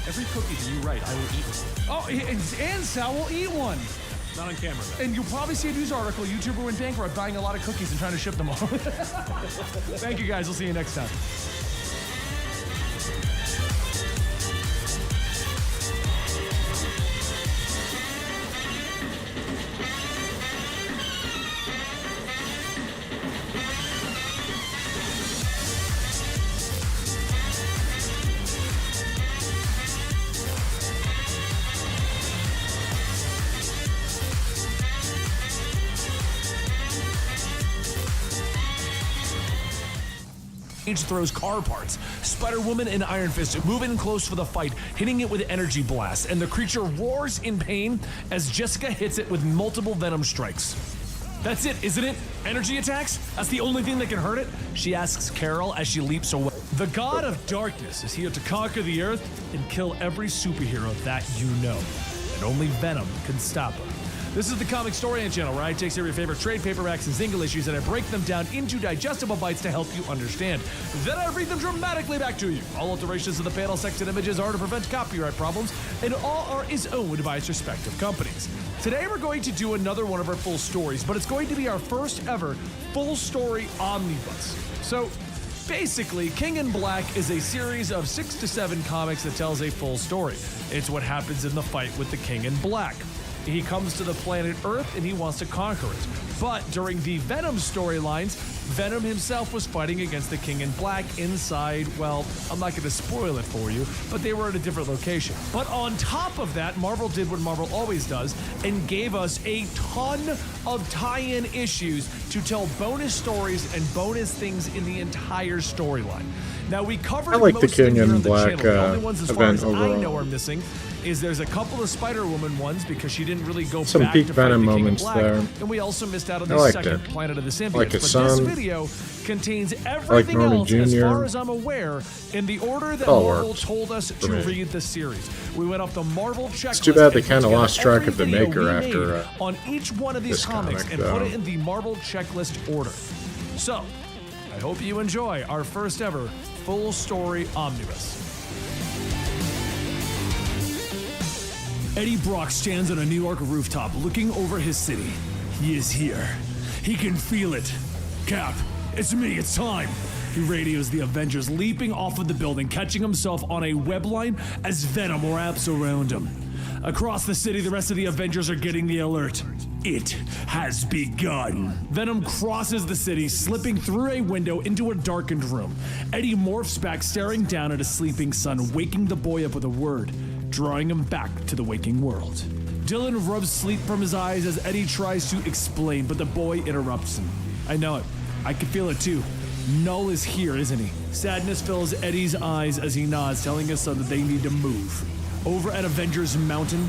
Every cookie that you write, I will eat one. Oh, and Sal will eat one. Not on camera, though. And you'll probably see a news article, YouTuber went bankrupt buying a lot of cookies and trying to ship them all. Thank you guys, we'll see you next time. Throws car parts. Spider-Woman and Iron Fist move in close for the fight, hitting it with energy blasts, and the creature roars in pain as Jessica hits it with multiple venom strikes. That's it, isn't it? Energy attacks? That's the only thing that can hurt it? She asks Carol as she leaps away. The God of Darkness is here to conquer the Earth and kill every superhero that you know. And only Venom can stop him. This is the Comicstorian channel where I take some of your favorite trade paperbacks and single issues and I break them down into digestible bites to help you understand. Then I read them dramatically back to you. All alterations of the panel, text, and images are to prevent copyright problems, and all art is owned by its respective companies. Today we're going to do another one of our full stories, but it's going to be our first ever full story omnibus. So basically, King in Black is a series of 6 to 7 comics that tells a full story. It's what happens in the fight with the King in Black. He comes to the planet Earth and he wants to conquer it. But during the Venom storylines, Venom himself was fighting against the King in Black inside, well, I'm not going to spoil it for you, but they were at a different location. But on top of that, Marvel did what Marvel always does and gave us a ton of tie-in issues to tell bonus stories and bonus things in the entire storyline. Now, we covered I like the most of King them here in on the Black channel. The only ones as far event as I overall. know are missing is there's a couple of Spider-Woman ones because she didn't really go Some back peak to fight Venom the King in moments Black, there. and we also missed out on I the liked second it. Planet of the Symbiotes. Like his but this son. video contains everything Norman else, as Jr.. far as I'm aware, in the order that All Marvel works told us to me. read the series. We went off the Marvel checklist. It's too bad they and put kinda together lost track every of the video maker we after, made on each one of these this comics comic, and put though. it in the Marvel checklist order. So, I hope you enjoy our first ever full story omnibus. Eddie Brock stands on a New York rooftop looking over his city. He is here. He can feel it. Cap, it's me, it's time. He radios the Avengers, leaping off of the building, catching himself on a web line as Venom wraps around him. Across the city, the rest of the Avengers are getting the alert. It has begun. Venom crosses the city, slipping through a window into a darkened room. Eddie morphs back, staring down at a sleeping son, waking the boy up with a word, drawing him back to the waking world. Dylan rubs sleep from his eyes as Eddie tries to explain, but the boy interrupts him. I know it. I can feel it too. Null is here, isn't he? Sadness fills Eddie's eyes as he nods, telling his son that they need to move. Over at Avengers Mountain,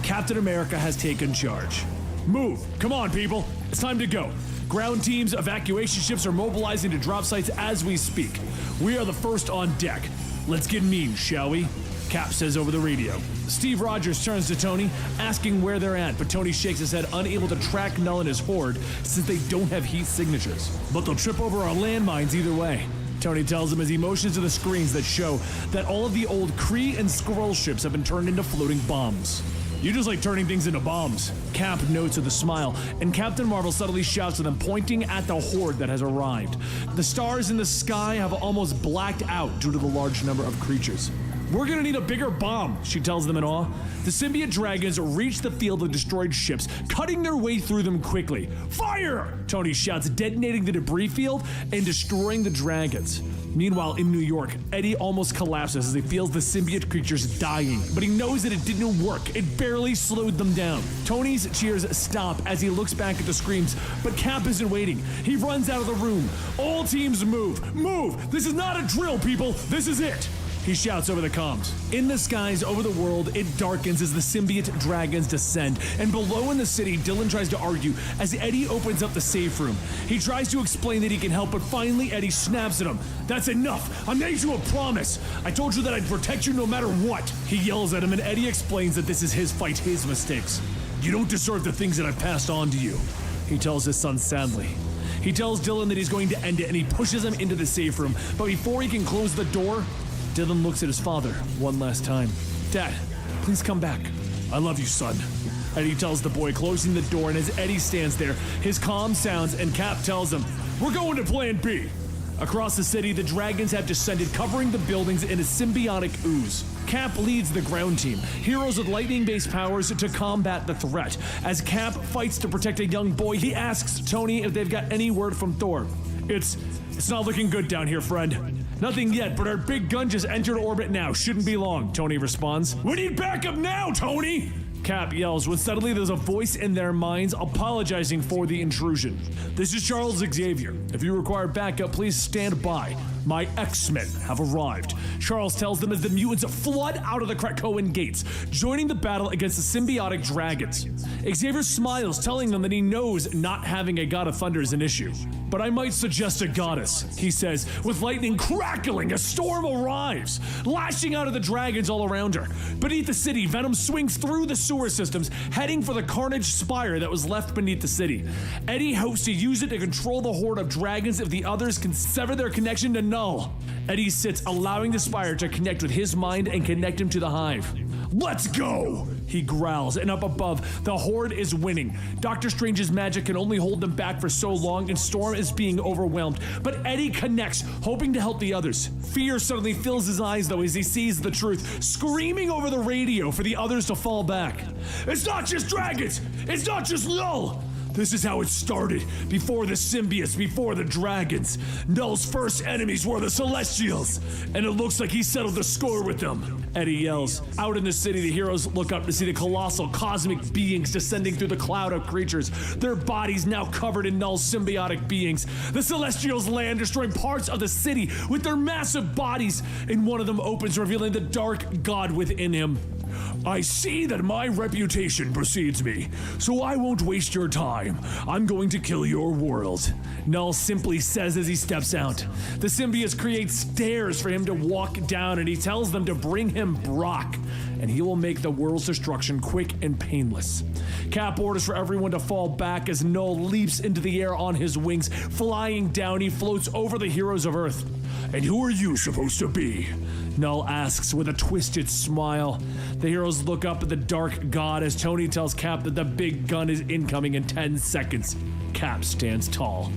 Captain America has taken charge. Move! Come on, people! It's time to go. Ground teams, evacuation ships are mobilizing to drop sites as we speak. We are the first on deck. Let's get mean, shall we? Cap says over the radio. Steve Rogers turns to Tony, asking where they're at, but Tony shakes his head, unable to track Null and his horde since they don't have heat signatures. But they'll trip over our landmines either way. Tony tells him as he motions to the screens that show that all of the old Kree and Skrull ships have been turned into floating bombs. You just like turning things into bombs. Cap notes with a smile, and Captain Marvel subtly shouts to them, pointing at the horde that has arrived. The stars in the sky have almost blacked out due to the large number of creatures. We're gonna need a bigger bomb, she tells them in awe. The symbiote dragons reach the field of destroyed ships, cutting their way through them quickly. Fire! Tony shouts, detonating the debris field and destroying the dragons. Meanwhile, in New York, Eddie almost collapses as he feels the symbiote creatures dying, but he knows that it didn't work. It barely slowed them down. Tony's cheers stop as he looks back at the screams, but Cap isn't waiting. He runs out of the room. All teams move. Move! This is not a drill, people. This is it. He shouts over the comms. In the skies over the world, it darkens as the symbiote dragons descend. And below in the city, Dylan tries to argue as Eddie opens up the safe room. He tries to explain that he can help, but finally Eddie snaps at him. That's enough. I made you a promise. I told you that I'd protect you no matter what. He yells at him, and Eddie explains that this is his fight, his mistakes. You don't deserve the things that I've passed on to you, he tells his son sadly. He tells Dylan that he's going to end it, and he pushes him into the safe room. But before he can close the door, Dylan looks at his father one last time. Dad, please come back. I love you, son. Eddie tells the boy, closing the door, and as Eddie stands there, his comm sounds and Cap tells him, we're going to Plan B. Across the city, the dragons have descended, covering the buildings in a symbiotic ooze. Cap leads the ground team, heroes with lightning-based powers, to combat the threat. As Cap fights to protect a young boy, he asks Tony if they've got any word from Thor. It's not looking good down here, friend. Nothing yet, but our big gun just entered orbit now. Shouldn't be long, Tony responds. We need backup now, Tony! Cap yells when suddenly there's a voice in their minds apologizing for the intrusion. This is Charles Xavier. If you require backup, please stand by. My X-Men have arrived. Charles tells them as the mutants flood out of the Krakoan gates, joining the battle against the symbiotic dragons. Xavier smiles, telling them that he knows not having a god of thunder is an issue. But I might suggest a goddess, he says, with lightning crackling as Storm arrives, lashing out of the dragons all around her. Beneath the city, Venom swings through the sewer systems, heading for the Carnage Spire that was left beneath the city. Eddie hopes to use it to control the horde of dragons if the others can sever their connection to Null. Eddie sits, allowing the Spire to connect with his mind and connect him to the Hive. Let's go, he growls, and up above, the Horde is winning. Doctor Strange's magic can only hold them back for so long, and Storm is being overwhelmed. But Eddie connects, hoping to help the others. Fear suddenly fills his eyes, though, as he sees the truth, screaming over the radio for the others to fall back. It's not just dragons! It's not just Null! This is how it started, before the symbiotes, before the dragons. Null's first enemies were the Celestials, and it looks like he settled the score with them. Eddie yells. Out in the city, the heroes look up to see the colossal cosmic beings descending through the cloud of creatures, their bodies now covered in Null's symbiotic beings. The Celestials land, destroying parts of the city with their massive bodies, and one of them opens, revealing the dark god within him. I see that my reputation precedes me, so I won't waste your time. I'm going to kill your world. Null simply says as he steps out. The symbiotes create stairs for him to walk down, and he tells them to bring him Brock, and he will make the world's destruction quick and painless. Cap orders for everyone to fall back as Null leaps into the air on his wings. Flying down, he floats over the heroes of Earth. And who are you supposed to be? Null asks with a twisted smile. The heroes look up at the dark god as Tony tells Cap that the big gun is incoming in 10 seconds. Cap stands tall.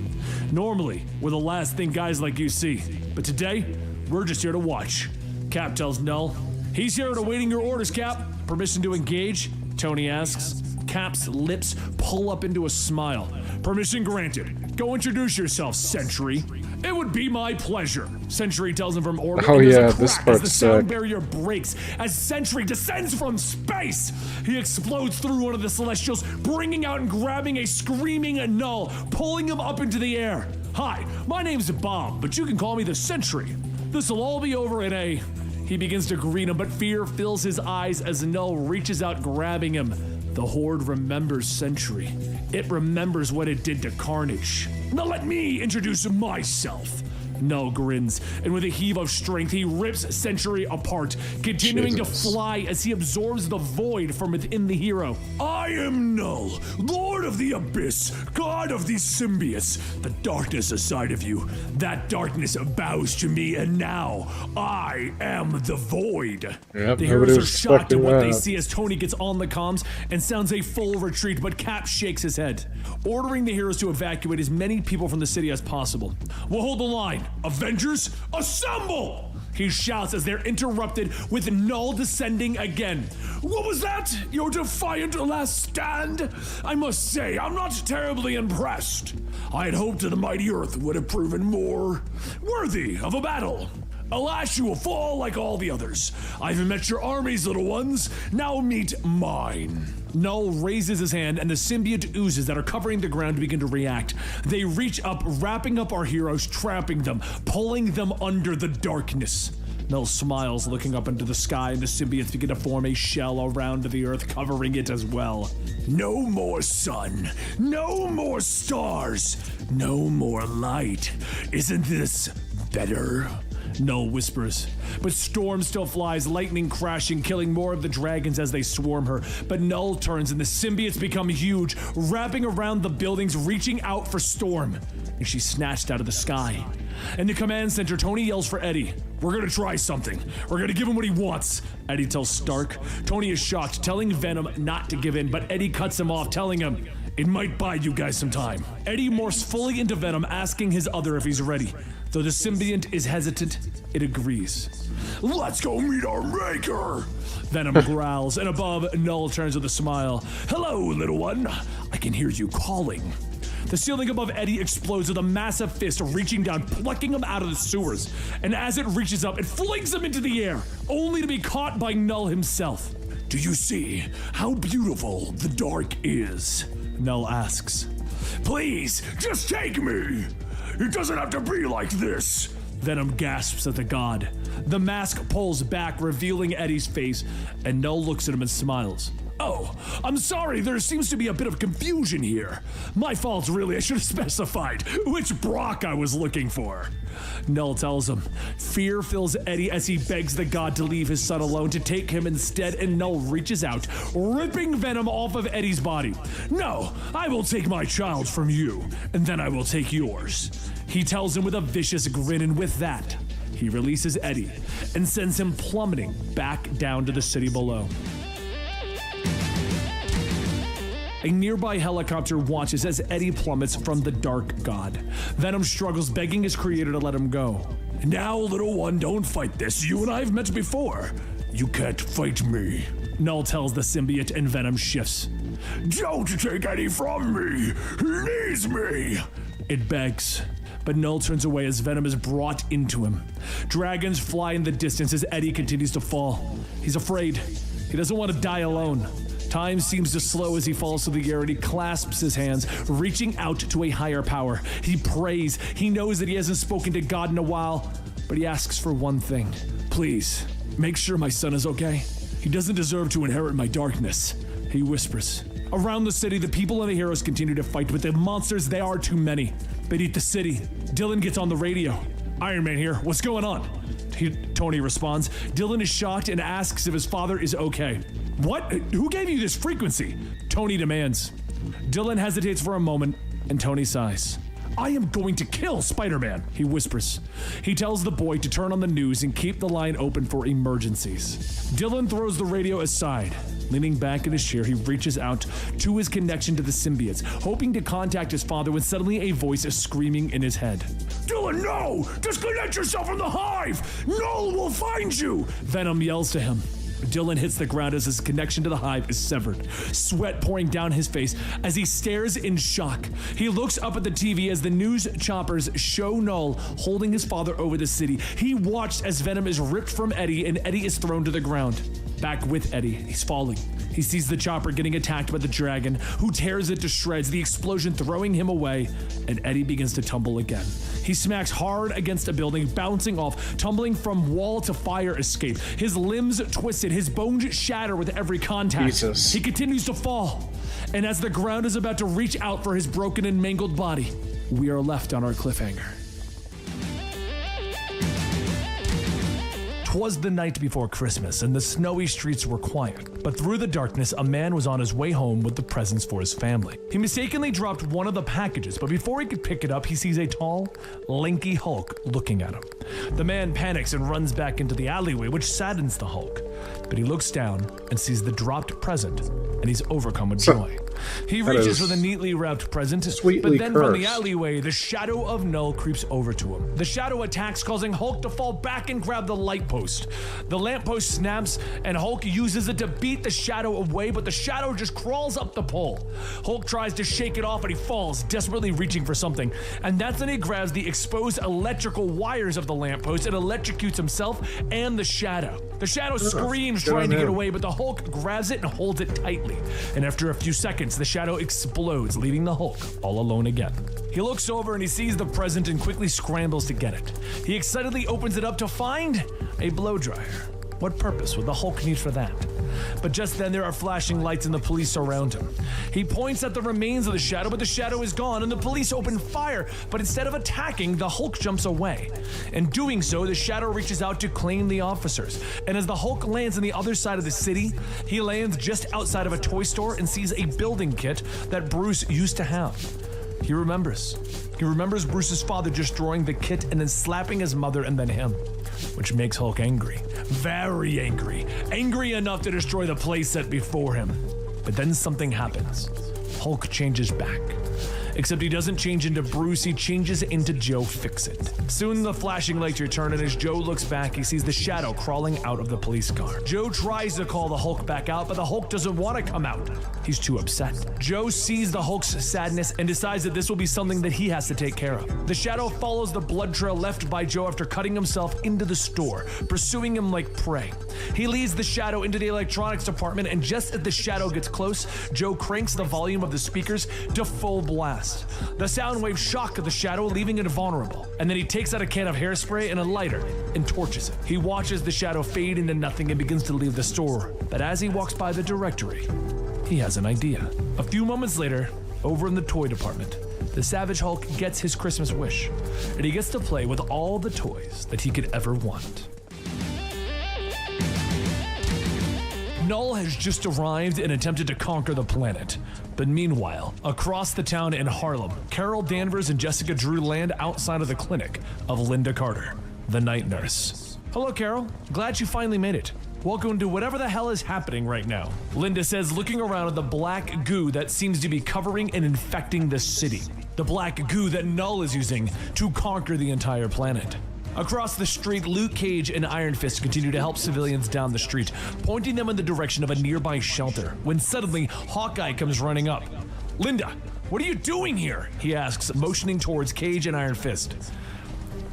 Normally, we're the last thing guys like you see, but today, we're just here to watch. Cap tells Null. He's here awaiting your orders, Cap. Permission to engage? Tony asks. Cap's lips pull up into a smile. Permission granted. Go introduce yourself, Sentry. It would be my pleasure, Sentry tells him from orbit. Oh yeah, this this as part's the sound sick. barrier breaks as Sentry descends from space. He explodes through one of the Celestials, bringing out and grabbing a screaming Null, pulling him up into the air. Hi, my name's Bob, but you can call me the Sentry. This'll all be over in a... He begins to greet him, but fear fills his eyes as Null reaches out, grabbing him. The Horde remembers Sentry. It remembers what it did to Carnage. Now let me introduce myself. Null grins, and with a heave of strength, he rips Sentry apart, continuing Jesus. to fly as he absorbs the void from within the hero. I am Null, Lord of the Abyss, God of these symbiotes. The darkness aside of you, that darkness bows to me, and now I am the void. Yep, The nobody heroes are was shocked at expecting what they that. see as Tony gets on the comms and sounds a full retreat, but Cap shakes his head, ordering the heroes to evacuate as many people from the city as possible. We'll hold the line. Avengers, assemble! He shouts as they're interrupted with Null descending again. What was that? Your defiant last stand? I must say, I'm not terribly impressed. I had hoped the mighty Earth would have proven more worthy of a battle. Alas, you will fall like all the others. I've met your armies, little ones. Now meet mine. Null raises his hand, and the symbiote oozes that are covering the ground begin to react. They reach up, wrapping up our heroes, trapping them, pulling them under the darkness. Null smiles, looking up into the sky, and the symbiotes begin to form a shell around the Earth, covering it as well. No more sun, no more stars, no more light. Isn't this better? Null whispers. But Storm still flies, lightning crashing, killing more of the dragons as they swarm her. But Null turns and the symbiotes become huge, wrapping around the buildings, reaching out for Storm. And she's snatched out of the sky. In the command center, Tony yells for Eddie. We're gonna try something. We're gonna give him what he wants. Eddie tells Stark. Tony is shocked, telling Venom not to give in, but Eddie cuts him off, telling him, it might buy you guys some time. Eddie morphs fully into Venom, asking his other if he's ready. Though the symbiont is hesitant, it agrees. Let's go meet our maker! Venom growls, and above, Null turns with a smile. Hello, little one. I can hear you calling. The ceiling above Eddie explodes with a massive fist reaching down, plucking him out of the sewers. And as it reaches up, it flings him into the air, only to be caught by Null himself. Do you see how beautiful the dark is? Null asks. Please, just take me. It doesn't have to be like this. Venom gasps at the god. The mask pulls back, revealing Eddie's face, and Null looks at him and smiles. Oh, I'm sorry, there seems to be a bit of confusion here. My fault, really, I should have specified which Brock I was looking for. Null tells him. Fear fills Eddie as he begs the god to leave his son alone, to take him instead, and Null reaches out, ripping Venom off of Eddie's body. No, I will take my child from you, and then I will take yours. He tells him with a vicious grin, and with that, he releases Eddie and sends him plummeting back down to the city below. A nearby helicopter watches as Eddie plummets from the dark god. Venom struggles, begging his creator to let him go. Now, little one, don't fight this. You and I have met before. You can't fight me. Null tells the symbiote, and Venom shifts. Don't take Eddie from me. He needs me. It begs. But Null turns away as Venom is brought into him. Dragons fly in the distance as Eddie continues to fall. He's afraid. He doesn't want to die alone. Time seems to slow as he falls to the air, and he clasps his hands, reaching out to a higher power. He prays. He knows that he hasn't spoken to God in a while, but he asks for one thing. Please, make sure my son is okay. He doesn't deserve to inherit my darkness, he whispers. Around the city, the people and the heroes continue to fight, but the monsters, they are too many. Beneath the city, Dylan gets on the radio. Iron Man here, what's going on? Tony responds. Dylan is shocked and asks if his father is okay. What? Who gave you this frequency? Tony demands. Dylan hesitates for a moment, and Tony sighs. I am going to kill Spider-Man, he whispers. He tells the boy to turn on the news and keep the line open for emergencies. Dylan throws the radio aside. Leaning back in his chair, he reaches out to his connection to the symbiotes, hoping to contact his father when suddenly a voice is screaming in his head. Dylan, no! Disconnect yourself from the hive! Null will find you! Venom yells to him. Dylan hits the ground as his connection to the hive is severed, sweat pouring down his face as he stares in shock. He looks up at the TV as the news choppers show Null holding his father over the city. He watched as Venom is ripped from Eddie and Eddie is thrown to the ground. Back with Eddie, he's falling. He sees the chopper getting attacked by the dragon, who tears it to shreds, the explosion throwing him away, and Eddie begins to tumble again. He smacks hard against a building, bouncing off, tumbling from wall to fire escape. His limbs twisted, his bones shatter with every contact. Jesus. He continues to fall, and as the ground is about to reach out for his broken and mangled body, we are left on our cliffhanger. 'Twas the night before Christmas, and the snowy streets were quiet. But through the darkness, a man was on his way home with the presents for his family. He mistakenly dropped one of the packages, but before he could pick it up, he sees a tall, lanky Hulk looking at him. The man panics and runs back into the alleyway, which saddens the Hulk. But he looks down and sees the dropped present, and he's overcome with joy. He reaches for the neatly wrapped present, but then from the alleyway, the shadow of Null creeps over to him. The shadow attacks, causing Hulk to fall back and grab the light post. The lamppost snaps, and Hulk uses it to beat the shadow away, but the shadow just crawls up the pole. Hulk tries to shake it off, and he falls, desperately reaching for something. And that's when he grabs the exposed electrical wires of the lamppost and electrocutes himself and the shadow. The shadow screams, trying to get away, but the Hulk grabs it and holds it tightly. And after a few seconds, the shadow explodes, leaving the Hulk all alone again. He looks over and he sees the present and quickly scrambles to get it. He excitedly opens it up to find a blow dryer. What purpose would the Hulk need for that? But just then there are flashing lights and the police surround him. He points at the remains of the shadow, but the shadow is gone and the police open fire. But instead of attacking, the Hulk jumps away. In doing so, the shadow reaches out to claim the officers. And as the Hulk lands on the other side of the city, he lands just outside of a toy store and sees a building kit that Bruce used to have. He remembers. He remembers Bruce's father destroying the kit and then slapping his mother and then him, which makes Hulk angry. Very angry. Angry enough to destroy the playset before him. But then something happens. Hulk changes back. Except he doesn't change into Bruce, he changes into Joe Fixit. Soon the flashing lights return, and as Joe looks back, he sees the shadow crawling out of the police car. Joe tries to call the Hulk back out, but the Hulk doesn't want to come out. He's too upset. Joe sees the Hulk's sadness and decides that this will be something that he has to take care of. The shadow follows the blood trail left by Joe after cutting himself into the store, pursuing him like prey. He leads the shadow into the electronics department, and just as the shadow gets close, Joe cranks the volume of the speakers to full blast. blast. The sound waves shock the Shadow, leaving it vulnerable, and then he takes out a can of hairspray and a lighter and torches it. He watches the Shadow fade into nothing and begins to leave the store, but as he walks by the directory, he has an idea. A few moments later, over in the toy department, the Savage Hulk gets his Christmas wish, and he gets to play with all the toys that he could ever want. Null has just arrived and attempted to conquer the planet. But meanwhile, across the town in Harlem, Carol Danvers and Jessica Drew land outside of the clinic of Linda Carter, the night nurse. Hello, Carol. Glad you finally made it. Welcome to whatever the hell is happening right now, Linda says, looking around at the black goo that seems to be covering and infecting the city. The black goo that Null is using to conquer the entire planet. Across the street, Luke Cage and Iron Fist continue to help civilians down the street, pointing them in the direction of a nearby shelter, when suddenly Hawkeye comes running up. Linda, what are you doing here? He asks, motioning towards Cage and Iron Fist.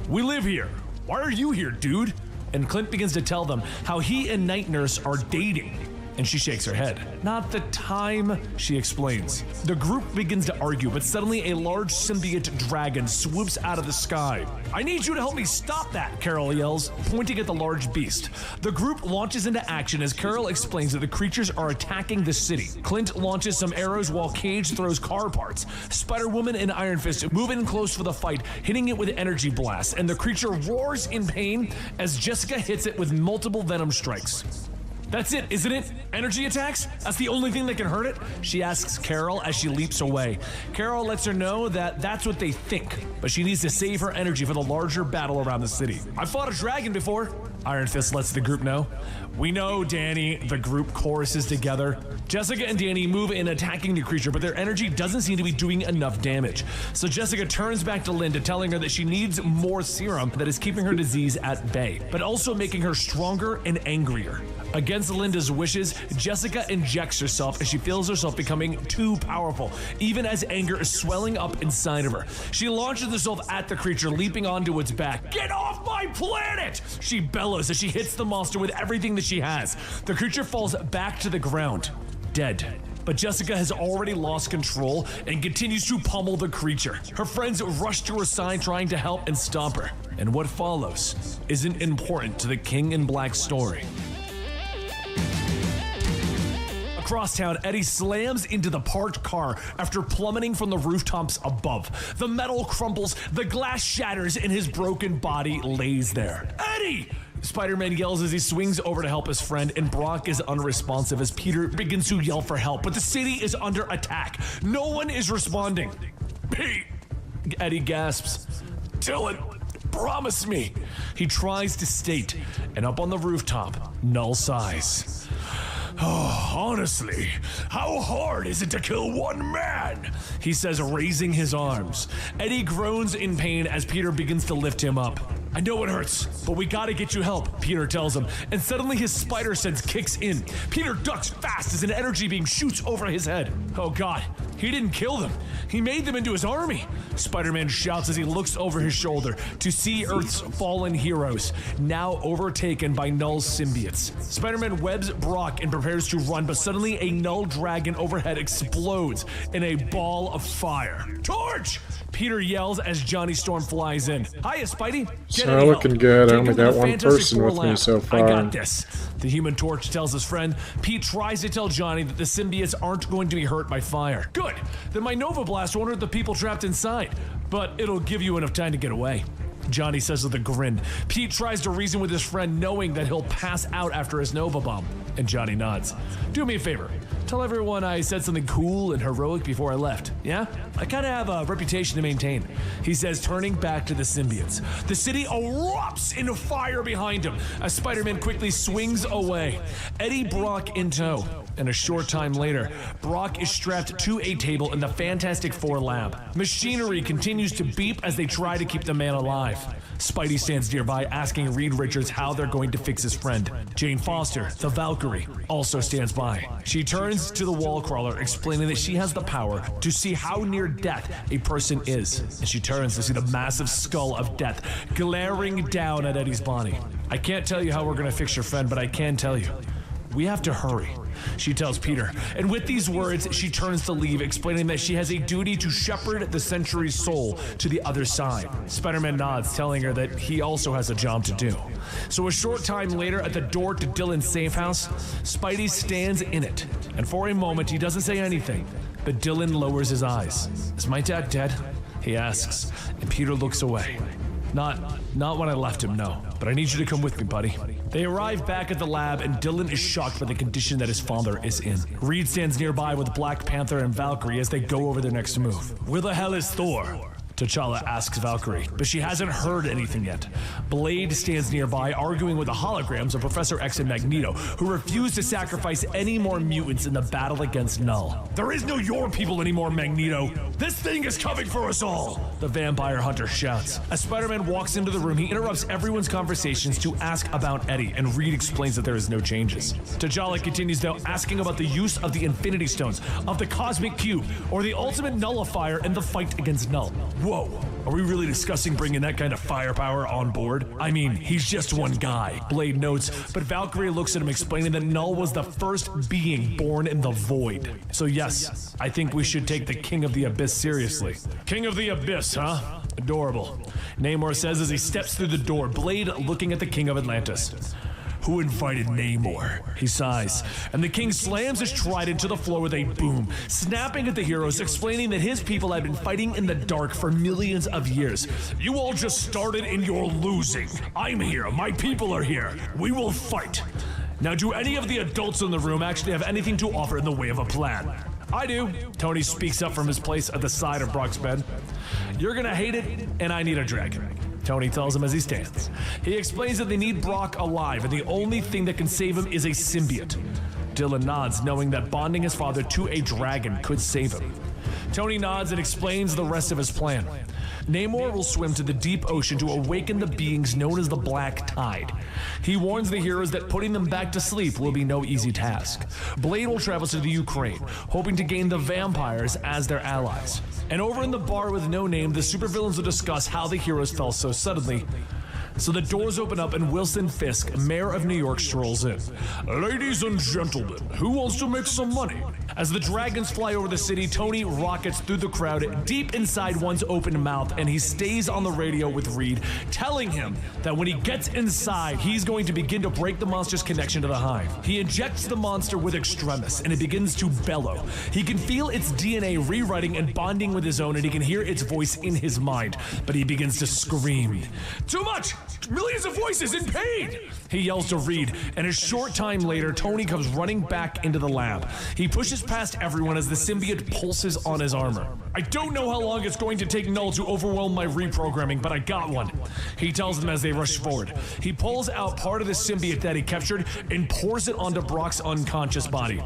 We live here. Why are you here, dude? And Clint begins to tell them how he and Night Nurse are dating. And she shakes her head. Not the time, she explains. The group begins to argue, but suddenly a large symbiote dragon swoops out of the sky. I need you to help me stop that, Carol yells, pointing at the large beast. The group launches into action as Carol explains that the creatures are attacking the city. Clint launches some arrows while Cage throws car parts. Spider-Woman and Iron Fist move in close for the fight, hitting it with energy blasts, and the creature roars in pain as Jessica hits it with multiple venom strikes. That's it, isn't it? Energy attacks? That's the only thing that can hurt it? She asks Carol as she leaps away. Carol lets her know that that's what they think, but she needs to save her energy for the larger battle around the city. I fought a dragon before, Iron Fist lets the group know. We know, Danny, the group choruses together. Jessica and Danny move in attacking the creature, but their energy doesn't seem to be doing enough damage. So Jessica turns back to Linda, telling her that she needs more serum that is keeping her disease at bay, but also making her stronger and angrier. Against Linda's wishes, Jessica injects herself as she feels herself becoming too powerful, even as anger is swelling up inside of her. She launches herself at the creature, leaping onto its back. Get off my planet! She bellows as she hits the monster with everything that she has. The creature falls back to the ground, dead. But Jessica has already lost control and continues to pummel the creature. Her friends rush to her side trying to help and stop her. And what follows isn't important to the King in Black story. Across town, Eddie slams into the parked car after plummeting from the rooftops above. The metal crumbles, the glass shatters, and his broken body lays there. Eddie! Spider-Man yells as he swings over to help his friend, and Brock is unresponsive as Peter begins to yell for help, but the city is under attack. No one is responding. Pete! Eddie gasps. Dylan, promise me. He tries to state, and up on the rooftop, Null sighs. Oh, honestly, how hard is it to kill one man? He says, raising his arms. Eddie groans in pain as Peter begins to lift him up. I know it hurts, but we gotta get you help, Peter tells him, and suddenly his spider sense kicks in. Peter ducks fast as an energy beam shoots over his head. Oh god, he didn't kill them. He made them into his army. Spider-Man shouts as he looks over his shoulder to see Earth's fallen heroes, now overtaken by Null's symbiotes. Spider-Man webs Brock and prepares to run, but suddenly a Null dragon overhead explodes in a ball of fire. Torch! Peter yells as Johnny Storm flies in. Hiya, Spidey. It's not looking good. I only got one person with me so far. I got this. The Human Torch tells his friend. Pete tries to tell Johnny that the symbiotes aren't going to be hurt by fire. Good. Then my Nova Blast won't hurt the people trapped inside, but it'll give you enough time to get away, Johnny says with a grin. Pete tries to reason with his friend, knowing that he'll pass out after his Nova Bomb, and Johnny nods. Do me a favor. Tell everyone I said something cool and heroic before I left, yeah? I kinda have a reputation to maintain, he says, turning back to the symbiotes. The city erupts into fire behind him as Spider-Man quickly swings away. Eddie, Brock in tow. And a short time later, Brock is strapped to a table in the Fantastic Four lab. Machinery continues to beep as they try to keep the man alive. Spidey stands nearby, asking Reed Richards how they're going to fix his friend. Jane Foster, the Valkyrie, also stands by. She turns to the wall crawler, explaining that she has the power to see how near death a person is. And she turns to see the massive skull of death glaring down at Eddie's body. I can't tell you how we're gonna fix your friend, but I can tell you, We have to hurry, she tells Peter. And with these words, she turns to leave, explaining that she has a duty to shepherd the Century's soul to the other side. Spider-Man nods, telling her that he also has a job to do. So a short time later, at the door to Dylan's safe house, Spidey stands in it. And for a moment, he doesn't say anything, but Dylan lowers his eyes. Is my dad dead? He asks, and Peter looks away. Not when I left him, no. But I need you to come with me, buddy. They arrive back at the lab, and Dylan is shocked by the condition that his father is in. Reed stands nearby with Black Panther and Valkyrie as they go over their next move. Where the hell is Thor? T'Challa asks Valkyrie, but she hasn't heard anything yet. Blade stands nearby, arguing with the holograms of Professor X and Magneto, who refuse to sacrifice any more mutants in the battle against Null. There is no your people anymore, Magneto. This thing is coming for us all, the vampire hunter shouts. As Spider-Man walks into the room, he interrupts everyone's conversations to ask about Eddie, and Reed explains that there is no changes. T'Challa continues, though, asking about the use of the Infinity Stones, of the Cosmic Cube, or the Ultimate Nullifier in the fight against Null. Whoa, are we really discussing bringing that kind of firepower on board? I mean, he's just one guy, Blade notes, but Valkyrie looks at him explaining that Null was the first being born in the void. So yes, I think we should take the King of the Abyss seriously. King of the Abyss, huh? Adorable, Namor says as he steps through the door, Blade looking at the King of Atlantis. Who invited Namor? He sighs, and the king slams his trident to the floor with a boom, snapping at the heroes, explaining that his people had been fighting in the dark for millions of years. You all just started and you're losing. I'm here, my people are here. We will fight. Now, do any of the adults in the room actually have anything to offer in the way of a plan? I do. Tony speaks up from his place at the side of Brock's bed. You're gonna hate it, and I need a dragon, Tony tells him as he stands. He explains that they need Brock alive, and the only thing that can save him is a symbiote. Dylan nods, knowing that bonding his father to a dragon could save him. Tony nods and explains the rest of his plan. Namor will swim to the deep ocean to awaken the beings known as the Black Tide. He warns the heroes that putting them back to sleep will be no easy task. Blade will travel to the Ukraine, hoping to gain the vampires as their allies. And over in the bar with no name, the supervillains will discuss how the heroes fell so suddenly. So the doors open up and Wilson Fisk, mayor of New York, strolls in. Ladies and gentlemen, who wants to make some money? As the dragons fly over the city, Tony rockets through the crowd deep inside one's open mouth, and he stays on the radio with Reed, telling him that when he gets inside, he's going to begin to break the monster's connection to the hive. He injects the monster with Extremis, and it begins to bellow. He can feel its DNA rewriting and bonding with his own, and he can hear its voice in his mind, but he begins to scream. Too much! Millions of voices in pain! He yells to Reed, and a short time later, Tony comes running back into the lab. He pushes past everyone as the symbiote pulses on his armor. I don't know how long it's going to take Null to overwhelm my reprogramming, but I got one, he tells them as they rush forward. He pulls out part of the symbiote that he captured and pours it onto Brock's unconscious body.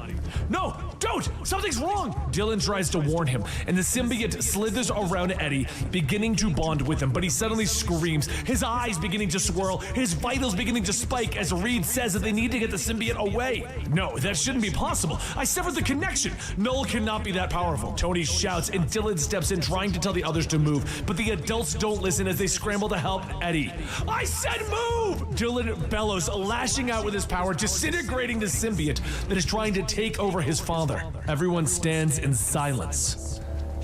No, don't! Something's wrong! Dylan tries to warn him, and the symbiote slithers around Eddie, beginning to bond with him, but he suddenly screams, his eyes beginning to swirl, his vitals beginning to spike as Reed says that they need to get the symbiote away. No, that shouldn't be possible. I severed the connection. Null cannot be that powerful. Tony shouts, and Dylan steps in trying to tell the others to move, but the adults don't listen as they scramble to help Eddie. I said move! Dylan bellows, lashing out with his power, disintegrating the symbiote that is trying to take over his father. Everyone stands in silence.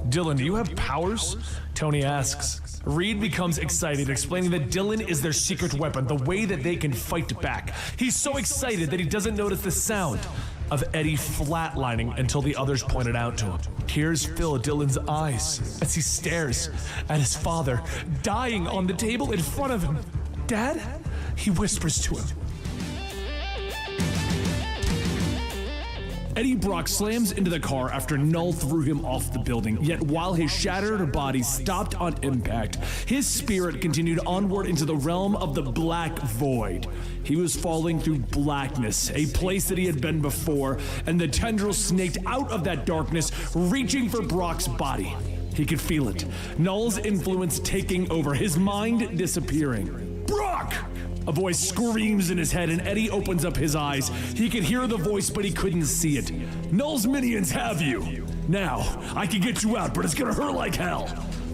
Dylan, do you have powers? Tony asks. Reed becomes excited, explaining that Dylan is their secret weapon, the way that they can fight back. He's so excited that he doesn't notice the sound of Eddie flatlining until the others point it out to him. Tears fill Dylan's eyes as he stares at his father, dying on the table in front of him. Dad? He whispers to him. Eddie Brock slams into the car after Null threw him off the building, yet while his shattered body stopped on impact, his spirit continued onward into the realm of the Black Void. He was falling through blackness, a place that he had been before, and the tendrils snaked out of that darkness, reaching for Brock's body. He could feel it, Null's influence taking over, his mind disappearing. Brock! A voice screams in his head, and Eddie opens up his eyes. He could hear the voice, but he couldn't see it. Null's minions have you. Now, I can get you out, but it's gonna hurt like hell.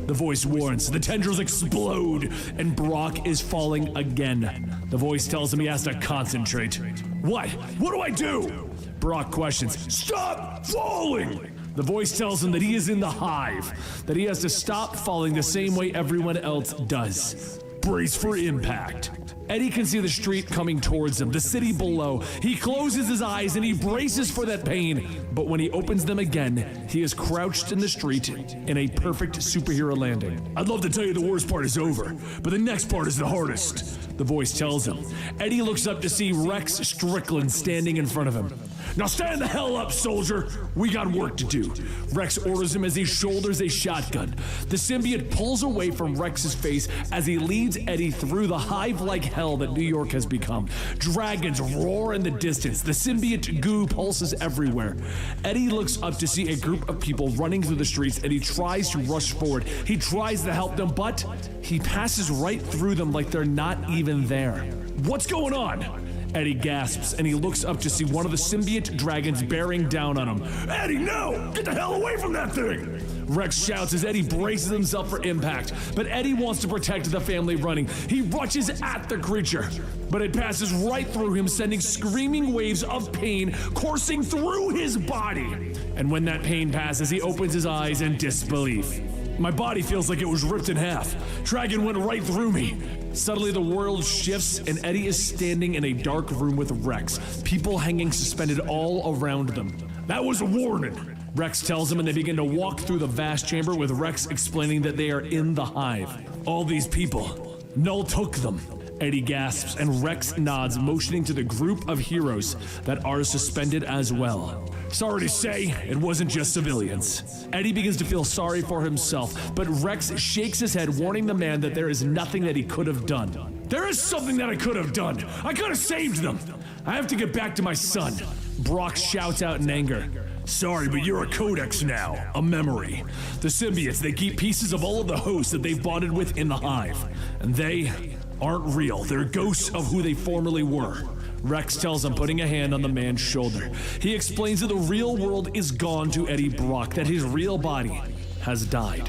The voice warns, the tendrils explode, and Brock is falling again. The voice tells him he has to concentrate. What? What do I do? Brock questions. Stop falling! The voice tells him that he is in the hive, that he has to stop falling the same way everyone else does. Brace for impact. Eddie can see the street coming towards him, the city below. He closes his eyes and he braces for that pain. But when he opens them again, he is crouched in the street in a perfect superhero landing. I'd love to tell you the worst part is over, but the next part is the hardest, the voice tells him. Eddie looks up to see Rex Strickland standing in front of him. Now stand the hell up, soldier! We got work to do. Rex orders him as he shoulders a shotgun. The symbiote pulls away from Rex's face as he leads Eddie through the hive-like hell that New York has become. Dragons roar in the distance. The symbiote goo pulses everywhere. Eddie looks up to see a group of people running through the streets and he tries to rush forward. He tries to help them, but he passes right through them like they're not even there. What's going on? Eddie gasps and he looks up to see one of the symbiote dragons bearing down on him. Eddie, no! Get the hell away from that thing! Rex shouts as Eddie braces himself for impact, but Eddie wants to protect the family running. He rushes at the creature, but it passes right through him, sending screaming waves of pain coursing through his body. And when that pain passes, he opens his eyes in disbelief. My body feels like it was ripped in half. Dragon went right through me. Suddenly the world shifts and Eddie is standing in a dark room with Rex, people hanging suspended all around them. That was a warning, Rex tells him, and they begin to walk through the vast chamber with Rex explaining that they are in the hive. All these people, Null took them. Eddie gasps and Rex nods, motioning to the group of heroes that are suspended as well. Sorry to say, it wasn't just civilians. Eddie begins to feel sorry for himself, but Rex shakes his head, warning the man that there is nothing that he could have done. There is something that I could have done. I could have saved them. I have to get back to my son. Brock shouts out in anger. Sorry, but you're a codex now, a memory. The symbiotes, they keep pieces of all of the hosts that they've bonded with in the hive. And they aren't real. They're ghosts of who they formerly were. Rex tells him, putting a hand on the man's shoulder. He explains that the real world is gone to Eddie Brock, that his real body has died.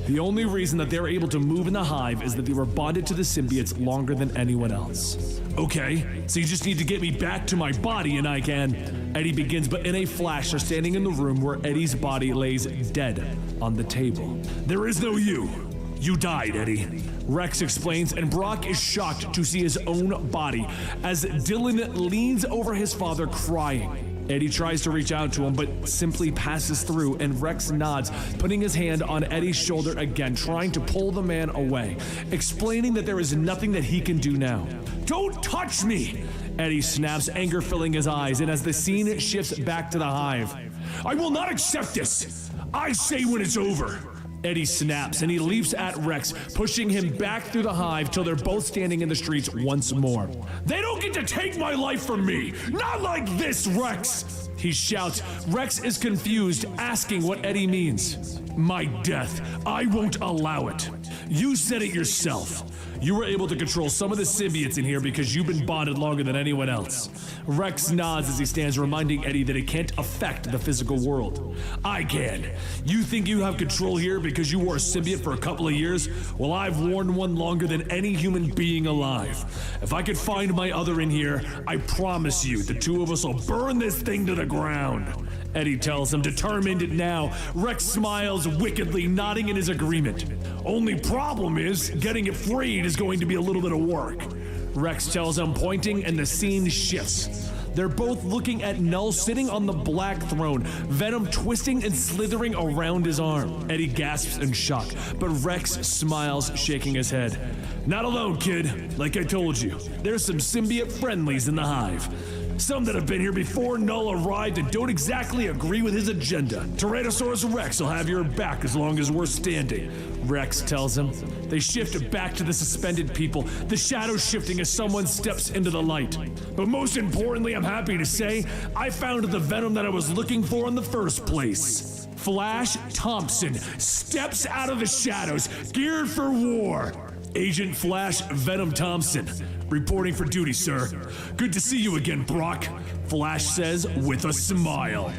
The only reason that they're able to move in the hive is that they were bonded to the symbiotes longer than anyone else. Okay, so you just need to get me back to my body and I can... Eddie begins, but in a flash, they're standing in the room where Eddie's body lays dead on the table. There is no you. You died, Eddie. Rex explains, and Brock is shocked to see his own body as Dylan leans over his father crying. Eddie tries to reach out to him, but simply passes through, and Rex nods, putting his hand on Eddie's shoulder again, trying to pull the man away, explaining that there is nothing that he can do now. Don't touch me! Eddie snaps, anger filling his eyes, and as the scene shifts back to the hive, I will not accept this! I say when it's over! Eddie snaps and he leaps at Rex, pushing him back through the hive till they're both standing in the streets once more. They don't get to take my life from me! Not like this, Rex! He shouts. Rex is confused, asking what Eddie means. My death. I won't allow it. You said it yourself. You were able to control some of the symbiotes in here because you've been bonded longer than anyone else. Rex nods as he stands, reminding Eddie that it can't affect the physical world. I can. You think you have control here because you wore a symbiote for a couple of years? Well, I've worn one longer than any human being alive. If I could find my other in here, I promise you the two of us will burn this thing to the ground. Eddie tells him, determined now. Rex smiles wickedly, nodding in his agreement. Only problem is, getting it freed is going to be a little bit of work. Rex tells him, pointing, and the scene shifts. They're both looking at Null sitting on the black throne, Venom twisting and slithering around his arm. Eddie gasps in shock, but Rex smiles, shaking his head. Not alone, kid. Like I told you, there's some symbiote friendlies in the hive. Some that have been here before Null arrived and don't exactly agree with his agenda. Tyrannosaurus Rex will have your back as long as we're standing, Rex tells him. They shift back to the suspended people, the shadows shifting as someone steps into the light. But most importantly, I'm happy to say, I found the Venom that I was looking for in the first place. Flash Thompson steps out of the shadows, geared for war. Agent Flash Venom Thompson, reporting for duty, sir. Good to see you again, Brock, Flash says with a smile.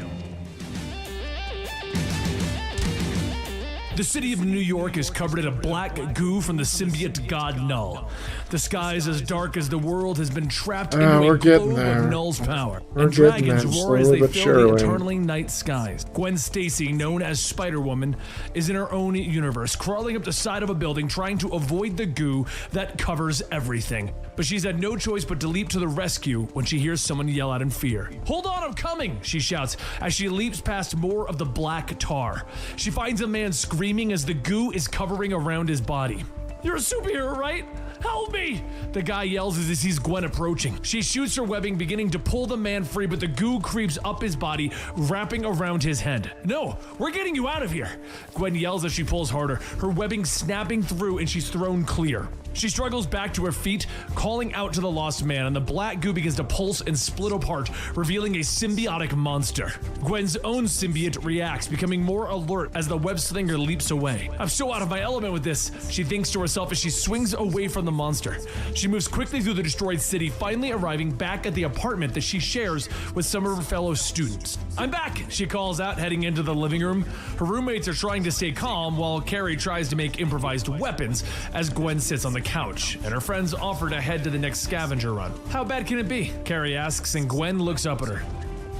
The city of New York is covered in a black goo from the symbiote god Null. The sky is as dark as the world has been trapped into a globe of Null's power. And dragons roar as they fill the eternally night skies. Gwen Stacy, known as Spider-Woman, is in her own universe, crawling up the side of a building trying to avoid the goo that covers everything. But she's had no choice but to leap to the rescue when she hears someone yell out in fear. "Hold on, I'm coming!" she shouts as she leaps past more of the black tar. She finds a man screaming as the goo is covering around his body. "You're a superhero, right? Help me!" the guy yells as he sees Gwen approaching. She shoots her webbing, beginning to pull the man free, but the goo creeps up his body, wrapping around his head. "No, we're getting you out of here!" Gwen yells as she pulls harder, her webbing snapping through, and she's thrown clear. She struggles back to her feet, calling out to the lost man, and the black goo begins to pulse and split apart, revealing a symbiotic monster. Gwen's own symbiote reacts, becoming more alert as the web slinger leaps away. "I'm so out of my element with this," she thinks to herself as she swings away from the monster. She moves quickly through the destroyed city, finally arriving back at the apartment that she shares with some of her fellow students. "I'm back," she calls out, heading into the living room. Her roommates are trying to stay calm while Carrie tries to make improvised weapons as Gwen sits on the couch, and her friends offer to head to the next scavenger run. "How bad can it be?" Carrie asks, and Gwen looks up at her.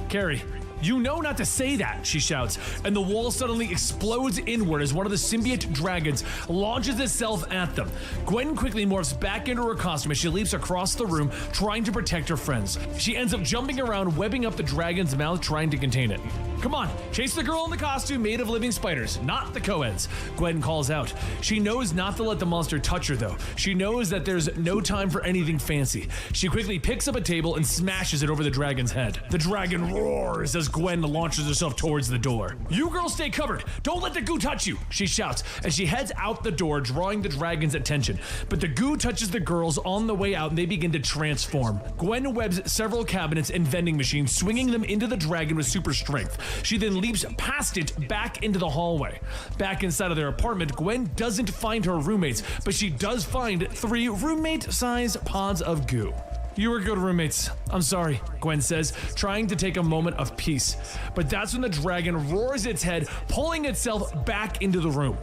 "Carrie, you know not to say that," she shouts, and the wall suddenly explodes inward as one of the symbiote dragons launches itself at them. Gwen quickly morphs back into her costume as she leaps across the room, trying to protect her friends. She ends up jumping around, webbing up the dragon's mouth, trying to contain it. "Come on, chase the girl in the costume made of living spiders, not the co-eds," Gwen calls out. She knows not to let the monster touch her, though. She knows that there's no time for anything fancy. She quickly picks up a table and smashes it over the dragon's head. The dragon roars as Gwen launches herself towards the door. "You girls stay covered. Don't let the goo touch you," she shouts as she heads out the door, drawing the dragon's attention. But the goo touches the girls on the way out and they begin to transform. Gwen webs several cabinets and vending machines, swinging them into the dragon with super strength. She then leaps past it back into the hallway. Back inside of their apartment, Gwen doesn't find her roommates, but she does find 3 roommate-sized pods of goo. "You were good roommates. I'm sorry," Gwen says, trying to take a moment of peace. But that's when the dragon roars its head, pulling itself back into the room.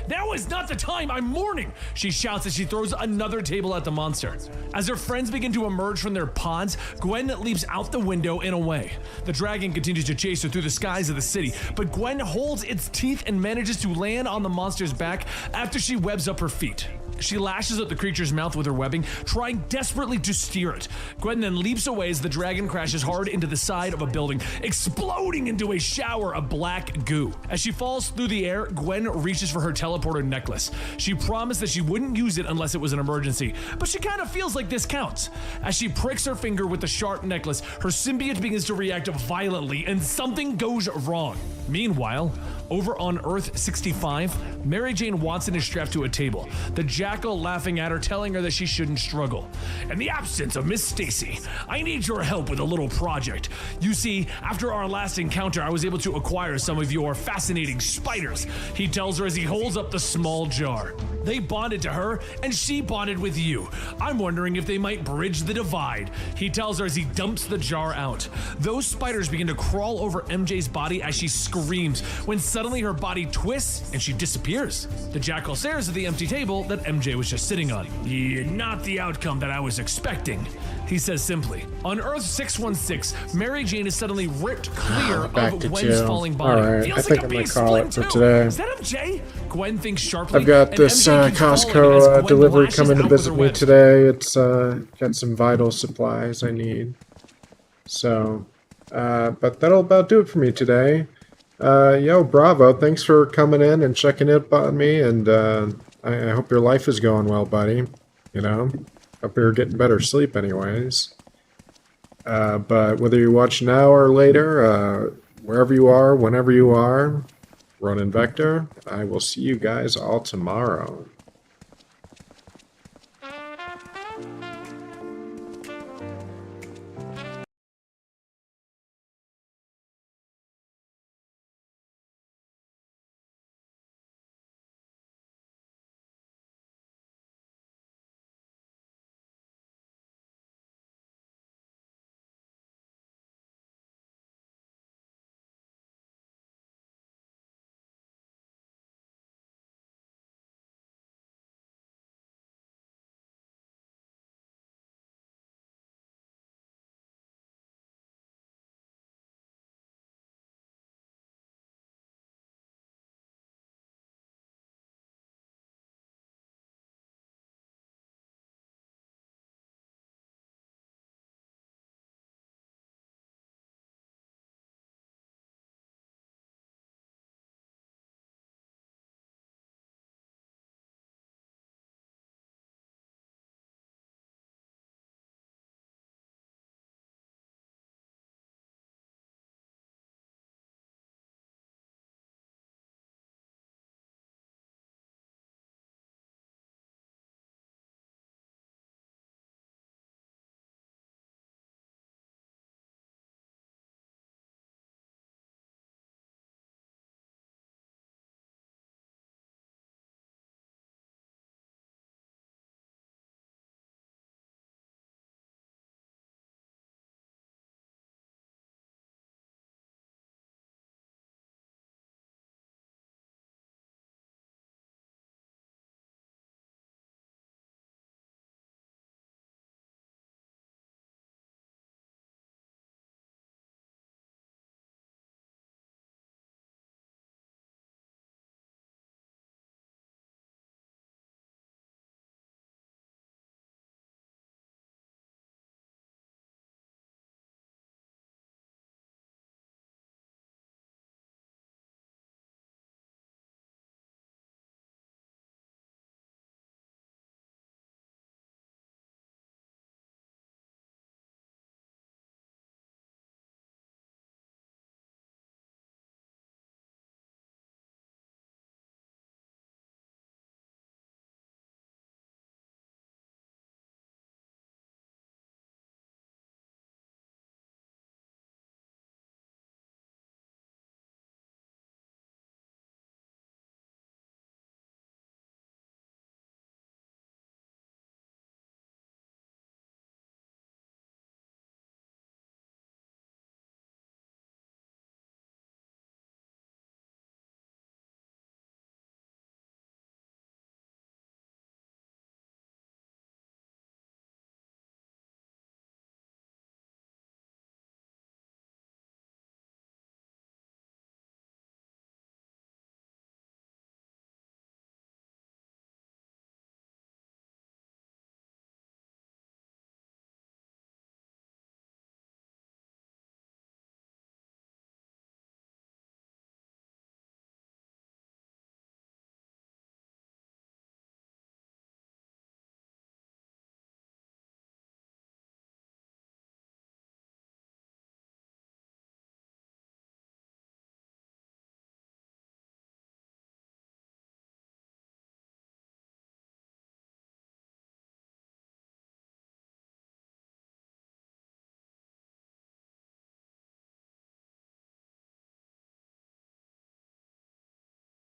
"Now is not the time, I'm mourning," she shouts as she throws another table at the monster. As her friends begin to emerge from their pods, Gwen leaps out the window and away. The dragon continues to chase her through the skies of the city, but Gwen holds its teeth and manages to land on the monster's back after she webs up her feet. She lashes at the creature's mouth with her webbing, trying desperately to steer it. Gwen then leaps away as the dragon crashes hard into the side of a building, exploding into a shower of black goo. As she falls through the air, Gwen reaches for her teleporter necklace. She promised that she wouldn't use it unless it was an emergency, but she kind of feels like this counts. As she pricks her finger with the sharp necklace, her symbiote begins to react violently and something goes wrong. Meanwhile, over on Earth 65, Mary Jane Watson is strapped to a table, the Jackal laughing at her, telling her that she shouldn't struggle. "In the absence of Miss Stacy, I need your help with a little project. You see, after our last encounter, I was able to acquire some of your fascinating spiders," he tells her as he holds up the small jar. "They bonded to her, and she bonded with you. I'm wondering if they might bridge the divide," he tells her as he dumps the jar out. Those spiders begin to crawl over MJ's body as she screams, when suddenly her body twists and she disappears. The Jackal stares at the empty table that MJ was just sitting on. "Yeah, not the outcome that I was expecting," he says simply. On Earth 616, Mary Jane is suddenly ripped clear of Gwen's falling body. Alright, I think I'm gonna call it for today. "Is that MJ?" Gwen thinks sharply. I've got this Costco delivery coming to visit me today. It's got some vital supplies I need. So, but that'll about do it for me today. Yo, bravo. Thanks for coming in and checking in on me, and I hope your life is going well, buddy. You know, hope you're getting better sleep anyways. But whether you watch now or later, wherever you are, whenever you are, Ronin Vector, I will see you guys all tomorrow.